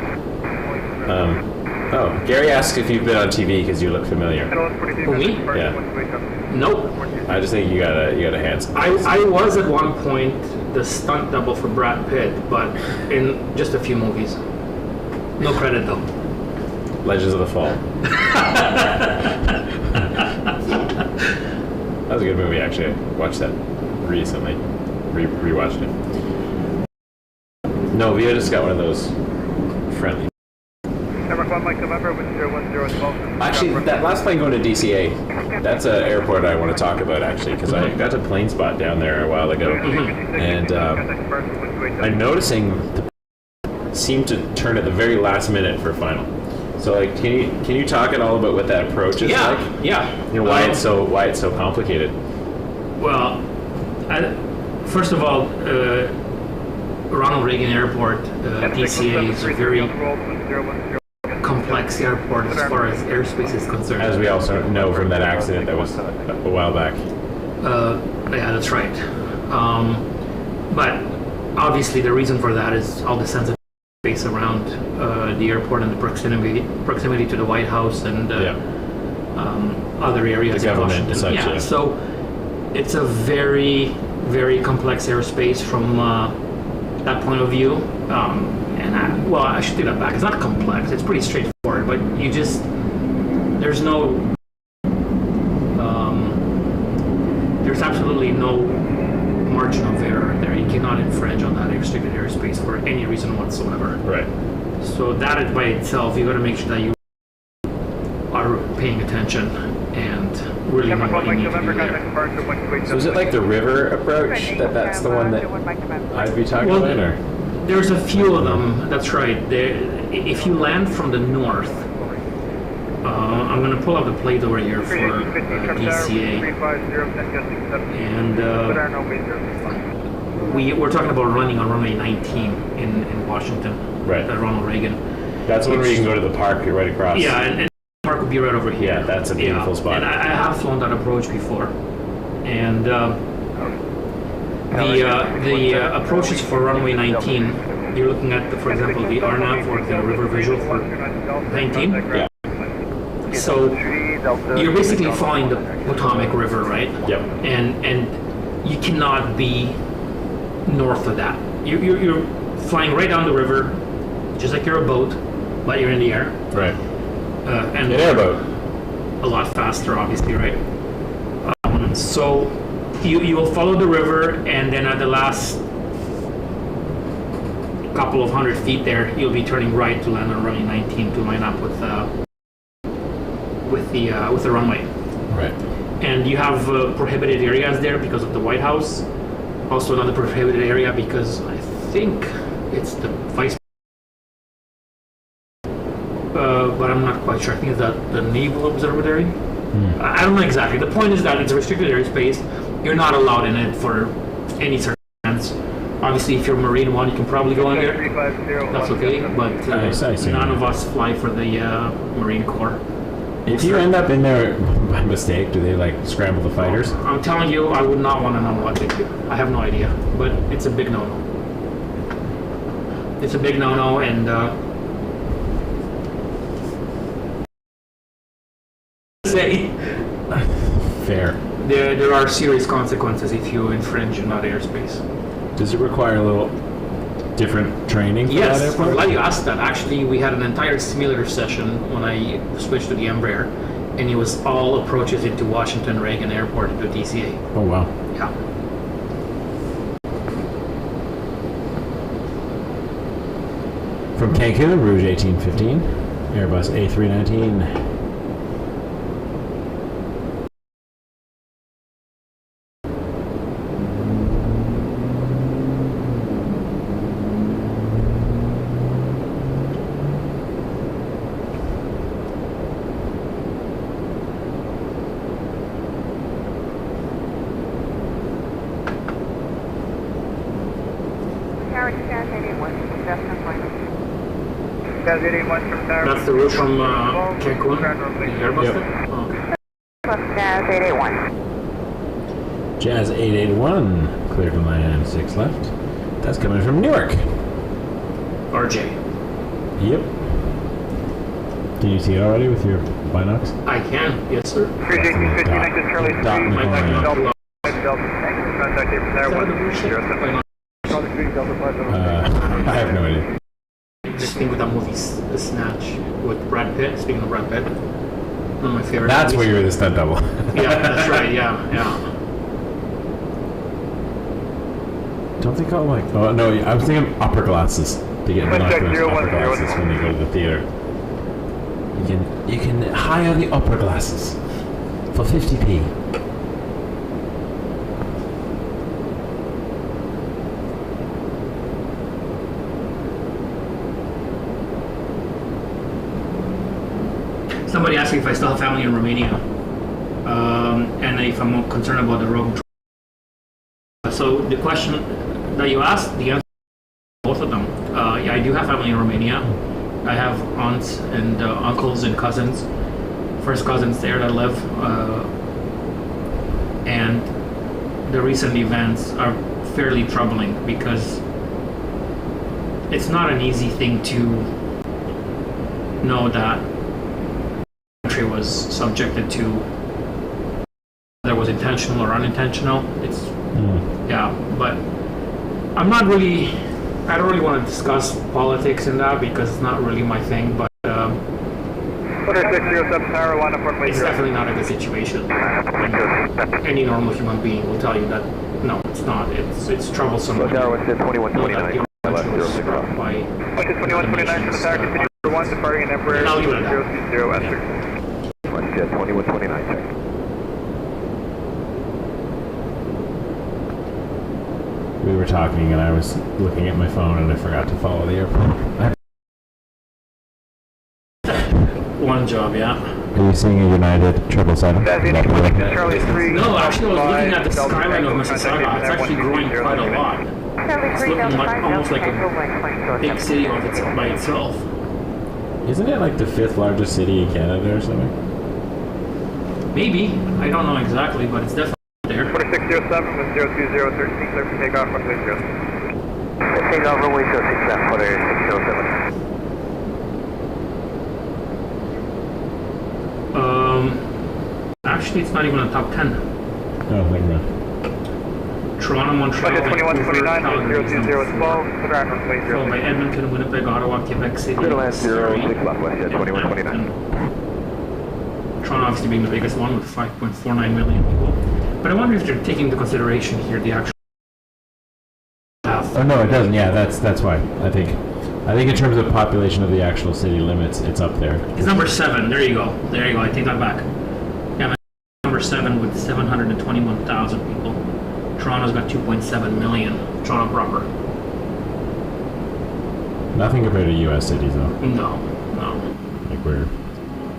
[SPEAKER 3] Oh, Gary asks if you've been on TV because you look familiar.
[SPEAKER 8] Who, me?
[SPEAKER 3] Yeah.
[SPEAKER 8] Nope.
[SPEAKER 3] I just think you got a handsome.
[SPEAKER 8] I was at one point the stunt double for Brad Pitt, but in just a few movies. No credit though.
[SPEAKER 3] Legends of the Fall. That was a good movie, actually. I watched that recently. Rewatched it. No, Vio just got one of those friendly. Actually, that last plane going to DCA, that's an airport I want to talk about, actually, because I got to plane spot down there a while ago. And I'm noticing the seem to turn at the very last minute for final. So, like, can you talk at all about what that approach is like?
[SPEAKER 8] Yeah.
[SPEAKER 3] You know, why it's so complicated?
[SPEAKER 8] Well, first of all, Ronald Reagan Airport, DCA, is a very complex airport as far as airspace is concerned.
[SPEAKER 3] As we also know from that accident that was a while back.
[SPEAKER 8] Yeah, that's right. But obviously, the reason for that is all the sensitive space around the airport and the proximity to the White House and other areas
[SPEAKER 3] the
[SPEAKER 8] in
[SPEAKER 3] government
[SPEAKER 8] Washington.
[SPEAKER 3] And such,
[SPEAKER 8] So it's a very, very complex airspace from that point of view. Well, I should take that back. It's not complex. It's pretty straightforward. But there's absolutely no margin of error there. You cannot infringe on that restricted airspace for any reason whatsoever.
[SPEAKER 3] Right.
[SPEAKER 8] So that by itself, you got to make sure that you are paying attention and really know what you need to do there.
[SPEAKER 3] So is it like the river approach? That's the one that I'd be talking about? Or?
[SPEAKER 8] There's a few of them. That's right. If you land from the north, I'm going to pull up the plate over here for DCA. And we're talking about running on runway 19 in Washington.
[SPEAKER 3] Right.
[SPEAKER 8] At Ronald Reagan.
[SPEAKER 3] That's one where you can go to the park right across.
[SPEAKER 8] Yeah, and the park would be right over here.
[SPEAKER 3] Yeah, that's a beautiful spot.
[SPEAKER 8] And I have flown that approach before. And the approaches for runway 19, you're looking at, for example, the RNAV or the river visual for 19.
[SPEAKER 3] Yeah.
[SPEAKER 8] So you're basically following the Potomac River, right?
[SPEAKER 3] Yep.
[SPEAKER 8] And you cannot be north of that. You're flying right down the river, just like you're a boat, but you're in the air.
[SPEAKER 3] Right.
[SPEAKER 8] And
[SPEAKER 3] an airboat.
[SPEAKER 8] A lot faster, obviously, right? So you will follow the river, and then at the last couple of 100 feet there, you'll be turning right to land on runway 19 to line up with the runway.
[SPEAKER 3] Right.
[SPEAKER 8] And you have prohibited areas there because of the White House. Also another prohibited area because I think it's the vice. But I'm not quite sure. I think it's the Naval Observatory. I don't know exactly. The point is that it's a restricted airspace. You're not allowed in it for any circumstance. Obviously, if you're a Marine one, you can probably go in there. That's okay. But none of us fly for the Marine Corps.
[SPEAKER 3] If you end up in there by mistake, do they like scramble the fighters?
[SPEAKER 8] I'm telling you, I would not want to know what they do. I have no idea. But it's a big no-no. It's a big no-no, and say
[SPEAKER 3] fair.
[SPEAKER 8] There are serious consequences if you infringe on that airspace.
[SPEAKER 3] Does it require a little different training for that airport?
[SPEAKER 8] I'm glad you asked that. Actually, we had an entire simulator session when I switched to the Embraer, and it was all approaches into Washington Reagan Airport into DCA.
[SPEAKER 3] Oh, wow.
[SPEAKER 8] Yeah.
[SPEAKER 3] From Cancun, Rouge 1815, Airbus A319.
[SPEAKER 4] Tower to Jazz 881. That's not fine.
[SPEAKER 2] Jazz 881 from Tower.
[SPEAKER 8] That's the route from Cancun, the Airbus
[SPEAKER 7] Yep.
[SPEAKER 8] thing? Oh, okay.
[SPEAKER 4] Plus Jazz 881.
[SPEAKER 7] Jazz 881, clear to line 96 left. That's coming from Newark.
[SPEAKER 8] RJ.
[SPEAKER 7] Yep. Can you see it already with your binocs?
[SPEAKER 8] I can, yes sir.
[SPEAKER 2] Appreciate you, 59 Charlie 3.
[SPEAKER 7] Dot in the corner.
[SPEAKER 2] Contact from there,
[SPEAKER 8] Is that the bullshit?
[SPEAKER 2] 107. Charlie 3, Delta 5.
[SPEAKER 7] I have no idea.
[SPEAKER 8] Just think with that movie, The Snatch, with Brad Pitt. Speaking of Brad Pitt, one of my favorite.
[SPEAKER 7] That's where
[SPEAKER 8] movies.
[SPEAKER 7] you were the stunt double.
[SPEAKER 8] Yeah, that's right. Yeah.
[SPEAKER 7] Don't they call like? Oh no, I was thinking opera glasses. To get binoculars, opera glasses when you go to the theater. You can hire the opera glasses for 50p.
[SPEAKER 8] Somebody asked me if I still have family in Romania, and if I'm concerned about the road. So the question that you asked, the answer, both of them. Yeah, I do have family in Romania. I have aunts and uncles and cousins, first cousins there that live, and the recent events are fairly troubling because it's not an easy thing to know that country was subjected to, whether it was intentional or unintentional. It's yeah, but I don't really want to discuss politics in that because it's not really my thing, but it's definitely not a good situation. Any normal human being will tell you that no, it's not. It's troublesome.
[SPEAKER 5] Tower 2129. Left 06 left.
[SPEAKER 8] By
[SPEAKER 2] 2129 from the tower, continue for 1, departing in Emperor
[SPEAKER 8] And I'll leave it at that.
[SPEAKER 2] 020
[SPEAKER 8] Yeah.
[SPEAKER 5] WestJet 2129, check.
[SPEAKER 7] We were talking and I was looking at my phone and I forgot to follow the airplane.
[SPEAKER 8] one job, yeah.
[SPEAKER 7] Are you seeing a United 777?
[SPEAKER 2] Charlie 3.
[SPEAKER 8] No, actually, I was looking at the skyline of Mississauga. It's actually growing quite a lot.
[SPEAKER 4] Charlie
[SPEAKER 8] It's
[SPEAKER 4] 3,
[SPEAKER 8] looking
[SPEAKER 4] Delta
[SPEAKER 8] like
[SPEAKER 4] 5,
[SPEAKER 8] almost like
[SPEAKER 4] Delta
[SPEAKER 8] a
[SPEAKER 4] 5,
[SPEAKER 8] big city by itself.
[SPEAKER 7] Isn't it like the 5th largest city in Canada or something?
[SPEAKER 8] Maybe. I don't know exactly, but it's definitely there.
[SPEAKER 2] 4607 with 02013, clear for takeoff, runway 06.
[SPEAKER 5] Takeoff runway 06 left, for 607.
[SPEAKER 8] Actually, it's not even a top 10.
[SPEAKER 7] Oh, never mind.
[SPEAKER 8] Toronto, Montreal, Vancouver,
[SPEAKER 2] 2129
[SPEAKER 8] Calgary,
[SPEAKER 2] with 02012, clear runway
[SPEAKER 8] followed by
[SPEAKER 2] 06.
[SPEAKER 8] Edmonton, Winnipeg, Ottawa, Quebec City,
[SPEAKER 5] Clear to land
[SPEAKER 8] Surrey,
[SPEAKER 5] 06 left, WestJet 2129.
[SPEAKER 8] Toronto obviously being the biggest one with 5.49 million people. But I wonder if they're taking into consideration here the actual half.
[SPEAKER 7] Oh no, it doesn't. Yeah, that's why. I think in terms of population of the actual city limits, it's up there.
[SPEAKER 8] It's number 7. There you go. I take that back. Yeah, number 7 with 721,000 people. Toronto's got 2.7 million. Toronto proper.
[SPEAKER 7] Nothing compared to U.S. cities though.
[SPEAKER 8] No.
[SPEAKER 7] Like we're.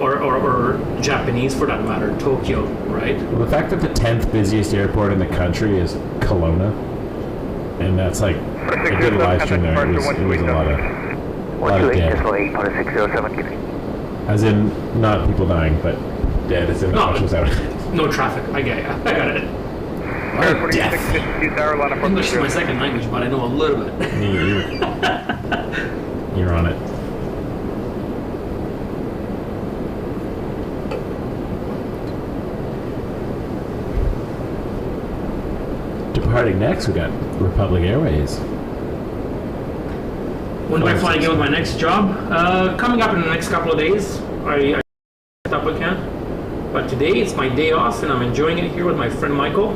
[SPEAKER 8] Or Japanese for that matter, Tokyo, right?
[SPEAKER 7] Well, the fact that the 10th busiest airport in the country is Kelowna, and that's like I did a live stream there. It was a lot of dead.
[SPEAKER 5] 607,
[SPEAKER 7] As in not people dying, but dead as in the rush was out.
[SPEAKER 8] No traffic. I get it.
[SPEAKER 7] Or death.
[SPEAKER 8] English is my second language, but I know a little bit.
[SPEAKER 7] You're on it. Departing next, we got Republic Airways.
[SPEAKER 8] When do I fly again with my next job? Coming up in the next couple of days. I up I can. But today it's my day off and I'm enjoying it here with my friend Michael.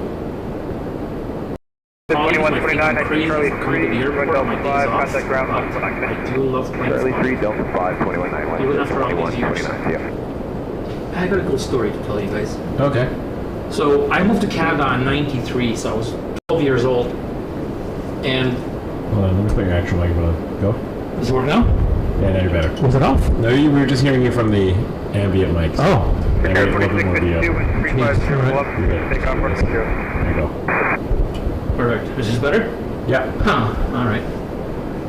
[SPEAKER 2] 2129, Charlie 3,
[SPEAKER 8] Delta 5,
[SPEAKER 2] contact ground
[SPEAKER 8] I do love playing
[SPEAKER 5] Charlie
[SPEAKER 8] fun.
[SPEAKER 5] 3, Delta 5, 2191.
[SPEAKER 8] Even after all these years.
[SPEAKER 5] 2129,
[SPEAKER 8] I got a cool story to tell you guys.
[SPEAKER 7] Okay.
[SPEAKER 8] So I moved to Canada in '93, so I was 12 years old. And
[SPEAKER 7] Hold on, let me put your actual microphone on. Go.
[SPEAKER 8] does it work now?
[SPEAKER 7] Yeah, now you're better.
[SPEAKER 9] Was it off?
[SPEAKER 7] No, we were just hearing you from the ambient mics.
[SPEAKER 9] Oh.
[SPEAKER 7] And
[SPEAKER 2] Air
[SPEAKER 7] a little bit more
[SPEAKER 2] 4652
[SPEAKER 7] video.
[SPEAKER 2] with 350, takeoff, runway 06.
[SPEAKER 7] There you go.
[SPEAKER 8] Perfect. Is this better?
[SPEAKER 7] Yeah.
[SPEAKER 8] Huh. All right.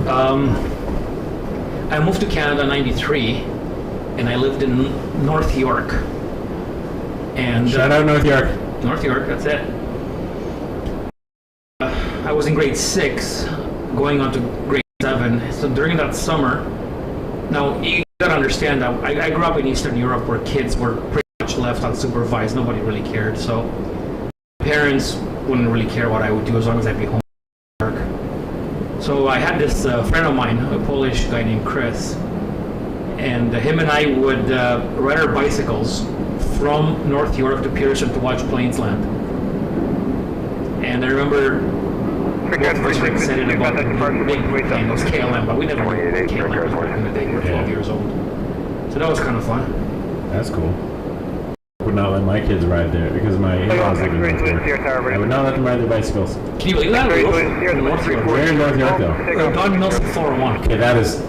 [SPEAKER 8] I moved to Canada in '93, and I lived in North York. And
[SPEAKER 7] Shout out North York.
[SPEAKER 8] North York, that's it. I was in grade 6, going on to grade 7. So during that summer, now you gotta understand that I grew up in Eastern Europe where kids were pretty much left unsupervised. Nobody really cared. So parents wouldn't really care what I would do as long as I'd be home. So I had this friend of mine, a Polish guy named Chris, and him and I would ride our bicycles from North York to Pearson to watch planes land. And I remember both of us were excited about the big plane, those KLM, but we never knew what KLM was in the day. We were 12 years old. So that was kind of fun.
[SPEAKER 7] That's cool. I would not let my kids ride there because my in-laws live in North York. I would not let them ride their bicycles.
[SPEAKER 8] Can you believe that? North York.
[SPEAKER 7] Where in North York though?
[SPEAKER 8] Don Milson 401.
[SPEAKER 7] Okay, that's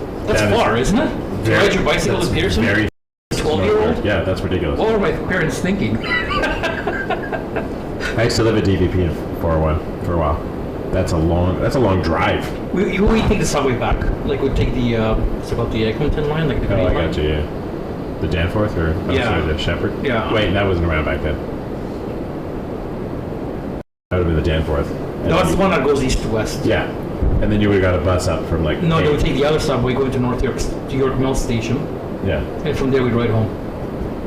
[SPEAKER 8] far, isn't it? To ride your bicycle to Pearson?
[SPEAKER 7] Very
[SPEAKER 8] 12-year-old?
[SPEAKER 7] Yeah, that's ridiculous.
[SPEAKER 8] What were my parents thinking?
[SPEAKER 7] I used to live at DVP in 401 for a while. That's a long drive.
[SPEAKER 8] We take the subway back. Like we'd take the it's about the Eglinton line, like the
[SPEAKER 7] Oh,
[SPEAKER 8] green
[SPEAKER 7] I
[SPEAKER 8] line.
[SPEAKER 7] got you. Yeah. The Danforth or sorry, the Shepherd?
[SPEAKER 8] Yeah.
[SPEAKER 7] Wait, that wasn't around back then. That would have been the Danforth.
[SPEAKER 8] No, it's the one that goes east to west.
[SPEAKER 7] Yeah. And then you would have got a bus up from like.
[SPEAKER 8] No, they would take the other subway going to North York to York Mills Station,
[SPEAKER 7] Yeah.
[SPEAKER 8] and from there we'd ride home.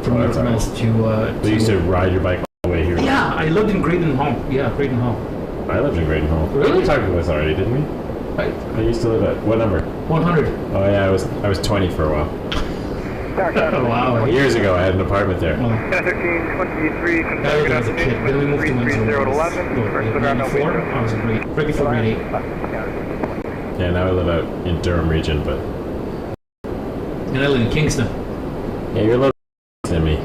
[SPEAKER 8] From York
[SPEAKER 7] that's all right.
[SPEAKER 8] Mills to.
[SPEAKER 7] So you used to ride your bike all the way here.
[SPEAKER 8] Yeah, I lived in Graydon Hall. Yeah, Graydon Hall.
[SPEAKER 7] I lived in Graydon Hall.
[SPEAKER 8] Really?
[SPEAKER 7] We talked about this already, didn't we? I used to live at what number?
[SPEAKER 8] 100.
[SPEAKER 7] Oh yeah, I was 20 for a while.
[SPEAKER 8] Oh wow.
[SPEAKER 7] Years ago, I had an apartment there.
[SPEAKER 8] Well,
[SPEAKER 2] 1323,
[SPEAKER 8] I lived as a kid. Then we moved to Windsor. 94. I was in grade right before grade 8.
[SPEAKER 7] Yeah, now I live out in Durham region, but
[SPEAKER 8] And I live in Kingston.
[SPEAKER 7] yeah, you're a little than me.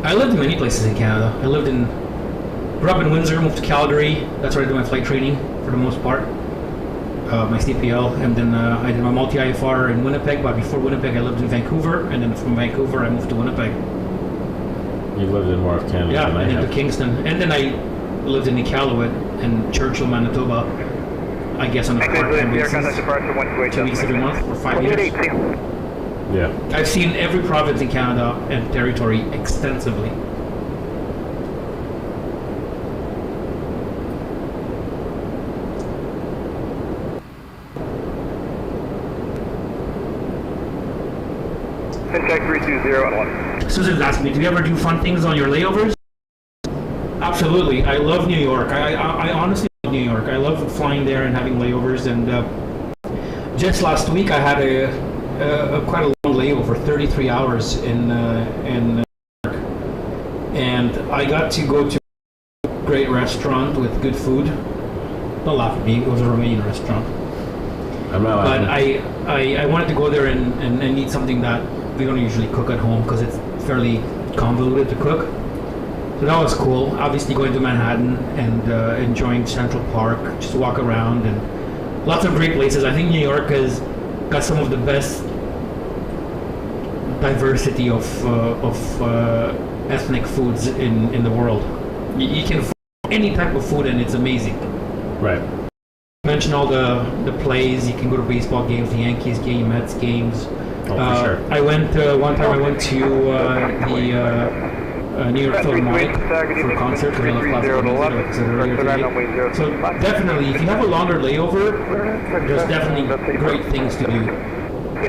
[SPEAKER 8] I lived in many places in Canada. Grew up in Windsor, moved to Calgary. That's where I did my flight training for the most part. My CPL, and then I did my multi-IFR in Winnipeg, but before Winnipeg I lived in Vancouver, and then from Vancouver I moved to Winnipeg.
[SPEAKER 7] You lived in more of Canada
[SPEAKER 8] Yeah,
[SPEAKER 7] than I
[SPEAKER 8] and then
[SPEAKER 7] have.
[SPEAKER 8] to Kingston. And then I lived in Iqaluit and Churchill, Manitoba, I guess on a part-time basis. 2 weeks every month for 5 years.
[SPEAKER 7] Yeah.
[SPEAKER 8] I've seen every province in Canada and territory extensively.
[SPEAKER 2] Contact 320.
[SPEAKER 8] Susan's asking me, do you ever do fun things on your layovers? Absolutely. I love New York. I honestly love New York. I love flying there and having layovers. And just last week I had a quite a long layover, 33 hours in New York. And I got to go to a great restaurant with good food. Don't laugh at me. It was a Romanian restaurant.
[SPEAKER 7] I'm not
[SPEAKER 8] But
[SPEAKER 7] laughing.
[SPEAKER 8] I wanted to go there and eat something that we don't usually cook at home because it's fairly convoluted to cook. So that was cool. Obviously going to Manhattan and enjoying Central Park, just walk around and lots of great places. I think New York has got some of the best diversity of ethnic foods in the world. You can find any type of food and it's amazing.
[SPEAKER 7] Right.
[SPEAKER 8] Mention all the plays. You can go to baseball games, the Yankees game, Mets games.
[SPEAKER 7] Oh, for sure.
[SPEAKER 8] I went one time. I went to the New York Philharmonic for a concert because I love classical music. Like I said earlier today. So definitely, if you have a longer layover, there's definitely great things to do.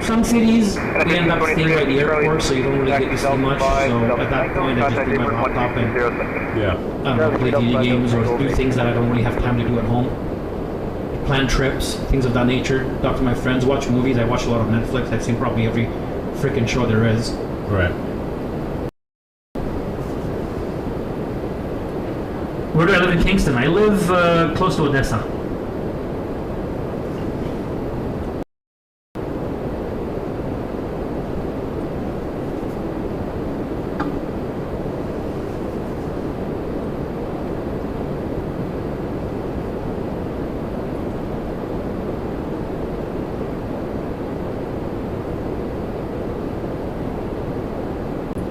[SPEAKER 8] Some cities they end up staying by the airport, so you don't really get to see much. So at that point, I just take my laptop and
[SPEAKER 7] Yeah.
[SPEAKER 8] play video games or do things that I don't really have time to do at home. Plan trips, things of that nature, talk to my friends, watch movies. I watch a lot of Netflix. I've seen probably every freaking show there is.
[SPEAKER 7] Right.
[SPEAKER 8] Where do I live in Kingston? I live close to Odessa.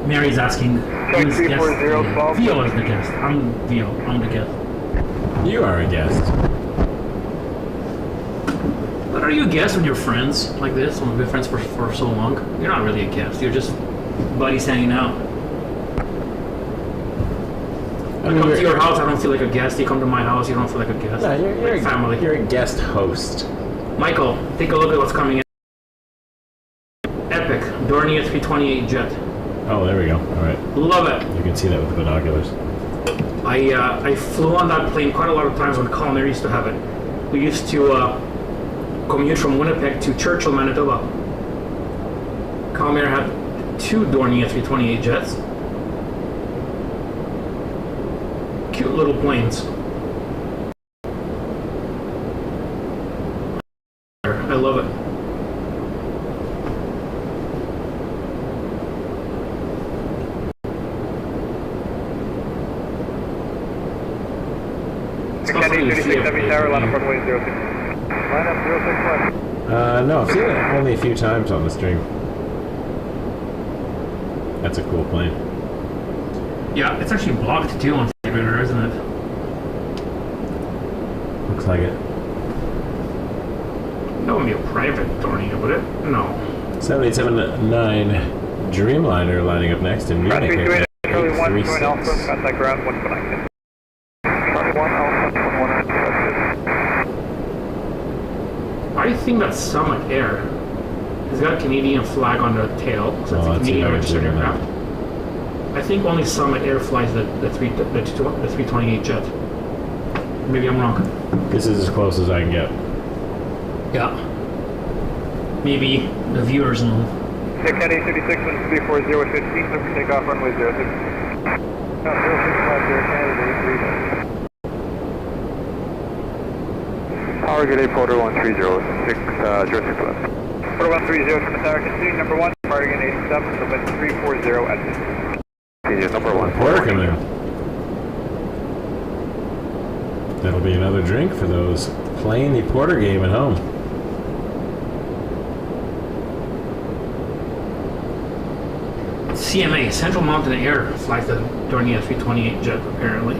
[SPEAKER 8] Mary's asking, who's guest? Vio is the guest. I'm Vio. I'm the guest.
[SPEAKER 7] You are a guest.
[SPEAKER 8] But are you a guest when you're friends like this? When we've been friends for so long? You're not really a guest. You're just buddies hanging out. I come to your house, I don't feel like a guest. You come to my house, you don't feel like a guest.
[SPEAKER 3] No, you're
[SPEAKER 8] like family.
[SPEAKER 3] You're a guest host.
[SPEAKER 8] Michael, take a look at what's coming in. Epic Dornier 328 jet.
[SPEAKER 3] Oh, there we go. All right.
[SPEAKER 8] Love it.
[SPEAKER 3] You can see that with the binoculars.
[SPEAKER 8] I flew on that plane quite a lot of times when Colin Air used to have it. We used to commute from Winnipeg to Churchill, Manitoba. Colin Air had 2 Dornier 328 jets. Cute little planes. I love it.
[SPEAKER 2] Kennedy 36 Heavy Tower, line up runway 06. Line up 06 left.
[SPEAKER 3] No, I've seen it only a few times on the stream. That's a cool plane.
[SPEAKER 8] Yeah, it's actually blocked too on Radar, isn't it?
[SPEAKER 3] Looks like it.
[SPEAKER 8] That wouldn't be a private Dornier, would it? No.
[SPEAKER 3] 7879 Dreamliner lining up next in Munich.
[SPEAKER 2] 328 Charlie 1, join Alpha, contact ground 119. Charlie 1, Alpha, 119.
[SPEAKER 8] I think that's Summit Air. It's got a Canadian flag on the tail, so it's a Canadian registered aircraft. I think only Summit Air flies the 328 jet. Maybe I'm wrong.
[SPEAKER 3] This is as close as I can get.
[SPEAKER 8] Yeah. Maybe the viewers know.
[SPEAKER 2] Kennedy 36 and 340 at 15, so for takeoff runway 06. 06 Power good 8, Porter 130, 06 left. Porter 130 from the tower, continuing number 1, departing in 87, so that's 340 at 15. Number 1.
[SPEAKER 3] Porter coming in. That'll be another drink for those playing the Porter game at home.
[SPEAKER 8] CMA, Central Mountain Air, flies the Dornier 328 jet, apparently.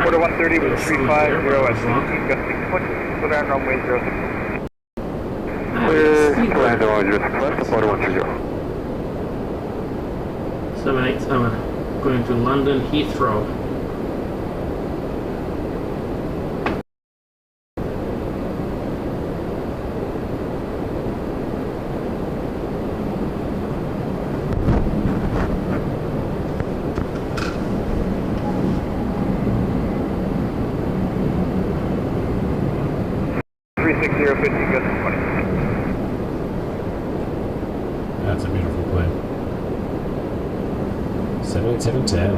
[SPEAKER 2] Porter 130 with 350 at 15, gusting 20, so down runway 06. Clear, land on 06 left, Porter 130.
[SPEAKER 8] 787, going to London Heathrow.
[SPEAKER 3] That's a beautiful plane. 78710.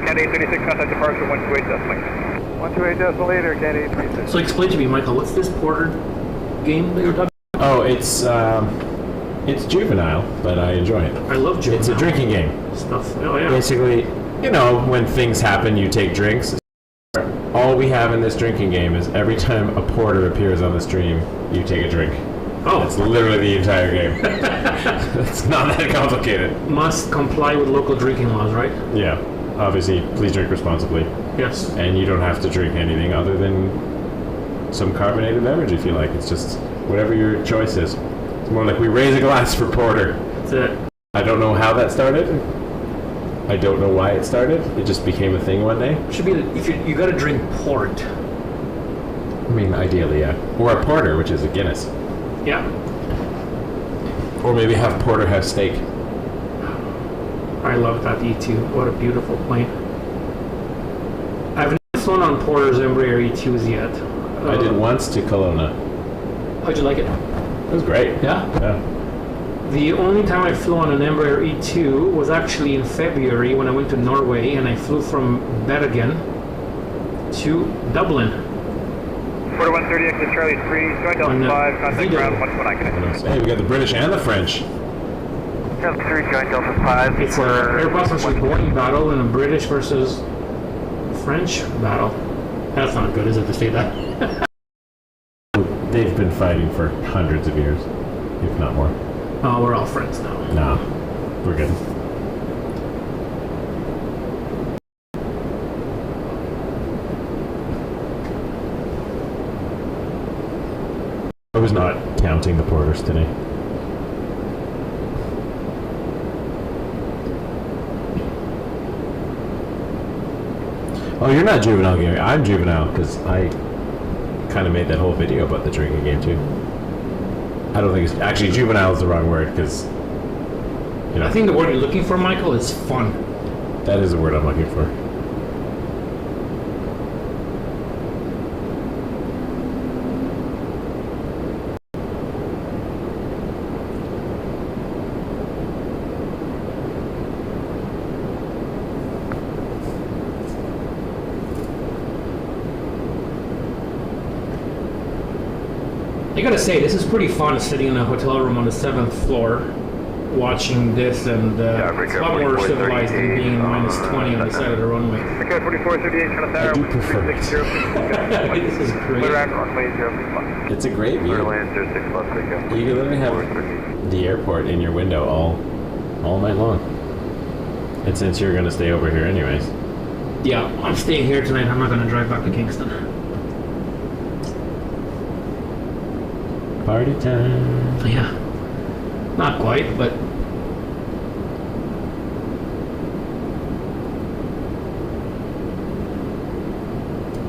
[SPEAKER 2] Kennedy 36, contact departure 128 decimal. 128 decimal later, Kennedy 36.
[SPEAKER 8] So explain to me, Michael, what's this Porter game that you're talking about?
[SPEAKER 3] Oh, it's juvenile, but I enjoy it.
[SPEAKER 8] I love juvenile.
[SPEAKER 3] It's a drinking game.
[SPEAKER 8] Stuff. Oh, yeah.
[SPEAKER 3] Basically, you know, when things happen, you take drinks. All we have in this drinking game is every time a porter appears on the stream, you take a drink.
[SPEAKER 8] Oh.
[SPEAKER 3] That's literally the entire game. It's not that complicated.
[SPEAKER 8] Must comply with local drinking laws, right?
[SPEAKER 3] Yeah. Obviously, please drink responsibly.
[SPEAKER 8] Yes.
[SPEAKER 3] And you don't have to drink anything other than some carbonated beverage if you like. It's just whatever your choice is. It's more like we raise a glass for porter.
[SPEAKER 8] That's it.
[SPEAKER 3] I don't know how that started. I don't know why it started. It just became a thing one day.
[SPEAKER 8] Should be if you got to drink port.
[SPEAKER 3] I mean, ideally, yeah. Or a porter, which is a Guinness.
[SPEAKER 8] Yeah.
[SPEAKER 3] Or maybe have porterhouse steak.
[SPEAKER 8] I love that E2. What a beautiful plane. I've never flown on Porter's Embraer E2s yet.
[SPEAKER 3] I did once to Kelowna.
[SPEAKER 8] How'd you like it?
[SPEAKER 3] It was great.
[SPEAKER 8] Yeah?
[SPEAKER 3] Yeah.
[SPEAKER 8] The only time I flew on an Embraer E2 was actually in February when I went to Norway and I flew from Bergen to Dublin.
[SPEAKER 2] Porter 130, exit Charlie 3, joint Delta 5, contact ground 119.
[SPEAKER 3] Hey, we got the British and the French.
[SPEAKER 2] Delta 3, joint Delta 5.
[SPEAKER 8] It's an Airbus versus Boeing battle and a British versus French battle. That's not good, is it, to say that?
[SPEAKER 3] They've been fighting for hundreds of years, if not more.
[SPEAKER 8] Oh, we're all friends now.
[SPEAKER 3] Nah, we're good.
[SPEAKER 7] I was not counting the porters today. Oh, you're not juvenile, Gary. I'm juvenile because I kind of made that whole video about the drinking game too. I don't think it's actually juvenile is the wrong word because you know.
[SPEAKER 8] I think the word you're looking for, Michael, is fun.
[SPEAKER 7] That is the word I'm looking for.
[SPEAKER 8] I gotta say, this is pretty fun sitting in a hotel room on the 7th floor watching this, and it's a lot more civilized than being minus 20 on the side of the runway.
[SPEAKER 2] Okay, 4438,
[SPEAKER 7] I do prefer it.
[SPEAKER 8] This is great.
[SPEAKER 7] It's a great view. You can literally have the airport in your window all night long. And since you're going to stay over here anyways.
[SPEAKER 8] Yeah, I'm staying here tonight. I'm not going to drive back to Kingston.
[SPEAKER 7] Party time.
[SPEAKER 8] Yeah. Not quite, but...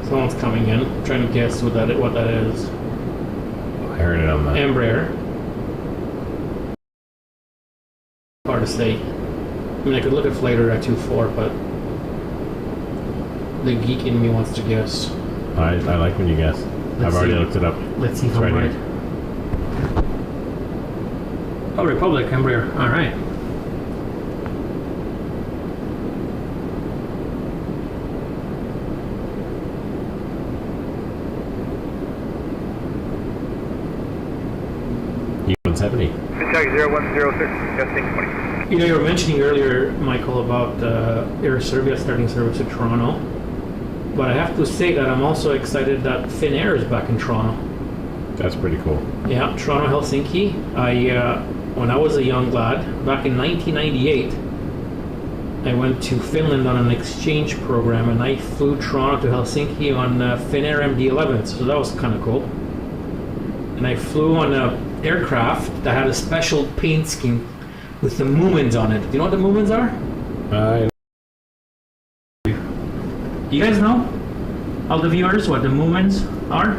[SPEAKER 8] Someone's coming in. I'm trying to guess what that is.
[SPEAKER 7] I heard it on the...
[SPEAKER 8] Embraer. Hard to say. I mean, I could look at later at 24, but... The geek in me wants to guess.
[SPEAKER 7] I like when you guess. I've already looked it up.
[SPEAKER 8] Let's see if
[SPEAKER 7] It's
[SPEAKER 8] I'm
[SPEAKER 7] right
[SPEAKER 8] right.
[SPEAKER 7] here.
[SPEAKER 8] Oh, Republic, Embraer. All right.
[SPEAKER 7] E170.
[SPEAKER 2] Check 0106, testing 20.
[SPEAKER 8] You know, you were mentioning earlier, Michael, about Air Serbia starting service to Toronto. But I have to say that I'm also excited that Finnair is back in Toronto.
[SPEAKER 7] That's pretty cool.
[SPEAKER 8] Yeah, Toronto, Helsinki. When I was a young lad, back in 1998, I went to Finland on an exchange program, and I flew Toronto to Helsinki on Finnair MD-11, so that was kind of cool. And I flew on an aircraft that had a special paint scheme with the Moomins on it. Do you know what the Moomins are? You guys know? All the viewers, what the Moomins are?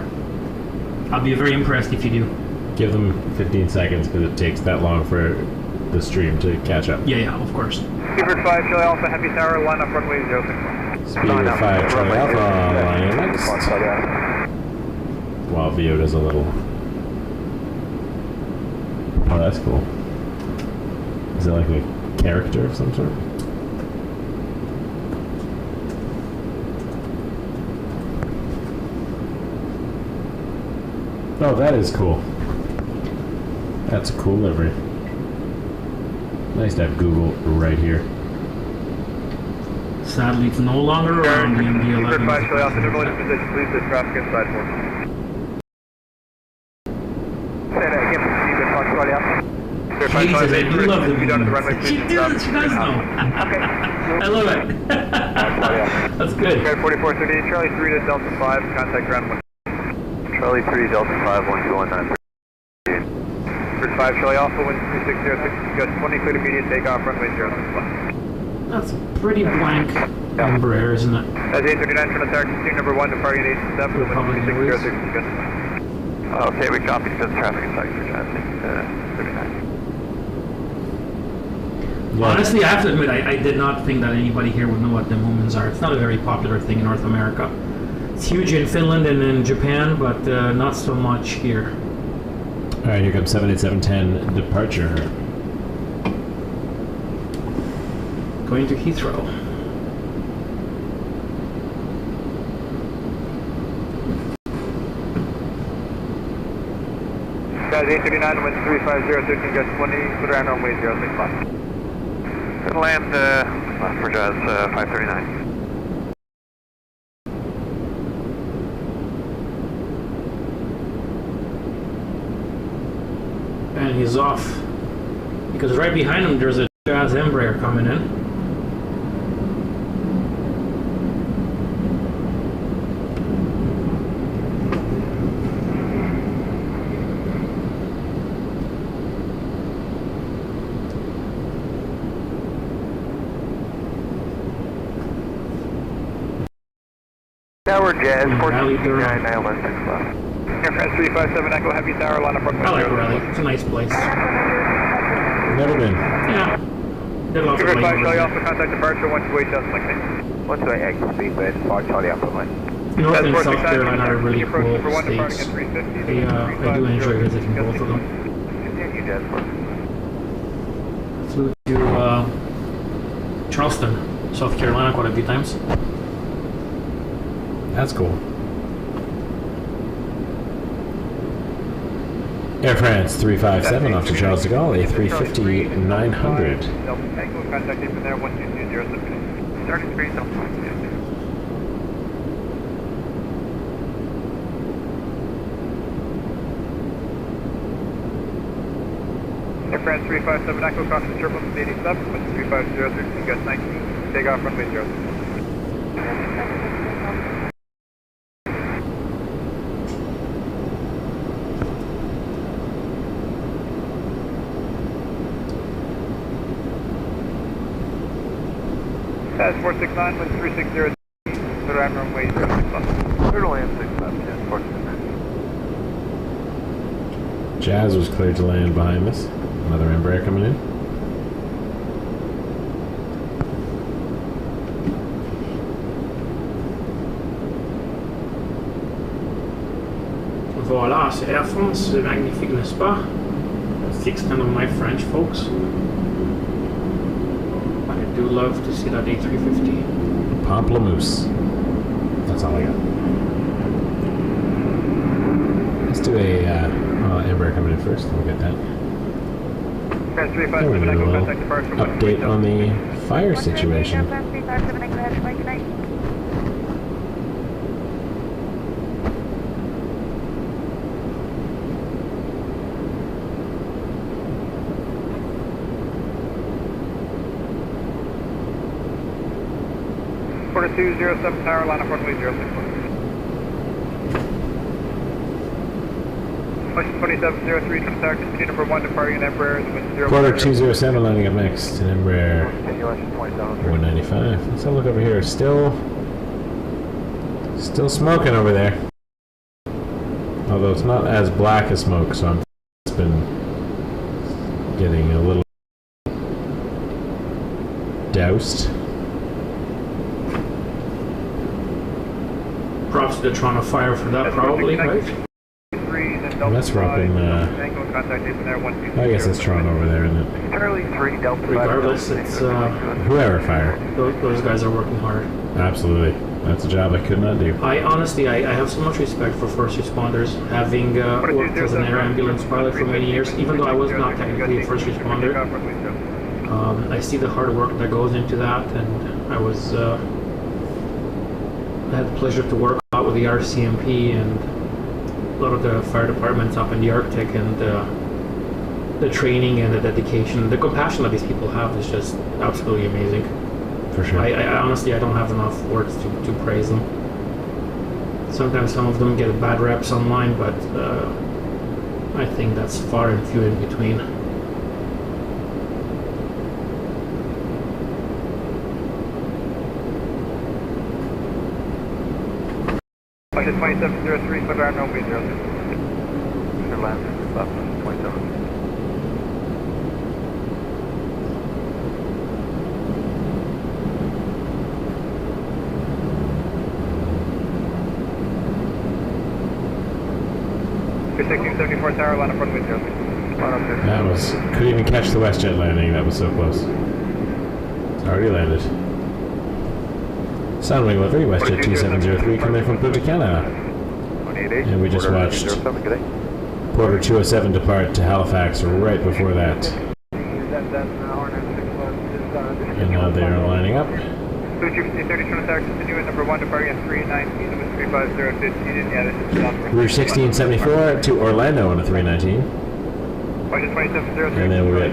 [SPEAKER 8] I'll be very impressed if you do.
[SPEAKER 7] Give them 15 seconds because it takes that long for the stream to catch up.
[SPEAKER 8] Yeah, of course.
[SPEAKER 2] Speedbird 5, Charlie Alpha, Happy Tower, line up runway 06.
[SPEAKER 7] Speedbird 5, Charlie Alpha, line next. While Vio does a little... Oh, that's cool. Is it like a character of some sort? Oh, that is cool. That's a cool livery. Nice to have Google right here.
[SPEAKER 8] Sadly, it's no longer around the MD-11.
[SPEAKER 2] Speedbird 5, Charlie Alpha, double in position, please, there's traffic inside for us. Say that again, Speedbird 5, Charlie Alpha.
[SPEAKER 8] Katie says, I do love the Moomins. She does know.
[SPEAKER 2] Okay.
[SPEAKER 8] I love it. That's good.
[SPEAKER 2] Okay, 4438, Charlie 3 to Delta 5, contact ground 1. Charlie 3, Delta 5, 1219. 5, Charlie Alpha, wind 3606, just 20, clear immediate takeoff, runway 061.
[SPEAKER 8] That's a pretty blank Embraer, isn't it?
[SPEAKER 2] That's 839 from the target, number 1, departing 87, wind 3606, just 20. Okay, we copy, just traffic inside for traffic, 39.
[SPEAKER 7] Yeah.
[SPEAKER 8] Honestly, I have to admit, I did not think that anybody here would know what the Moomins are. It's not a very popular thing in North America. It's huge in Finland and in Japan, but not so much here.
[SPEAKER 7] Alright, here comes 78710 departure.
[SPEAKER 8] Going to Heathrow.
[SPEAKER 2] Guys, 839, wind 350, 13, just 20, clear ground runway 065. Gonna land for Jazz 539.
[SPEAKER 8] And he's off. Because right behind him there's a Jazz Embraer coming in.
[SPEAKER 2] Tower Jazz,
[SPEAKER 8] Rally Durham.
[SPEAKER 2] 1469, ILS 6 left. Air France 357 Echo Heavy Tower, line up
[SPEAKER 8] I like Raleigh. It's a nice place.
[SPEAKER 7] Never been.
[SPEAKER 8] Yeah. Did lots of
[SPEAKER 2] 255 Charlie
[SPEAKER 8] layovers.
[SPEAKER 2] Alpha, contact departure, 128 Delta Link. 128 X, speed bed, 5 Charlie Alpha line.
[SPEAKER 8] North and
[SPEAKER 2] That's
[SPEAKER 8] South
[SPEAKER 2] 469,
[SPEAKER 8] Carolina are really
[SPEAKER 2] approach
[SPEAKER 8] cool
[SPEAKER 2] number 1 departing
[SPEAKER 8] states.
[SPEAKER 2] at 350.
[SPEAKER 8] I do enjoy visiting both of them.
[SPEAKER 2] Continue, Jazz 4.
[SPEAKER 8] Flew to Charleston, South Carolina quite a few times.
[SPEAKER 7] That's cool. Air France 357 off to Charles de Gaulle, A350-900.
[SPEAKER 2] Tango, contact from there, 1220, 33, Delta Link. Air France 357 Echo, caution turbulence 87, with 3503, got 19, take off runway 0. That's 469 with 360, Little Am runway 06 left. Little Am 6 left, yes, 469.
[SPEAKER 7] Jazz was cleared to land behind us. Another Embraer coming in.
[SPEAKER 8] Voilà, c'est Air France, c'est magnifique, n'est-ce pas? That's the extent of my French, folks. I do love to see that A350.
[SPEAKER 7] Pamplemousse. That's all I got. Let's do a Embraer coming in first. We'll get that.
[SPEAKER 2] France
[SPEAKER 7] Then we're
[SPEAKER 2] 357
[SPEAKER 7] gonna do a
[SPEAKER 2] Echo,
[SPEAKER 7] little
[SPEAKER 2] contact departure,
[SPEAKER 7] update on the fire situation.
[SPEAKER 4] 357 Echo, head flight, good night.
[SPEAKER 2] Quarter 207 tower, line up runway 06 left. 2703 from tower, continue number 1 departing at Embraer, wind 0.
[SPEAKER 7] Quarter 207 lining up next. An Embraer
[SPEAKER 2] Continuation 2703.
[SPEAKER 7] 195. Let's have a look over here. Still smoking over there. Although it's not as black as smoke, so it's been getting a little doused.
[SPEAKER 8] Props to the Toronto Fire for that, probably, right?
[SPEAKER 7] That's rocking, I guess it's Toronto over there, isn't it?
[SPEAKER 2] Charlie 3 Delta.
[SPEAKER 8] Regardless, it's
[SPEAKER 7] Whoever fire.
[SPEAKER 8] those guys are working hard.
[SPEAKER 7] Absolutely. That's a job I could not do.
[SPEAKER 8] I honestly, I have so much respect for first responders, having worked as an air ambulance pilot for many years, even though I was not technically a first responder. I see the hard work that goes into that, and I had the pleasure to work a lot with the RCMP and a lot of the fire departments up in the Arctic, and the training and the dedication, the compassion that these people have is just absolutely amazing.
[SPEAKER 7] For sure.
[SPEAKER 8] I honestly, I don't have enough words to praise them. Sometimes some of them get bad reps online, but I think that's far and few in between.
[SPEAKER 2] Flight 2703, clear ground runway 06. Clear land, left 27. You're 1674 tower, line up runway 06.
[SPEAKER 7] That was... Couldn't even catch the WestJet landing. That was so close. It's already landed. Soundwing livery, WestJet 2703 coming in from Punta Cana. And we just watched Porter 207 depart to Halifax right before that. And now they are lining up.
[SPEAKER 2] 230 from tower, continue at number 1 departing at 319 with 35015, yeah, this is South.
[SPEAKER 7] Route 1674 to Orlando on a 319. And then we're at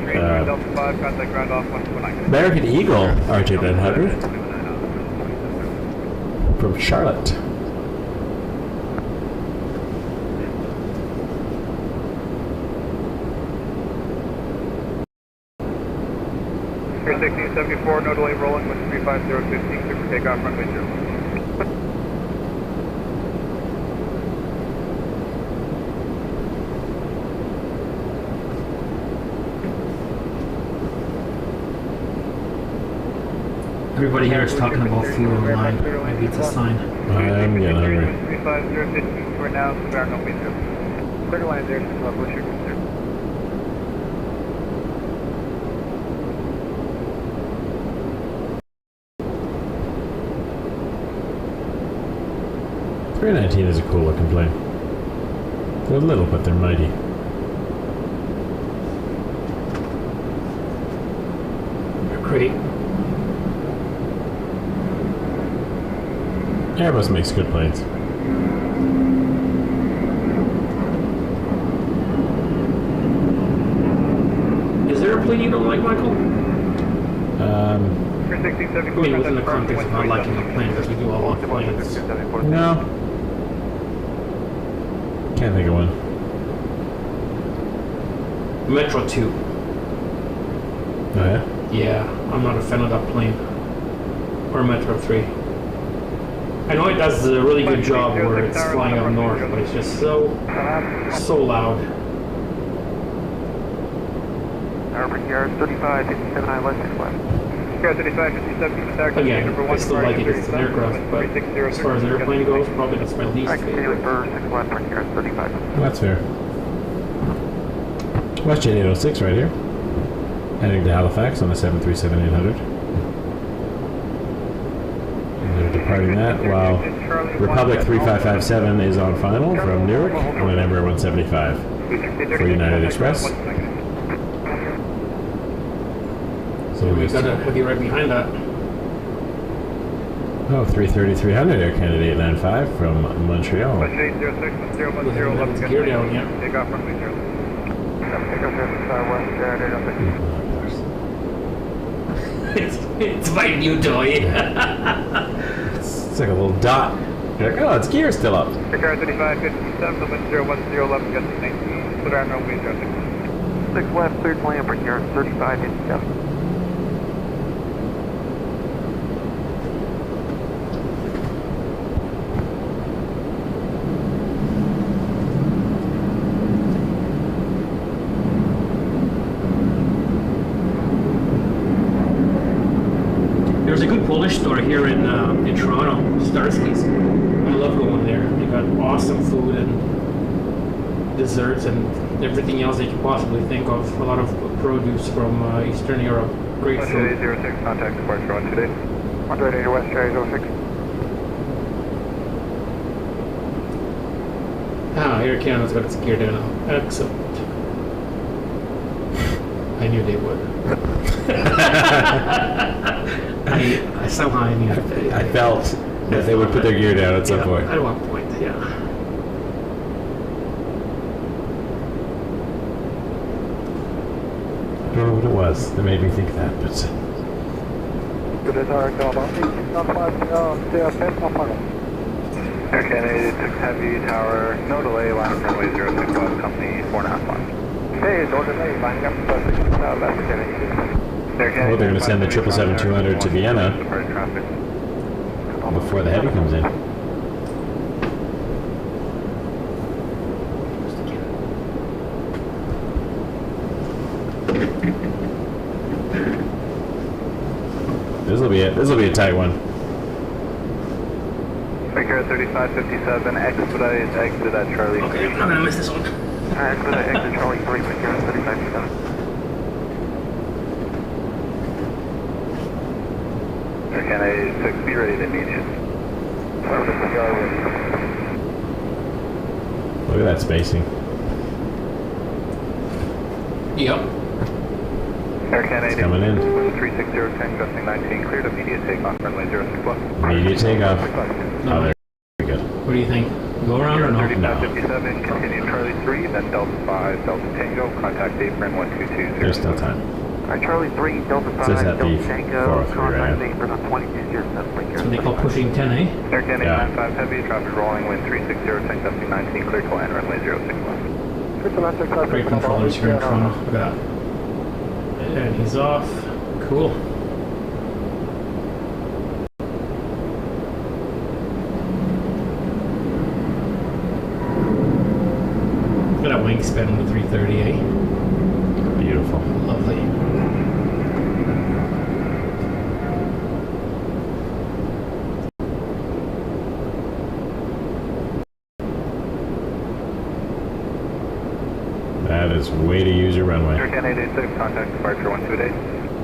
[SPEAKER 7] American Eagle RJ900 from Charlotte.
[SPEAKER 2] Air 1674, no delay rolling with 35015, clear for takeoff, runway 0.
[SPEAKER 8] Everybody here is talking about food online. Maybe it's a sign.
[SPEAKER 7] I'm getting hungry.
[SPEAKER 2] 350 for now, Square no meter. Clear line there, what's your concern?
[SPEAKER 7] .319 is a cool looking plane. They're little, but they're mighty.
[SPEAKER 8] They're great.
[SPEAKER 7] Airbus makes good planes.
[SPEAKER 8] Is there a plane you don't like, Michael? I mean, within the context of not liking a plane, because we do all like planes.
[SPEAKER 7] No. Can't think of one.
[SPEAKER 8] Metro 2.
[SPEAKER 7] Oh yeah?
[SPEAKER 8] Yeah, I'm not a fan of that plane. Or Metro 3. I know it does a really good job where it's flying up north, but it's just so loud.
[SPEAKER 2] Urban Yard 35, 57, I left 6 left. 35, 57,
[SPEAKER 8] Again, I still like it because it's an aircraft, but as far as an airplane goes, probably that's my least favorite.
[SPEAKER 7] That's fair. WestJet 806 right here. Heading to Halifax on the 737-800. And they're departing that while Republic 3557 is on final from Newark on Embraer 175 for United Express.
[SPEAKER 8] So we've got a heavy right behind that.
[SPEAKER 7] Oh, 330-300 Air Canada 895 from Montreal.
[SPEAKER 8] With gear down, yeah.
[SPEAKER 2] Take off runway 0.
[SPEAKER 8] It's my new toy.
[SPEAKER 7] It's like a little dot. You're like, oh, its gear still up.
[SPEAKER 2] Car 35, 57, 010, 11, gets 19, put our runway 06. 6 left, cleared to land for here, 35, 57.
[SPEAKER 8] There's a good Polish store here in Toronto, Starski's. I love going there. They got awesome food and desserts and everything else that you could possibly think of. A lot of produce from Eastern Europe. Great food.
[SPEAKER 2] 06, contact departure on today. 180 West Cherry 06.
[SPEAKER 8] Ah, Air Canada's got its gear down now. Excellent. I knew they would. I somehow I knew it.
[SPEAKER 7] I felt that they would put their gear down at some point.
[SPEAKER 8] At one point, yeah.
[SPEAKER 7] I don't know what it was that made me think that, but...
[SPEAKER 1] Air Canada 86 Heavy, tower, no delay, line up runway 06 West, company 4.5 miles.
[SPEAKER 2] Hey, no delay, lining up left Kennedy.
[SPEAKER 7] Well, they're going to send the 777-200 to Vienna before the Heavy comes in. This will be it. This will be a tight one.
[SPEAKER 1] Car 3557, expedite, exit at Charlie 3.
[SPEAKER 8] Okay, I'm not gonna miss this one.
[SPEAKER 2] Expedite, exit Charlie 3, Car 3557.
[SPEAKER 1] Air Canada 86, be ready to meet you.
[SPEAKER 7] Look at that spacing.
[SPEAKER 8] Yep.
[SPEAKER 1] Air Canada
[SPEAKER 7] It's coming in.
[SPEAKER 1] 36010, gusting 19, cleared immediate takeoff, runway 06 West.
[SPEAKER 7] Immediate takeoff. Oh, there. Good.
[SPEAKER 8] What do you think? Go around or no?
[SPEAKER 1] 3557, continue Charlie 3, then Delta 5, Delta Tango, contact apron 1220.
[SPEAKER 7] There's still time.
[SPEAKER 2] Charlie 3, Delta 5,
[SPEAKER 7] Says that
[SPEAKER 2] Delta
[SPEAKER 7] the
[SPEAKER 2] Tango,
[SPEAKER 7] 403 right
[SPEAKER 2] contact
[SPEAKER 7] now.
[SPEAKER 2] apron on 2207.
[SPEAKER 8] That's what they call pushing 10, eh?
[SPEAKER 1] Air Canada
[SPEAKER 7] Yeah.
[SPEAKER 1] 95 Heavy, traffic rolling, wind 36010, gusting 19, clear to land, runway 06 West.
[SPEAKER 8] Great controllers here in Toronto. Look at that. And he's off. Cool. Look at that wingspan on the 330, eh?
[SPEAKER 7] Beautiful.
[SPEAKER 8] Lovely.
[SPEAKER 7] That is way to use your runway.
[SPEAKER 2] Turcan 886, contact departure 128.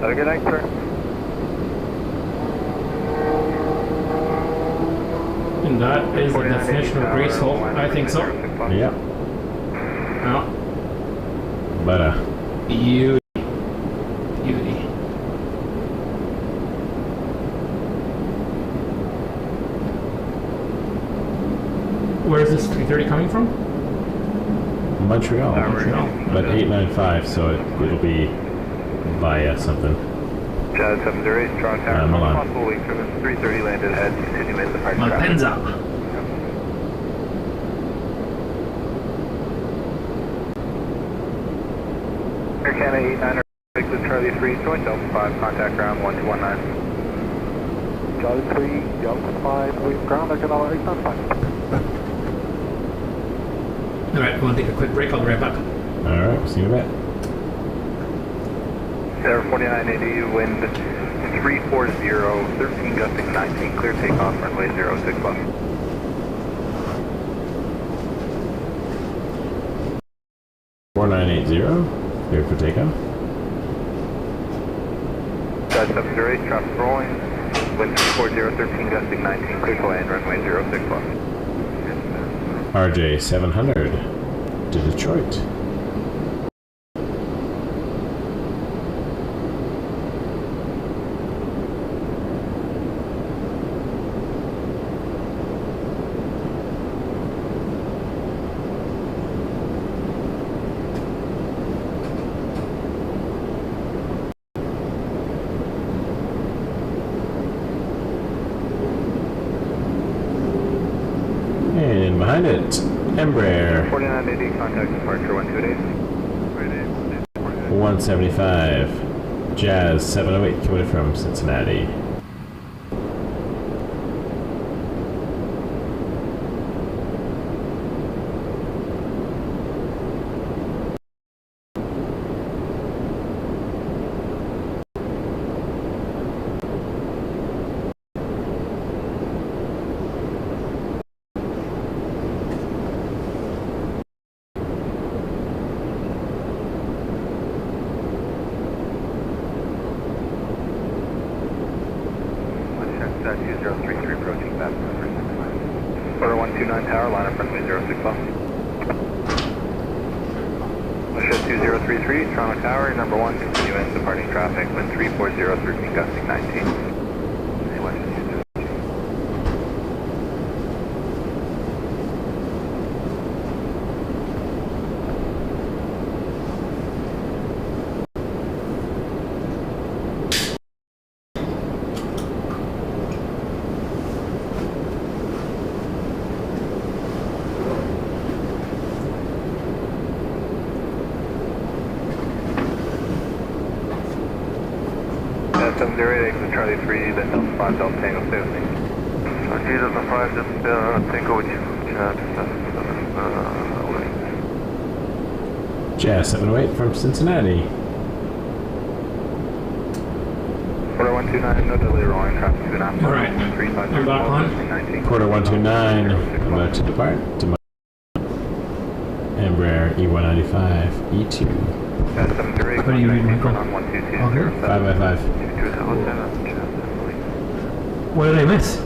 [SPEAKER 2] Have a good night, sir.
[SPEAKER 8] And that is the definition of graceful. I think so.
[SPEAKER 7] Yep.
[SPEAKER 8] Yeah.
[SPEAKER 7] But
[SPEAKER 8] Beauty. Beauty. Where is this 330 coming from?
[SPEAKER 7] Montreal.
[SPEAKER 8] Montreal.
[SPEAKER 7] But 895, so it'll be via something.
[SPEAKER 2] Jazz 708, Toronto Tower.
[SPEAKER 7] Milan.
[SPEAKER 2] Possible wake service 330 landed ahead. Continue in departure.
[SPEAKER 8] Malpensa.
[SPEAKER 2] Air Canada 89er, with Charlie 3, joint Delta 5, contact ground 1219.
[SPEAKER 1] Charlie 3, Delta 5, with ground, economic 895.
[SPEAKER 8] Alright, we'll take a quick break. I'll be right back.
[SPEAKER 7] Alright, see you in a bit.
[SPEAKER 2] Tower 4980, wind 340, 13 gusting 19, clear takeoff, runway 06 left.
[SPEAKER 7] Clear for takeoff.
[SPEAKER 2] Jazz 708, traffic rolling, wind 340, 13 gusting 19, clear to land, runway 06 left.
[SPEAKER 7] RJ 700 to Detroit. And behind it, Embraer
[SPEAKER 2] 4980, contact departure 128.
[SPEAKER 7] 175, Jazz 708 coming from Cincinnati.
[SPEAKER 2] That 2033 approaching back. Order 129 tower, line up runway 06 left. Shed 2033, Toronto Tower, number 1, continue in departing traffic, wind 340, 13 gusting 19. Jazz 708, exit Charlie 3, then Delta 5, Delta Tango 50. Delta 5, just Tango with you.
[SPEAKER 7] Jazz 708 from Cincinnati.
[SPEAKER 2] Order 129, no delay, rolling traffic 2.5.
[SPEAKER 8] Alright, I'm back on.
[SPEAKER 7] Porter 129, about to depart to my Embraer E195 E2.
[SPEAKER 2] Jazz 708,
[SPEAKER 8] What do you read, Michael?
[SPEAKER 2] on 122.
[SPEAKER 8] Okay.
[SPEAKER 7] 5x5.
[SPEAKER 8] What did I miss?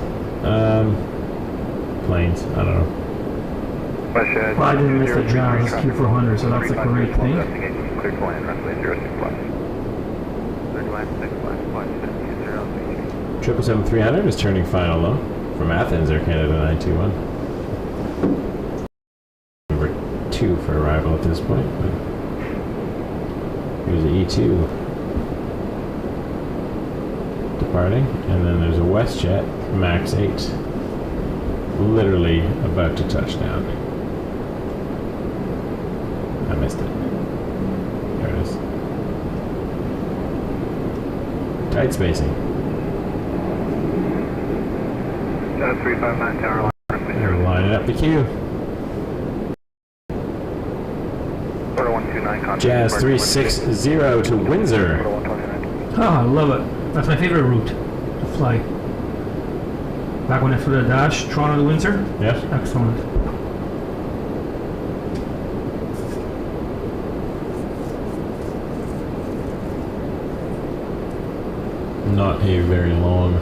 [SPEAKER 7] Planes, I don't know.
[SPEAKER 8] Well, I didn't miss the Jazz Q400, so that's a great thing.
[SPEAKER 2] Clear to land, runway 06 left.
[SPEAKER 7] 777-300 is turning final low from Athens, Air Canada 921. Number 2 for arrival at this point. But here's the E2 departing, and then there's a WestJet Max 8 literally about to touch down. I missed it. There it is. Tight spacing.
[SPEAKER 2] 359 tower line.
[SPEAKER 7] They're lining up the queue.
[SPEAKER 2] Order 129 contact.
[SPEAKER 7] Jazz 360 to Windsor.
[SPEAKER 2] Order 129.
[SPEAKER 8] Oh, I love it. That's my favorite route to fly. Back when I flew the Dash, Toronto to Windsor.
[SPEAKER 7] Yes.
[SPEAKER 8] Excellent.
[SPEAKER 7] not a very long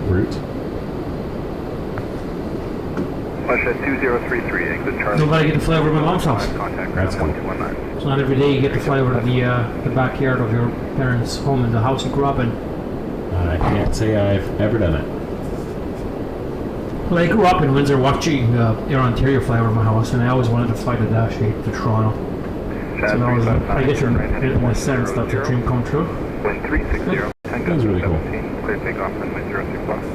[SPEAKER 7] route.
[SPEAKER 2] Flash at 2033, exit Charlie.
[SPEAKER 8] Nobody get to fly over my mom's house.
[SPEAKER 2] Contact
[SPEAKER 7] That's
[SPEAKER 2] ground
[SPEAKER 7] cool.
[SPEAKER 2] 1219.
[SPEAKER 8] It's not every day you get to fly over to the backyard of your parents' home and the house you grew up in.
[SPEAKER 7] I can't say I've ever done it.
[SPEAKER 8] Well, I grew up in Windsor watching Air Ontario fly over my house, and I always wanted to fly the Dash 8 to Toronto. So that was, I guess it was sense that's a dream come true.
[SPEAKER 2] Wind 360.
[SPEAKER 7] That was really cool.
[SPEAKER 2] Clear takeoff runway 06 left.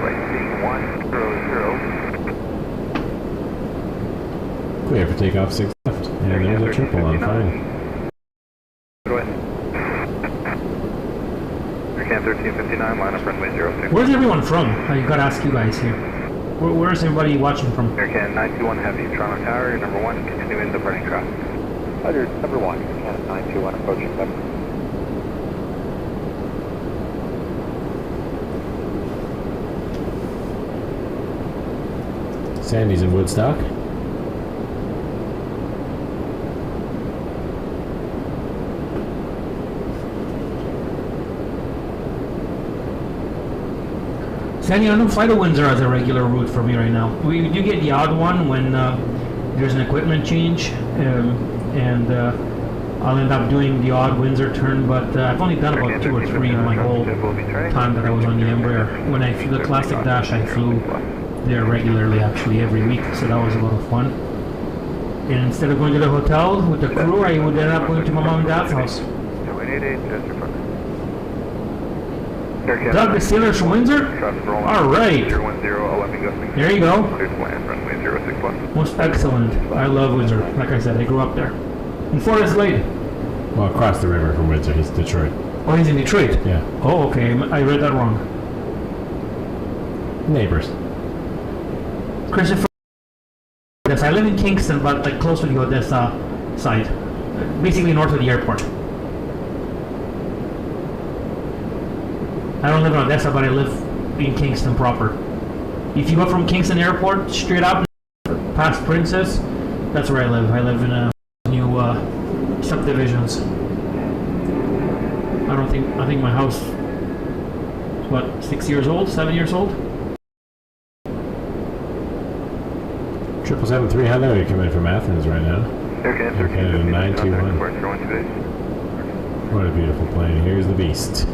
[SPEAKER 2] Right, 100.
[SPEAKER 7] Clear for takeoff 6 left. And there's a triple on fine.
[SPEAKER 2] Go ahead. Can 1359, line up runway 06.
[SPEAKER 8] Where's everyone from? I gotta ask you guys here. Where's everybody watching from?
[SPEAKER 2] Aircan 921 Heavy, Toronto Tower, your number 1, continuing departing traffic.
[SPEAKER 5] Roger, number 1, Aircan 921 approaching left.
[SPEAKER 7] Sandy's in Woodstock.
[SPEAKER 8] Sandy, I don't fly to Windsor as a regular route for me right now. We do get the odd one when there's an equipment change, and I'll end up doing the odd Windsor turn, but I've only done about 2 or 3 in my whole time that I was on the Embraer. When I flew the Classic Dash, I flew there regularly, actually, every week, so that was a lot of fun. And instead of going to the hotel with the crew, I would end up going to my mom and dad's house. Doug, the sailors from Windsor? Alright. There you go. Most excellent. I love Windsor. Like I said, I grew up there. And Forest Lake.
[SPEAKER 7] Well, across the river from Windsor, he's Detroit.
[SPEAKER 8] Oh, he's in Detroit?
[SPEAKER 7] Yeah.
[SPEAKER 8] Oh, okay. I read that wrong.
[SPEAKER 7] Neighbors.
[SPEAKER 8] Christopher. Yes, I live in Kingston, but like close to the Odessa side. Basically north of the airport. I don't live in Odessa, but I live in Kingston proper. If you go from Kingston Airport straight up past Princess, that's where I live. I live in a new subdivisions. I think my house is what, 6 years old, 7 years old?
[SPEAKER 7] 773, hello, you're coming from Athens right now.
[SPEAKER 2] Air
[SPEAKER 7] Canada 921. What a beautiful plane. Here's the beast.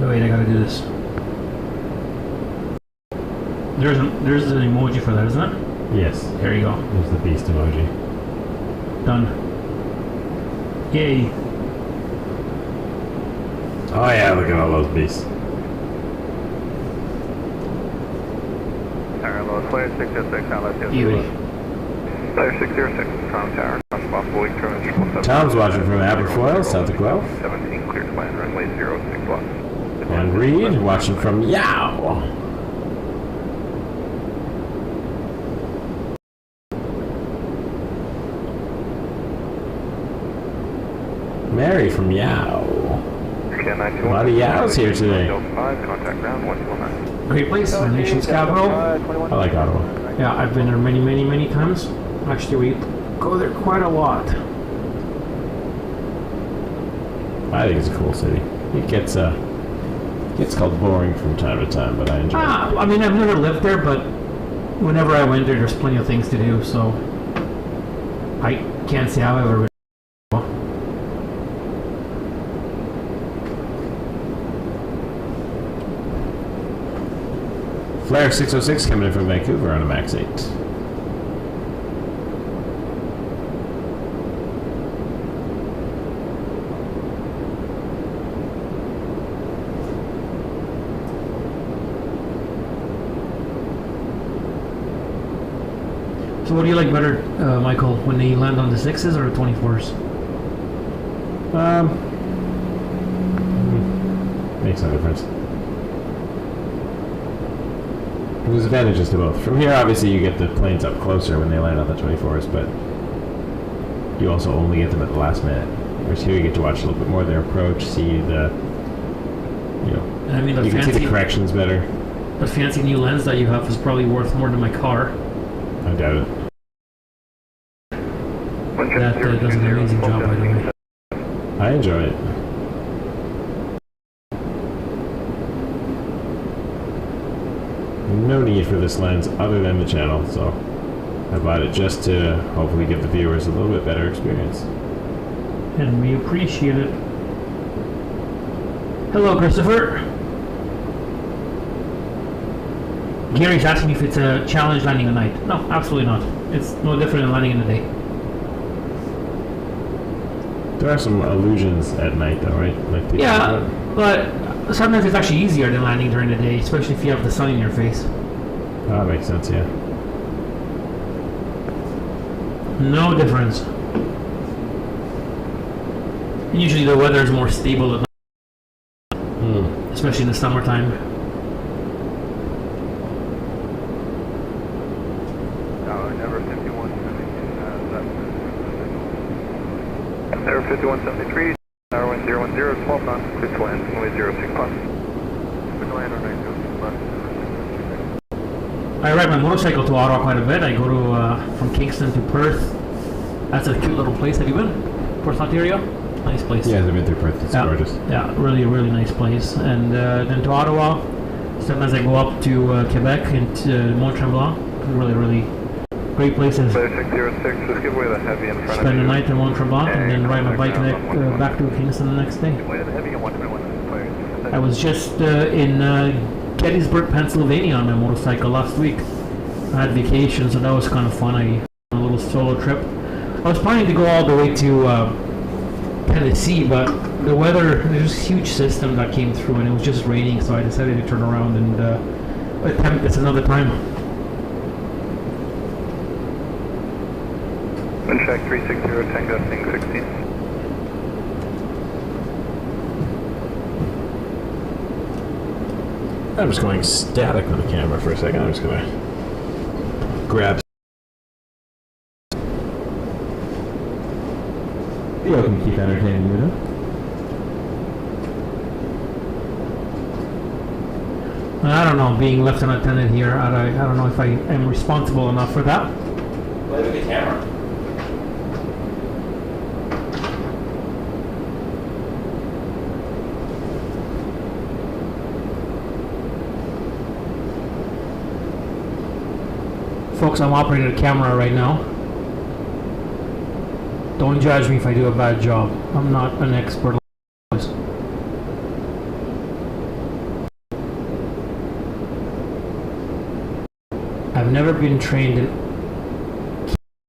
[SPEAKER 8] Oh wait, I gotta do this. There's an emoji for that, isn't it?
[SPEAKER 7] Yes.
[SPEAKER 8] There you go.
[SPEAKER 7] There's the beast emoji.
[SPEAKER 8] Done. Yay.
[SPEAKER 7] Oh yeah, look at all those beasts.
[SPEAKER 2] Tower low, clear 606, now let's
[SPEAKER 8] Beauty.
[SPEAKER 2] Clear 606, Toronto Tower, possible weak turn, 777.
[SPEAKER 7] Tom's watching from Aberfoyle, south of Guelph.
[SPEAKER 2] 17, clear to land, runway 06 left.
[SPEAKER 7] And Reed watching from Yow. Mary from Yow. A lot of Yows here today.
[SPEAKER 2] Contact ground 129.
[SPEAKER 8] Great place, our nation's capital.
[SPEAKER 7] I like Ottawa.
[SPEAKER 8] Yeah, I've been there many, many, many times. Actually, we go there quite a lot.
[SPEAKER 7] I think it's a cool city. It gets called boring from time to time, but I enjoy it.
[SPEAKER 8] I mean, I've never lived there, but whenever I went there, there's plenty of things to do, so I can't say I've ever been.
[SPEAKER 7] Flare 606 coming in from Vancouver on a Max 8.
[SPEAKER 8] So what do you like better, Michael, when they land on the 6s or the 24s?
[SPEAKER 7] Makes no difference. There's advantages to both. From here, obviously, you get the planes up closer when they land on the 24s, but you also only get them at the last minute. Whereas here, you get to watch a little bit more of their approach, see the,
[SPEAKER 8] I mean,
[SPEAKER 7] you can see the corrections better.
[SPEAKER 8] The fancy new lens that you have is probably worth more than my car.
[SPEAKER 7] I doubt it.
[SPEAKER 8] That does an amazing job, by the way.
[SPEAKER 7] I enjoy it. no need for this lens other than the channel, so I bought it just to hopefully give the viewers a little bit better experience.
[SPEAKER 8] And we appreciate it. Hello, Christopher. Gary's asking if it's a challenge landing at night. No, absolutely not. It's no different than landing in the day.
[SPEAKER 7] There are some illusions at night though, right? Like the
[SPEAKER 8] but sometimes it's actually easier than landing during the day, especially if you have the sun in your face.
[SPEAKER 7] Oh, that makes sense, yeah.
[SPEAKER 8] No difference. Usually the weather is more stable at night, especially in the summertime.
[SPEAKER 2] Never 5173, Tower 1010, 12 knots, clear to land, runway 06 plus. Clear to land, runway 06 plus.
[SPEAKER 8] I ride my motorcycle to Ottawa quite a bit. I go to from Kingston to Perth. That's a cute little place. Have you been? Perth, Ontario? Nice place.
[SPEAKER 7] Yeah, I've been through Perth. It's gorgeous.
[SPEAKER 8] Yeah, really, really nice place. And then to Ottawa. Sometimes I go up to Quebec and to Mont Tremblant. Really, really great places.
[SPEAKER 2] 606, just give away the heavy in front of you.
[SPEAKER 8] Spend the night in Mont Tremblant and then ride my bike back to Kingston the next day. I was just in Gettysburg, Pennsylvania on my motorcycle last week. I had vacation, so that was kind of fun. I a little solo trip. I was planning to go all the way to Tennessee, but the weather, there's this huge system that came through and it was just raining, so I decided to turn around and attempt this another time.
[SPEAKER 2] Wind track 360, 10 gusting 16.
[SPEAKER 7] I'm just going static on the camera for a second. I'm just gonna grab. You can keep entertaining you, though.
[SPEAKER 8] I don't know, being lieutenant attendant here, I don't know if I am responsible enough for that.
[SPEAKER 3] Play with the camera.
[SPEAKER 8] Folks, I'm operating a camera right now. Don't judge me if I do a bad job. I'm not an expert. I've never been trained in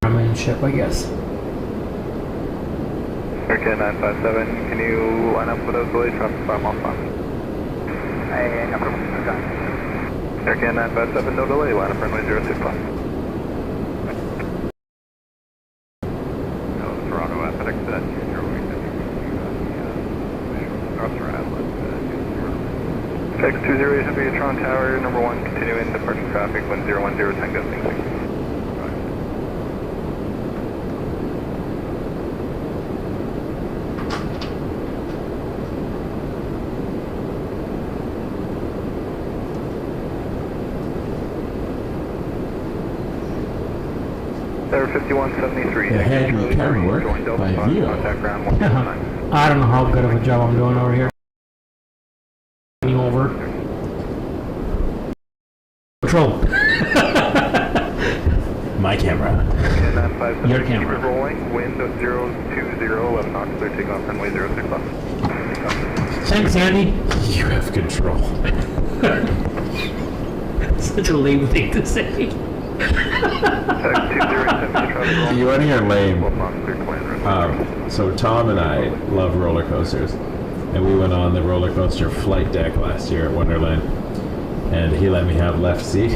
[SPEAKER 8] cameramanship, I guess.
[SPEAKER 2] Okay, 957, can you line up with those delays? Traffic 5 miles on. Okay, 957, no delay, line up runway 06 plus. X208 Aviation Tower, number 1, continuing departure traffic, 1010, 10 gusting 6. Tower 5173.
[SPEAKER 7] The head and camera work by Vio.
[SPEAKER 8] I don't know how good of a job I'm doing over here. Over. Control.
[SPEAKER 7] My camera.
[SPEAKER 8] Your camera.
[SPEAKER 2] Keep it rolling. Wind of 020, 11 knots. Clear takeoff runway 06 left.
[SPEAKER 8] Thanks, Andy.
[SPEAKER 7] You have control.
[SPEAKER 8] Such a lame thing to say.
[SPEAKER 7] You want to hear lame? So Tom and I love roller coasters. And we went on the roller coaster flight deck last year at Wonderland, and he let me have left seat.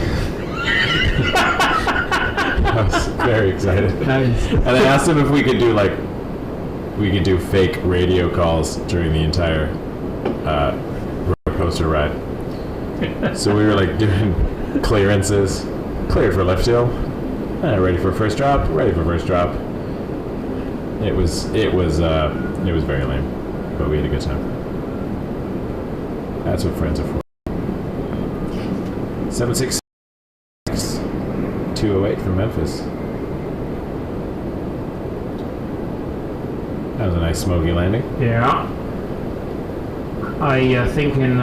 [SPEAKER 7] I was very excited.
[SPEAKER 8] Nice.
[SPEAKER 7] And I asked him if we could do fake radio calls during the entire roller coaster ride. So we were like doing clearances, cleared for left hill, ready for first drop, ready for first drop. It was very lame. But we had a good time. That's what friends are for. 766 208 from Memphis. That was a nice smoky landing.
[SPEAKER 8] Yeah. I think in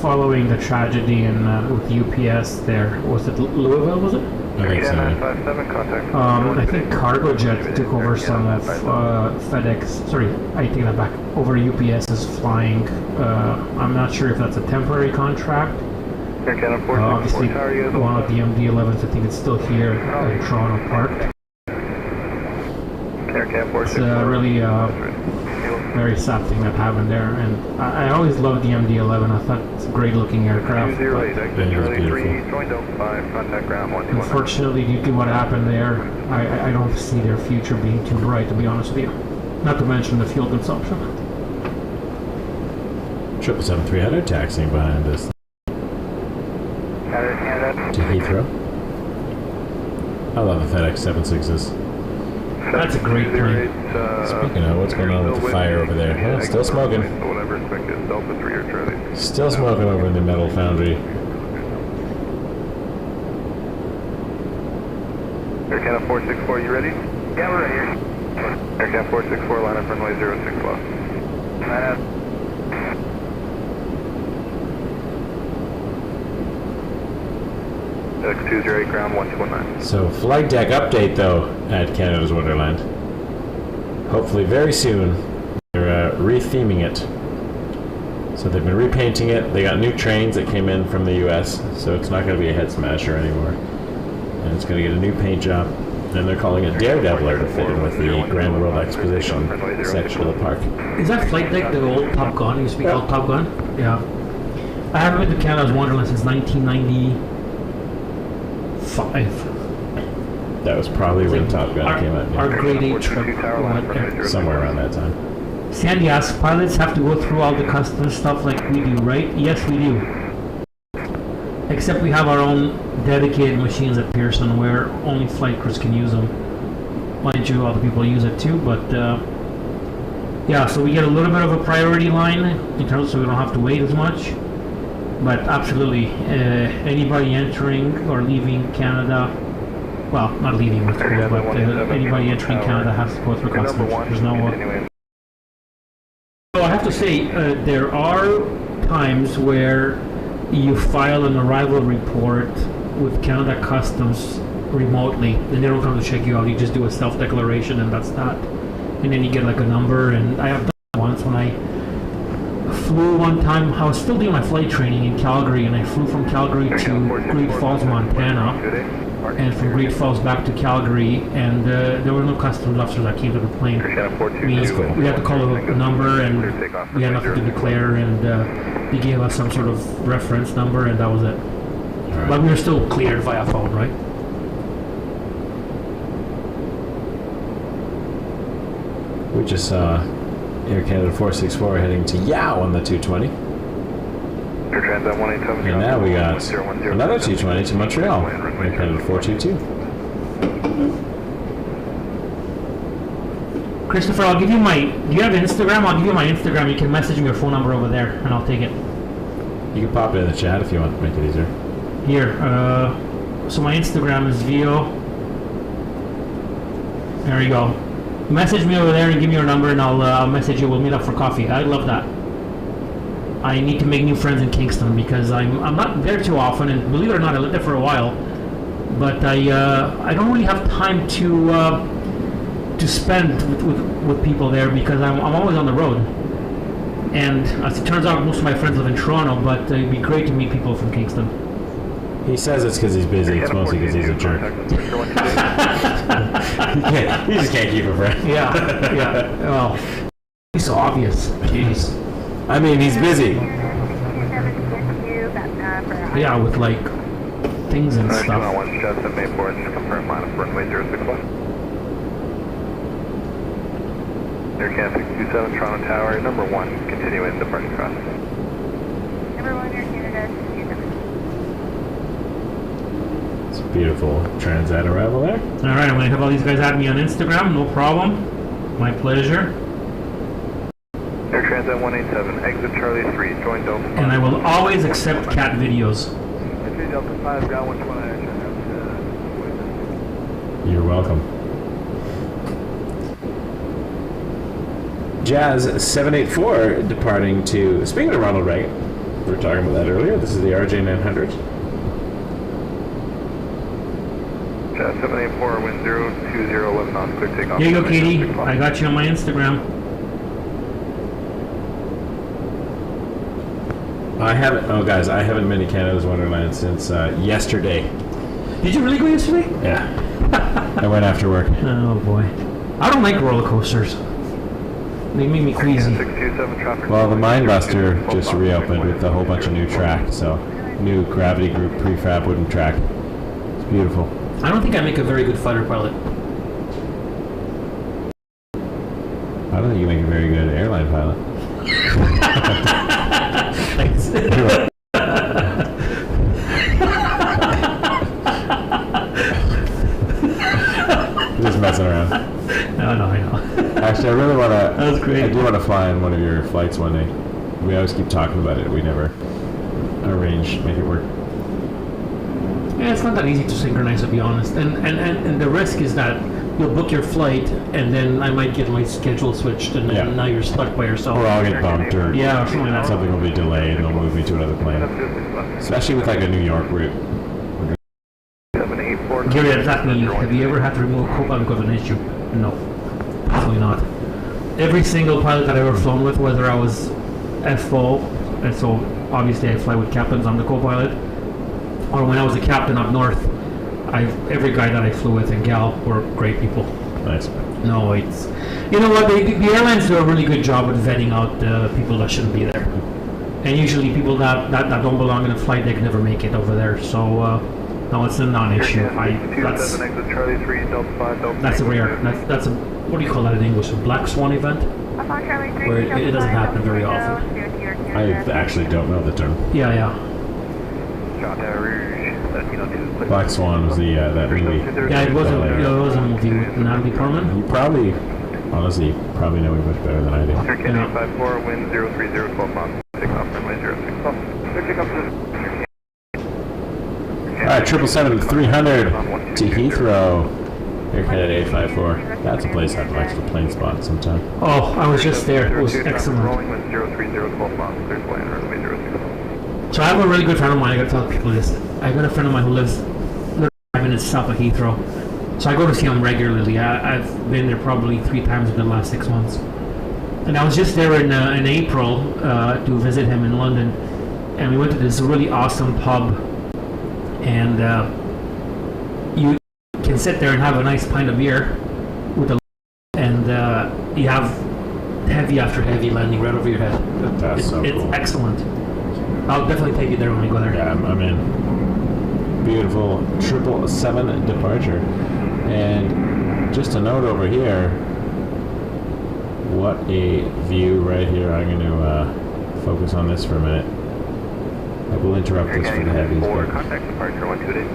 [SPEAKER 8] following the tragedy in with UPS there. Was it Louisville, was it?
[SPEAKER 7] I think so.
[SPEAKER 2] 957, contact.
[SPEAKER 8] I think Cargo Jet took over some of FedEx. Sorry, I take that back. Over UPS's flying. I'm not sure if that's a temporary contract. Obviously, one of the MD-11s, I think it's still here in Toronto parked. It's really very sad thing that happened there, and I always loved the MD-11. I thought it's a great looking aircraft. Unfortunately, due to what happened there, I don't see their future being too bright, to be honest with you. Not to mention the fuel consumption.
[SPEAKER 7] 777-300 taxiing behind us. To Heathrow. I love the FedEx 76s.
[SPEAKER 8] That's a great plane.
[SPEAKER 7] Speaking of, what's going on with the fire over there? Oh, still smoking. Still smoking over in the metal foundry.
[SPEAKER 2] Aircam 464, you ready?
[SPEAKER 6] Yeah, we're ready.
[SPEAKER 2] Aircam 464, line up runway 06 left.
[SPEAKER 6] Line up.
[SPEAKER 2] X208 ground 1219.
[SPEAKER 7] So, flight deck update though at Canada's Wonderland. Hopefully very soon. They're re-theming it. So they've been repainting it. They got new trains that came in from the US, so it's not going to be a head smasher anymore. And it's going to get a new paint job. And they're calling it Daredeviler to fit in with the Grand World Exposition section of the park.
[SPEAKER 8] Is that flight deck the old Top Gun? It used to be called Top Gun? Yeah. I haven't been to Canada's Wonderland since 1995.
[SPEAKER 7] That was probably when Top Gun came out.
[SPEAKER 8] Our grade 8 trip went there.
[SPEAKER 7] Somewhere around that time.
[SPEAKER 8] Sandy asks, pilots have to go through all the customs stuff like we do, right? Yes, we do. Except we have our own dedicated machines at Pearson where only flight crews can use them. Mind you, other people use it too, but yeah, so we get a little bit of a priority line in terms so we don't have to wait as much. But absolutely, anybody entering or leaving Canada, well, not leaving with crew, but anybody entering Canada has to go through customs. There's no So I have to say, there are times where you file an arrival report with Canada Customs remotely, and they don't come to check you out. You just do a self-declaration, and that's that. And then you get like a number. And I have done it once when I flew one time. I was still doing my flight training in Calgary, and I flew from Calgary to Great Falls, Montana, and from Great Falls back to Calgary, and there were no customs officers that came to the plane. We had to call a number, and we had nothing to declare, and they gave us some sort of reference number, and that was it.
[SPEAKER 7] Right.
[SPEAKER 8] But we were still cleared via phone, right?
[SPEAKER 7] We just saw Air Canada 464 heading to Yao on the 220. And now we got another 220 to Montreal. Air Canada 422.
[SPEAKER 8] Christopher, I'll give you my... Do you have Instagram? I'll give you my Instagram. You can message me your phone number over there, and I'll take it.
[SPEAKER 7] You can pop it in the chat if you want to make it easier.
[SPEAKER 8] Here. So my Instagram is Vio. There you go. Message me over there and give me your number, and I'll message you. We'll meet up for coffee. I'd love that. I need to make new friends in Kingston because I'm not there too often, and believe it or not, I lived there for a while. But I don't really have time to spend with people there because I'm always on the road. And as it turns out, most of my friends live in Toronto, but it'd be great to meet people from Kingston.
[SPEAKER 7] He says it's because he's busy. It's mostly because he's a jerk. He just can't keep a friend.
[SPEAKER 8] Yeah. Well, it's so obvious. Jeez.
[SPEAKER 7] I mean, he's busy.
[SPEAKER 8] Yeah, with like things and stuff.
[SPEAKER 2] Aircam 627 Toronto Tower, number 1, continuing departure process.
[SPEAKER 4] Number 1, Air Canada, 627.
[SPEAKER 7] It's a beautiful Transat arrival there.
[SPEAKER 8] Alright, I'm going to have all these guys add me on Instagram, no problem. My pleasure.
[SPEAKER 2] Air Transat 187, exit Charlie 3, join Delta 5.
[SPEAKER 8] And I will always accept cat videos.
[SPEAKER 2] Delta 5, ground 129.
[SPEAKER 7] You're welcome. Jazz 784 departing to, speaking of Ronald Reagan, we were talking about that earlier. This is the RJ900.
[SPEAKER 2] 784, wind 020, 11 knots, clear takeoff.
[SPEAKER 8] Here you go, Katie. I got you on my Instagram.
[SPEAKER 7] I haven't. Oh, guys, I haven't been to Canada's Wonderland since yesterday.
[SPEAKER 8] Did you really go yesterday?
[SPEAKER 7] Yeah. I went after work.
[SPEAKER 8] Oh boy. I don't like roller coasters. They make me queasy.
[SPEAKER 7] Well, the Mindbuster just reopened with a whole bunch of new track, so new Gravity Group prefab wooden track. It's beautiful.
[SPEAKER 8] I don't think I make a very good fighter pilot.
[SPEAKER 7] I don't think you make a very good airline pilot.
[SPEAKER 8] Thanks.
[SPEAKER 7] Just messing around.
[SPEAKER 8] No, I know.
[SPEAKER 7] Actually, I really want to.
[SPEAKER 8] That was great.
[SPEAKER 7] I do want to fly on one of your flights one day. We always keep talking about it. We never make it work.
[SPEAKER 8] Yeah, it's not that easy to synchronize, to be honest. And the risk is that you'll book your flight, and then I might get my schedule switched, and then now you're stuck by yourself.
[SPEAKER 7] Or I'll get bumped, or
[SPEAKER 8] or something like that.
[SPEAKER 7] something will be delayed, and they'll move me to another plane. Especially with like a New York route.
[SPEAKER 8] Gary, that's me. Have you ever had to remove a co-pilot because of an issue? No, absolutely not. Every single pilot that I've ever flown with, whether I was FO, and so obviously I fly with captains, I'm the co-pilot, or when I was a captain up north, every guy that I flew with and gal were great people.
[SPEAKER 7] Nice.
[SPEAKER 8] No, it's, you know what, the airlines do a really good job with vetting out the people that shouldn't be there. And usually people that don't belong in a flight deck never make it over there, so no, it's a non-issue. That's a rare, that's a, what do you call that in English, a black swan event? Where it doesn't happen very often.
[SPEAKER 7] I actually don't know the term.
[SPEAKER 8] Yeah.
[SPEAKER 7] Black Swan was the that movie.
[SPEAKER 8] Yeah, it was a movie with Natalie Portman.
[SPEAKER 7] You probably, honestly, probably know me much better than I do.
[SPEAKER 2] Turkey 954, wind 030, 12 knots, takeoff runway 06.
[SPEAKER 7] Alright, 777-300 to Heathrow. Air Canada 854. That's a place I'd like to plane spot sometime.
[SPEAKER 8] Oh, I was just there. It was excellent. So I have a really good friend of mine. I gotta tell people this. I got a friend of mine who lives 5 minutes south of Heathrow. So I go to see him regularly. I've been there probably 3 times in the last 6 months. And I was just there in April to visit him in London. And we went to this really awesome pub. And you can sit there and have a nice pint of beer with a, and you have heavy after heavy landing right over your head. It's cool. Excellent. I'll definitely take you there when we go there.
[SPEAKER 7] Yeah, I'm in. Beautiful 777 departure. And just a note over here, what a view right here. I'm going to focus on this for a minute. I will interrupt this for the heavies.
[SPEAKER 2] Contact departure 128.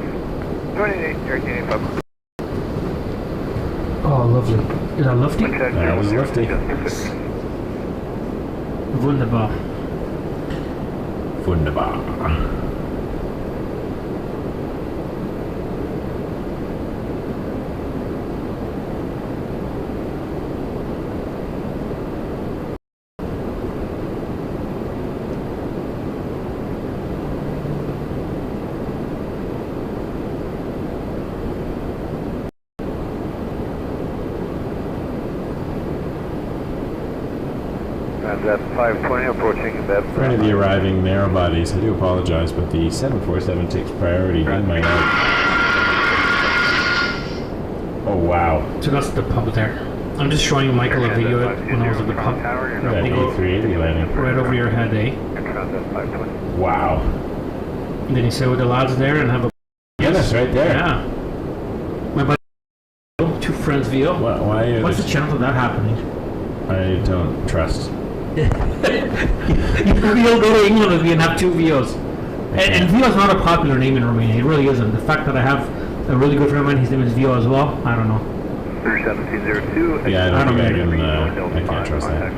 [SPEAKER 2] 28,
[SPEAKER 8] Oh, lovely. Is that lofty?
[SPEAKER 7] That was lofty.
[SPEAKER 8] Wunderbar.
[SPEAKER 7] Wunderbar.
[SPEAKER 2] That's 520 approaching that.
[SPEAKER 7] For any of the arriving narrow bodies, I do apologize, but the 747 takes priority in my note. Oh wow.
[SPEAKER 8] So that's the pub there. I'm just showing you Michael a video when I was at the pub.
[SPEAKER 7] That A380 landing.
[SPEAKER 8] Right over your head, eh?
[SPEAKER 7] Wow.
[SPEAKER 8] And then you sit with the lads there and have a...
[SPEAKER 7] Yeah, that's right there.
[SPEAKER 8] Yeah. My buddy, 2 friends VO.
[SPEAKER 7] Why
[SPEAKER 8] What's the chance of that happening?
[SPEAKER 7] I don't trust.
[SPEAKER 8] You'll go to England with me and have 2 VOs. And VO is not a popular name in Romania. It really isn't. The fact that I have a really good friend of mine, his name is VO as well, I don't know.
[SPEAKER 2] 1702.
[SPEAKER 7] Yeah, I don't think I can't trust that.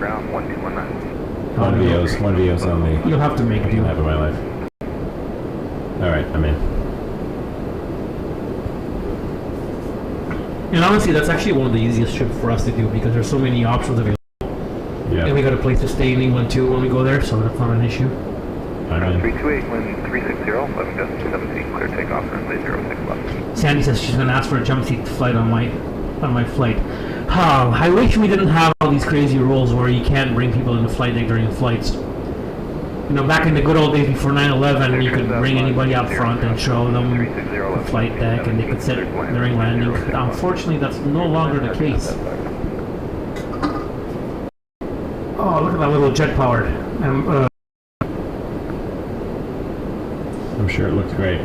[SPEAKER 7] One VO's only.
[SPEAKER 8] You'll have to make do.
[SPEAKER 7] I have in my life. Alright, I'm in.
[SPEAKER 8] And honestly, that's actually one of the easiest trips for us to do because there's so many options available.
[SPEAKER 7] Yeah.
[SPEAKER 8] And we got a place to stay in England too when we go there, so that's not an issue.
[SPEAKER 7] I'm in.
[SPEAKER 2] 328, wind 360, 11 gust 17, clear takeoff, runway 06 left.
[SPEAKER 8] Sandy says she's gonna ask for a jump seat flight on my flight. I wish we didn't have all these crazy rules where you can't bring people into flight deck during flights. You know, back in the good old days before 9/11, you could bring anybody up front and show them the flight deck, and they could sit during landing. Unfortunately, that's no longer the case. Oh, look at that little jet-powered.
[SPEAKER 7] I'm sure it looks great.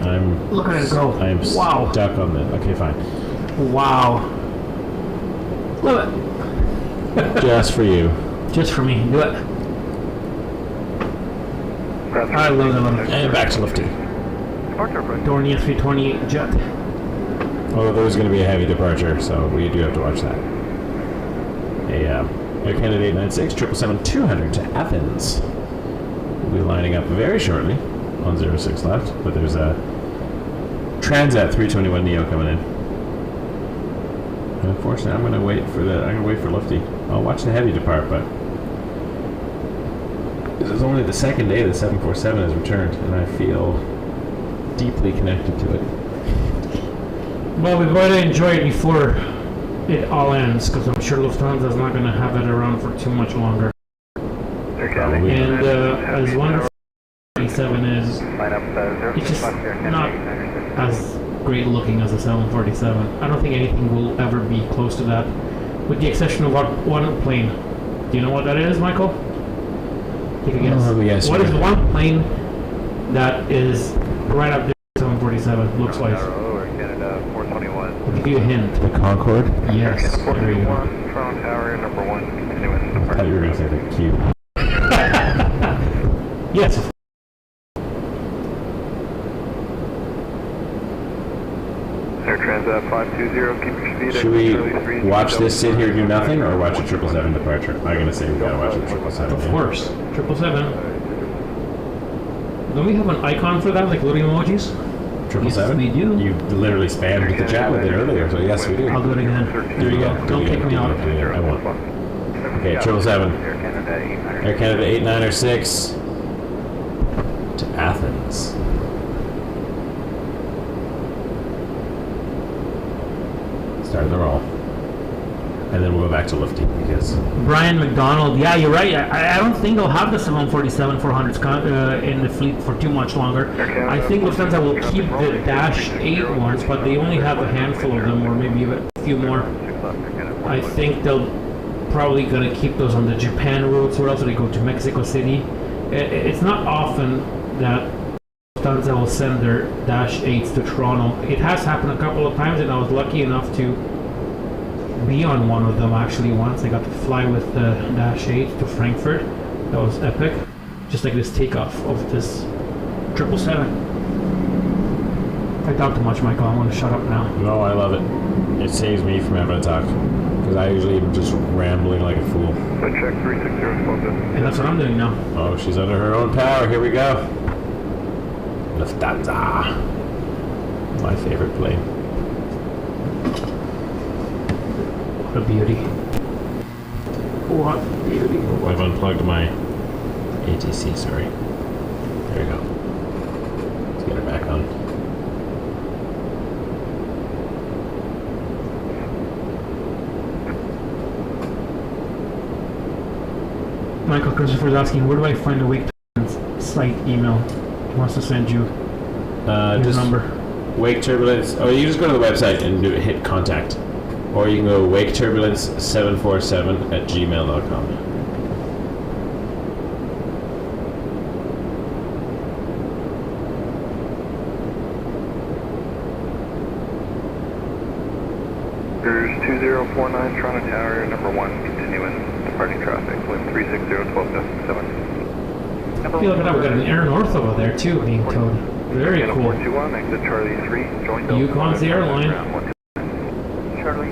[SPEAKER 8] Look at it go.
[SPEAKER 7] I'm
[SPEAKER 8] Wow.
[SPEAKER 7] stuck on the. Okay, fine.
[SPEAKER 8] Wow. Love it.
[SPEAKER 7] Just for you.
[SPEAKER 8] Just for me. Do it. I love it. Love it.
[SPEAKER 7] And back to lifting.
[SPEAKER 8] Dornier 328 jet.
[SPEAKER 7] Although there was going to be a heavy departure, so we do have to watch that. Air Canada 896, 777-200 to Athens. We'll be lining up very shortly on 06 left, but there's a Transat 321 Neo coming in. And unfortunately, I'm going to wait for Lufty. I'll watch the heavy depart, but this is only the second day the 747 has returned, and I feel deeply connected to it.
[SPEAKER 8] Well, we've got to enjoy it before it all ends, because I'm sure Lufthansa is not going to have it around for too much longer. And as wonderful as 47 is, it's just not as great looking as a 747. I don't think anything will ever be close to that, with the exception of one plane. Do you know what that is, Michael? Take a guess.
[SPEAKER 7] Yes,
[SPEAKER 8] what is one plane that is right up there with 747 looks-wise?
[SPEAKER 2] Canada 421.
[SPEAKER 8] I'll give you a hint.
[SPEAKER 7] The Concorde?
[SPEAKER 8] Yes. There you go.
[SPEAKER 2] 421, Toronto Tower, number 1, continuing
[SPEAKER 7] I thought you were going to say the Cube.
[SPEAKER 8] Yes.
[SPEAKER 2] Air Transat 520, keep your speed.
[SPEAKER 7] Should we watch this sit here do nothing, or watch a 777 departure? I'm going to say we got to watch a 777.
[SPEAKER 8] Of course. 777. Don't we have an icon for that, like loading emojis?
[SPEAKER 7] 777?
[SPEAKER 8] Yes, we do.
[SPEAKER 7] You literally spammed the chat with it earlier, so yes, we do.
[SPEAKER 8] I'll do it again.
[SPEAKER 7] There you go.
[SPEAKER 8] Don't kick me out.
[SPEAKER 7] I won't. Okay, 777. Air Canada 896 to Athens. Starting the roll. And then we'll go back to lifting because...
[SPEAKER 8] Brian McDonald, yeah, you're right. I don't think they'll have the 747-400s in the fleet for too much longer. I think Lufthansa will keep the Dash 8 ones, but they only have a handful of them, or maybe a few more. I think they'll probably going to keep those on the Japan routes, or else they go to Mexico City. It's not often that Lufthansa will send their Dash 8s to Toronto. It has happened a couple of times, and I was lucky enough to be on one of them actually once. I got to fly with the Dash 8 to Frankfurt. That was epic. Just like this takeoff of this 777. I talk too much, Michael. I'm going to shut up now.
[SPEAKER 7] No, I love it. It saves me from having to talk. Because I usually am just rambling like a fool.
[SPEAKER 2] So check 360
[SPEAKER 8] And that's what I'm doing now.
[SPEAKER 7] Oh, she's under her own power. Here we go. Lufthansa. My favorite plane.
[SPEAKER 8] What a beauty. What beauty.
[SPEAKER 7] Oh, I've unplugged my ATC, sorry. There you go. Let's get her back on.
[SPEAKER 8] Michael Christopher's asking, where do I find a Wake Turbulence site email? He wants to send you his
[SPEAKER 7] Just
[SPEAKER 8] number.
[SPEAKER 7] Wake Turbulence. Oh, you just go to the website and hit contact. Or you can go waketurbulence747@gmail.com.
[SPEAKER 2] Cruise 2049 Toronto Tower, number 1, continuing departing traffic, wind 360, 12.7.
[SPEAKER 8] I feel like we got an air north over there too being towed. Very cool.
[SPEAKER 2] 421, exit Charlie 3, join
[SPEAKER 8] Yukon's the airline.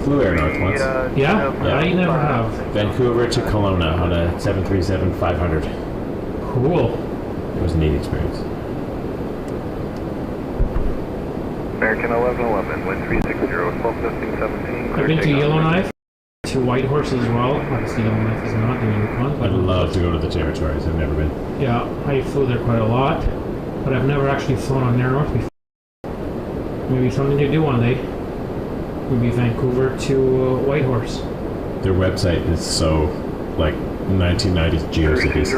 [SPEAKER 7] Flew Air North once.
[SPEAKER 8] Yeah? I never have.
[SPEAKER 7] Vancouver to Kelowna on a 737-500.
[SPEAKER 8] Cool.
[SPEAKER 7] It was a neat experience.
[SPEAKER 2] American 1111, wind 360, 12.17.
[SPEAKER 8] I've been to Yellowknife, to to Whitehorse as well. Obviously, LMF is not doing Yukon.
[SPEAKER 7] I'd love to go to the territories. I've never been.
[SPEAKER 8] Yeah, I flew there quite a lot, but I've never actually flown on Air North before. Maybe something to do one day. Maybe Vancouver to Whitehorse.
[SPEAKER 7] Their website is so like 1990s GeoCities.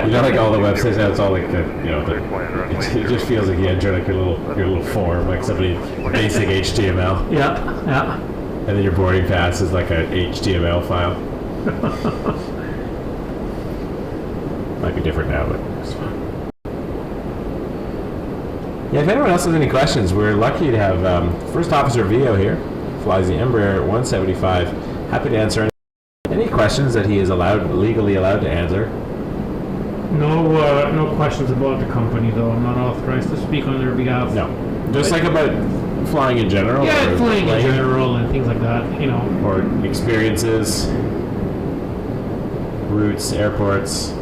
[SPEAKER 7] You know, like all the websites now, it's all like the, you know, it just feels like you enter like your little form, like somebody basic HTML.
[SPEAKER 8] Yeah, yeah.
[SPEAKER 7] And then your boarding pass is like a HTML file. Might be different now, but it's fine. Yeah, if anyone else has any questions, we're lucky to have First Officer Vio here. Flies the Embraer 175. Happy to answer any questions that he is legally allowed to answer.
[SPEAKER 8] No questions about the company, though. I'm not authorized to speak on their behalf.
[SPEAKER 7] No, just like about flying in general.
[SPEAKER 8] Yeah, flying in general and things like that, you know.
[SPEAKER 7] Or experiences, routes, airports,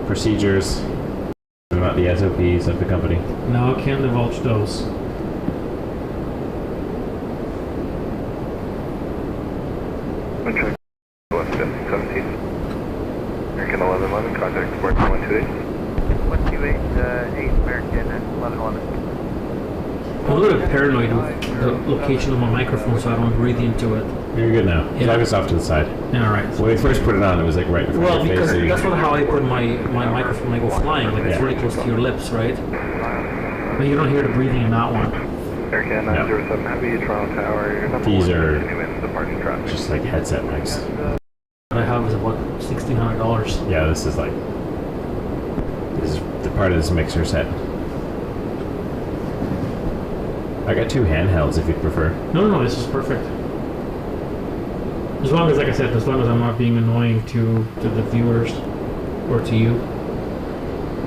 [SPEAKER 7] procedures. Not the SOPs of the company.
[SPEAKER 8] No, I can't divulge those.
[SPEAKER 2] Check. 17. American 1111, contact Sport 128.
[SPEAKER 6] 128, 8 American and 1111.
[SPEAKER 8] I'm a little bit paranoid with the location of my microphone, so I don't breathe into it.
[SPEAKER 7] You're good now.
[SPEAKER 8] Yeah.
[SPEAKER 7] Drive us off to the side.
[SPEAKER 8] Yeah, all right.
[SPEAKER 7] When we first put it on, it was like right in front
[SPEAKER 8] Well,
[SPEAKER 7] of your
[SPEAKER 8] because
[SPEAKER 7] face.
[SPEAKER 8] that's not how I put my microphone when I go flying. Like, it's
[SPEAKER 7] Yeah.
[SPEAKER 8] really close to your lips, right? But you don't hear the breathing in that one.
[SPEAKER 2] American 907 Heavy, Toronto Tower. Your number
[SPEAKER 7] These
[SPEAKER 2] one,
[SPEAKER 7] are
[SPEAKER 2] continuing departure traffic.
[SPEAKER 7] just like headset mics.
[SPEAKER 8] What I have is about $1,600.
[SPEAKER 7] Yeah, this is the part of this mixer set. I got two handhelds if you'd prefer.
[SPEAKER 8] No, this is perfect. As long as, like I said, as long as I'm not being annoying to the viewers or to you.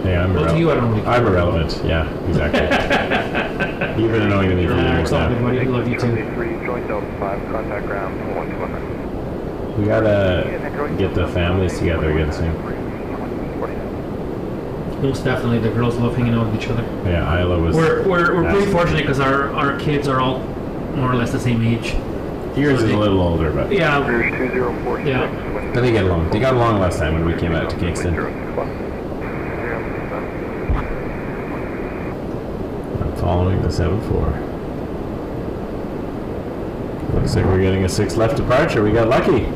[SPEAKER 7] Yeah,
[SPEAKER 8] Well, to you, I don't really care.
[SPEAKER 7] I'm irrelevant. Yeah, exactly. You've been annoying to me for years
[SPEAKER 8] What's up,
[SPEAKER 7] now.
[SPEAKER 8] everybody? I love you too.
[SPEAKER 2] 3, joint Delta 5, contact ground 121.
[SPEAKER 7] We gotta get the families together again soon.
[SPEAKER 8] Most definitely, the girls love hanging out with each other.
[SPEAKER 7] Yeah, Isla was.
[SPEAKER 8] We're pretty fortunate because our kids are all more or less the same age.
[SPEAKER 7] Yours is a little older, but
[SPEAKER 8] Yeah,
[SPEAKER 2] British 2046.
[SPEAKER 8] Yeah.
[SPEAKER 7] but they get along. They got along last time when we came out to Kingston. I'm following the 7-4. Looks like we're getting a 6 left departure. We got lucky.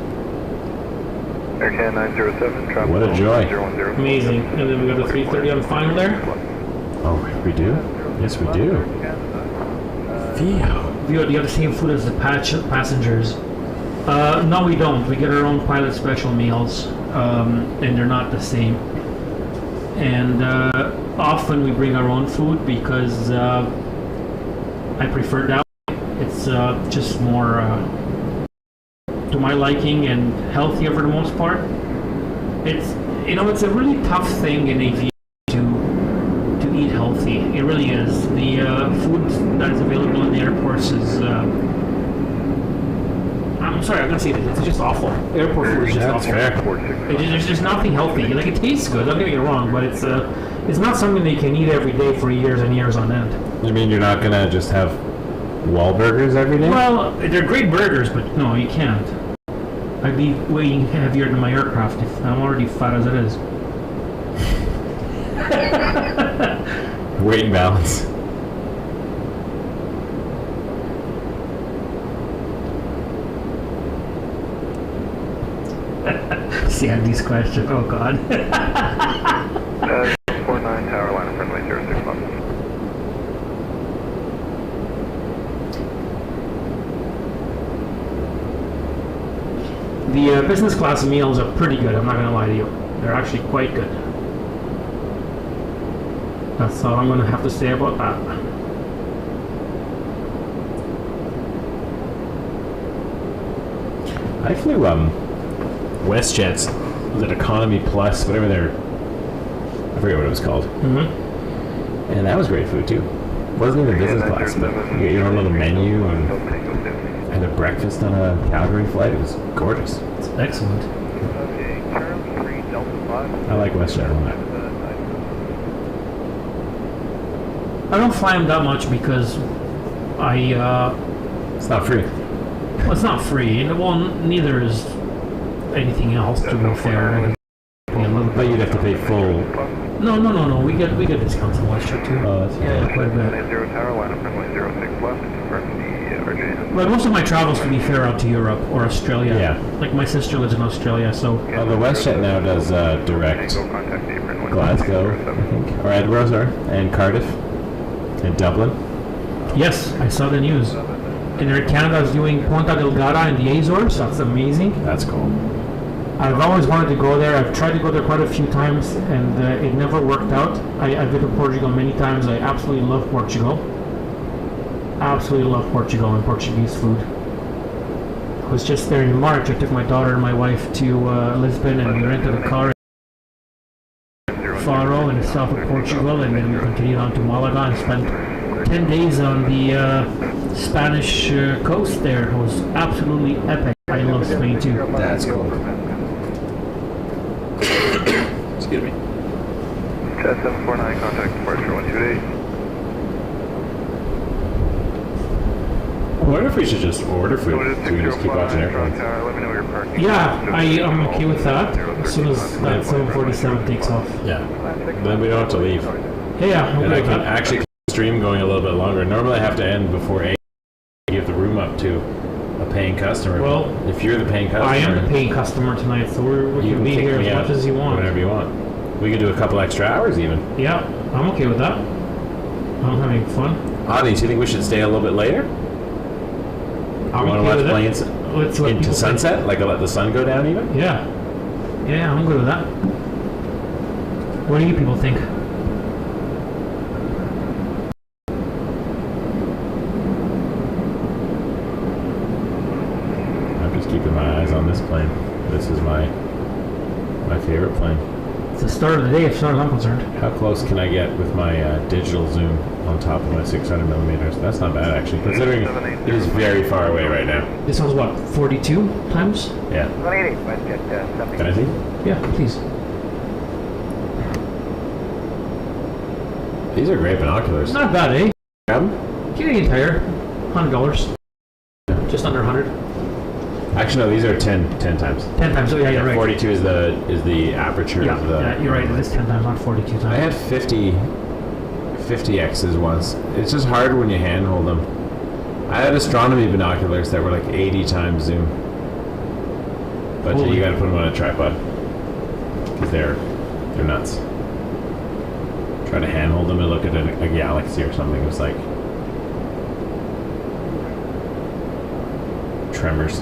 [SPEAKER 2] American 907, traffic.
[SPEAKER 7] What a joy.
[SPEAKER 2] 010.
[SPEAKER 8] amazing. And then we got a 330 on the final there.
[SPEAKER 7] Oh, we do? Yes, we do. Theo.
[SPEAKER 8] We got the same food as the passengers. No, we don't. We get our own pilot special meals, and they're not the same. And often we bring our own food because I prefer that. It's just more to my liking and healthier for the most part. It's a really tough thing in aviation to eat healthy. It really is. The food that is available in the airports is. I'm sorry, I'm gonna say this. It's just awful. Airport food is just
[SPEAKER 7] That's
[SPEAKER 8] awful.
[SPEAKER 7] fair.
[SPEAKER 8] There's just nothing healthy. Like, it tastes good. Don't get me wrong, but it's not something that you can eat every day for years and years on end.
[SPEAKER 7] You mean you're not gonna just have Wahlburgers every day?
[SPEAKER 8] Well, they're great burgers, but no, you can't. I'd be weighing heavier than my aircraft if I'm already fat as it is.
[SPEAKER 7] Weight and balance.
[SPEAKER 8] See, Andy's question. Oh, God.
[SPEAKER 2] 49 tower line friendly 061.
[SPEAKER 8] The business class meals are pretty good, I'm not going to lie to you. They're actually quite good. That's all I'm going to have to say about that.
[SPEAKER 7] I flew WestJet's, was it Economy Plus, whatever I forget what it was called.
[SPEAKER 8] Mm-hmm.
[SPEAKER 7] And that was great food too. Wasn't even business class, but you get your own little menu and a breakfast on a Calgary flight. It was gorgeous.
[SPEAKER 8] It's excellent.
[SPEAKER 2] Okay, turn 3 Delta 5.
[SPEAKER 7] I like WestJet a lot.
[SPEAKER 8] I don't fly them that much because
[SPEAKER 7] It's not free.
[SPEAKER 8] Well, it's not free, and well, neither is anything else, to be fair.
[SPEAKER 7] But you'd have to pay full.
[SPEAKER 8] No. We get discounts on WestJet too.
[SPEAKER 7] Oh, that's
[SPEAKER 8] Yeah, quite a bit.
[SPEAKER 2] 0 tower, line up runway 06 left, confirm the RJ.
[SPEAKER 8] But most of my travels, to be fair, out to Europe or Australia.
[SPEAKER 7] Yeah.
[SPEAKER 8] Like my sister lives in Australia, so.
[SPEAKER 7] Well, the WestJet now does direct Glasgow, I think, or Edinburgh, sorry, and Cardiff, and Dublin.
[SPEAKER 8] Yes, I saw the news. And Air Canada is doing Ponta Delgada in the Azores. That's amazing.
[SPEAKER 7] That's cool.
[SPEAKER 8] I've always wanted to go there. I've tried to go there quite a few times, and it never worked out. I've been to Portugal many times. I absolutely love Portugal. Absolutely love Portugal and Portuguese food. I was just there in March. I took my daughter and my wife to Lisbon, and we rented a car in Faro in the south of Portugal, and then we continued on to Malaga and spent 10 days on the Spanish coast there. It was absolutely epic. I love Spain too.
[SPEAKER 7] That's cool. Excuse me.
[SPEAKER 2] Chat 749, contact departure 128.
[SPEAKER 7] I wonder if we should just order food so we just keep watching airplanes.
[SPEAKER 2] Let me know your parking.
[SPEAKER 8] Yeah, I'm okay with that. As soon as that 747 takes off.
[SPEAKER 7] Yeah. Then we don't have to leave.
[SPEAKER 8] Yeah, I'm
[SPEAKER 7] And I
[SPEAKER 8] okay with
[SPEAKER 7] can
[SPEAKER 8] that.
[SPEAKER 7] actually stream going a little bit longer. Normally I have to end before 8 to give the room up to a paying customer.
[SPEAKER 8] Well,
[SPEAKER 7] if you're the paying customer,
[SPEAKER 8] I am the paying customer tonight, so we
[SPEAKER 7] you
[SPEAKER 8] can be
[SPEAKER 7] kick
[SPEAKER 8] here
[SPEAKER 7] me
[SPEAKER 8] as
[SPEAKER 7] out
[SPEAKER 8] much as you want.
[SPEAKER 7] Whenever you want. We could do a couple extra hours even.
[SPEAKER 8] Yeah, I'm okay with that. I'm having fun.
[SPEAKER 7] Ani, do you think we should stay a little bit later?
[SPEAKER 8] I'm
[SPEAKER 7] You want to
[SPEAKER 8] okay
[SPEAKER 7] watch
[SPEAKER 8] with
[SPEAKER 7] planes
[SPEAKER 8] it. Let's let
[SPEAKER 7] into
[SPEAKER 8] people
[SPEAKER 7] sunset? Like let the sun go down even?
[SPEAKER 8] think. Yeah. Yeah, I'm good with that. What do you people think?
[SPEAKER 7] I'm just keeping my eyes on this plane. This is my favorite plane.
[SPEAKER 8] It's the start of the day as far as I'm concerned.
[SPEAKER 7] How close can I get with my digital zoom on top of my 600 millimeters? That's not bad actually, considering it is very far away right now.
[SPEAKER 8] This one's what, 42 times?
[SPEAKER 7] Yeah.
[SPEAKER 6] 180, WestJet
[SPEAKER 7] Can I see?
[SPEAKER 8] Yeah, please.
[SPEAKER 7] These are great binoculars.
[SPEAKER 8] Not bad, eh?
[SPEAKER 7] Grab 'em?
[SPEAKER 8] Canadian Tire, $100. Just under 100.
[SPEAKER 7] Actually, no. These are 10 times.
[SPEAKER 8] 10 times. Oh yeah, you're right.
[SPEAKER 7] 42 is the aperture
[SPEAKER 8] Yeah,
[SPEAKER 7] of the.
[SPEAKER 8] yeah, you're right. It is 10 times, not 42 times.
[SPEAKER 7] I had 50X's once. It's just hard when you handhold them. I had astronomy binoculars that were like 80 times zoom. But
[SPEAKER 8] Holy.
[SPEAKER 7] you got to put them on a tripod because they're nuts. Try to handhold them and look at a galaxy or something. It was like tremors.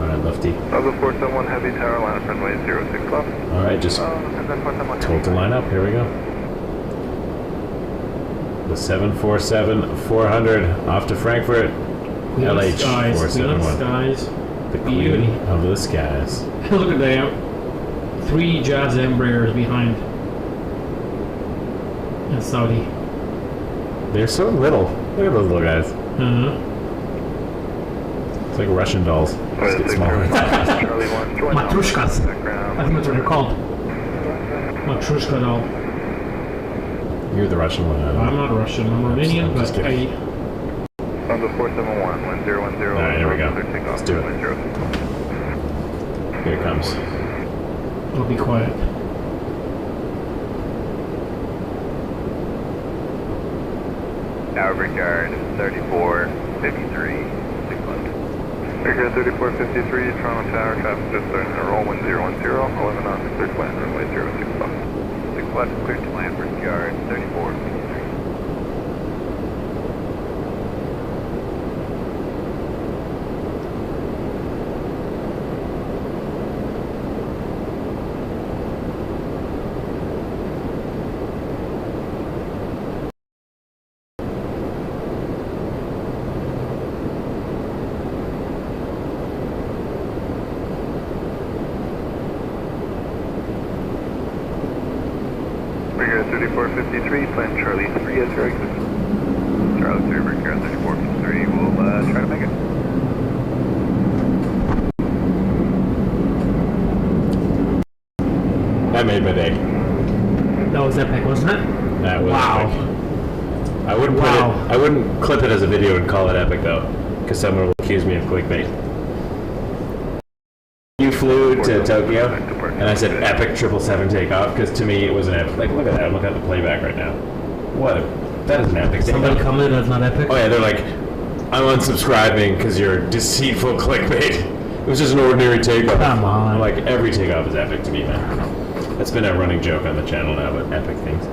[SPEAKER 7] Alright, lefty.
[SPEAKER 2] Bravo 471, heavy tower, line up runway 06 left.
[SPEAKER 7] Alright, just
[SPEAKER 2] And then 471.
[SPEAKER 7] told to line up. Here we go. The 747-400 off to Frankfurt.
[SPEAKER 8] Queen of
[SPEAKER 7] LH
[SPEAKER 8] skies, Queen of
[SPEAKER 7] 471.
[SPEAKER 8] skies.
[SPEAKER 7] The
[SPEAKER 8] Beauty.
[SPEAKER 7] queen of the skies.
[SPEAKER 8] Look at that. 3 Jazz Embraers behind. And Saudi.
[SPEAKER 7] They're so little. Look at those little guys.
[SPEAKER 8] Uh-huh.
[SPEAKER 7] It's like Russian dolls. Just get smaller.
[SPEAKER 2] Charlie 1, join
[SPEAKER 8] Matrushkas. I
[SPEAKER 2] background.
[SPEAKER 8] think that's what they're called. Matrushka doll.
[SPEAKER 7] You're the Russian one.
[SPEAKER 8] I'm not Russian. I'm Romanian,
[SPEAKER 7] I'm
[SPEAKER 8] but
[SPEAKER 7] just kidding.
[SPEAKER 2] Bravo 471, 1010.
[SPEAKER 7] Alright, here we go.
[SPEAKER 2] Takeoff,
[SPEAKER 7] Let's do it.
[SPEAKER 2] runway 06.
[SPEAKER 7] Here it comes.
[SPEAKER 8] I'll be quiet.
[SPEAKER 2] Tower Brickyard 3453, 6 left. Brickyard 3453, Toronto Tower, traffic just starting to roll 1010, 11 knots, clear to land, runway 06 left. 6 left, clear to land, Brickyard 3453. Brickyard 3453, plan Charlie 3 as your exit. Charlie 3, Brickyard 3453, we'll try to make it.
[SPEAKER 7] That made my day.
[SPEAKER 8] That was epic, wasn't it?
[SPEAKER 7] That was
[SPEAKER 8] Wow.
[SPEAKER 7] epic. I wouldn't put
[SPEAKER 8] Wow.
[SPEAKER 7] it. I wouldn't clip it as a video and call it epic though, because someone will accuse me of clickbait. You flew to Tokyo, and I said epic 777 takeoff because to me it was an epic. Like, look at that! I'm looking at the playback right now. What? That is an epic
[SPEAKER 8] Somebody
[SPEAKER 7] takeoff.
[SPEAKER 8] commented that's not epic.
[SPEAKER 7] Oh yeah, they're like, I'm unsubscribing because you're deceitful clickbait. It was just an ordinary takeoff.
[SPEAKER 8] Come on.
[SPEAKER 7] I'm like, every takeoff is epic to me, man. That's been a running joke on the channel now, but epic things.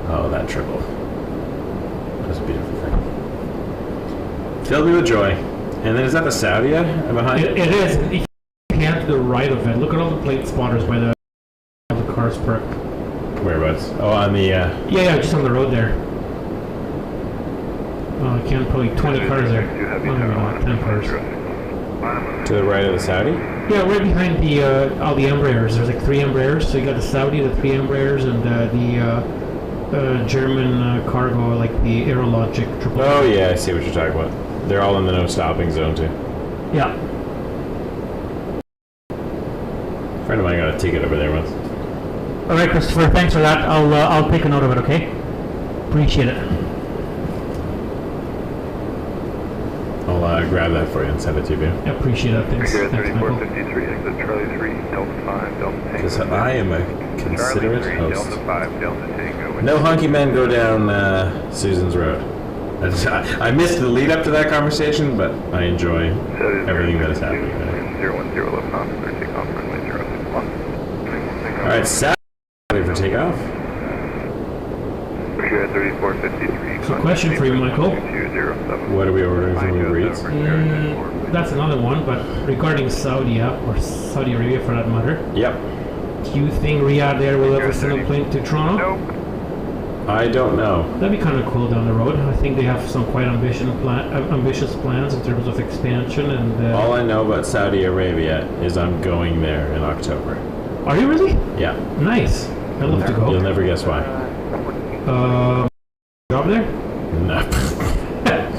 [SPEAKER 7] Oh, that triple. That was a beautiful thing. Filled me with joy. And then is that the Saudi behind it?
[SPEAKER 8] It is. If you pan to the right of it, look at all the plate spotters by the cars parked.
[SPEAKER 7] Whereabouts? Oh, on the...
[SPEAKER 8] Yeah, just on the road there. Oh, I can't probably 20 cars there. Oh, maybe not, 10 cars.
[SPEAKER 7] To the right of the Saudi?
[SPEAKER 8] Yeah, right behind the all the Embraers. There's like 3 Embraers. So you got the Saudi, the 3 Embraers, and the German cargo, like the Aerologic triple.
[SPEAKER 7] Oh yeah, I see what you're talking about. They're all in the no stopping zone too.
[SPEAKER 8] Yeah.
[SPEAKER 7] A friend of mine got a ticket over there once.
[SPEAKER 8] All right, Christopher. Thanks for that. I'll take a note of it. Okay. Appreciate it.
[SPEAKER 7] I'll grab that for you and send it to you.
[SPEAKER 8] I appreciate that. Thanks.
[SPEAKER 1] Here at
[SPEAKER 8] Thanks, Michael.
[SPEAKER 1] 3453, exit Charlie 3, Delta 5, Delta Tango.
[SPEAKER 7] Because I am a considerate
[SPEAKER 1] Charlie 3,
[SPEAKER 7] host.
[SPEAKER 1] Delta 5, Delta Tango.
[SPEAKER 7] No hunky men go down Susan's Road. I missed the lead up to that conversation, but I enjoy everything that is happening.
[SPEAKER 1] 010 left officer, takeoff runway 061.
[SPEAKER 7] Alright, Saturday ready for takeoff.
[SPEAKER 1] Here at 3453.
[SPEAKER 8] So question for you, Michael.
[SPEAKER 7] What are we ordering from Uber Eats?
[SPEAKER 8] That's another one, but regarding Saudi or Saudi Arabia for that matter,
[SPEAKER 7] Yep.
[SPEAKER 8] do you think Riyadh Air will ever send a plane to Toronto?
[SPEAKER 1] Nope.
[SPEAKER 7] I don't know.
[SPEAKER 8] That'd be kind of cool down the road. I think they have some quite ambitious plans in terms of expansion and.
[SPEAKER 7] All I know about Saudi Arabia is I'm going there in October.
[SPEAKER 8] Are you really?
[SPEAKER 7] Yeah.
[SPEAKER 8] Nice. I'd love to go.
[SPEAKER 7] You'll never guess why.
[SPEAKER 8] Job there?
[SPEAKER 7] No.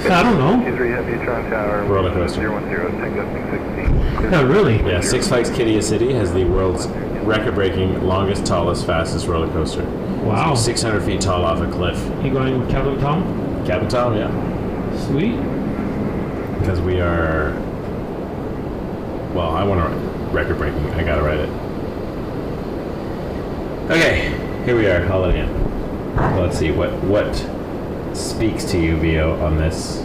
[SPEAKER 8] I don't know.
[SPEAKER 1] He's Heavy Tron Tower.
[SPEAKER 7] Roller coaster.
[SPEAKER 1] 010, Tango 16.
[SPEAKER 8] Oh, really?
[SPEAKER 7] Yeah, Six Flags Kidia City has the world's record-breaking, longest, tallest, fastest roller coaster.
[SPEAKER 8] Wow.
[SPEAKER 7] 600 feet tall off a cliff.
[SPEAKER 8] You going with Captain Tom?
[SPEAKER 7] Captain Tom, yeah.
[SPEAKER 8] Sweet.
[SPEAKER 7] Because we are... Well, I want to record-breaking. I gotta write it. Okay, here we are. I'll let in. Let's see, what speaks to you, Vio, on this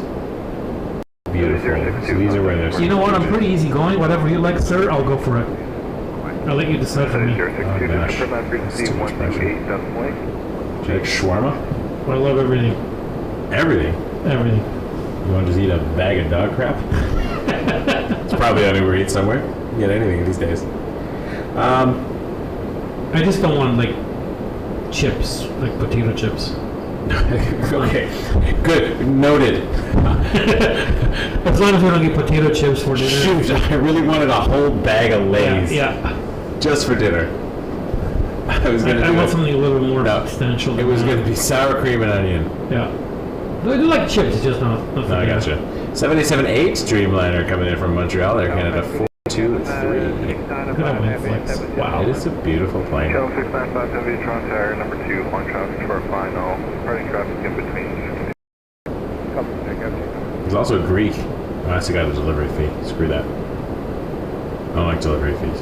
[SPEAKER 7] beautiful... So these are where there's...
[SPEAKER 8] You know what? I'm pretty easygoing. Whatever you like, sir, I'll go for it. I'll let you decide for me.
[SPEAKER 7] Oh, gosh. That's too much pressure. Do you like shawarma?
[SPEAKER 8] I love everything.
[SPEAKER 7] Everything?
[SPEAKER 8] Everything.
[SPEAKER 7] You want to just eat a bag of dog crap? It's probably on Uber Eats somewhere. You get anything these days.
[SPEAKER 8] I just don't want, like, chips, like potato chips.
[SPEAKER 7] Okay, good, noted.
[SPEAKER 8] As long as we don't get potato chips for dinner.
[SPEAKER 7] Shoot, I really wanted a whole bag of Lay's
[SPEAKER 8] Yeah.
[SPEAKER 7] just for dinner. I was gonna.
[SPEAKER 8] I
[SPEAKER 7] do
[SPEAKER 8] want
[SPEAKER 7] it.
[SPEAKER 8] something a little bit more
[SPEAKER 7] No,
[SPEAKER 8] substantial.
[SPEAKER 7] It was going to be sour cream and onion.
[SPEAKER 8] Yeah. I do like chips, it's just not for
[SPEAKER 7] No, I
[SPEAKER 8] dinner.
[SPEAKER 7] gotcha. 787-8 Dreamliner coming in from Montreal, Air Canada 423.
[SPEAKER 8] Good old Netflix.
[SPEAKER 7] Wow, it is a beautiful plane.
[SPEAKER 1] Channel 695 Heavy Tron Tower, number 2, on traffic for final. Party traffic in between.
[SPEAKER 7] There's also a Greek. Oh, I actually got a delivery fee. Screw that. I don't like delivery fees.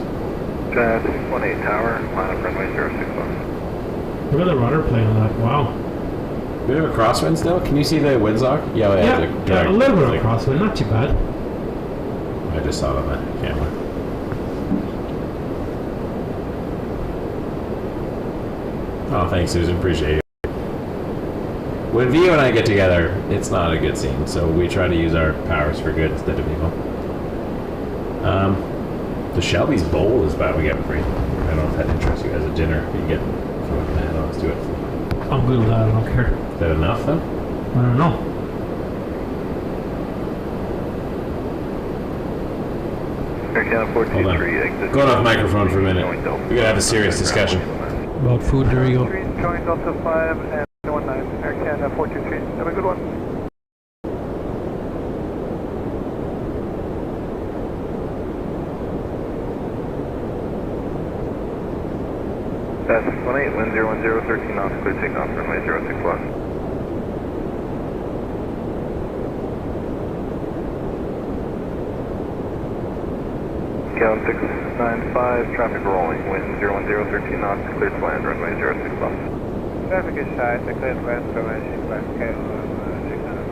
[SPEAKER 1] 618 Tower, line up runway 061.
[SPEAKER 8] Look at the rudder plane on that. Wow.
[SPEAKER 7] Bit of a crosswind still? Can you see the windsock? Yeah,
[SPEAKER 8] Yeah, a little bit of crosswind, not too bad.
[SPEAKER 7] I just saw it on the camera. Oh, thanks, Susan. Appreciate it. When Vio and I get together, it's not a good scene, so we try to use our powers for good instead of evil. The Shelby's Bowl is about we get free. I don't know if that interests you as a dinner. You get food. No, let's do it.
[SPEAKER 8] I'm good with that, I don't care.
[SPEAKER 7] Is that enough, though?
[SPEAKER 8] I don't know.
[SPEAKER 1] Air Canada
[SPEAKER 7] Hold
[SPEAKER 1] 423,
[SPEAKER 7] on.
[SPEAKER 1] exit.
[SPEAKER 7] Going off microphone for a minute. We gotta have a serious discussion.
[SPEAKER 8] About food, there you go.
[SPEAKER 2] Join Delta 5 and 19, Air Canada 423. Have a good one. That's 18, wind 010, 13 knots, clear takeoff, runway 06 left. Count 695, traffic rolling, wind 010, 13 knots, clear to land, runway 06 left.
[SPEAKER 6] Traffic is shy, clear to west, runway 6 left, KLM 600.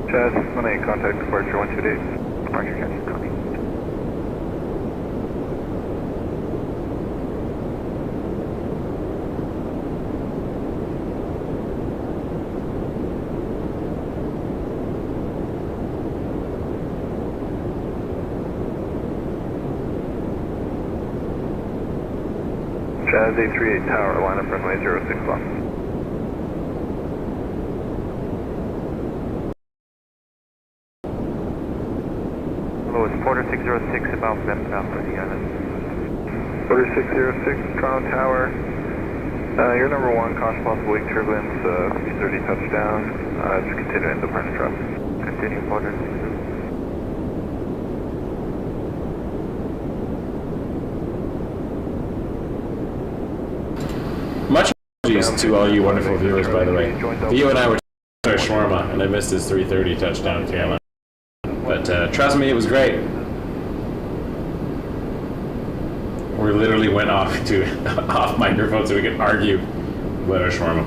[SPEAKER 2] Chaz, 18, contact departure 128. Departure Chaz, copy. Chaz 838 tower, line up runway 06 left. Porter 606 about Bemptown for the island. Porter 606, Toronto Tower. You're number 1, caution possible weak turbulence, 330 touchdown. Just continue in the departure traffic. Continue, Porter 606.
[SPEAKER 3] Much apologies to all you wonderful viewers, by the way. Vio and I were talking about shawarma, and I missed his 330 touchdown KLM. But trust me, it was great. We literally went off to off microphone so we could argue about our shawarma.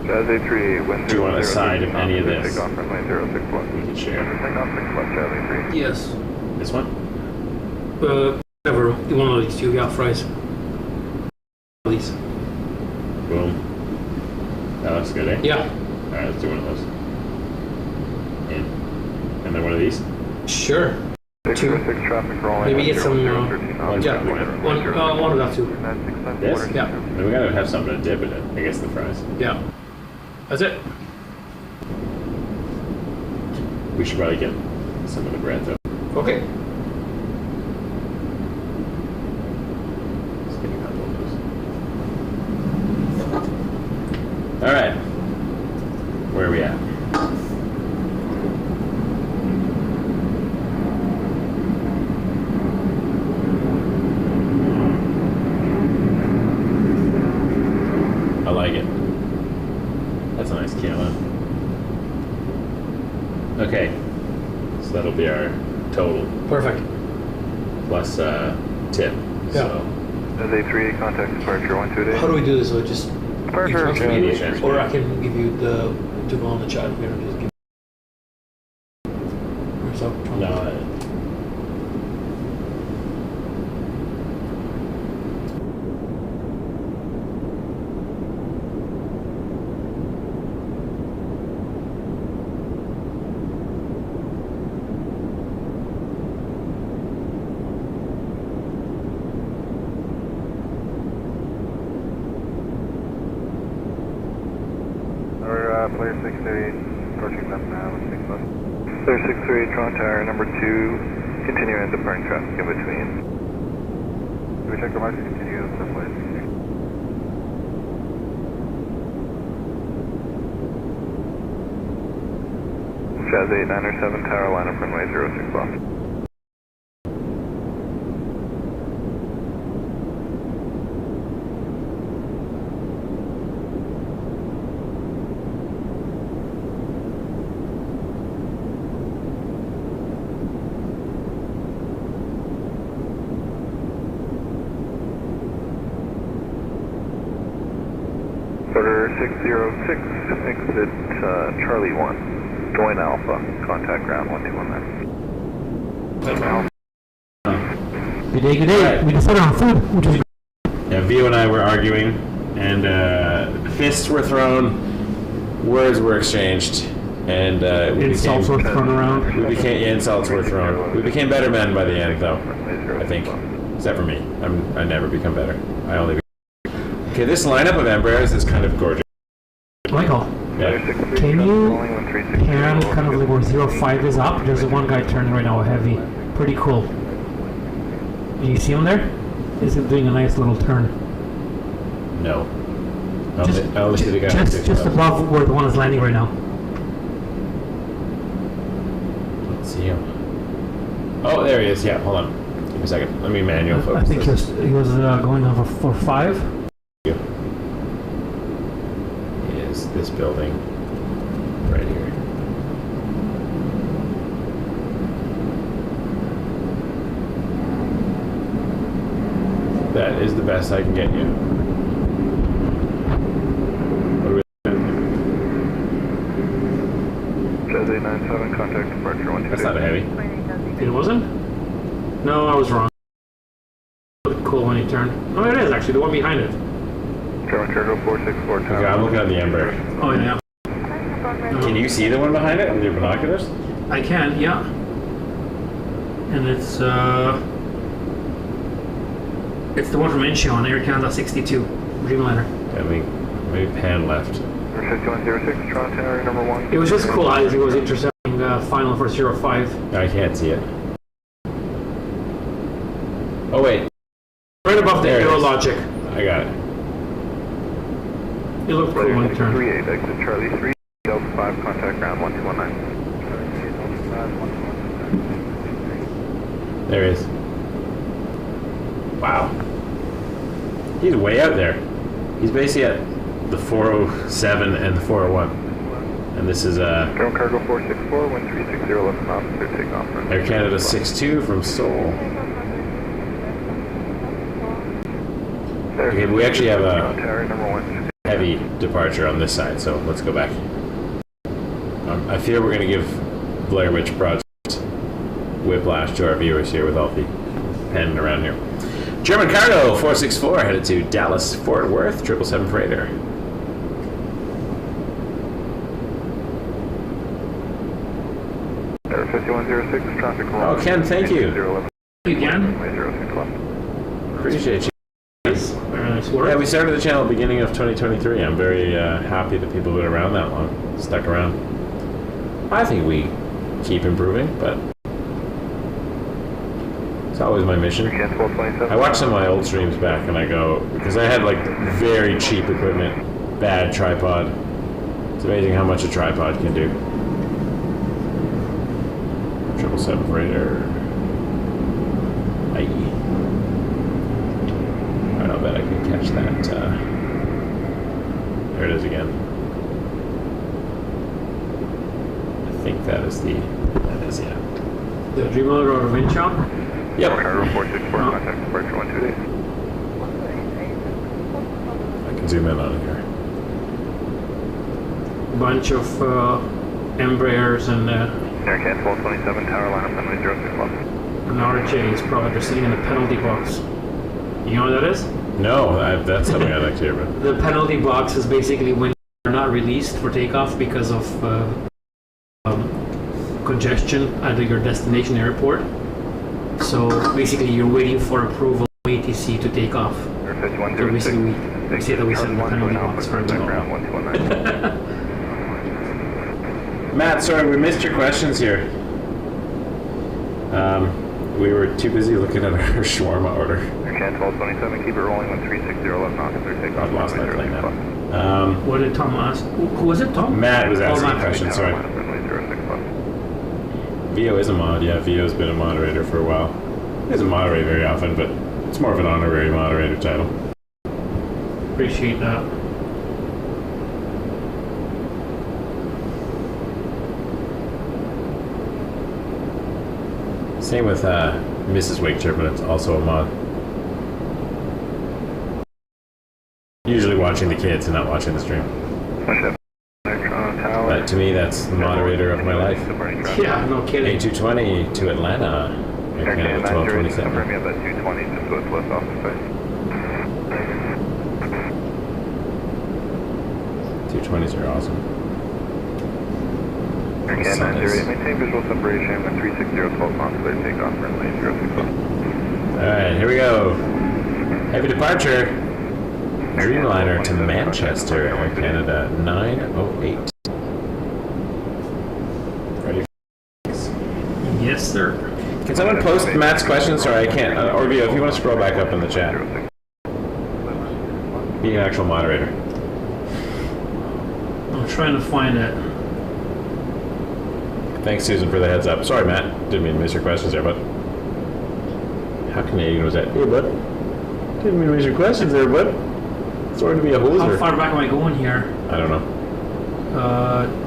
[SPEAKER 2] Chaz 838,
[SPEAKER 3] Do you want a side of any of this?
[SPEAKER 2] Take off runway 06 left.
[SPEAKER 3] We can share.
[SPEAKER 2] Take off 6 left, Chaz 838.
[SPEAKER 8] Yes.
[SPEAKER 3] This one?
[SPEAKER 8] Whatever. You want one of these two? Yeah, fries. Please.
[SPEAKER 3] Boom. That looks good, eh?
[SPEAKER 8] Yeah.
[SPEAKER 3] Alright, let's do one of those. And then one of these?
[SPEAKER 8] Sure.
[SPEAKER 2] 606 traffic rolling.
[SPEAKER 8] Maybe get some.
[SPEAKER 3] One
[SPEAKER 8] One of that too.
[SPEAKER 3] This?
[SPEAKER 8] Yeah.
[SPEAKER 3] Then we gotta have something to dip it in. I guess the fries.
[SPEAKER 8] Yeah. That's it.
[SPEAKER 3] We should probably get some of the bread though.
[SPEAKER 8] Okay.
[SPEAKER 3] Just getting a couple of those. Alright. Where are we at? I like it. That's a nice KLM. Okay, so that'll be our total
[SPEAKER 8] Perfect.
[SPEAKER 3] plus tip.
[SPEAKER 8] Yeah.
[SPEAKER 3] So
[SPEAKER 2] Chaz 838, contact departure 128.
[SPEAKER 8] How do we do this? So just
[SPEAKER 2] Departure.
[SPEAKER 8] you transfer me,
[SPEAKER 3] Aviation.
[SPEAKER 8] or I can give you the to go on the chat here and just give. Or so.
[SPEAKER 3] no.
[SPEAKER 2] Player 638, approaching them now with 6 left. Player 638, Toronto Tower, number 2, continue in departing traffic in between. Do we check the mark to continue with player 638? Chaz 897, tower line up runway 06 left. Order 606, exit Charlie 1. Join Alpha, contact ground 1219.
[SPEAKER 8] Good day, good day.
[SPEAKER 3] Right.
[SPEAKER 8] We decided on food, which is
[SPEAKER 3] Yeah, Vio and I were arguing, and fists were thrown, words were exchanged,
[SPEAKER 7] And
[SPEAKER 8] Insults were thrown around.
[SPEAKER 7] insults were thrown. We became better men by the end, though. I think, except for me. I never become better. I only. Okay, this lineup of Embraers is kind of gorgeous.
[SPEAKER 8] Michael,
[SPEAKER 7] Yeah.
[SPEAKER 8] can you pan kind of like where 05 is up? There's one guy turning right now, a heavy. Pretty cool. Do you see him there? Is it doing a nice little turn?
[SPEAKER 7] No. I'll see the guy.
[SPEAKER 8] Just above where the one is landing right now.
[SPEAKER 7] Let's see him. Oh, there he is. Yeah, hold on. Give me a second. Let me manual focus.
[SPEAKER 8] I think he was going over for 5.
[SPEAKER 7] Is this building right here? That is the best I can get you. What are we at?
[SPEAKER 2] Says 897, contact departure 128.
[SPEAKER 7] That's not a heavy.
[SPEAKER 8] It wasn't? No, I was wrong. Looked cool when he turned. Oh, it is actually the one behind it.
[SPEAKER 2] German Cargo 464 tower.
[SPEAKER 7] Okay, I'm looking at the Embraer.
[SPEAKER 8] Oh yeah.
[SPEAKER 7] Can you see the one behind it with your binoculars?
[SPEAKER 8] I can, yeah. And it's the one from Incheon, Air Canada 62, Dreamliner.
[SPEAKER 7] Yeah, maybe pan left.
[SPEAKER 2] 5106, Toronto Tower number 1.
[SPEAKER 8] It was just cool as it was intercepting final for 05.
[SPEAKER 7] I can't see it. Oh wait,
[SPEAKER 8] Right above the
[SPEAKER 7] There it
[SPEAKER 8] Aero
[SPEAKER 7] is.
[SPEAKER 8] Logic.
[SPEAKER 7] I got it.
[SPEAKER 8] It looked cool when it turned.
[SPEAKER 2] 38, exit Charlie 3, Delta 5, contact ground 1219.
[SPEAKER 7] There he is. Wow. He's way out there. He's basically at the 407 and the 401. And this is
[SPEAKER 2] German Cargo 464, 1360 left knots, clear takeoff.
[SPEAKER 7] Air Canada 62 from Seoul. Okay, we actually have a
[SPEAKER 2] Tower number 1.
[SPEAKER 7] heavy departure on this side, so let's go back. I fear we're going to give Blair Witch Project whiplash to our viewers here with all the penning around here. German Cargo 464 headed to Dallas Fort Worth 777 freighter.
[SPEAKER 2] Air 5106, traffic.
[SPEAKER 7] Oh, Ken, thank you.
[SPEAKER 8] Again?
[SPEAKER 7] Appreciate you.
[SPEAKER 8] Very nice work.
[SPEAKER 7] Yeah, we started the channel beginning of 2023. I'm very happy that people have been around that long, stuck around. I think we keep improving, but it's always my mission. I watch some of my old streams back and I go, because I had like very cheap equipment, bad tripod. It's amazing how much a tripod can do. 777 freighter. Aye. I don't bet I can catch that. There it is again. I think that is yeah.
[SPEAKER 8] The Dreamliner or Incheon?
[SPEAKER 7] Yep.
[SPEAKER 2] Cargo 464, contact departure 128.
[SPEAKER 7] I can zoom in on it here.
[SPEAKER 8] Bunch of Embraers and
[SPEAKER 2] Air Canada 1227, tower line up runway 06 left.
[SPEAKER 8] an RJ is probably just sitting in the penalty box. You know what that is?
[SPEAKER 7] No, that's something I'd like to hear about.
[SPEAKER 8] The penalty box is basically when you're not released for takeoff because of congestion at your destination airport. So basically you're waiting for approval of ATC to take off.
[SPEAKER 2] Air
[SPEAKER 8] So
[SPEAKER 2] 5106.
[SPEAKER 8] basically we say that we set the penalty box for
[SPEAKER 2] contact
[SPEAKER 8] him.
[SPEAKER 2] ground 1219.
[SPEAKER 7] Matt, sorry, we missed your questions here. We were too busy looking at our shawarma order.
[SPEAKER 2] Air Canada 1227, keep it rolling 1360 left knots, clear takeoff.
[SPEAKER 7] I've lost that
[SPEAKER 2] runway
[SPEAKER 7] plane
[SPEAKER 2] 06
[SPEAKER 7] now.
[SPEAKER 2] left.
[SPEAKER 8] What did Tom ask? Who was it, Tom?
[SPEAKER 7] Matt was asking
[SPEAKER 8] Matt.
[SPEAKER 7] a question,
[SPEAKER 2] Tower
[SPEAKER 7] sorry.
[SPEAKER 2] line up runway 06 left.
[SPEAKER 7] Vio is a mod, yeah, Vio's been a moderator for a while. He doesn't moderate very often, but it's more of an honorary moderator title.
[SPEAKER 8] Appreciate that.
[SPEAKER 7] Same with Mrs. Wake Turbulence, also a mod. Usually watching the kids and not watching the stream. But to me, that's the moderator of my life.
[SPEAKER 8] Yeah, no kidding.
[SPEAKER 7] A220 to Atlanta.
[SPEAKER 2] Air Canada
[SPEAKER 7] 1227.
[SPEAKER 2] confirm you have that 220 just with lift off the site.
[SPEAKER 7] 220s are awesome.
[SPEAKER 2] Air 908, maintain visual separation with 360 12 knots, clear takeoff, runway 06.
[SPEAKER 3] Alright, here we go. Heavy departure. Dreamliner to Manchester, Air Canada 908. Ready?
[SPEAKER 8] Yes, sir.
[SPEAKER 3] Can someone post Matt's questions? Sorry, I can't. Or Vio, if you want to scroll back up in the chat. Be an actual moderator.
[SPEAKER 8] I'm trying to find it.
[SPEAKER 3] Thanks, Susan, for the heads up. Sorry, Matt. Didn't mean to miss your questions there, bud. How Canadian was that? Hey, bud. Didn't mean to miss your questions there, bud. Sorry to be a hoser.
[SPEAKER 8] How far back am I going here?
[SPEAKER 3] I don't know.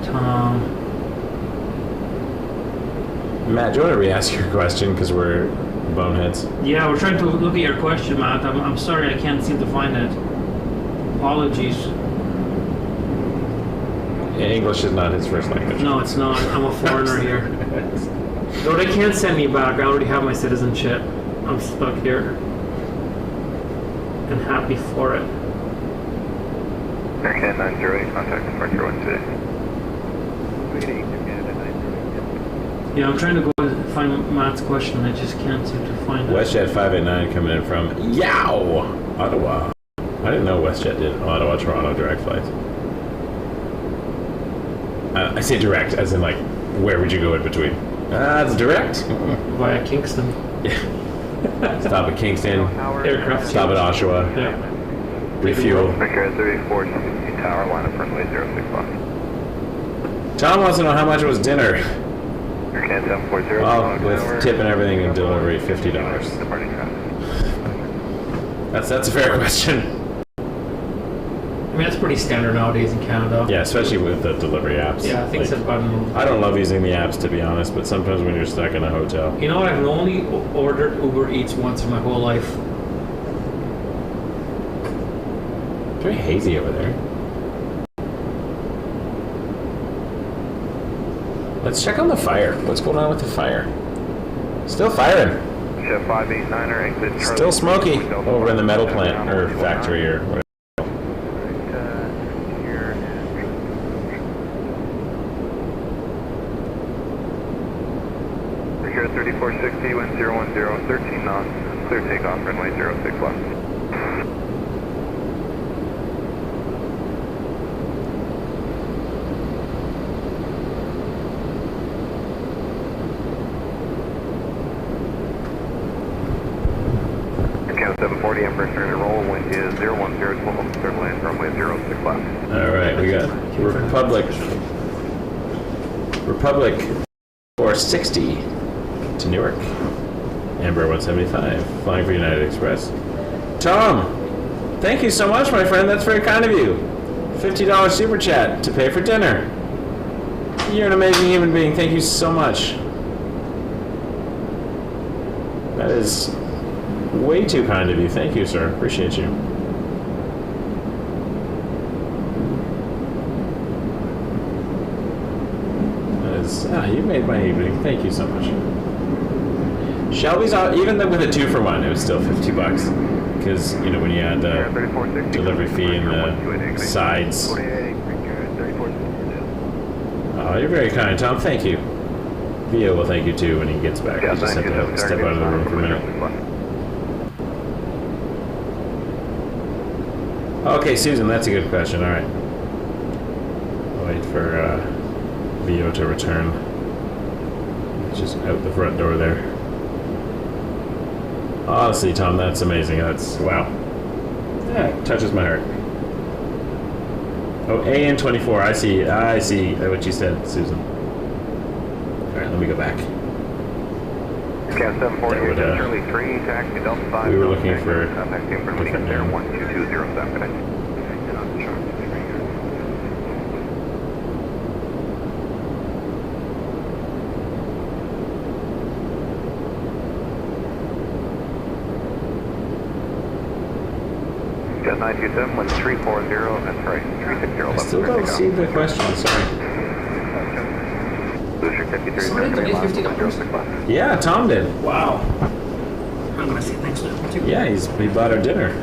[SPEAKER 8] Tom.
[SPEAKER 3] Matt, do you want to re-ask your question because we're boneheads?
[SPEAKER 8] Yeah, we're trying to look at your question, Matt. I'm sorry, I can't seem to find it. Apologies.
[SPEAKER 3] English is not his first language.
[SPEAKER 8] No, it's not. I'm a foreigner here. No, they can't send me back. I already have my citizenship. I'm stuck here. And happy for it.
[SPEAKER 2] Air 908, contact departure 12.
[SPEAKER 8] Yeah, I'm trying to go and find Matt's question. I just can't seem to find it.
[SPEAKER 3] WestJet 589 coming in from Yow, Ottawa. I didn't know WestJet did Ottawa, Toronto direct flights. I say direct, as in like, where would you go in between? It's direct.
[SPEAKER 8] Via Kingston.
[SPEAKER 3] Yeah. Stop at Kingston.
[SPEAKER 8] Aircraft.
[SPEAKER 3] Stop at Oshawa.
[SPEAKER 8] Yeah.
[SPEAKER 3] Refuel.
[SPEAKER 2] Air 34 tower, line up runway 06 left.
[SPEAKER 3] Tom wants to know how much was dinner.
[SPEAKER 2] Air 740.
[SPEAKER 3] Well, with tip and everything and delivery, $50.
[SPEAKER 2] Departing traffic.
[SPEAKER 3] That's a fair question.
[SPEAKER 8] I mean, that's pretty standard nowadays in Canada.
[SPEAKER 3] Yeah, especially with the delivery apps.
[SPEAKER 8] Yeah, I think
[SPEAKER 3] Like,
[SPEAKER 8] it's about.
[SPEAKER 3] I don't love using the apps, to be honest, but sometimes when you're stuck in a hotel.
[SPEAKER 8] You know what? I've only ordered Uber Eats once in my whole life.
[SPEAKER 3] It's very hazy over there. Let's check on the fire. What's going on with the fire? Still firing.
[SPEAKER 2] Chef 589er, exit Charlie.
[SPEAKER 3] Still smoky over in the metal plant or factory or whatever.
[SPEAKER 2] Here at 3460, wind 010, 13 knots, clear takeoff, runway 06 left. Count 740, Embraer starting to roll, wind is 010, 12, third land, runway 06 left.
[SPEAKER 3] Alright, we got Republic 460 to Newark. Embraer 175, flying for United Express. Tom, thank you so much, my friend. That's very kind of you. $50 super chat to pay for dinner. You're an amazing human being. Thank you so much. That is way too kind of you. Thank you, sir. Appreciate you. You made my evening. Thank you so much. Shelby's even with a 2-for-1, it was still $50 because you know when you add the delivery fee and the sides. Oh, you're very kind, Tom. Thank you. Vio will thank you too when he gets back. I just have to step out of the room for a minute. Okay, Susan, that's a good question. All right. I'll wait for Vio to return. Just out the front door there. Honestly, Tom, that's amazing. That's wow. Yeah, it touches my heart. Oh, AN24. I see what you said, Susan. All right, let me go back.
[SPEAKER 2] Cam 740, Charlie 3, taxi Delta 5.
[SPEAKER 3] We were looking for
[SPEAKER 2] contact information there 12207. Jet 927, 1340, that's right, 360.
[SPEAKER 3] I still don't see the question, sorry. Yeah, Tom did.
[SPEAKER 8] Wow. I'm gonna say thanks to him too.
[SPEAKER 3] Yeah, he bought our dinner.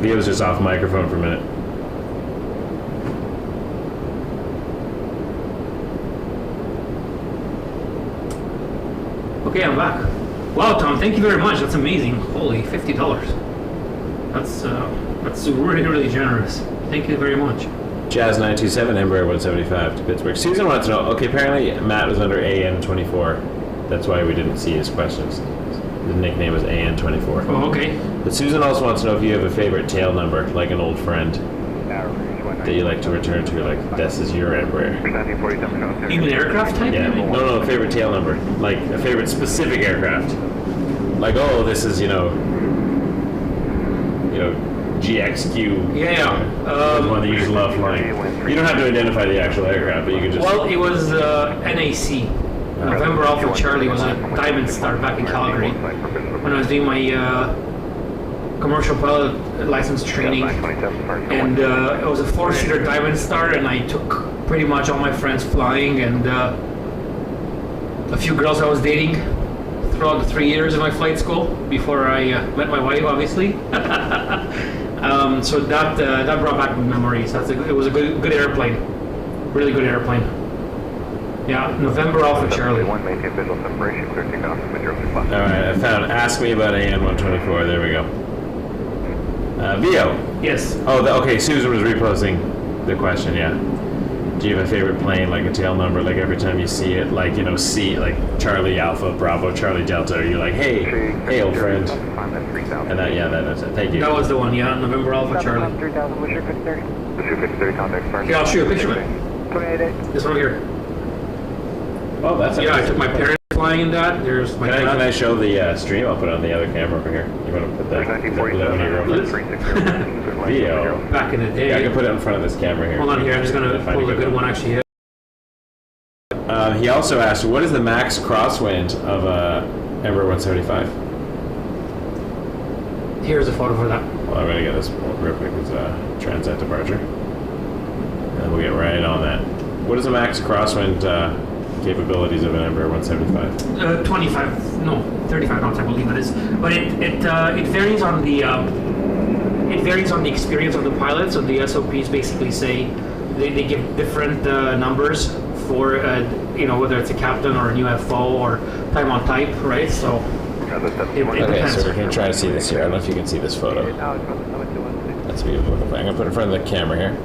[SPEAKER 3] Vio's just off microphone for a minute.
[SPEAKER 8] Okay, I'm back. Wow, Tom, thank you very much. That's amazing. Holy, $50. That's really, really generous. Thank you very much.
[SPEAKER 3] Jazz 927, Embraer 175 to Pittsburgh. Susan wants to know, okay, apparently Matt was under AN24. That's why we didn't see his questions. His nickname was AN24.
[SPEAKER 8] Oh, okay.
[SPEAKER 3] But Susan also wants to know if you have a favorite tail number, like an old friend, that you like to return to, like, this is your Embraer.
[SPEAKER 8] Even aircraft type?
[SPEAKER 3] Yeah, no, favorite tail number. Like, a favorite specific aircraft. Like, oh, this is, you know, GXQ.
[SPEAKER 8] Yeah.
[SPEAKER 3] The one that you just love flying. You don't have to identify the actual aircraft, but you can just...
[SPEAKER 8] Well, it was NAC. November Alpha Charlie was a Diamond Star back in Calgary when I was doing my commercial pilot license training, and it was a 4-seater Diamond Star, and I took pretty much all my friends flying and a few girls I was dating throughout the 3 years of my flight school before I met my wife, obviously. So that brought back memories. It was a good airplane, really good airplane. Yeah, November Alpha Charlie.
[SPEAKER 3] Alright, I found Ask Me About AN124. There we go. Vio.
[SPEAKER 8] Yes.
[SPEAKER 3] Oh, okay, Susan was reposting the question, yeah. Do you have a favorite plane, like a tail number, like every time you see it, like, C, like Charlie Alpha, Bravo, Charlie Delta, are you like, hey, old friend? And that's it. Thank you.
[SPEAKER 8] That was the one, yeah, November Alpha Charlie. Yeah, I'll shoot a picture of it. This one here.
[SPEAKER 3] Oh, that's
[SPEAKER 8] I took my parents flying in that. There's my dad.
[SPEAKER 3] Can I show the stream? I'll put it on the other camera over here. You want to put that video?
[SPEAKER 8] Back in the day.
[SPEAKER 3] Yeah, I can put it in front of this camera here.
[SPEAKER 8] Hold on here, I'm just going to pull a good one actually here.
[SPEAKER 3] He also asked, what is the max crosswind of Embraer 175?
[SPEAKER 8] Here's a photo for that.
[SPEAKER 3] Well, I'm going to get this real quick. It's a transat departure. And we'll get right on that. What is the max crosswind capabilities of an Embraer 175?
[SPEAKER 8] 35 knots, I believe it is. But it varies on the experience of the pilot. So the SOPs basically say they give different numbers for whether it's a captain or an UFO or time on type, right? So it depends.
[SPEAKER 3] So we're going to try to see this here. I don't know if you can see this photo. That's beautiful. I'm going to put it in front of the camera here.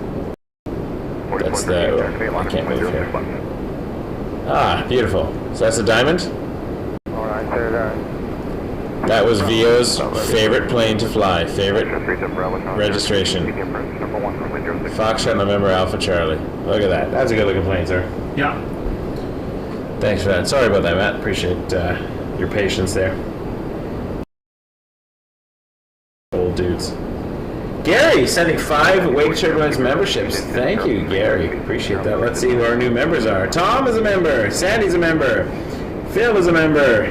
[SPEAKER 3] That's I can't move here. Ah, beautiful. So that's a Diamond? That was Vio's favorite plane to fly. Favorite registration. Foxtrot November Alpha Charlie. Look at that. That's a good looking plane, sir.
[SPEAKER 8] Yeah.
[SPEAKER 3] Thanks for that. Sorry about that, Matt. Appreciate your patience there. Old dudes. Gary sending 5 Wake Turbulence memberships. Thank you, Gary. Appreciate that. Let's see who our new members are. Tom is a member. Sandy's a member. Phil is a member.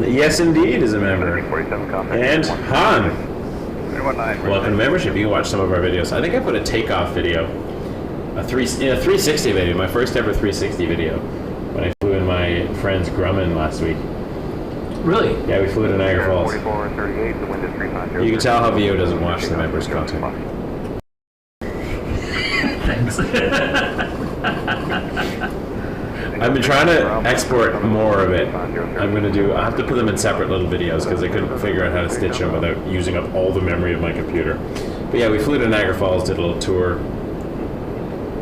[SPEAKER 3] Yes, indeed, is a member. And Han. Welcome to membership. You can watch some of our videos. I think I put a takeoff video, a 360 video, my first ever 360 video, when I flew in my friend's Grumman last week.
[SPEAKER 8] Really?
[SPEAKER 3] Yeah, we flew to Niagara Falls. You can tell how VO doesn't watch the members' content.
[SPEAKER 8] Thanks.
[SPEAKER 3] I've been trying to export more of it. I'll have to put them in separate little videos because I couldn't figure out how to stitch them without using up all the memory of my computer. But yeah, we flew to Niagara Falls, did a little tour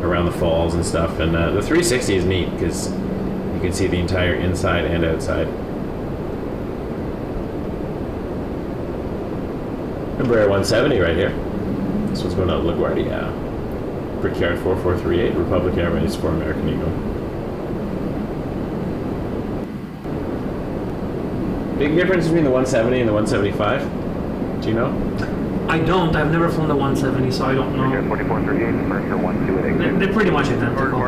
[SPEAKER 3] around the falls and stuff, and the 360 is neat because you can see the entire inside and outside. Embraer 170 right here. This one's going out LaGuardia. Brickyard 4438, Republic Airways for American Eagle. Big difference between the 170 and the 175? Do you know?
[SPEAKER 8] I don't. I've never flown the 170, so I don't know. They're pretty much identical.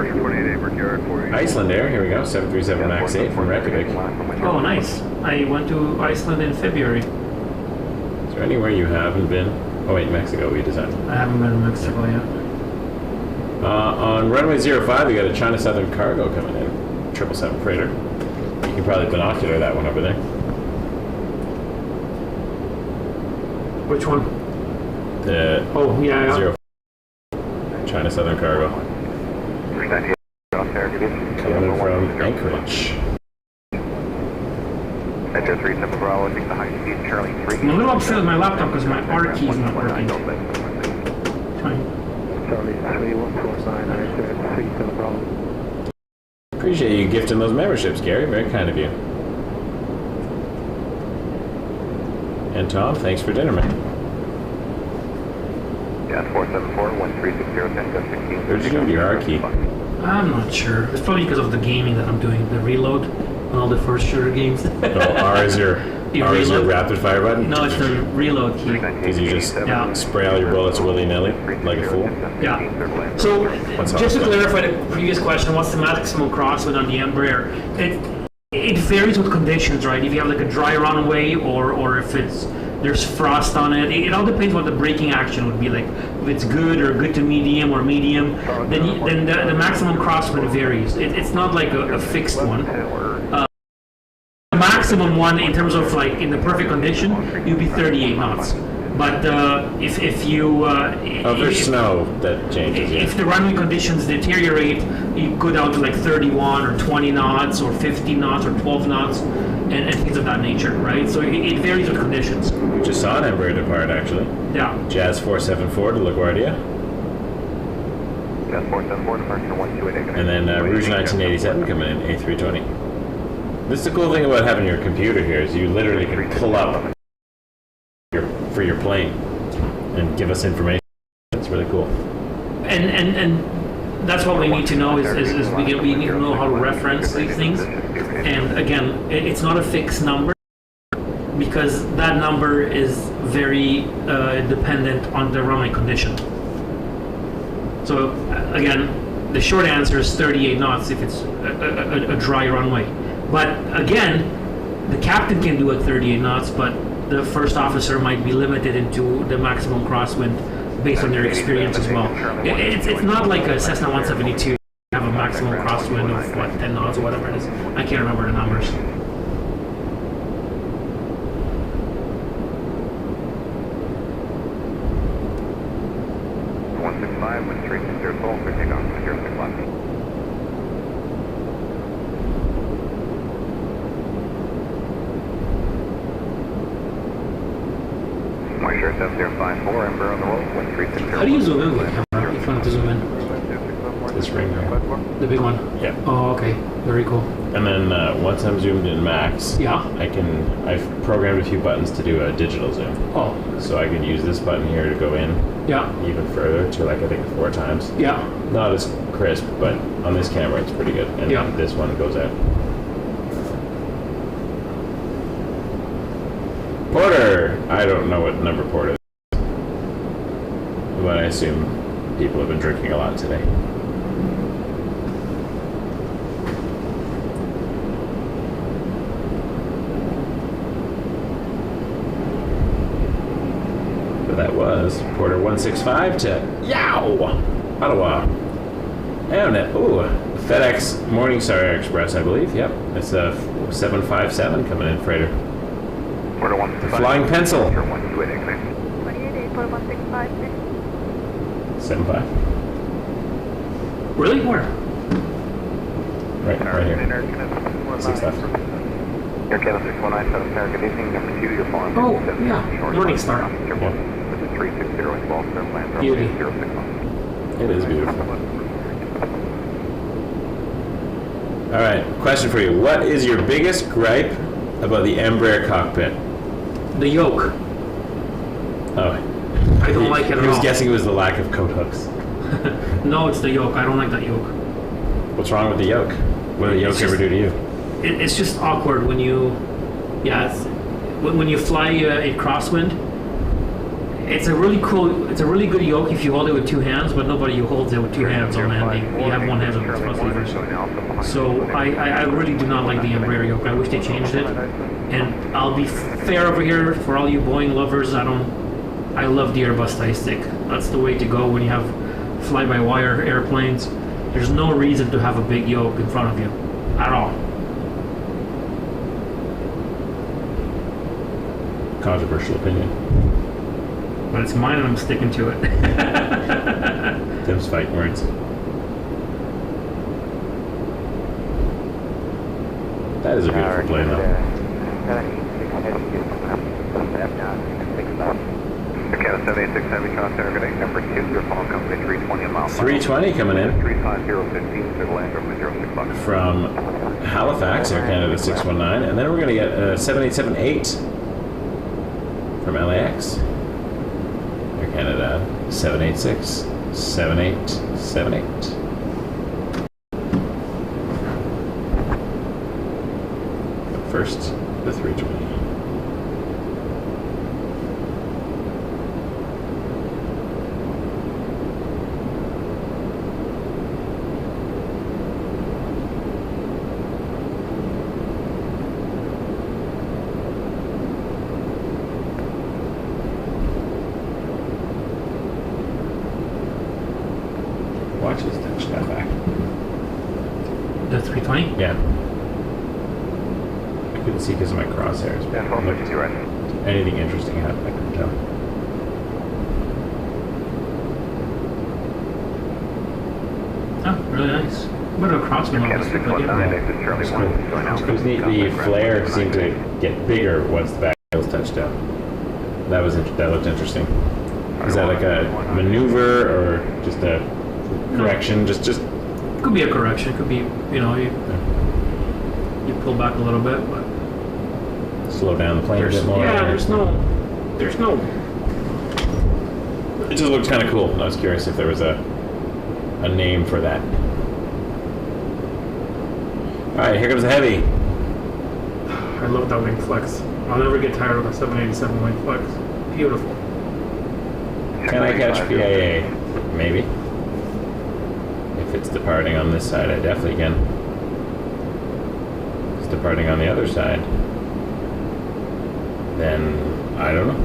[SPEAKER 3] Iceland Air, here we go, 737 MAX 8 from Reykjavik.
[SPEAKER 8] Oh, nice. I went to Iceland in February.
[SPEAKER 3] Is there anywhere you haven't been? Oh wait, Mexico we designed.
[SPEAKER 8] I haven't been in Mexico yet.
[SPEAKER 3] On runway 05, we got a China Southern Cargo coming in, 777 freighter. You can probably binocular that one over there.
[SPEAKER 8] Which one?
[SPEAKER 3] The
[SPEAKER 8] yeah.
[SPEAKER 3] 05 China Southern Cargo. Coming in from Anchorage.
[SPEAKER 2] 37 Bravo, I think the high speed Charlie 3.
[SPEAKER 8] I'm a little upset with my laptop because my R key is not working. Fine.
[SPEAKER 5] Charlie 3149, I said 37 Bravo.
[SPEAKER 3] Appreciate you gifting those memberships, Gary. Very kind of you. And Tom, thanks for dinner, man.
[SPEAKER 2] Yeah, 474 1360 10 16.
[SPEAKER 3] Where'd you do your R key?
[SPEAKER 8] I'm not sure. It's probably because of the gaming that I'm doing, the reload on all the first shooter games.
[SPEAKER 3] Oh, R is your rapid fire button?
[SPEAKER 8] No, it's the reload key.
[SPEAKER 3] Because you just spray all your bullets willy-nilly like a fool?
[SPEAKER 8] Yeah. So, just to clarify the previous question, what's the maximum crosswind on the Embraer? It varies with conditions, right? If you have like a dry runway or if there's frost on it. It all depends what the braking action would be like. If it's good or good to medium or medium, then the maximum crosswind varies. It's not like a fixed one. The maximum one in terms of like in the perfect condition, you'd be 38 knots. But if you
[SPEAKER 3] there's snow that changes.
[SPEAKER 8] If the runway conditions deteriorate, you go down to like 31 or 20 knots or 15 knots or 12 knots and things of that nature, right? So it varies with conditions.
[SPEAKER 3] We just saw an Embraer depart actually.
[SPEAKER 8] Yeah.
[SPEAKER 3] Jazz 474 to LaGuardia.
[SPEAKER 2] Jazz 474 departure 128.
[SPEAKER 3] And then Rouge 1987 coming in A320. This is the cool thing about having your computer here is you literally can pull up for your plane and give us information. It's really cool.
[SPEAKER 8] And that's what we need to know is we need to know how to reference these things. And again, it's not a fixed number because that number is very dependent on the runway condition. So again, the short answer is 38 knots if it's a dry runway. But again, the captain can do it 38 knots, but the first officer might be limited into the maximum crosswind based on their experience as well. It's not like a Cessna 172 have a maximum crosswind of what, 10 knots or whatever it is. I can't remember the numbers.
[SPEAKER 2] With 360 full for takeoff, 06 left. My sure 7054, Embraer on the roll, 1360.
[SPEAKER 8] How do you zoom in with the camera if you want to zoom in?
[SPEAKER 3] This ring here.
[SPEAKER 8] The big one?
[SPEAKER 3] Yeah.
[SPEAKER 8] Oh, okay. Very cool.
[SPEAKER 3] And then once I'm zoomed in max,
[SPEAKER 8] Yeah.
[SPEAKER 3] I've programmed a few buttons to do a digital zoom.
[SPEAKER 8] Oh.
[SPEAKER 3] So I can use this button here to go in
[SPEAKER 8] Yeah.
[SPEAKER 3] even further to like I think 4 times.
[SPEAKER 8] Yeah.
[SPEAKER 3] Not as crisp, but on this camera it's pretty good. And
[SPEAKER 8] Yeah.
[SPEAKER 3] then this one goes out. Porter! I don't know what number port is. But I assume people have been drinking a lot today. So that was Porter 165 to Yow! Ottawa. And FedEx Morningstar Express, I believe. Yep. It's a 757 coming in freighter.
[SPEAKER 2] Porter 165.
[SPEAKER 3] Flying Pencil.
[SPEAKER 4] 28 for 1656.
[SPEAKER 3] 75.
[SPEAKER 8] Really? Where?
[SPEAKER 3] Right here. 6 left.
[SPEAKER 2] Air Canada 619, Sarah, good evening. Number 2, you're flying.
[SPEAKER 8] Oh, yeah. Morningstar.
[SPEAKER 2] This is 360 with Baltimore, land
[SPEAKER 8] Beauty.
[SPEAKER 2] 06.
[SPEAKER 3] It is beautiful. All right, question for you. What is your biggest gripe about the Embraer cockpit?
[SPEAKER 8] The yoke.
[SPEAKER 3] Oh.
[SPEAKER 8] I don't like it at all.
[SPEAKER 3] He was guessing it was the lack of coat hooks.
[SPEAKER 8] No, it's the yoke. I don't like that yoke.
[SPEAKER 3] What's wrong with the yoke? What did the yoke ever do to you?
[SPEAKER 8] It's just awkward when you, when you fly a crosswind. It's a really good yoke if you hold it with 2 hands, but nobody holds it with 2 hands on landing. You have 1 hand on the thrust levers. So I really do not like the Embraer yoke. I wish they changed it. And I'll be fair over here for all you Boeing lovers. I love the Airbus tie stick. That's the way to go when you have fly-by-wire airplanes. There's no reason to have a big yoke in front of you at all.
[SPEAKER 3] Controversial opinion.
[SPEAKER 8] But it's mine and I'm sticking to it.
[SPEAKER 3] Tim's fighting words. That is a beautiful plane though.
[SPEAKER 2] 6 Heavy Contact, good day, number 2, you're following company 320 a mile.
[SPEAKER 3] 320 coming in
[SPEAKER 2] 35015, clear to land over 065.
[SPEAKER 3] from Halifax, Air Canada 619, and then we're going to get 7878 from LAX, Air Canada 786 7878. But first, the 320. Watch his touchdown back.
[SPEAKER 8] The 320?
[SPEAKER 3] Yeah. I couldn't see because of my crosshairs.
[SPEAKER 2] Yeah, 1252 right.
[SPEAKER 3] Anything interesting happened, I couldn't tell.
[SPEAKER 8] Oh, really nice. What a crosswind
[SPEAKER 2] Canada 619, exit Charlie 1, going out.
[SPEAKER 3] It was neat. The flare seemed to get bigger once the back wheels touched down. That looked interesting. Is that like a maneuver or just a correction? Just
[SPEAKER 8] Could be a correction. Could be, you know, you pull back a little bit, but
[SPEAKER 3] slow down the plane a bit more.
[SPEAKER 8] yeah, there's no.
[SPEAKER 3] It just looks kind of cool. I was curious if there was a name for that. All right, here comes the heavy.
[SPEAKER 8] I love that wing flex. I'll never get tired of the 787 wing flex. Beautiful.
[SPEAKER 3] Can I catch PIA? Maybe. If it's departing on this side, I definitely can. If it's departing on the other side, then I don't know.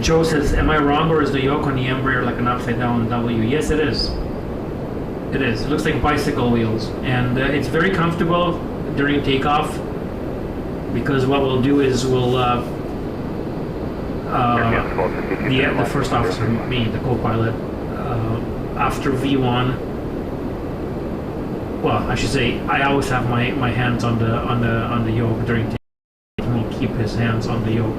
[SPEAKER 8] Joe says, am I wrong, or is the yoke on the Embraer like an upside down W? Yes, it is. It is. It looks like bicycle wheels, and it's very comfortable during takeoff, because what we'll do is we'll the first officer, me, the co-pilot, after V1. Well, I should say I always have my hands on the yoke during takeoff. He will keep his hands on the yoke.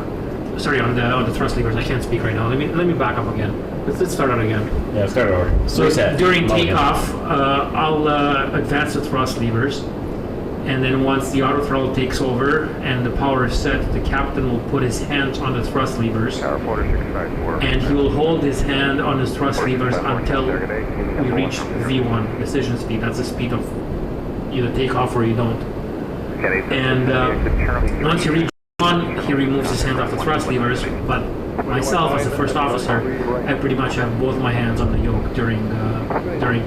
[SPEAKER 8] Sorry, on the thrust levers. I can't speak right now. Let me back up again. Let's start out again.
[SPEAKER 3] Yeah, start over.
[SPEAKER 8] So during takeoff, I'll advance the thrust levers, and then once the auto throttle takes over and the power is set, the captain will put his hands on the thrust levers, and he will hold his hand on his thrust levers until we reach V1 decision speed. That's the speed of either takeoff or you don't. And once you reach V1, he removes his hand off the thrust levers. But myself, as the first officer, I pretty much have both my hands on the yoke during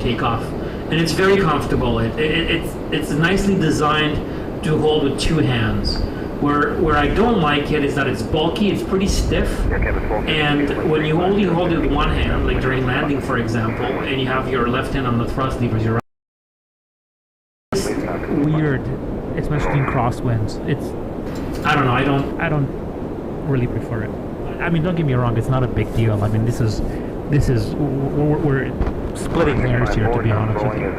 [SPEAKER 8] takeoff. And it's very comfortable. It's nicely designed to hold with two hands. Where I don't like it is that it's bulky, it's pretty stiff, and when you only hold it with one hand, like during landing for example, and you have your left hand on the thrust levers, you're weird, especially in crosswinds. I don't know, I don't really prefer it. I mean, don't get me wrong, it's not a big deal. I mean, we're splitting hairs here, to be honest with you.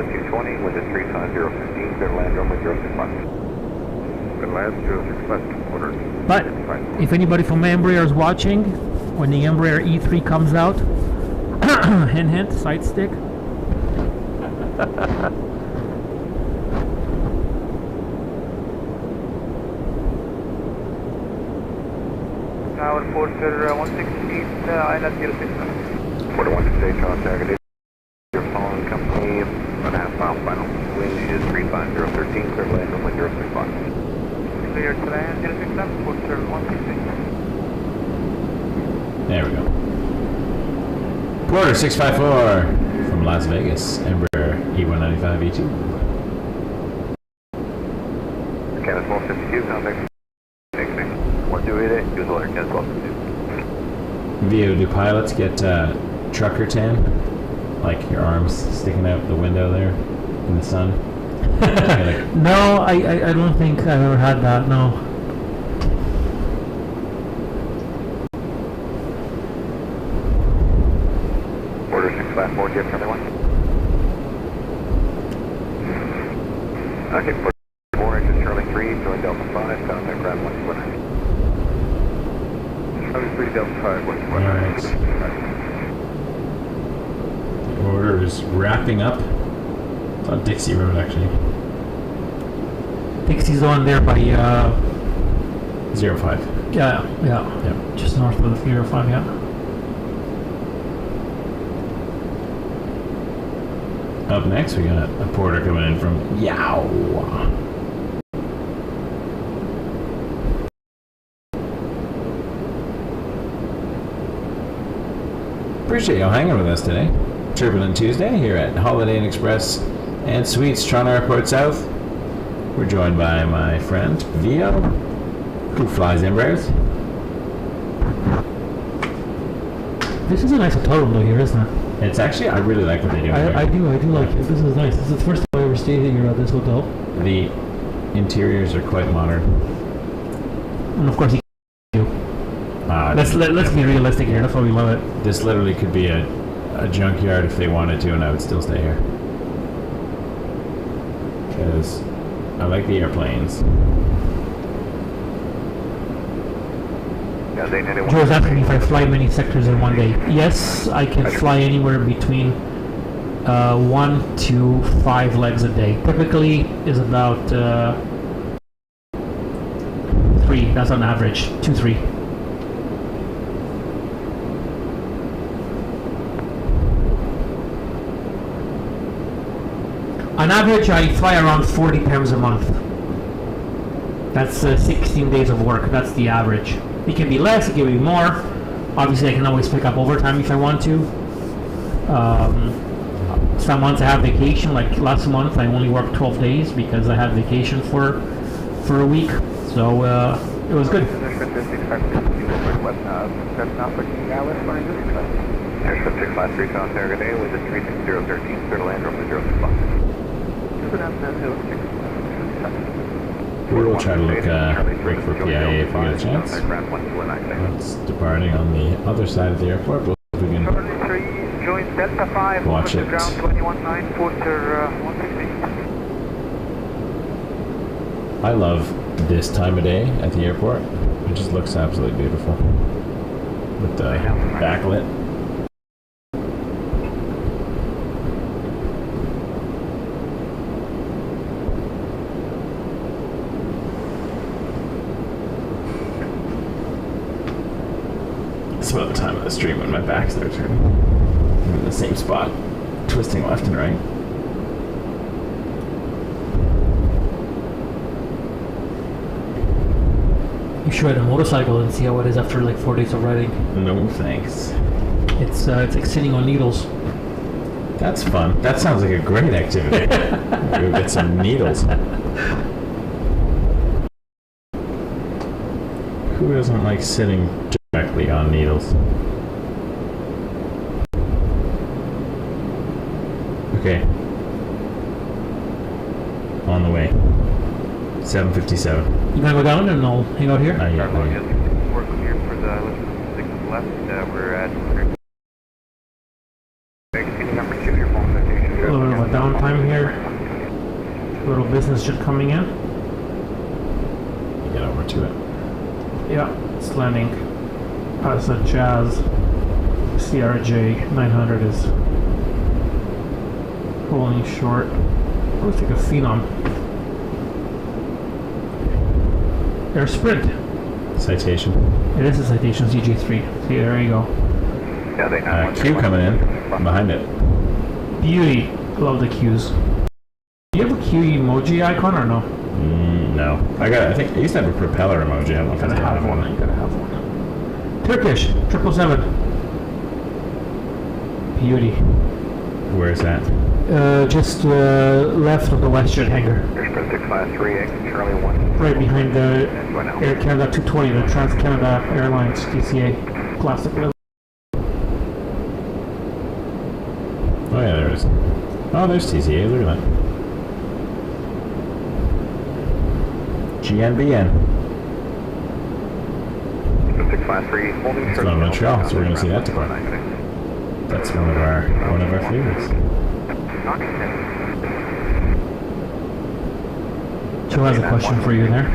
[SPEAKER 8] But if anybody from Embraer is watching, when the Embraer E3 comes out, hint hint, side stick.
[SPEAKER 2] Tower Porter 168, Island 06. Porter 168, contact. Your following company, 1.5 mile final. Wind is 35013, clear land runway 065. Clear to land 067, Porter 168.
[SPEAKER 3] There we go. Porter 654 from Las Vegas, Embraer E195 E2.
[SPEAKER 2] Canada 1252, contact. 128, use letter Canada 1252.
[SPEAKER 3] Vio, do pilots get trucker tan? Like your arms sticking out the window there in the sun?
[SPEAKER 8] No, I don't think I've ever had that, no.
[SPEAKER 2] Order 654, do you have another one? Okay, Porter 4, exit Charlie 3, join Delta 5, contact ground 129. Charlie 3, Delta 5,
[SPEAKER 7] wrapping up. It's on Dixie Road, actually.
[SPEAKER 8] Dixie's on there by
[SPEAKER 7] 05.
[SPEAKER 8] yeah. Just north of the 05, yeah.
[SPEAKER 7] Up next, we got a porter coming in from Yow. Appreciate y'all hanging with us today. Turbulent Tuesday here at Holiday Inn Express and Suites, Toronto Airport South. We're joined by my friend Vio, who flies Embraers.
[SPEAKER 8] This is a nice hotel room though here, isn't it?
[SPEAKER 7] It's actually, I really like what they do.
[SPEAKER 8] I do like it. This is nice. This is the first time I ever stayed here at this hotel.
[SPEAKER 7] The interiors are quite modern.
[SPEAKER 8] And of course, let's be realistic here. That's why we love it.
[SPEAKER 7] This literally could be a junkyard if they wanted to, and I would still stay here. Because I like the airplanes.
[SPEAKER 8] Joe's asking me if I fly many sectors in one day. Yes, I can fly anywhere between 1 to 5 legs a day. Typically is about 3. That's on average. 2-3. On average, I fly around 40 times a month. That's 16 days of work. That's the average. It can be less, it can be more. Obviously, I can always pick up overtime if I want to. Some months I have vacation, like last month I only worked 12 days because I had vacation for a week. So it was good.
[SPEAKER 7] We will try to look break for PIA if we get a chance. It's departing on the other side of the airport, but we can watch it. I love this time of day at the airport. It just looks absolutely beautiful with the backlit. It's about the time of the stream when my back starts hurting. I'm in the same spot, twisting left and right.
[SPEAKER 8] You should ride a motorcycle and see how it is after like 4 days of riding.
[SPEAKER 7] No thanks.
[SPEAKER 8] It's like sitting on needles.
[SPEAKER 7] That's fun. That sounds like a great activity. Go get some needles. Who doesn't like sitting directly on needles? Okay. On the way. 7:57.
[SPEAKER 8] You gonna go down and I'll hang out here?
[SPEAKER 7] Yeah.
[SPEAKER 2] We're here for the 6 left. We're at number 2. Your phone notation.
[SPEAKER 8] A little bit of a downtime here. A little business jet coming in.
[SPEAKER 7] Get over to it.
[SPEAKER 8] Yeah, it's landing. It's a Jazz CRJ 900 is pulling short. Looks like a Phenom. Air Sprint.
[SPEAKER 7] Citation.
[SPEAKER 8] It is a Citation CJ3. See, there you go.
[SPEAKER 7] Q coming in. Behind it.
[SPEAKER 8] Beauty. Love the Qs. Do you have a Q emoji icon or no?
[SPEAKER 7] No. I think I used to have a propeller emoji. I don't know if I
[SPEAKER 8] You gotta have one. Turkish 777. Beauty.
[SPEAKER 7] Where's that?
[SPEAKER 8] Just left of the WestJet hangar. Right behind the Air Canada 220, the Trans-Canada Airlines DCA plastic lid.
[SPEAKER 7] Oh yeah, there it is. Oh, there's TCA. Look at that. GNBN. It's not Montreal, so we're going to see that tomorrow. That's one of our favorites.
[SPEAKER 8] Joe has a question for you there.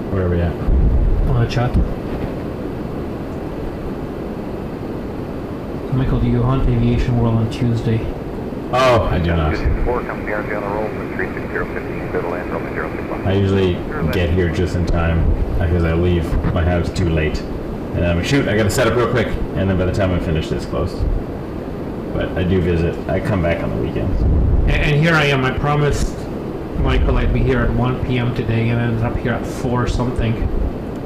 [SPEAKER 7] Where are we at?
[SPEAKER 8] On the chat. Michael, do you hunt Aviation World on Tuesday?
[SPEAKER 3] Oh, I do not.
[SPEAKER 2] 4 comes here on the roll with 36015, clear to land, runway 061.
[SPEAKER 3] I usually get here just in time because I leave my house too late. And I'm like, shoot, I gotta set up real quick. And then by the time I'm finished, it's closed. But I do visit. I come back on the weekends.
[SPEAKER 8] And here I am. I promised Michael I'd be here at 1 p.m. today, and I ended up here at 4 something.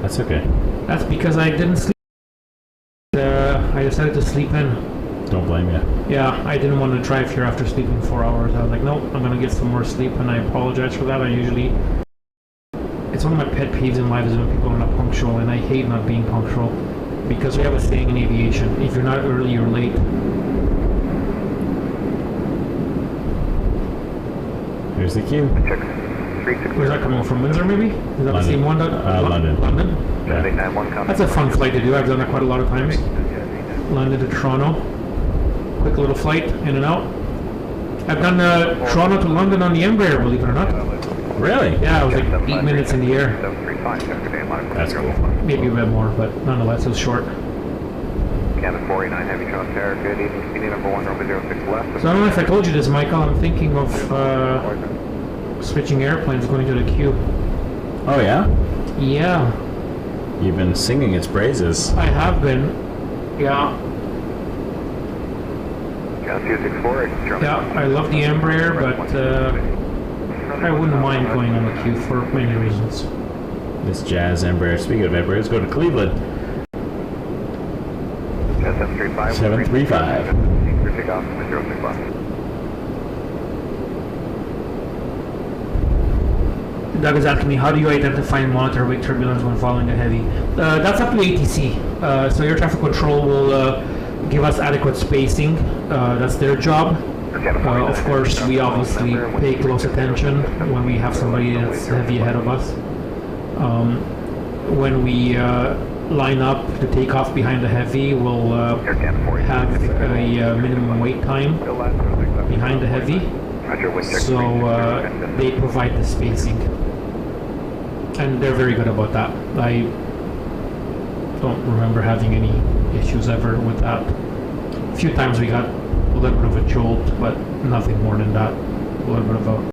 [SPEAKER 3] That's okay.
[SPEAKER 8] That's because I didn't sleep. I decided to sleep in.
[SPEAKER 3] Don't blame you.
[SPEAKER 8] Yeah, I didn't want to drive here after sleeping 4 hours. I was like, nope, I'm gonna get some more sleep, and I apologize for that. It's one of my pet peeves in life is when people are not punctual, and I hate not being punctual because we have a saying in aviation: if you're not early, you're late.
[SPEAKER 3] Here's the queue.
[SPEAKER 8] Where's that coming from? Windsor, maybe? Is that the same one?
[SPEAKER 3] London.
[SPEAKER 8] London?
[SPEAKER 3] Yeah.
[SPEAKER 8] That's a fun flight to do. I've done that quite a lot of times. London to Toronto. Quick little flight, in and out. I've done Toronto to London on the Embraer, believe it or not.
[SPEAKER 3] Really?
[SPEAKER 8] Yeah, it was like 8 minutes in the air.
[SPEAKER 3] That's cool.
[SPEAKER 8] Maybe a bit more, but nonetheless, it was short.
[SPEAKER 2] Canada 489 Heavy Transport, good evening, speedy number 1, runway 06 left.
[SPEAKER 8] So I don't know if I told you this, Michael. I'm thinking of switching airplanes, going to the queue.
[SPEAKER 3] Oh, yeah?
[SPEAKER 8] Yeah,
[SPEAKER 3] You've been singing its praises.
[SPEAKER 8] I have been. Yeah.
[SPEAKER 2] Canada 264,
[SPEAKER 8] Yeah, I love the Embraer, but I wouldn't mind going on the queue for many reasons.
[SPEAKER 3] This Jazz Embraer. Speaking of Embraers, go to Cleveland.
[SPEAKER 2] 735.
[SPEAKER 3] 735.
[SPEAKER 2] For takeoff from the 06 left.
[SPEAKER 8] Doug is asking me, how do you identify and monitor wake turbulence when following a heavy? That's up to ATC. So air traffic control will give us adequate spacing. That's their job. Of course, we obviously pay close attention when we have somebody that's heavy ahead of us. When we line up to take off behind the heavy, we'll have a minimum wait time behind the heavy. So they provide the spacing. And they're very good about that. I don't remember having any issues ever with that. A few times we got a little bit of a jolt, but nothing more than that. A little bit of a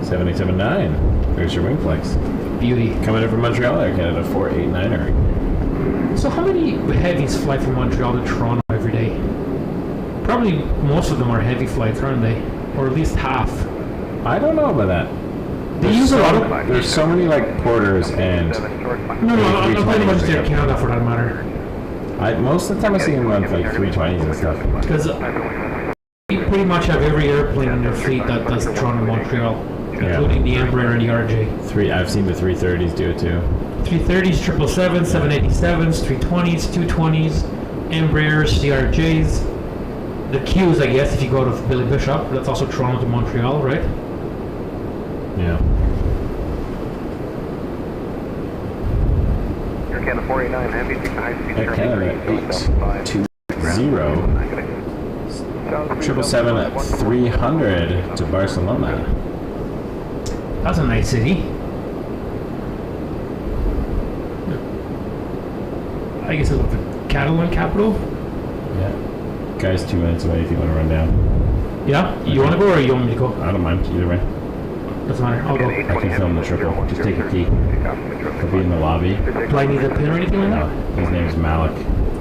[SPEAKER 3] 787-9. There's your wing flex.
[SPEAKER 8] beauty.
[SPEAKER 3] Coming in from Montreal, Air Canada 489er.
[SPEAKER 8] So how many heavies fly from Montreal to Toronto every day? Probably most of them are heavy flights, aren't they? Or at least half.
[SPEAKER 3] I don't know about that.
[SPEAKER 8] They use a lot of...
[SPEAKER 3] There's so many like porters and...
[SPEAKER 8] No, I'm talking about Air Canada for that matter.
[SPEAKER 3] Most of the time I see them on like 320s and stuff.
[SPEAKER 8] Because we pretty much have every airplane in their fleet that does Toronto-Montreal, including the Embraer and the RJ.
[SPEAKER 3] I've seen the 330s do it too.
[SPEAKER 8] 330s, 777s, 787s, 320s, 220s, Embraers, CRJs. The Qs, I guess, if you go to Billy Bishop, that's also Toronto to Montreal, right?
[SPEAKER 3] Yeah.
[SPEAKER 2] Air Canada 489 Heavy, take the high speed
[SPEAKER 3] Air Canada 820. 777 at 300 to Barcelona.
[SPEAKER 8] That's a nice city. I guess it's the Catalan capital.
[SPEAKER 3] Yeah. Guys, 2 minutes away if you want to run down.
[SPEAKER 8] Yeah? You want to go or you want me to go?
[SPEAKER 3] I don't mind, either way.
[SPEAKER 8] Doesn't matter. I'll go.
[SPEAKER 3] I can film the triple. Just take a key. He'll be in the lobby.
[SPEAKER 8] Do I need a pin or anything like that?
[SPEAKER 3] His name is Malik.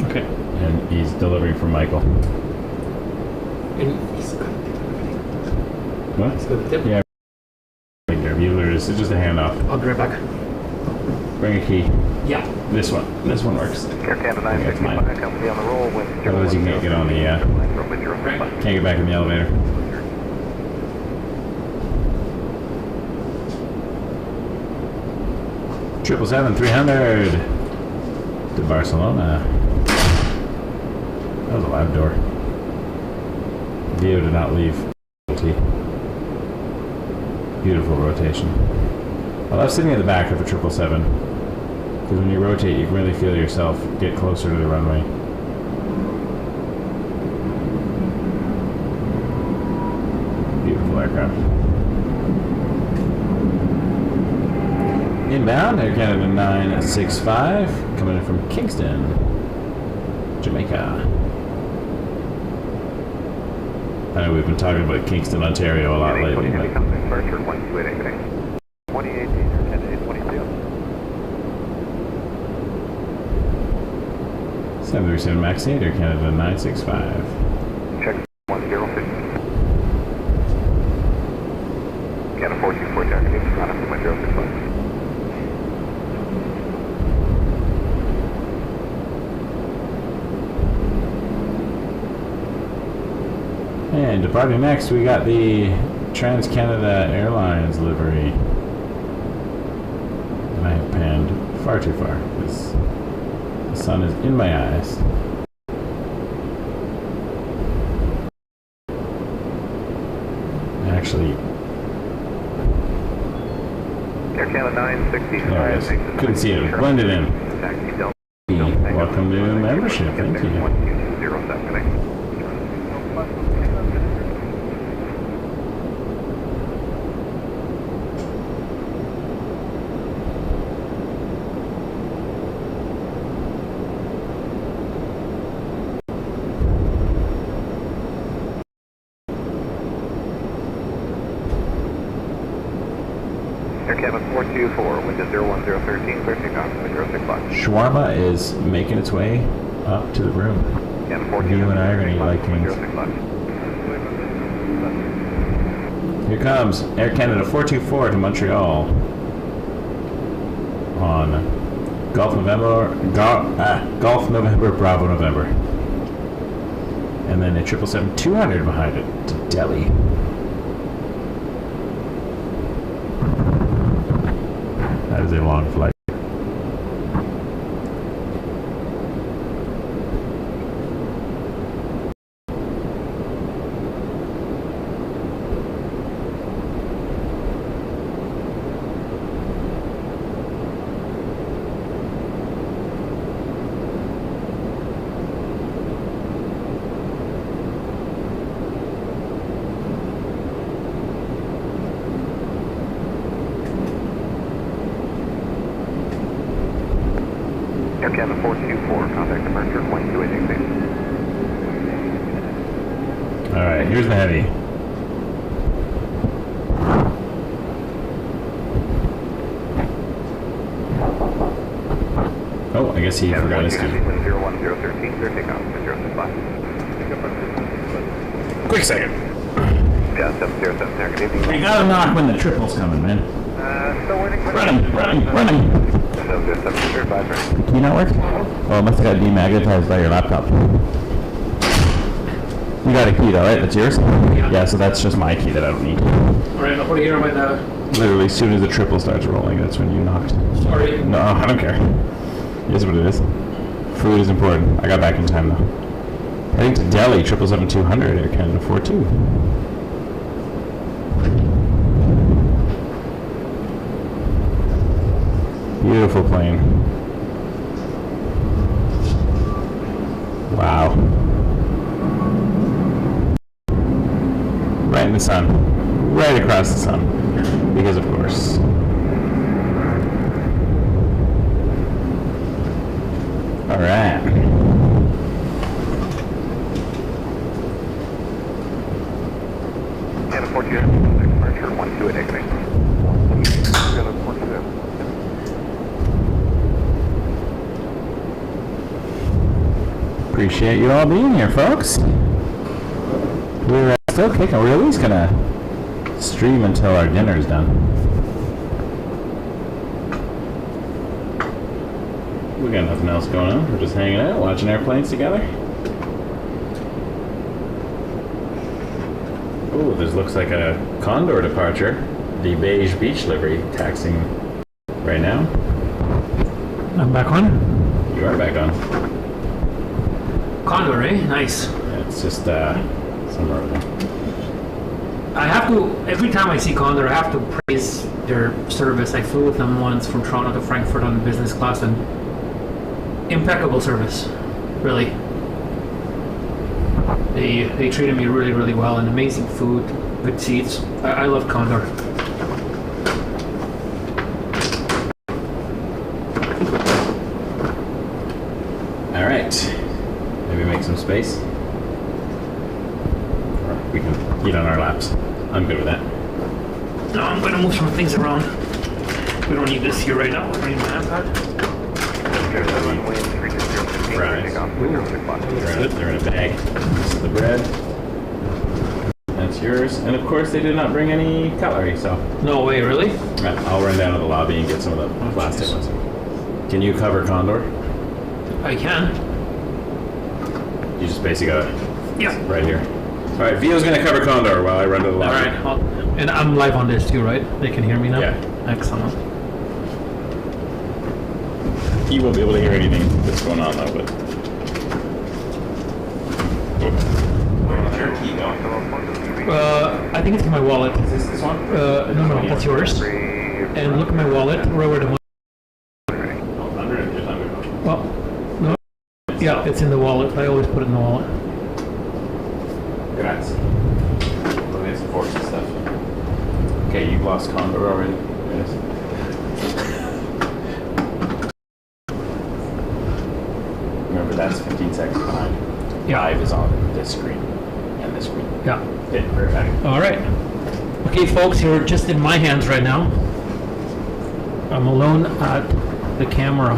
[SPEAKER 8] Okay.
[SPEAKER 3] And he's delivering for Michael.
[SPEAKER 8] And he's got
[SPEAKER 3] What?
[SPEAKER 8] a tip.
[SPEAKER 3] Yeah. It's just a handoff.
[SPEAKER 8] I'll be right back.
[SPEAKER 3] Bring a key.
[SPEAKER 8] Yeah.
[SPEAKER 3] This one. This one works.
[SPEAKER 2] Air Canada 965, company on the roll with...
[SPEAKER 3] Otherwise you can't get on the, can't get back in the elevator. Triple 300 to Barcelona. That was a loud door. Vio did not leave. Beautiful rotation. I love sitting at the back of a 777 because when you rotate, you can really feel yourself get closer to the runway. Beautiful aircraft. Inbound, Air Canada 965, coming in from Kingston.
[SPEAKER 7] Jamaica. I know we've been talking about Kingston, Ontario a lot lately, but...
[SPEAKER 2] Departure 128 2018 or 10-8-22.
[SPEAKER 7] 737 MAX 8 Air Canada 965.
[SPEAKER 2] Check 1050. Canada 424 Jacket, not up to 1065.
[SPEAKER 7] And departing next, we got the Trans-Canada Airlines livery. And I have panned far too far because the sun is in my eyes. Actually,
[SPEAKER 2] Air Canada 965.
[SPEAKER 7] there it is. Couldn't see it. It was blended in. Welcome to membership. Thank you.
[SPEAKER 2] 1207. Air Canada 424, wind is 01013, clear takeoff, 065.
[SPEAKER 7] Shawarma is making its way up to the room. You and I are going to eat like kings. Here comes Air Canada 424 to Montreal on Golf November, Bravo November. And then a 777-200 behind it to Delhi. That is a long flight.
[SPEAKER 2] Air Canada 424, contact departure 1286.
[SPEAKER 7] Alright, here's the heavy. Oh, I guess he forgot his key.
[SPEAKER 2] 01013, clear takeoff, 065.
[SPEAKER 7] Quick second.
[SPEAKER 2] Yeah, 707, negative.
[SPEAKER 7] You gotta knock when the triple's coming, man.
[SPEAKER 2] Still waiting for
[SPEAKER 7] Running.
[SPEAKER 2] 707, advisory.
[SPEAKER 7] Key not work? Oh, it must have got demagnetized by your laptop. You got a key though, right? That's yours? Yeah, so that's just my key that I don't need.
[SPEAKER 8] Alright, I'll put it here by the...
[SPEAKER 7] Literally, as soon as the triple starts rolling, that's when you knocked.
[SPEAKER 8] Sorry.
[SPEAKER 7] No, I don't care. It is what it is. Food is important. I got back in time though. Heading to Delhi, 777-200, Air Canada 42. Beautiful plane. Wow. Right in the sun. Right across the sun. Because of course. Alright.
[SPEAKER 2] Canada 42, departure 1288. Canada 42.
[SPEAKER 7] Appreciate you all being here, folks. We're still kicking. We're at least gonna stream until our dinner's done. We got nothing else going on. We're just hanging out, watching airplanes together. Oh, this looks like a Condor departure. The beige beach livery taxiing right now.
[SPEAKER 8] I'm back on.
[SPEAKER 7] You are back on.
[SPEAKER 8] Condor, eh? Nice.
[SPEAKER 7] Yeah, it's just somewhere over there.
[SPEAKER 8] I have to, every time I see Condor, I have to praise their service. I flew with them once from Toronto to Frankfurt on business class, and impeccable service, really. They treated me really, really well, and amazing food, good seats. I love Condor.
[SPEAKER 7] All right.
[SPEAKER 3] space. Or we can eat on our laps. I'm good with that.
[SPEAKER 8] No, I'm going to move some things around. We don't need this here right now. We don't need my iPad.
[SPEAKER 3] Fries. They're in a bag. This is the bread. That's yours. And of course, they did not bring any cutlery, so.
[SPEAKER 8] No way, really?
[SPEAKER 3] Right, I'll run down to the lobby and get some of the plastic ones. Can you cover Condor?
[SPEAKER 8] I can.
[SPEAKER 3] You just basically got it.
[SPEAKER 8] Yeah.
[SPEAKER 3] Right here. All right, Vio's gonna cover Condor while I run to the lobby.
[SPEAKER 8] All right. And I'm live on this too, right? They can hear me now?
[SPEAKER 3] Yeah.
[SPEAKER 8] Excellent.
[SPEAKER 3] You won't be able to hear anything that's going on though, but. Where's your key going?
[SPEAKER 8] I think it's in my wallet.
[SPEAKER 3] Is this one?
[SPEAKER 8] No, that's yours. And look at my wallet. Where the money? Well, no. Yeah, it's in the wallet. I always put it in the wallet.
[SPEAKER 3] Grazie. Look at some forks and stuff. Okay, you've lost Condor already. Yes. Remember, that's 15 seconds behind.
[SPEAKER 8] Yeah.
[SPEAKER 3] Live is on this screen and this screen.
[SPEAKER 8] Yeah.
[SPEAKER 3] Okay, very back.
[SPEAKER 8] All right. Okay, folks, you're just in my hands right now. I'm alone at the camera.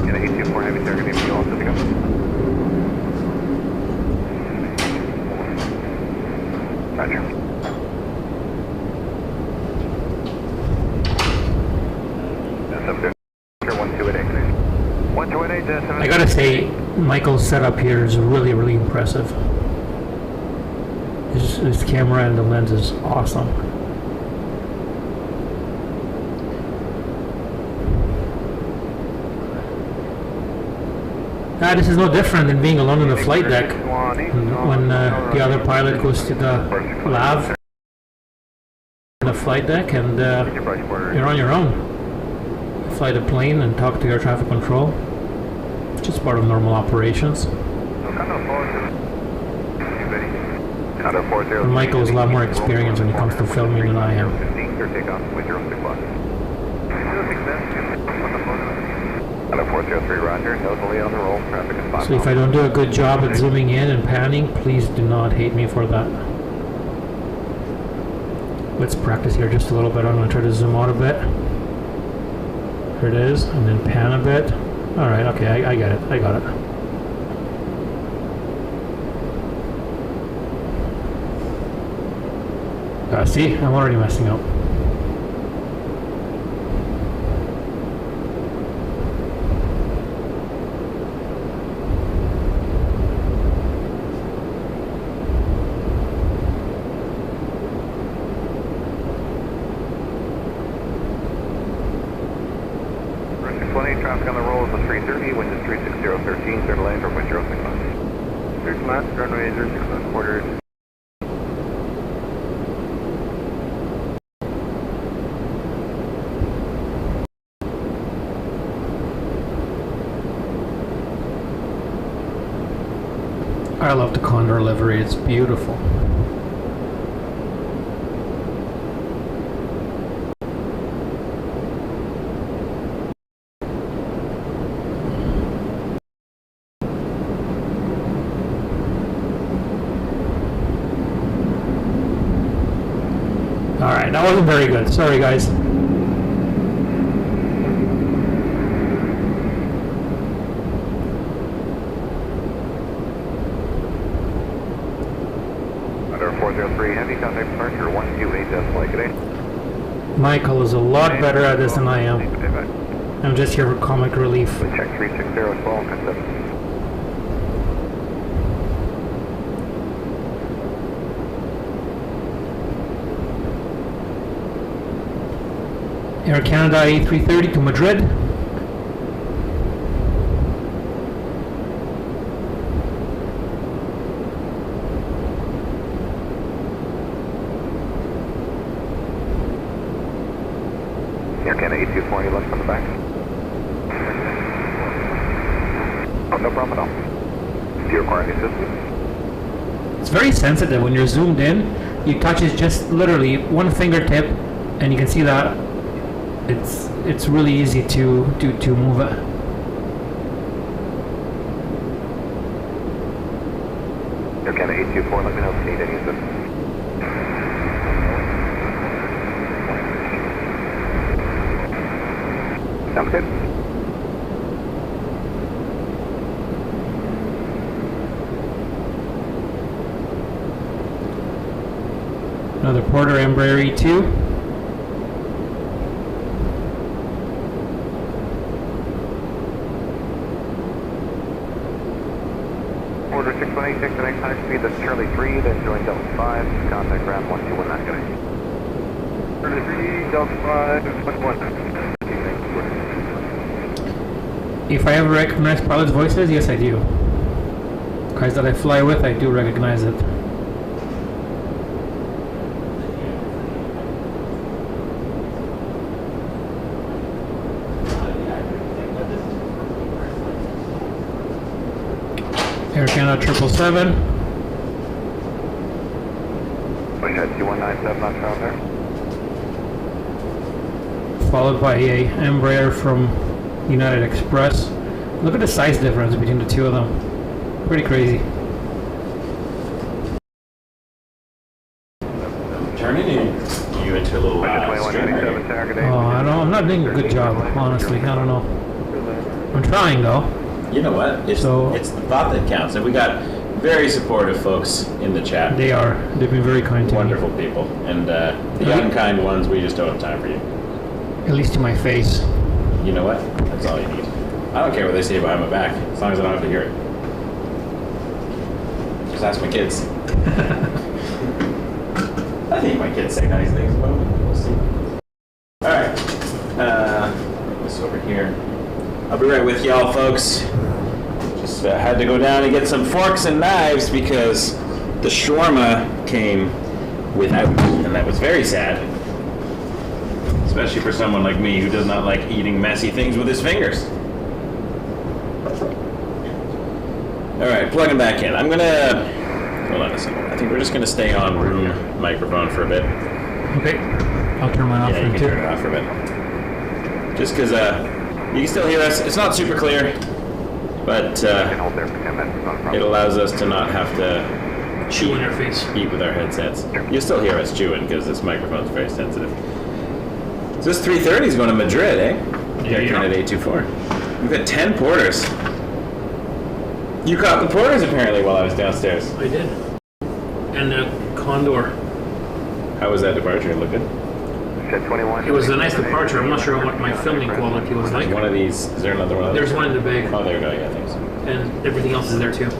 [SPEAKER 2] Can I hit you for heavy targeting you also pick up? Roger. That's up there. 1218. 1218,
[SPEAKER 8] I gotta say, Michael's setup here is really, really impressive. His camera and the lens is awesome. This is no different than being alone on the flight deck when the other pilot goes to the lav on the flight deck and you're on your own. You fly the plane and talk to air traffic control. It's just part of normal operations. And Michael has a lot more experience when it comes to filming than I am. So if I don't do a good job at zooming in and panning, please do not hate me for that. Let's practice here just a little bit. I'm going to try to zoom out a bit. Here it is, and then pan a bit. Alright, okay, I get it. I got it. See, I'm already messing up.
[SPEAKER 2] Traffic on the roll is a 330, wind is 36013, clear to land for 0.06 knots. Clear to land, runway 06 quarters.
[SPEAKER 8] I love the Condor livery, it's beautiful. Alright, that wasn't very good. Sorry, guys.
[SPEAKER 2] Under 403, heavy contact departure 128.8.
[SPEAKER 8] Michael is a lot better at this than I am. I'm just here for comic relief.
[SPEAKER 2] Check 360 as well, concept.
[SPEAKER 8] Air Canada A330 to Madrid.
[SPEAKER 2] Air Canada A240 left on the back. Oh, no problem at all. Do you require any assistance?
[SPEAKER 8] It's very sensitive when you're zoomed in. You touch it just literally one fingertip, and you can see that it's really easy to move it.
[SPEAKER 2] Air Canada 824, let me know if you need any of this. Sounds good.
[SPEAKER 8] Another Porter Embraer E2.
[SPEAKER 2] Order 6186, the next high speed, that's Charlie 3, then join Delta 5, contact ground 1219, good night. Charlie 3, Delta 5, 119.
[SPEAKER 8] If I ever recognize pilots' voices, yes I do. Guys that I fly with, I do recognize it. Air Canada 777.
[SPEAKER 2] We had 2197 on ground there.
[SPEAKER 8] Followed by a Embraer from United Express. Look at the size difference between the two of them. Pretty crazy.
[SPEAKER 3] Turning you into a little string right here.
[SPEAKER 8] Oh, I'm not doing a good job, honestly. I don't know. I'm trying though.
[SPEAKER 3] You know what? It's the thought that counts. And we got very supportive folks in the chat.
[SPEAKER 8] They are. They've been very kind to
[SPEAKER 3] Wonderful people. And the unkind ones, we just don't have time for you.
[SPEAKER 8] me. At least to my face.
[SPEAKER 3] You know what? That's all you need. I don't care what they say behind my back, as long as I don't have to hear it. Just ask my kids. I think my kids say nice things about me. We'll see. Alright. This over here. I'll be right with y'all, folks. Just had to go down and get some forks and knives because the shawarma came without, and that was very sad. Especially for someone like me who does not like eating messy things with his fingers. Alright, plugging back in. I'm gonna... Hold on a second. I think we're just gonna stay on room microphone for a bit.
[SPEAKER 8] Okay. I'll turn mine off
[SPEAKER 3] Yeah, you
[SPEAKER 8] for
[SPEAKER 3] can
[SPEAKER 8] too.
[SPEAKER 3] turn it off for a bit. Just because you can still hear us. It's not super clear, but it allows us to not have to
[SPEAKER 8] Chew in your face.
[SPEAKER 3] eat with our headsets. You'll still hear us chewing because this microphone's very sensitive. So this 330 is going to Madrid, eh? Air Canada 824. We've got 10 porters. You caught the porters apparently while I was downstairs.
[SPEAKER 8] I did. And the Condor.
[SPEAKER 3] How was that departure? Look good?
[SPEAKER 8] It was a nice departure. I'm not sure what my filming quality was like.
[SPEAKER 3] One of these. Is there another one of those?
[SPEAKER 8] There's one in the bag.
[SPEAKER 3] Oh, there you go. Yeah, thanks.
[SPEAKER 8] And everything else is there too.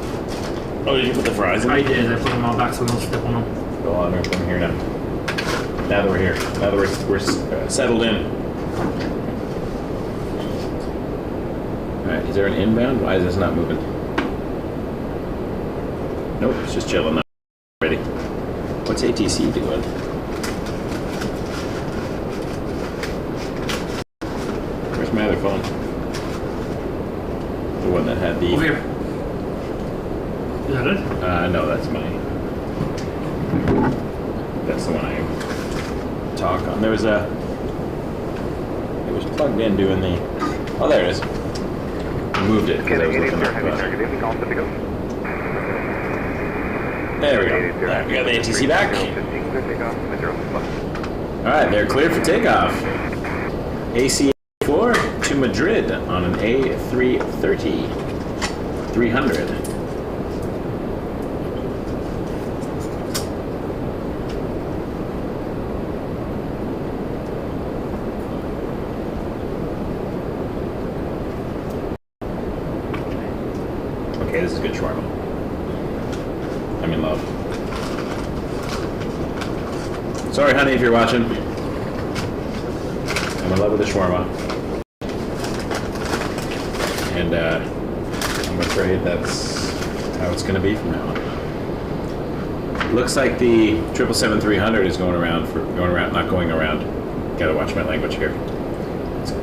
[SPEAKER 3] Oh, did you put the fries in?
[SPEAKER 8] I did. I put them all back so we don't step on them.
[SPEAKER 3] Go on, we're here now. Now that we're here. Now that we're settled in. Alright, is there an inbound? Why is this not moving? Nope, it's just chilling now. Ready. What's ATC doing? Where's my other phone? The one that had the...
[SPEAKER 8] Over here. Is that it?
[SPEAKER 3] No, that's mine. That's the one I talk on. There was a... It was plugged in doing the... Oh, there it is. I moved it because I was looking up... There we go. Right, we got the ATC back. Alright, they're cleared for takeoff. AC-4 to Madrid on an A330. 300. Okay, this is good shawarma. I'm in love. Sorry, honey, if you're watching. I'm in love with the shawarma. And I'm afraid that's how it's going to be from now on. Looks like the 777-300 is going around, not going around. Gotta watch my language here. It's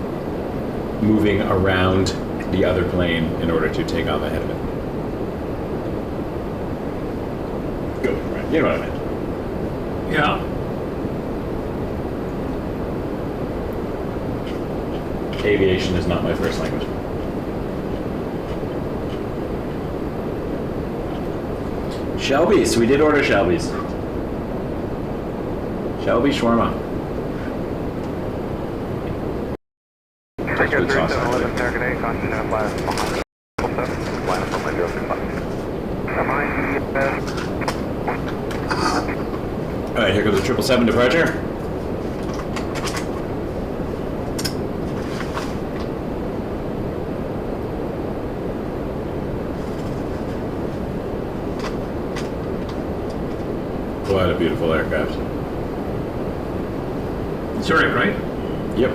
[SPEAKER 3] moving around the other plane in order to take off ahead of it. Go, right? You know what I meant.
[SPEAKER 8] Yeah.
[SPEAKER 3] Aviation is not my first language. Shelby's. We did order Shelby's. Shelby shawarma.
[SPEAKER 2] Take care 3711 Target 8, constant and fly behind 7, line up on my 065.
[SPEAKER 3] Alright, here goes the 777 departure. Quite a beautiful aircraft.
[SPEAKER 8] Zurich, right?
[SPEAKER 3] Yep.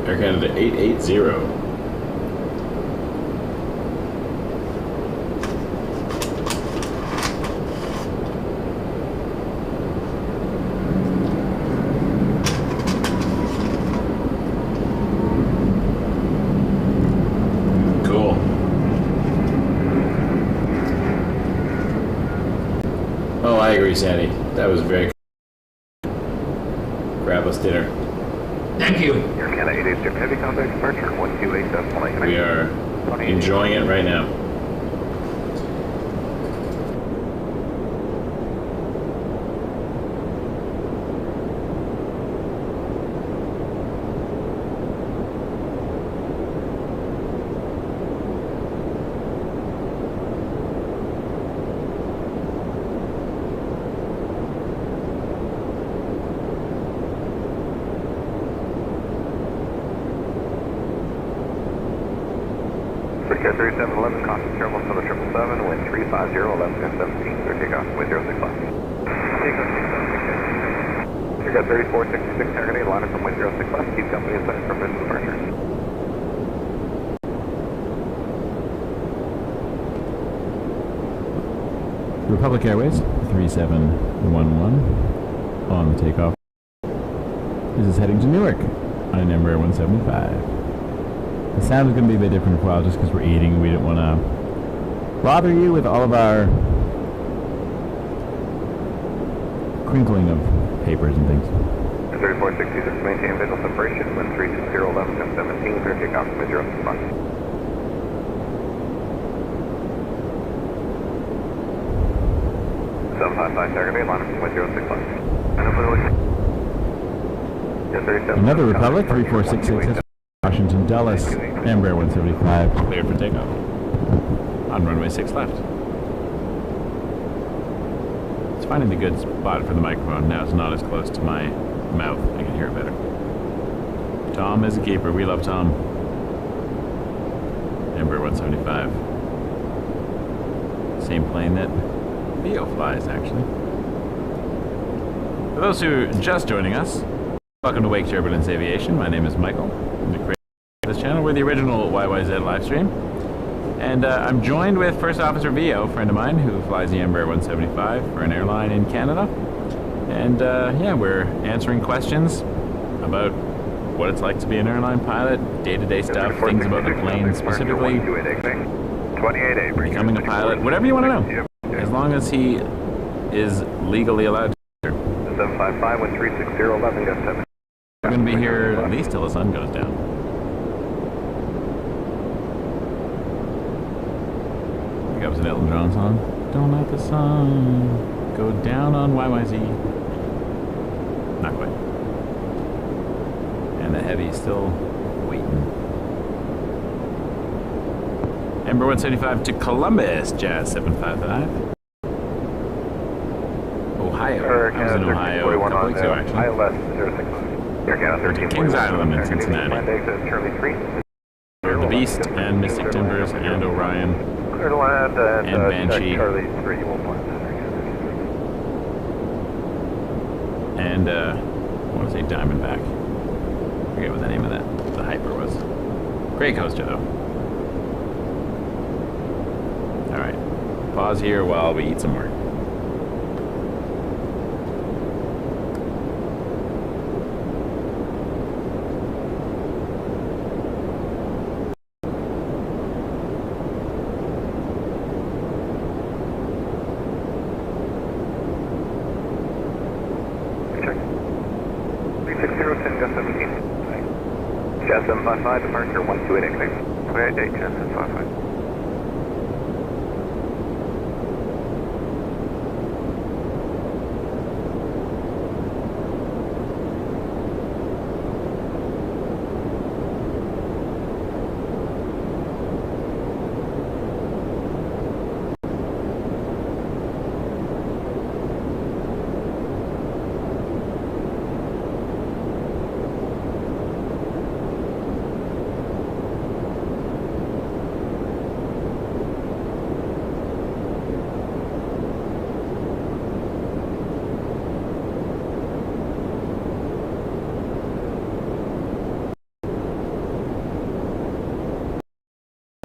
[SPEAKER 3] Air Canada 880. Cool. Oh, I agree, Sandy. That was very grab us dinner.
[SPEAKER 8] Thank you.
[SPEAKER 2] Air Canada 880 heavy contact departure 1287.
[SPEAKER 3] We are enjoying it right now.
[SPEAKER 2] Ticket 3711, constant turbulence on the 777, wind 350, 11 clear takeoff with 065. Ticket 3466, Target 8, line up from wind 065, keep company assigned for business departure.
[SPEAKER 7] Republic Airways 3711 on the takeoff. This is heading to Newark on Embraer 175. The sound is going to be a bit different for a while just because we're eating. We don't want to bother you with all of our crinkling of papers and things.
[SPEAKER 2] 3466, maintain visual separation, wind 360, 11 17, clear takeoff with 065. Target 8, line up with 065.
[SPEAKER 7] Another Republic 3466 Washington Dulles, Embraer 175, cleared for takeoff. On runway 6 left. It's finding the good spot for the microphone. Now it's not as close to my mouth. I can hear it better. Tom is a keeper. We love Tom. Embraer 175. Same plane that Theo flies, actually. For those who are just joining us, welcome to Wake Turbulence Aviation. My name is Michael. I'm the creator of this channel. We're the original YYZ live stream. And I'm joined with First Officer Vio, a friend of mine who flies the Embraer 175 for an airline in Canada. And yeah, we're answering questions about what it's like to be an airline pilot, day-to-day stuff, things about the plane specifically, becoming a pilot, whatever you want to know, as long as he is legally allowed to.
[SPEAKER 2] 755 with 360, 11 got 7.
[SPEAKER 7] We're going to be here at least till the sun goes down. I think that was an Elton John song. Don't let the sun go down on YYZ. Not quite. And the heavy's still waiting. Embraer 175 to Columbus, Jazz 755. Ohio. I was in Ohio a couple weeks ago, actually. To Kings Island in Cincinnati. The Beast and Mystic Timbers and Orion and Banshee and I want to say Diamondback. I forget what the name of that the Hyper was. Great coaster though. All right, pause here while we eat some more.
[SPEAKER 2] 128, Aviation, that's fine.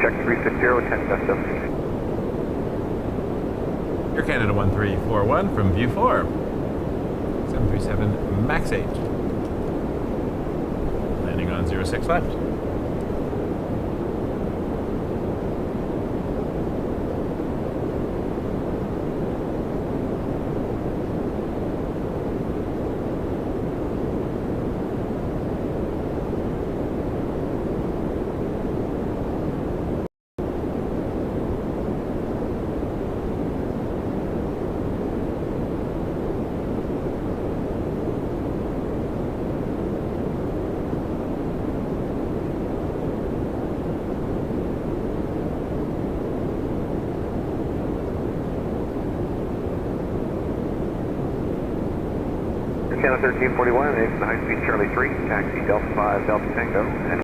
[SPEAKER 2] Check 360, 10.7.
[SPEAKER 7] Air Canada 1341 from view 4. 737 max 8. Landing on 06 left.
[SPEAKER 2] Channel 1341, it's the high-speed Charlie 3, taxi Delta 5, Delta Tango, and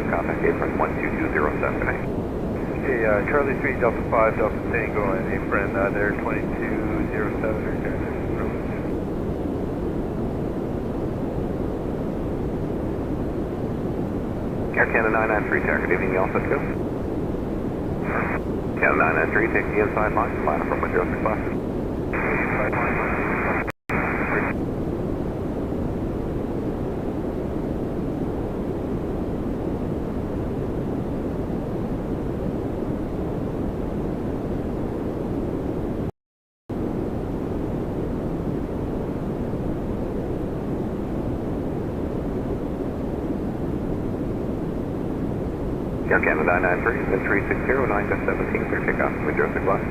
[SPEAKER 2] contact apron 12207. Okay, Charlie 3, Delta 5, Delta Tango, and apron there 2207, Air Canada 993, target evening, you all set to go? Canada 993, take the inside line, line up from window 6 left. Air Canada 993, then 360, 9.17, clear takeoff, window 6 left.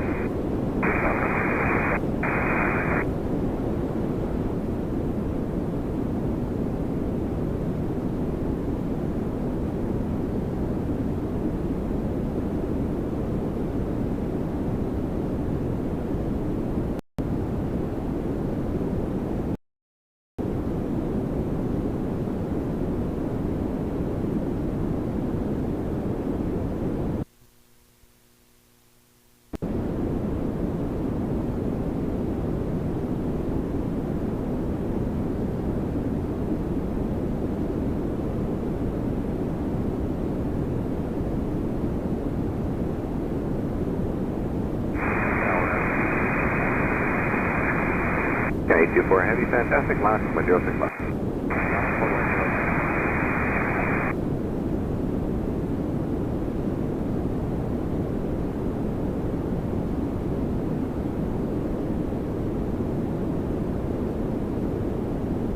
[SPEAKER 2] Okay, 824 Heavy, fantastic, last from window 6 left.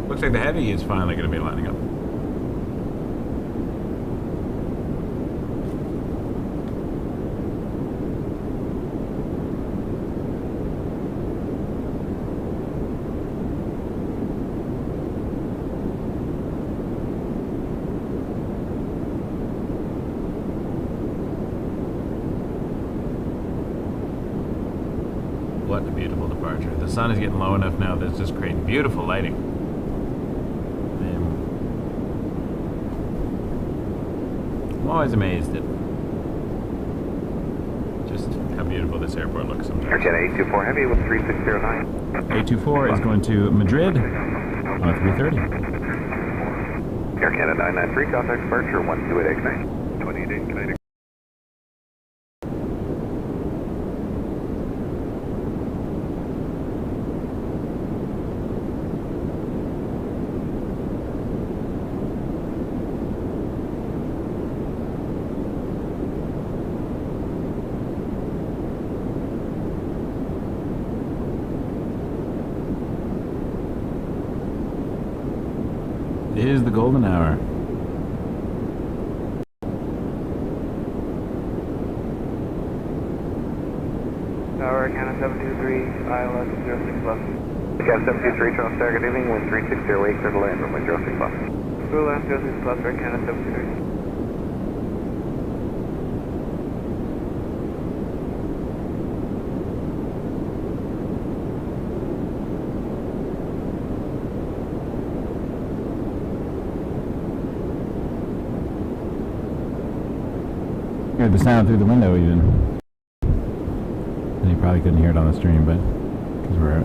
[SPEAKER 7] Looks like the Heavy is finally going to be lining up. What a beautiful departure. The sun is getting low enough now that it's just creating beautiful lighting. I'm always amazed at just how beautiful this airport looks sometimes.
[SPEAKER 2] Air Canada 824 Heavy with 3609.
[SPEAKER 7] 824 is going to Madrid on 330.
[SPEAKER 2] Air Canada 993, contact departure 128 Ignite. 28 Ignite.
[SPEAKER 7] It is the golden hour.
[SPEAKER 2] Tower, Canada 723, ILS 06 left. Canada 723, Charles Tower, good evening, wind 3608, clear to land, runway 06 left. Clear land 06 left, Air Canada 723.
[SPEAKER 7] You heard the sound through the window even. And you probably couldn't hear it on the stream, but because we're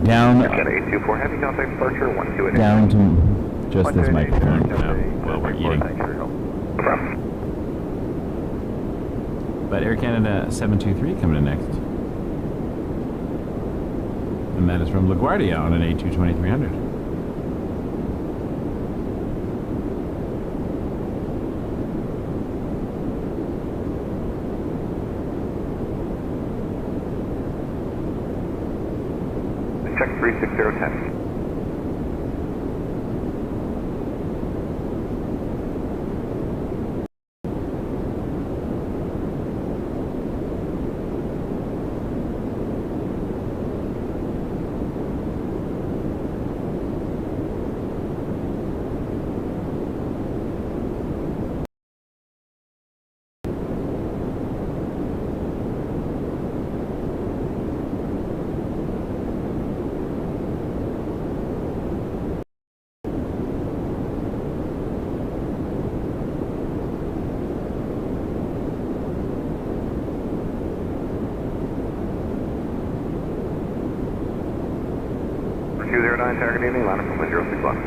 [SPEAKER 7] down,
[SPEAKER 2] Canada 824, heavy contact departure, 128.
[SPEAKER 7] down to just this microphone now while we're eating. But Air Canada 723 coming in next. And that is from LaGuardia on an A220-300.
[SPEAKER 2] Check 36010. Target evening, line up from 06 left.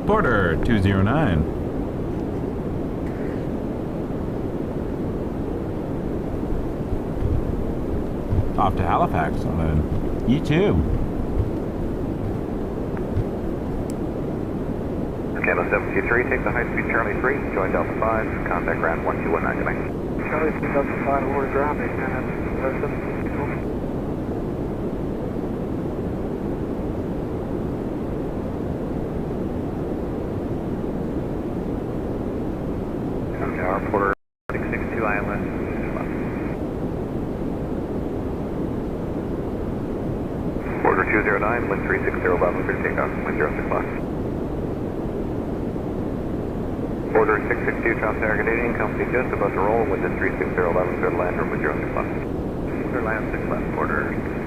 [SPEAKER 7] Border 209. Off to Halifax on an E2.
[SPEAKER 2] Canada 723, take the high speed Charlie 3, join Delta 5, contact ground 1219 tonight. Charlie 3, Delta 5, order ground, Canada 723. Tower, Porter 662 ILS. Porter 209, wind 360 level, clear takeoff, wind 06 left. Order 662, Charles Tower, Canadian, company just about to roll, wind 360, 11, clear to land, room with 06 left. Clear land 6 left, order 662.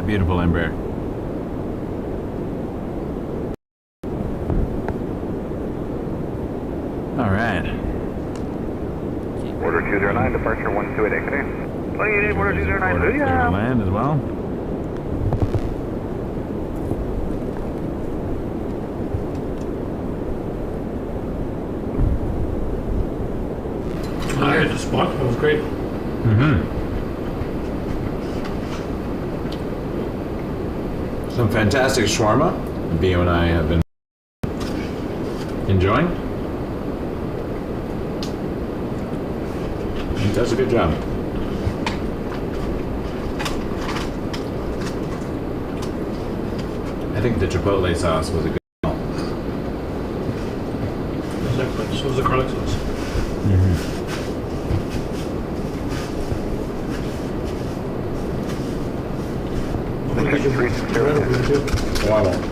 [SPEAKER 7] Beautiful Embraer. All right.
[SPEAKER 2] Order 209, departure 1288, today. 288, order 209,
[SPEAKER 7] Order clear to land as well.
[SPEAKER 8] I had the spot. That was great.
[SPEAKER 7] Some fantastic shawarma. Bio and I have been enjoying. He does a good job. I think the chipotle sauce was a good call.
[SPEAKER 8] Exactly. So was the garlic sauce.
[SPEAKER 7] Oh, I won't.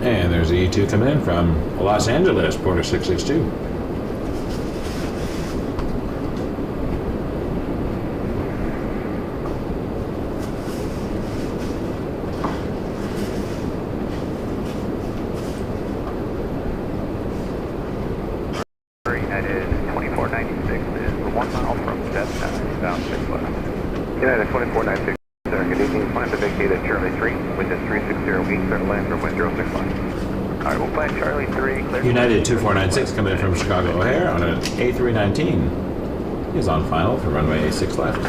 [SPEAKER 7] And there's the E2 coming in from Los Angeles, Porter 662.
[SPEAKER 2] 2496 is 1 mile from set, south 6 left. United 2496, sir, good evening. Plan to vacate at Charlie 3, wind is 360 east, clear to land for wind 06 left. Alright, we'll plan Charlie 3, clear.
[SPEAKER 3] United 2496 coming in from Chicago O'Hare on an A319 is on final for runway A6 left.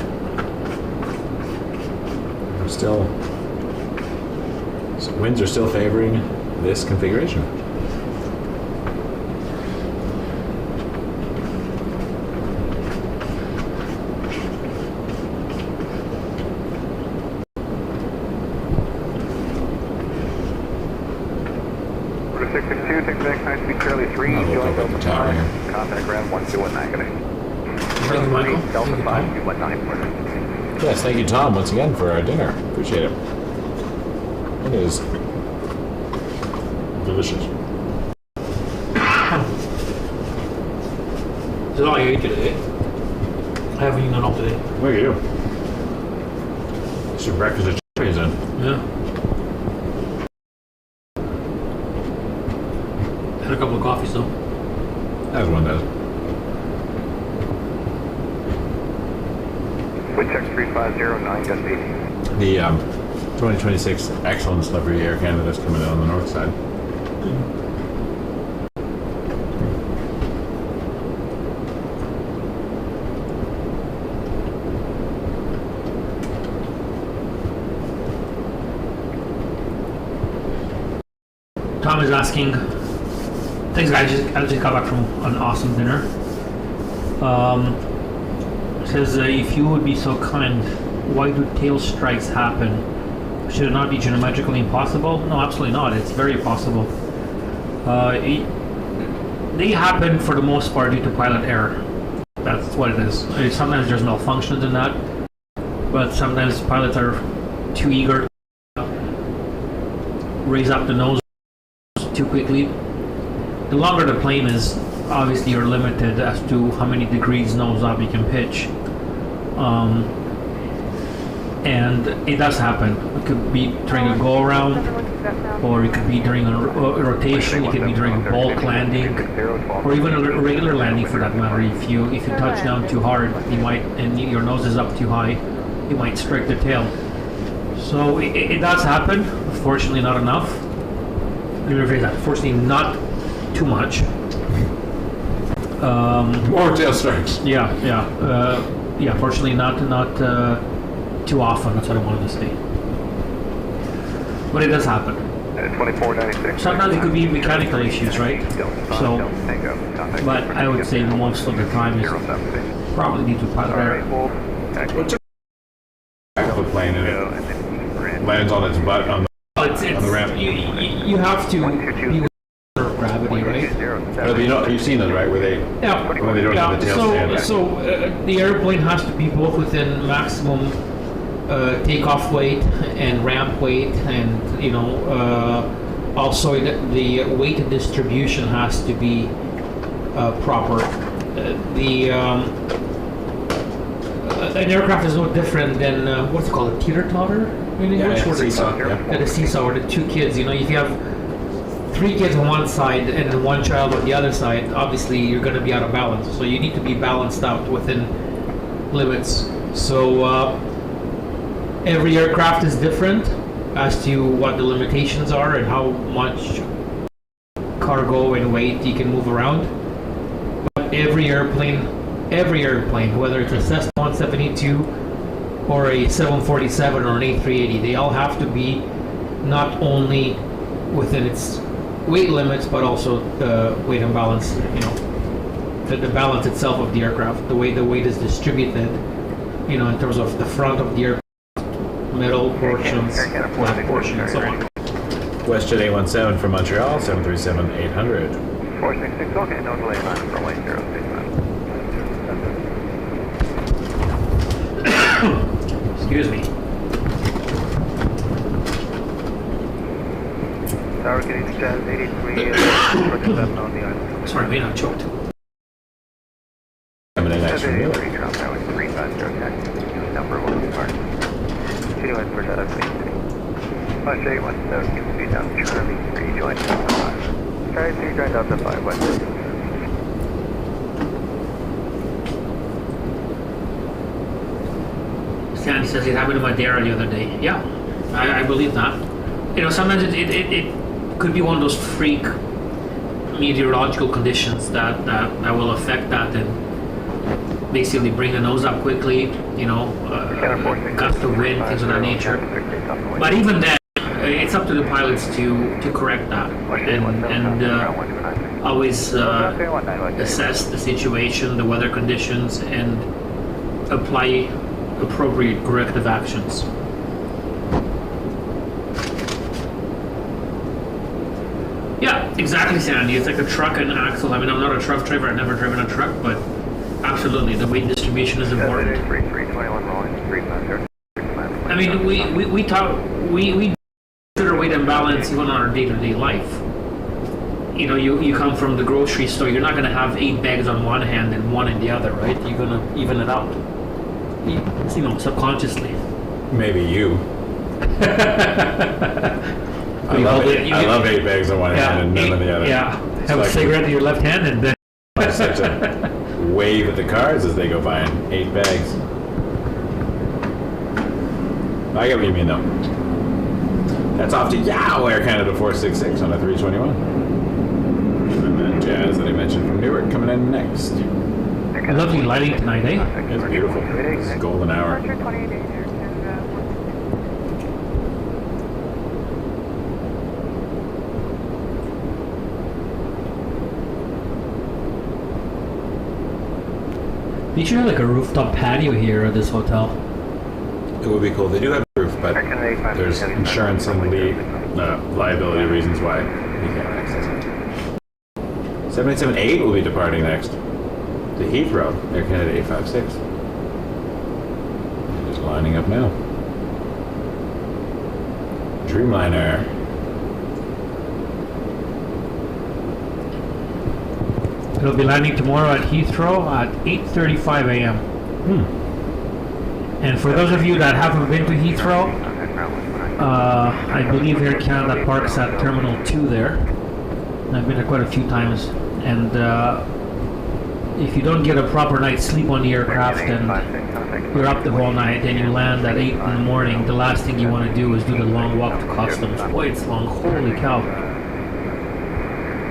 [SPEAKER 3] Still, so winds are still favoring this configuration.
[SPEAKER 2] Order 662, take back 9 speed Charlie 3,
[SPEAKER 3] We'll
[SPEAKER 2] join
[SPEAKER 3] go up
[SPEAKER 2] Delta
[SPEAKER 3] the tower
[SPEAKER 2] 5,
[SPEAKER 3] here.
[SPEAKER 2] contact ground 121 good day.
[SPEAKER 8] Thank you, Michael.
[SPEAKER 2] Delta
[SPEAKER 8] Thank you,
[SPEAKER 2] 5,
[SPEAKER 8] Tom.
[SPEAKER 2] 219 order.
[SPEAKER 3] Yes, thank you, Tom, once again for our dinner. Appreciate it. It is delicious.
[SPEAKER 8] This is all I ate today. I haven't eaten enough today.
[SPEAKER 3] Look at you. It's your breakfast at Chili's then.
[SPEAKER 8] Yeah. Had a couple of coffees though.
[SPEAKER 3] As one does.
[SPEAKER 2] Wind check 3509, gust 80.
[SPEAKER 3] The 2026 Excellence Livery Air Canada's coming in on the north side.
[SPEAKER 8] Tom is asking, thanks guys, I just got back from an awesome dinner. Says, if you would be so kind, why do tail strikes happen? Should it not be geometrically impossible? No, absolutely not. It's very possible. They happen for the most part due to pilot error. That's what it is. Sometimes there's malfunctions in that, but sometimes pilots are too eager to raise up the nose too quickly. The longer the plane is, obviously you're limited as to how many degrees nose up you can pitch. And it does happen. It could be during a go around, or it could be during a rotation, it could be during a bulk landing, or even a regular landing for that matter. If you touch down too hard, you might, and your nose is up too high, you might strike the tail. So it does happen. Fortunately, not enough. Let me rephrase that. Fortunately, not too much.
[SPEAKER 3] More tail strikes.
[SPEAKER 8] Yeah. Fortunately, not too often. That's what I wanted to say. But it does happen.
[SPEAKER 2] 2496.
[SPEAKER 8] Sometimes it could be mechanical issues, right? So, but I would say most of the time is probably due to pilot error.
[SPEAKER 3] What's a plane and it lands on its butt on the ramp?
[SPEAKER 8] You have to be with gravity, right?
[SPEAKER 3] You've seen those, right? Where they when they don't have the tail stand.
[SPEAKER 8] So the airplane has to be both within maximum takeoff weight and ramp weight, and also the weight distribution has to be proper. An aircraft is no different than what's it called, a teeter-totter in English?
[SPEAKER 3] Yeah, seesaw.
[SPEAKER 8] At a seesaw, or the two kids. If you have 3 kids on one side and 1 child on the other side, obviously you're going to be out of balance. So you need to be balanced out within limits. So every aircraft is different as to what the limitations are and how much cargo and weight you can move around. But every airplane, whether it's a Cessna 172 or a 747 or an A380, they all have to be not only within its weight limits, but also the weight and balance, the balance itself of the aircraft, the way the weight is distributed, in terms of the front of the aircraft, middle portions, back portion, and so on.
[SPEAKER 3] WestJet 817 from Montreal, 737-800.
[SPEAKER 2] 466, okay, no delay line for lane 069.
[SPEAKER 8] Excuse me.
[SPEAKER 2] Tower getting to 83, 47 on the island.
[SPEAKER 8] Sorry, I may not choked.
[SPEAKER 3] Coming in next from Newark.
[SPEAKER 2] 3, Trump Highway 350, taxi, number 1 car. Continuing for that, please. 5817, keep speed down Charlie 3, join Delta 5. Charlie 3, join Delta 5, west.
[SPEAKER 8] Sandy says it happened to Madeira the other day. Yeah, I believe that. You know, sometimes it could be one of those freak meteorological conditions that will affect that and basically bring the nose up quickly, you know, gust of wind, things of that nature. But even then, it's up to the pilots to correct that and always assess the situation, the weather conditions, and apply appropriate corrective actions. Yeah, exactly, Sandy. It's like a truck and axle. I mean, I'm not a truck driver. I've never driven a truck, but absolutely, the weight distribution is important. I mean, we consider weight and balance even on our day-to-day life. You know, you come from the grocery store. You're not going to have 8 bags on one hand and 1 in the other, right? You're going to even it out. You know, subconsciously.
[SPEAKER 7] Maybe you. I love 8 bags on one hand and none on the other.
[SPEAKER 8] Yeah, have a cigarette in your left hand and then...
[SPEAKER 7] I such a wave at the cars as they go by in 8 bags. I get what you mean though. That's off to Yow, Air Canada 466 on a 321. And then Jazz that I mentioned from Newark coming in next.
[SPEAKER 8] Lovely lighting tonight, eh?
[SPEAKER 7] It's beautiful. It's a golden hour.
[SPEAKER 8] You should have like a rooftop patio here at this hotel.
[SPEAKER 7] It would be cool. They do have a roof, but there's insurance and liability reasons why you can't access it. 7878 will be departing next to Heathrow, Air Canada 856. Just lining up now. Dreamliner.
[SPEAKER 8] It'll be landing tomorrow at Heathrow at 8:35 a.m. And for those of you that haven't been to Heathrow, I believe Air Canada parks at Terminal 2 there. And I've been there quite a few times. And if you don't get a proper night's sleep on the aircraft and you're up the whole night and you land at 8 in the morning, the last thing you want to do is do the long walk to customs. Boy, it's long. Holy cow.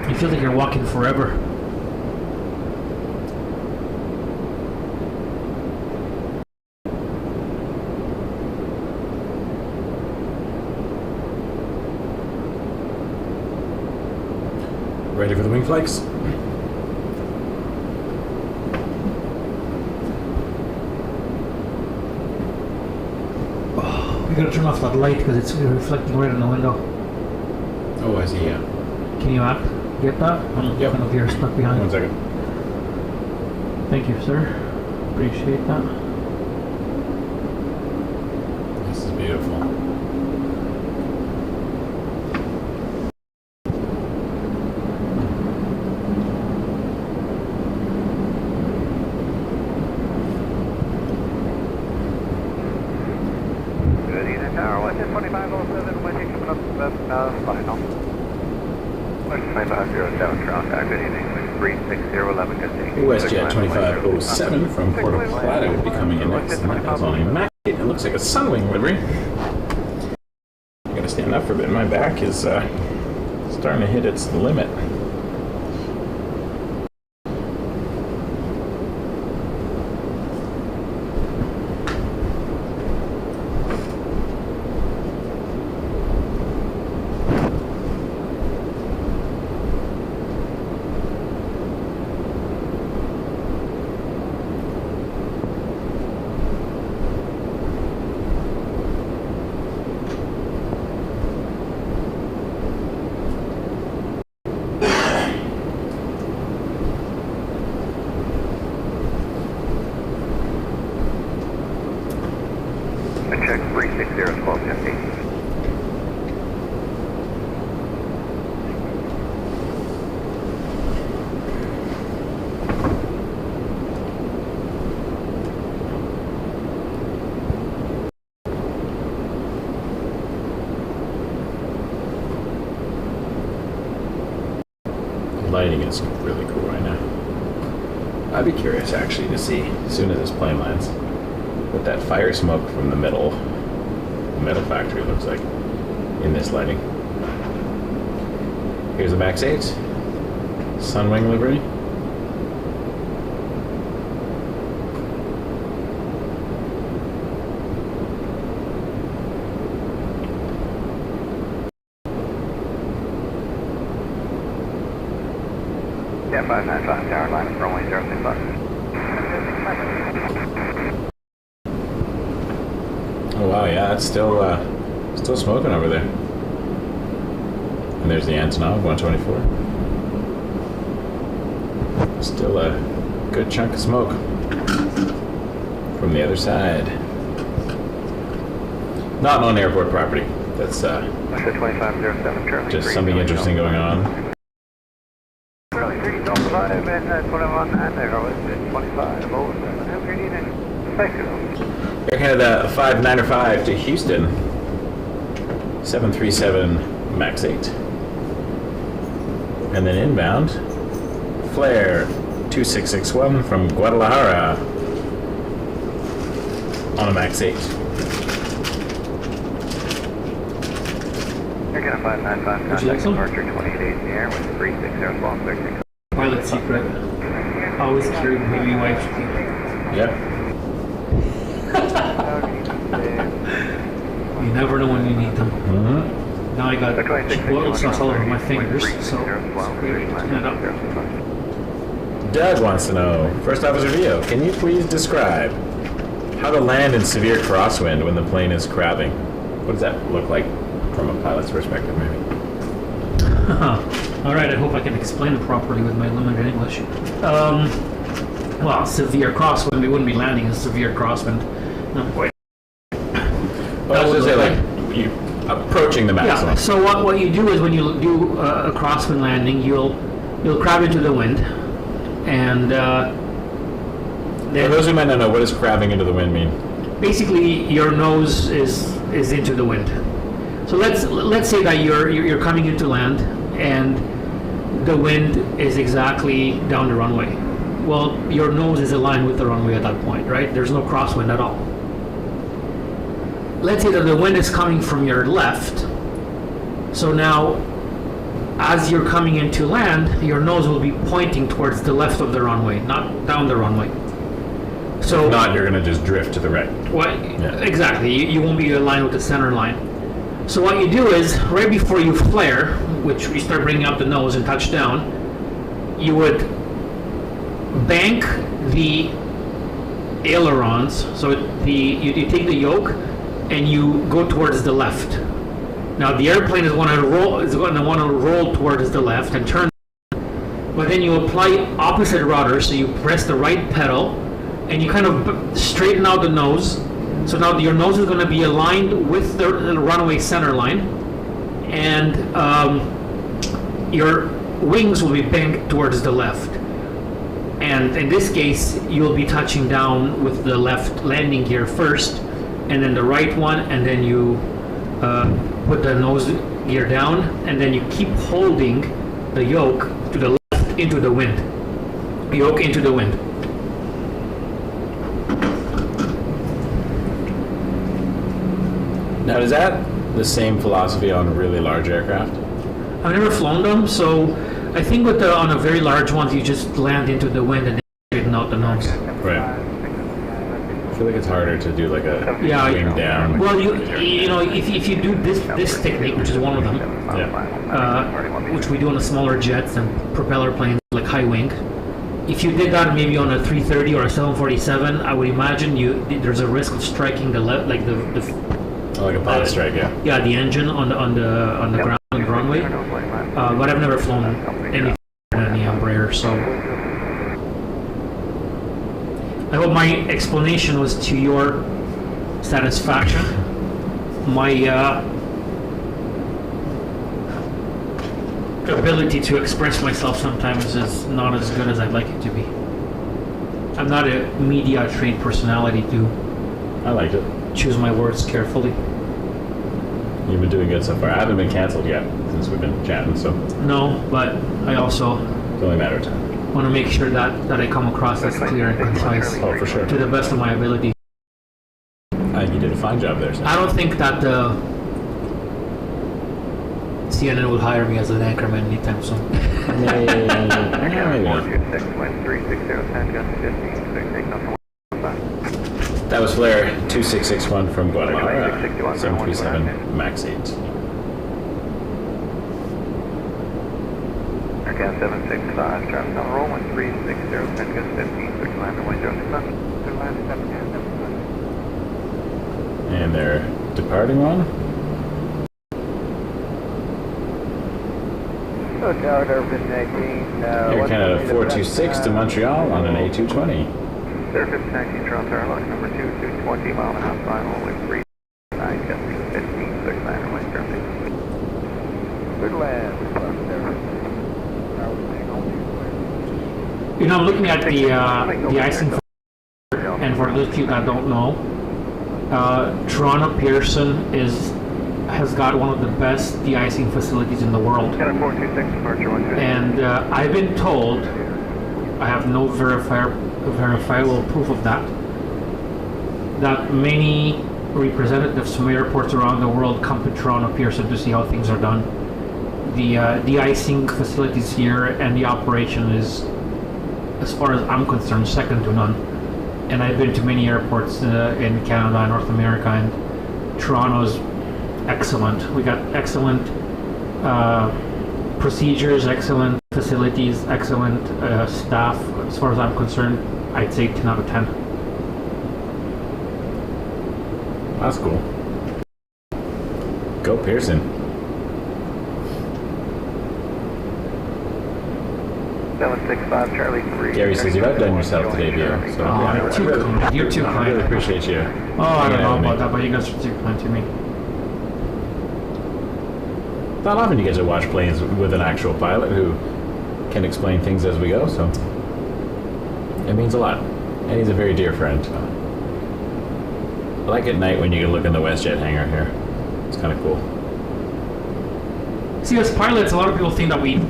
[SPEAKER 8] You feel like you're walking forever.
[SPEAKER 7] Ready for the wing flights?
[SPEAKER 8] Oh, we gotta turn off that light because it's reflecting right in the window.
[SPEAKER 7] Oh, I see, yeah.
[SPEAKER 8] Can you get that? I'm
[SPEAKER 7] Yep.
[SPEAKER 8] kind of here stuck behind.
[SPEAKER 7] 1 second.
[SPEAKER 8] Thank you, sir. Appreciate that.
[SPEAKER 7] This is beautiful. WestJet 2507 from Puerto Plata will be coming in next. And that is on a Mac. It looks like a Sunwing livery. I gotta stand up for a bit. My back is starting to hit its limit.
[SPEAKER 2] Check 360 1250.
[SPEAKER 7] The lighting is really cool right now. I'd be curious actually to see as soon as this plane lands
[SPEAKER 3] what that fire smoke from the metal factory looks like in this lighting. Here's a Max 8, Sunwing livery.
[SPEAKER 2] Yeah, 595 tower line of Runway-adjacent.
[SPEAKER 3] Oh wow, yeah, it's still smoking over there. And there's the Antonov 124. Still a good chunk of smoke from the other side. Not on airport property. That's
[SPEAKER 2] 2507 Charlie.
[SPEAKER 3] just something interesting going on.
[SPEAKER 2] Charlie 3, Delta 5 and 21 and there goes 25 over 7. Have you needed? Thank you.
[SPEAKER 3] Air Canada 595 to Houston. 737 Max 8. And then inbound, Flair 2661 from Guadalajara on a Max 8.
[SPEAKER 2] You're going to 595
[SPEAKER 8] Would you like some?
[SPEAKER 2] departure 28 in the air with 360 long 36.
[SPEAKER 8] Pilot secret. Always carry the baby wife's key.
[SPEAKER 3] Yep.
[SPEAKER 8] You never know when you need them.
[SPEAKER 3] Mm-hmm.
[SPEAKER 8] Now I got oil sauce all over my fingers, so clean it up.
[SPEAKER 3] Doug wants to know, First Officer Vio, can you please describe how to land in severe crosswind when the plane is crabbing? What does that look like from a pilot's perspective, maybe?
[SPEAKER 8] All right, I hope I can explain it properly with my limited English. Well, severe crosswind, we wouldn't be landing in severe crosswind. No, wait.
[SPEAKER 3] Well, I was just say, like, you approaching the maximum.
[SPEAKER 8] Yeah, so what you do is when you do a crosswind landing, you'll crab into the wind, and
[SPEAKER 3] For those who might not know, what does crabbing into the wind mean?
[SPEAKER 8] basically your nose is into the wind. So let's say that you're coming into land and the wind is exactly down the runway. Well, your nose is aligned with the runway at that point, right? There's no crosswind at all. Let's say that the wind is coming from your left. So now, as you're coming into land, your nose will be pointing towards the left of the runway, not down the runway. So
[SPEAKER 3] If not, you're going to just drift to the right.
[SPEAKER 8] What?
[SPEAKER 3] Yeah.
[SPEAKER 8] Exactly. You won't be aligned with the center line. So what you do is, right before you flare, which you start bringing up the nose and touch down, you would bank the ailerons. So you take the yoke and you go towards the left. Now the airplane is going to want to roll towards the left and turn. But then you apply opposite rudder, so you press the right pedal and you kind of straighten out the nose. So now your nose is going to be aligned with the runway center line, and your wings will be banked towards the left. And in this case, you'll be touching down with the left landing gear first, and then the right one, and then you put the nose gear down, and then you keep holding the yoke to the left into the wind. Yoke into the wind.
[SPEAKER 3] Now, is that the same philosophy on really large aircraft?
[SPEAKER 8] I've never flown them, so I think on a very large one, you just land into the wind and then straighten out the nose.
[SPEAKER 3] Right. I feel like it's harder to do like a wing down.
[SPEAKER 8] Well, you know, if you do this technique, which is one of them, which we do on the smaller jets and propeller planes like high wing. If you did that maybe on a 330 or a 747, I would imagine there's a risk of striking the like the
[SPEAKER 3] like a pilot strike, yeah.
[SPEAKER 8] Yeah, the engine on the ground on the runway. But I've never flown anything than the Embraer, so I hope my explanation was to your satisfaction. My ability to express myself sometimes is not as good as I'd like it to be. I'm not a media trained personality to
[SPEAKER 3] I liked it.
[SPEAKER 8] choose my words carefully.
[SPEAKER 3] You've been doing good so far. I haven't been canceled yet since we've been chatting, so
[SPEAKER 8] No, but I also
[SPEAKER 3] it's only a matter of time.
[SPEAKER 8] want to make sure that I come across as clear and concise
[SPEAKER 3] Oh, for sure.
[SPEAKER 8] to the best of my ability.
[SPEAKER 7] fine job there, sir.
[SPEAKER 9] I don't think that CNN will hire me as an anchorman anytime soon.
[SPEAKER 7] Maybe not.
[SPEAKER 2] 426, wind 360, 10 gust 15, 6, take off.
[SPEAKER 7] That was flare 2661 from Guadalajara, 737 MAX 8.
[SPEAKER 2] Aircraft 765, traffic on roll, wind 360, 10 gust 15, 6, land away, 06,
[SPEAKER 7] And they're departing on.
[SPEAKER 5] Tower 18.
[SPEAKER 7] Air Canada 426 to Montreal on an A220.
[SPEAKER 2] Air 1519, Toronto Airlines, number 2, 220, mile and a half final, wind 3, 9, gust 15, 6, land away, Germany.
[SPEAKER 5] Good land.
[SPEAKER 9] You know, looking at the icing, and for those of you that don't know, Toronto Pearson has got one of the best de-icing facilities in the world.
[SPEAKER 2] Canada 426, departure 120.
[SPEAKER 9] And I've been told, I have no verifiable proof of that many representatives from airports around the world come to Toronto Pearson to see how things are done. The de-icing facilities here and the operation is, as far as I'm concerned, second to none. And I've been to many airports in Canada and North America, and Toronto's excellent. We got excellent procedures, excellent facilities, excellent staff. As far as I'm concerned, I'd say 10 out of 10.
[SPEAKER 7] That's cool. Go Pearson.
[SPEAKER 2] 765, Charlie 3.
[SPEAKER 7] Gary says you've outdone yourself today, Vio. So
[SPEAKER 9] You're too
[SPEAKER 7] I really
[SPEAKER 9] kind.
[SPEAKER 7] appreciate you.
[SPEAKER 9] Oh, I don't know about that, but you guys are too kind to me.
[SPEAKER 7] It's not often you get to watch planes with an actual pilot who can explain things as we go, so it means a lot. And he's a very dear friend. I like at night when you can look in the WestJet hangar here. It's kind of cool.
[SPEAKER 9] See, as pilots, a lot of people think that we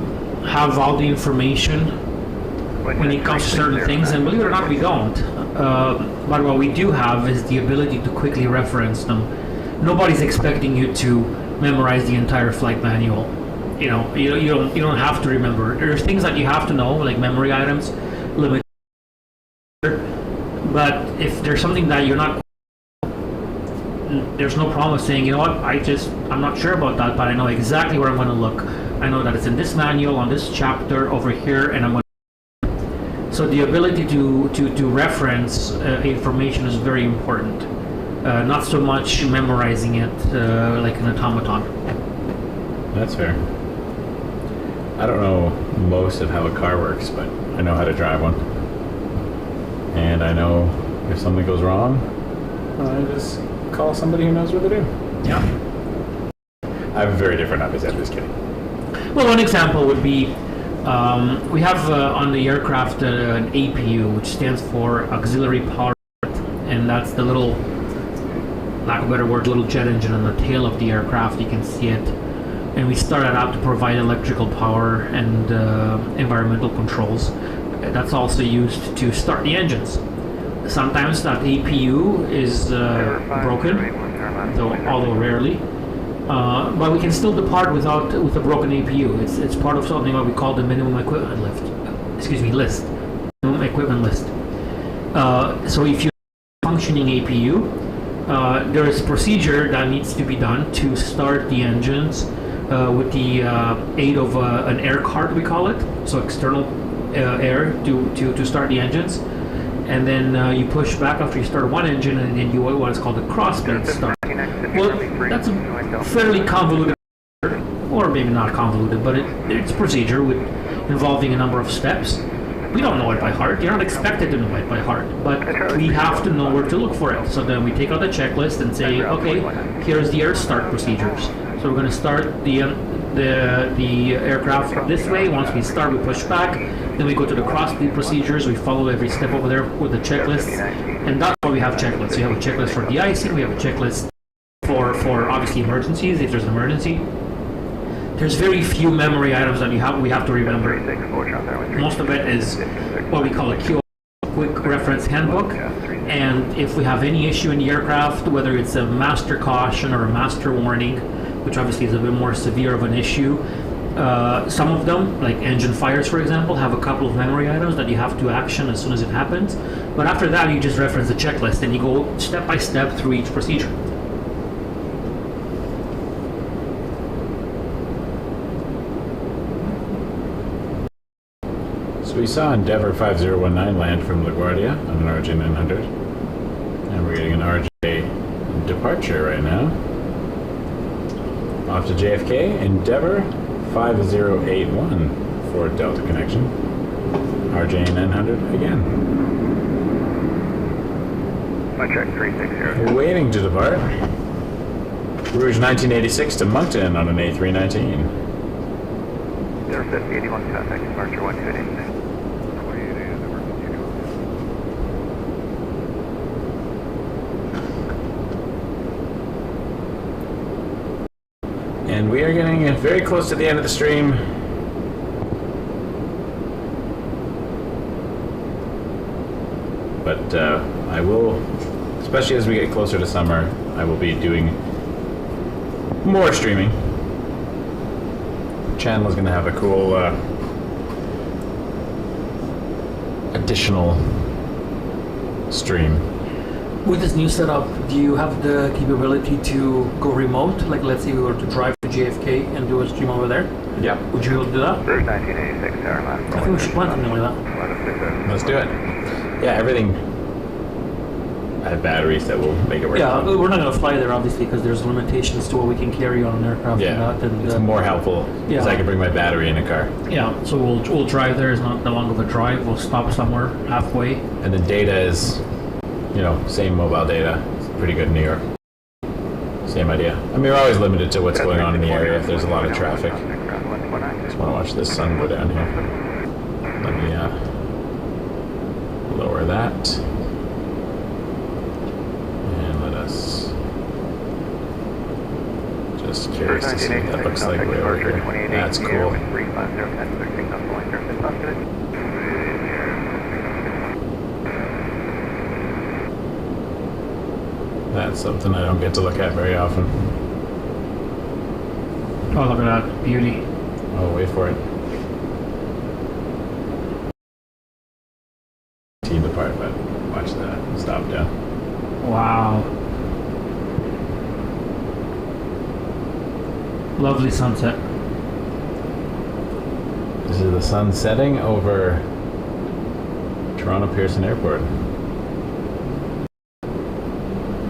[SPEAKER 9] have all the information when it comes to certain things, and believe it or not, we don't. But what we do have is the ability to quickly reference them. Nobody's expecting you to memorize the entire flight manual. You know, you don't have to remember. There's things that you have to know, like memory items, limit. But if there's something that you're not, there's no problem with saying, you know what, I'm not sure about that, but I know exactly where I'm going to look. I know that it's in this manual, on this chapter, over here, and I'm going to... So the ability to reference information is very important. Not so much memorizing it like an automaton.
[SPEAKER 7] That's fair. I don't know most of how a car works, but I know how to drive one. And I know if something goes wrong, I just call somebody who knows what to do.
[SPEAKER 9] Yeah.
[SPEAKER 7] I have a very different habits, I'm just kidding.
[SPEAKER 9] Well, one example would be, we have on the aircraft an APU, which stands for Auxiliary Power, and that's the little, lack of a better word, little jet engine on the tail of the aircraft. You can see it. And we started out to provide electrical power and environmental controls. That's also used to start the engines. Sometimes that APU is broken, although rarely. But we can still depart with a broken APU. It's part of something what we call the minimum equipment list. Minimum equipment list. So if you have a functioning APU, there is a procedure that needs to be done to start the engines with the aid of an air cart, we call it. So external air to start the engines. And then you push back after you start one engine, and then you do what is called a crossblade start. Well, that's a fairly convoluted, or maybe not convoluted, but it's a procedure involving a number of steps. We don't know it by heart. You're not expected to know it by heart, but we have to know where to look for it. So then we take out the checklist and say, okay, here's the air start procedures. So we're going to start the aircraft this way. Once we start, we push back. Then we go to the crossblade procedures. We follow every step over there with the checklist, and that's why we have checklists. We have a checklist for de-icing. We have a checklist for obviously emergencies, if there's an emergency. There's very few memory items that we have to remember. Most of it is what we call a QO, quick reference handbook, And if we have any issue in the aircraft, whether it's a master caution or a master warning, which obviously is a bit more severe of an issue, some of them, like engine fires for example, have a couple of memory items that you have to action as soon as it happens. But after that, you just reference the checklist and you go step by step through each procedure.
[SPEAKER 7] So we saw Endeavour 5019 land from LaGuardia on an RJ 900. And we're getting an RJ departure right now. Off to JFK, Endeavour 5081 for Delta connection. RJ 900 again.
[SPEAKER 1] My check 360.
[SPEAKER 7] We're waiting to depart. Rouge 1986 to Moncton on an A319.
[SPEAKER 1] 050, 81 contact, departure 128.
[SPEAKER 7] And we are getting very close to the end of the stream. But I will, especially as we get closer to summer, I will be doing more streaming. Channel is going to have a cool additional stream.
[SPEAKER 9] With this new setup, do you have the capability to go remote? Like, let's say we were to drive to JFK and do a stream over there?
[SPEAKER 7] Yeah.
[SPEAKER 9] Would you be able to do that?
[SPEAKER 1] There's 1986 airline.
[SPEAKER 9] I think we should plan something like that.
[SPEAKER 7] Let's do it. Yeah, everything. I have batteries that will make it work.
[SPEAKER 9] Yeah, we're not going to fly there, obviously, because there's limitations to what we can carry on an aircraft.
[SPEAKER 7] Yeah,
[SPEAKER 9] and that, and,
[SPEAKER 7] it's more helpful because I can bring my battery in a car.
[SPEAKER 9] Yeah, so we'll drive there. It's not that long of a drive. We'll stop somewhere halfway.
[SPEAKER 7] And the data is, you know, same mobile data. It's pretty good in New York. Same idea. I mean, we're always limited to what's going on in the area if there's a lot of traffic. Just want to watch this sun go down here. Let me lower that. And let us... Just curious to see what that looks like way over here. That's cool. That's something I don't get to look at very often.
[SPEAKER 9] Oh, look at that beauty.
[SPEAKER 7] Oh, wait for it. Team apart, but watch that. Stop down.
[SPEAKER 9] Wow. Lovely sunset.
[SPEAKER 7] This is the sun setting over Toronto Pearson Airport.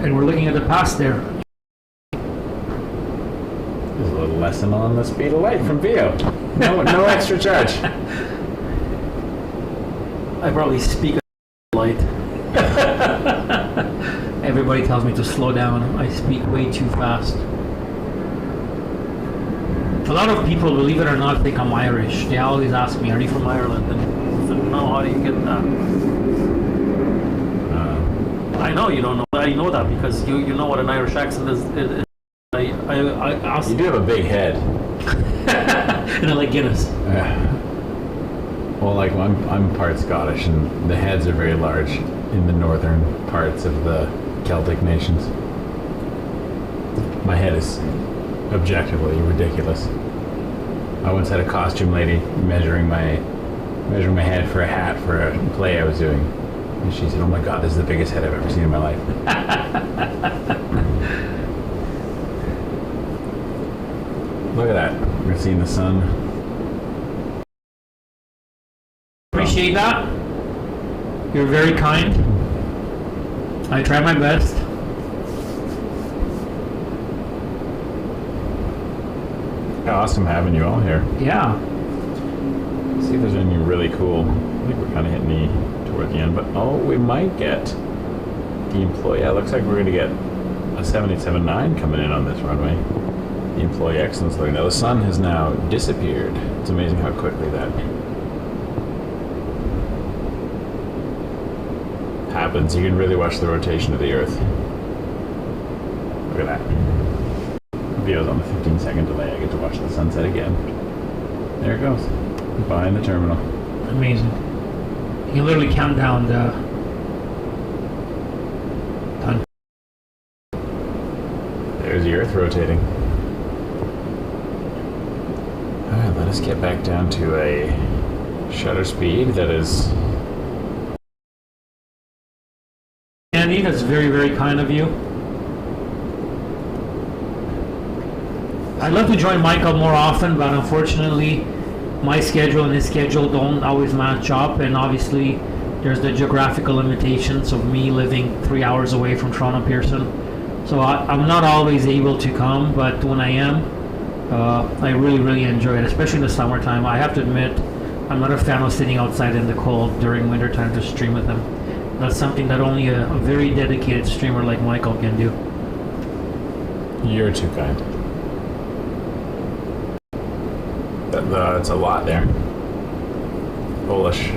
[SPEAKER 9] And we're looking at the past there.
[SPEAKER 7] There's a little lesson on the speed of light from Vio. No extra charge.
[SPEAKER 9] I probably speak light. Everybody tells me to slow down. I speak way too fast. A lot of people, believe it or not, think I'm Irish. They always ask me, are you from Ireland? And I said, no, how do you get that? I know you don't know. I know that because you know what an Irish accent is. I asked.
[SPEAKER 7] You do have a big head.
[SPEAKER 9] And I like Guinness.
[SPEAKER 7] Well, like I'm part Scottish, and the heads are very large in the northern parts of the Celtic nations. My head is objectively ridiculous. I once had a costume lady measuring my head for a hat for a play I was doing. And she said, "Oh my God, this is the biggest head I've ever seen in my life." Look at that. We're seeing the sun.
[SPEAKER 9] Appreciate that. You're very kind. I try my best.
[SPEAKER 7] Awesome having you all here.
[SPEAKER 9] Yeah.
[SPEAKER 7] See if there's anything really cool. I think we're kind of hitting the toward the end, but we might get the employee. Yeah, it looks like we're going to get a 787-9 coming in on this runway. The employee excellence loading. Now the sun has now disappeared. It's amazing how quickly that happens. You can really watch the rotation of the Earth. Look at that. Video's on the 15-second delay. I get to watch the sunset again. There it goes. Behind the terminal.
[SPEAKER 9] Amazing. You can literally count down
[SPEAKER 3] the Earth rotating. Alright, let us get back down to a shutter speed that is...
[SPEAKER 9] Andy, that's very, very kind of you. I'd love to join Michael more often, but unfortunately my schedule and his schedule don't always match up, and obviously there's the geographical limitations of me living 3 hours away from Toronto Pearson. So I'm not always able to come, but when I am, I really, really enjoy it, especially in the summertime. I have to admit, I'm not a fan of sitting outside in the cold during wintertime to stream with him. That's something that only a very dedicated streamer like Michael can do.
[SPEAKER 3] You're too kind. That's a lot there. Polish.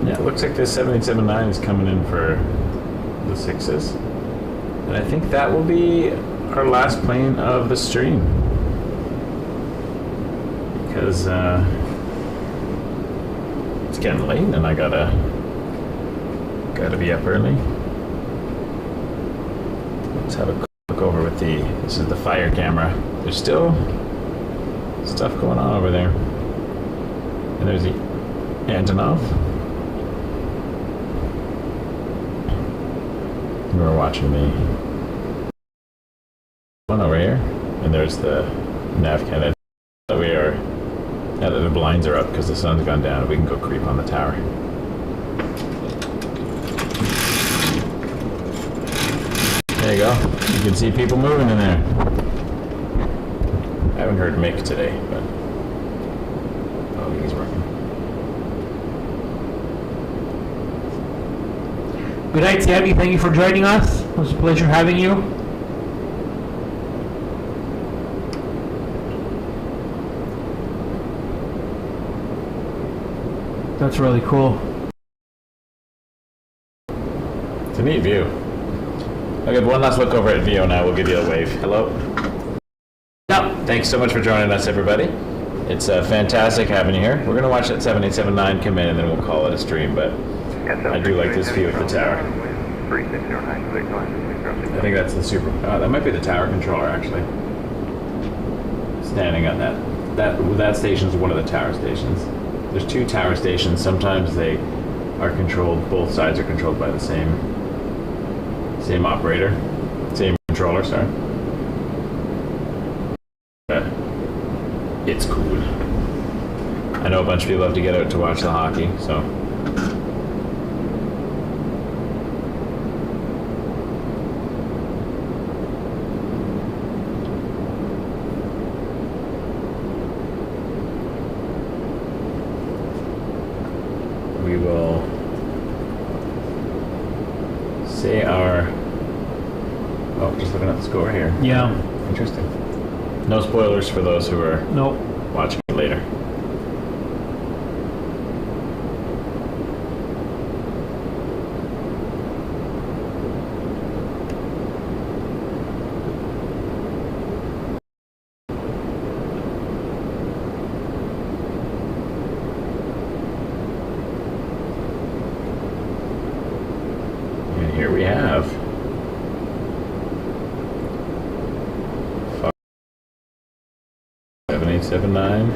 [SPEAKER 3] Yeah, it looks like this 787-9 is coming in for the 6s. And I think that will be our last plane of the stream. Because it's getting late and I gotta be up early. Let's have a look over with this is the fire camera. There's still stuff going on over there. And there's the Antonov. We're watching the one over here, and there's the nav cannon. We are, now that the blinds are up because the sun's gone down, we can go creep on the tower. There you go. You can see people moving in there. I haven't heard Mick today, but oh, he's working.
[SPEAKER 9] Good night, Sammy. Thank you for joining us. It was a pleasure having you. That's really cool.
[SPEAKER 3] It's a neat view. I'll give one last look over at VO now. We'll give you a wave. Hello?
[SPEAKER 9] Yep.
[SPEAKER 3] Thanks so much for joining us, everybody. It's fantastic having you here. We're going to watch that 787-9 come in, and then we'll call it a stream, but I do like this view of the tower. I think that's the super... that might be the tower controller, actually. Standing on that station's one of the tower stations. There's two tower stations. Sometimes they are controlled, both sides are controlled by the same operator, same controller, sorry. It's cool. I know a bunch of people have to get out to watch the hockey, so... we will say our... Oh, just looking at the score here.
[SPEAKER 9] Yeah.
[SPEAKER 3] Interesting. No spoilers for those who are watching it later. And here we have 7879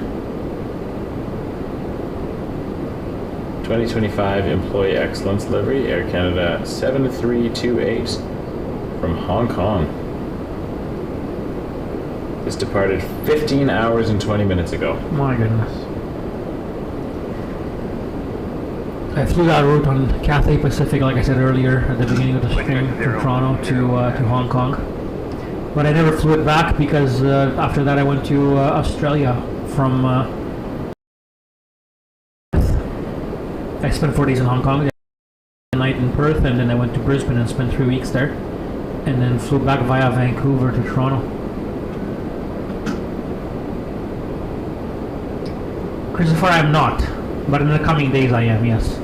[SPEAKER 3] 2025 Employee Excellence Livery, Air Canada 7328 from Hong Kong. This departed 15 hours and 20 minutes ago.
[SPEAKER 9] My goodness. I flew that route on Cathay Pacific, like I said earlier at the beginning of the stream, from Toronto to Hong Kong. But I never flew it back because after that I went to Australia from... I spent 4 days in Hong Kong, a night in Perth, and then I went to Brisbane and spent 3 weeks there. And then flew back via Vancouver to Toronto. Christopher, I'm not. But in the coming days I am, yes.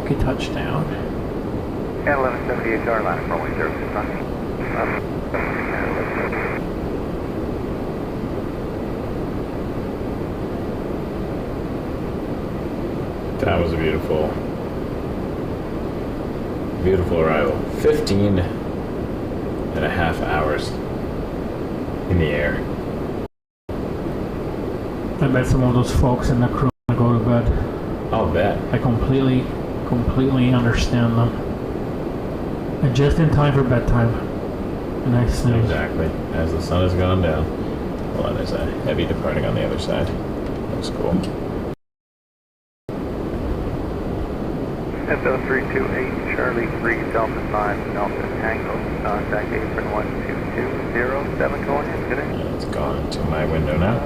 [SPEAKER 9] Okay, touchdown.
[SPEAKER 2] And 1178 airline, runway 025.
[SPEAKER 3] That was a beautiful, beautiful arrival. 15 and a half hours in the air.
[SPEAKER 9] I bet some of those folks in the crew want to go to bed.
[SPEAKER 3] I'll bet.
[SPEAKER 9] I completely understand them. And just in time for bedtime. And I snooze.
[SPEAKER 3] Exactly. As the sun has gone down. Hold on, there's a heavy departing on the other side. Looks cool.
[SPEAKER 2] SO328, Charlie 3, Delta 5, Delta Tango, contact apron 1220, 7 going in today.
[SPEAKER 3] It's gone to my window now.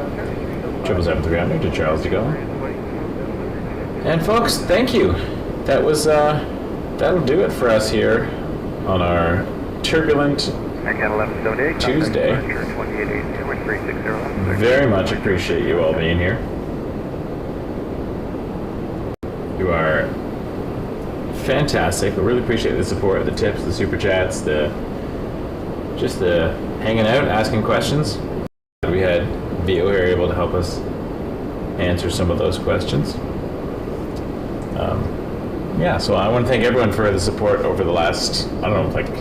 [SPEAKER 3] 777-300 to Charles de Gaulle. And folks, thank you. That was, that'll do it for us here on our turbulent Tuesday. Very much appreciate you all being here. You are fantastic. We really appreciate the support, the tips, the super chats, the hanging out, asking questions. We had Vio here able to help us answer some of those questions. Yeah, so I want to thank everyone for the support over the last, I don't know, like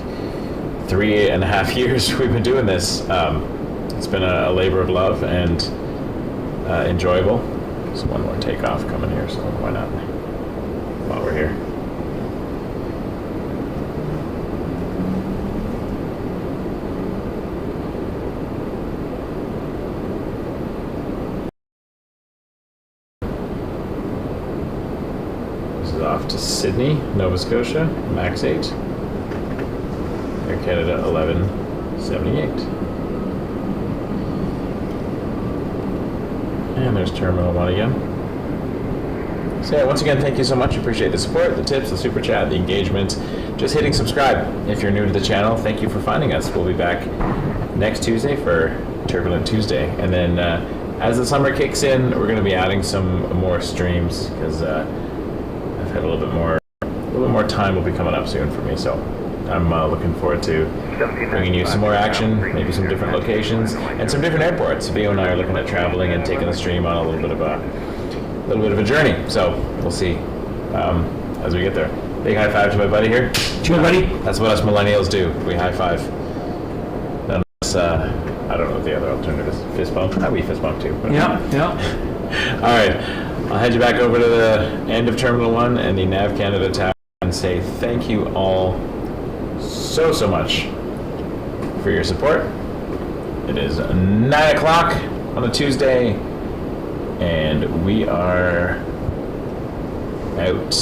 [SPEAKER 3] 3.5 years we've been doing this. It's been a labor of love and enjoyable. So one more takeoff coming here, so why not while we're here. Off to Sydney, Nova Scotia, max 8. Air Canada 1178. And there's Terminal 1 again. So yeah, once again, thank you so much. Appreciate the support, the tips, the super chat, the engagement. Just hitting subscribe if you're new to the channel. Thank you for finding us. We'll be back next Tuesday for Turbulent Tuesday. And then as the summer kicks in, we're going to be adding some more streams because I've had a little bit more time will be coming up soon for me, so I'm looking forward to bringing you some more action, maybe some different locations and some different airports. Vio and I are looking at traveling and taking the stream on a little bit of a journey. So we'll see as we get there. Big high five to my buddy here.
[SPEAKER 9] Cheers, buddy.
[SPEAKER 3] That's what us millennials do. We high five. None of us, I don't know what the other alternative is. Fist bump. We fist bump too.
[SPEAKER 9] Yeah.
[SPEAKER 3] All right. I'll head you back over to the end of Terminal 1 and the Nav Canada tower and say thank you all so much for your support. It is 9 o'clock on a Tuesday, and we are out.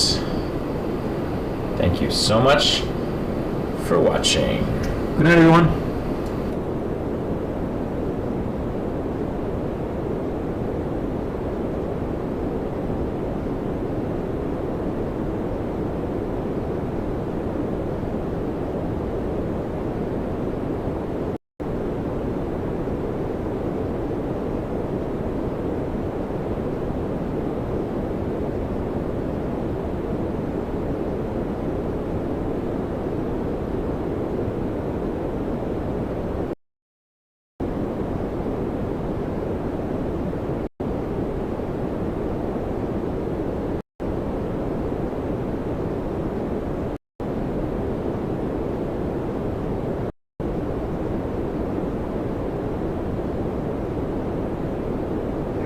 [SPEAKER 3] Thank you so much for watching.
[SPEAKER 9] Good night, everyone.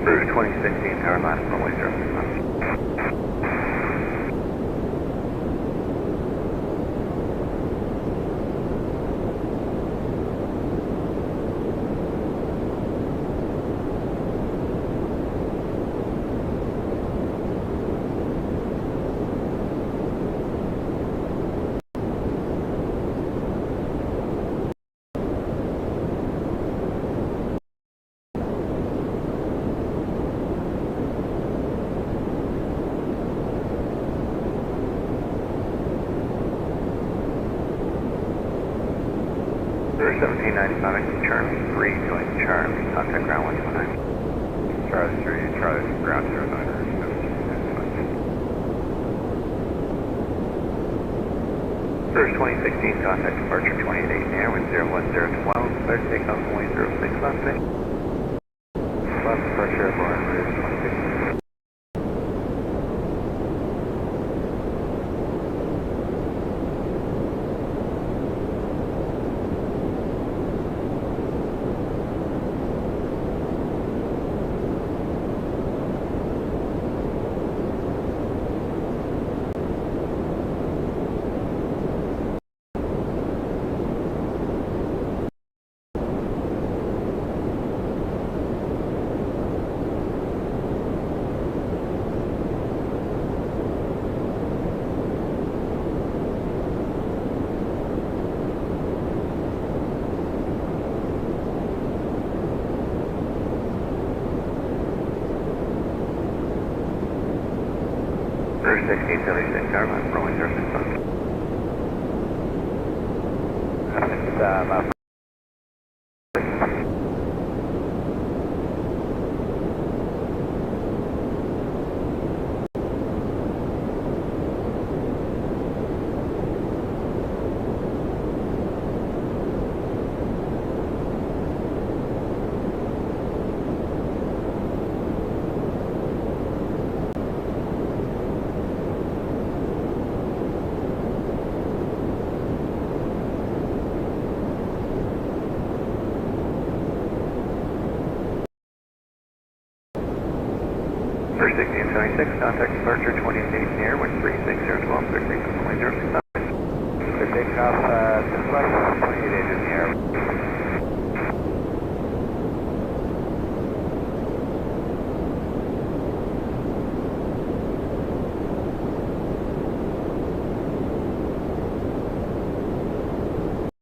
[SPEAKER 2] Route 2016, airline, runway 025. Route 1795, Charlie 3, join Charlie, contact ground 129. Charlie 3, Charlie, ground 09. First 2016, contact departure 28 in the air, wind 01012, clear takeoff, runway 06 left six. Left departure airborne, route 2016. First 1676, airline, runway 06 left. First 1676, contact departure 28 in the air, wind 36012, clear takeoff, runway 06 left. Clear takeoff,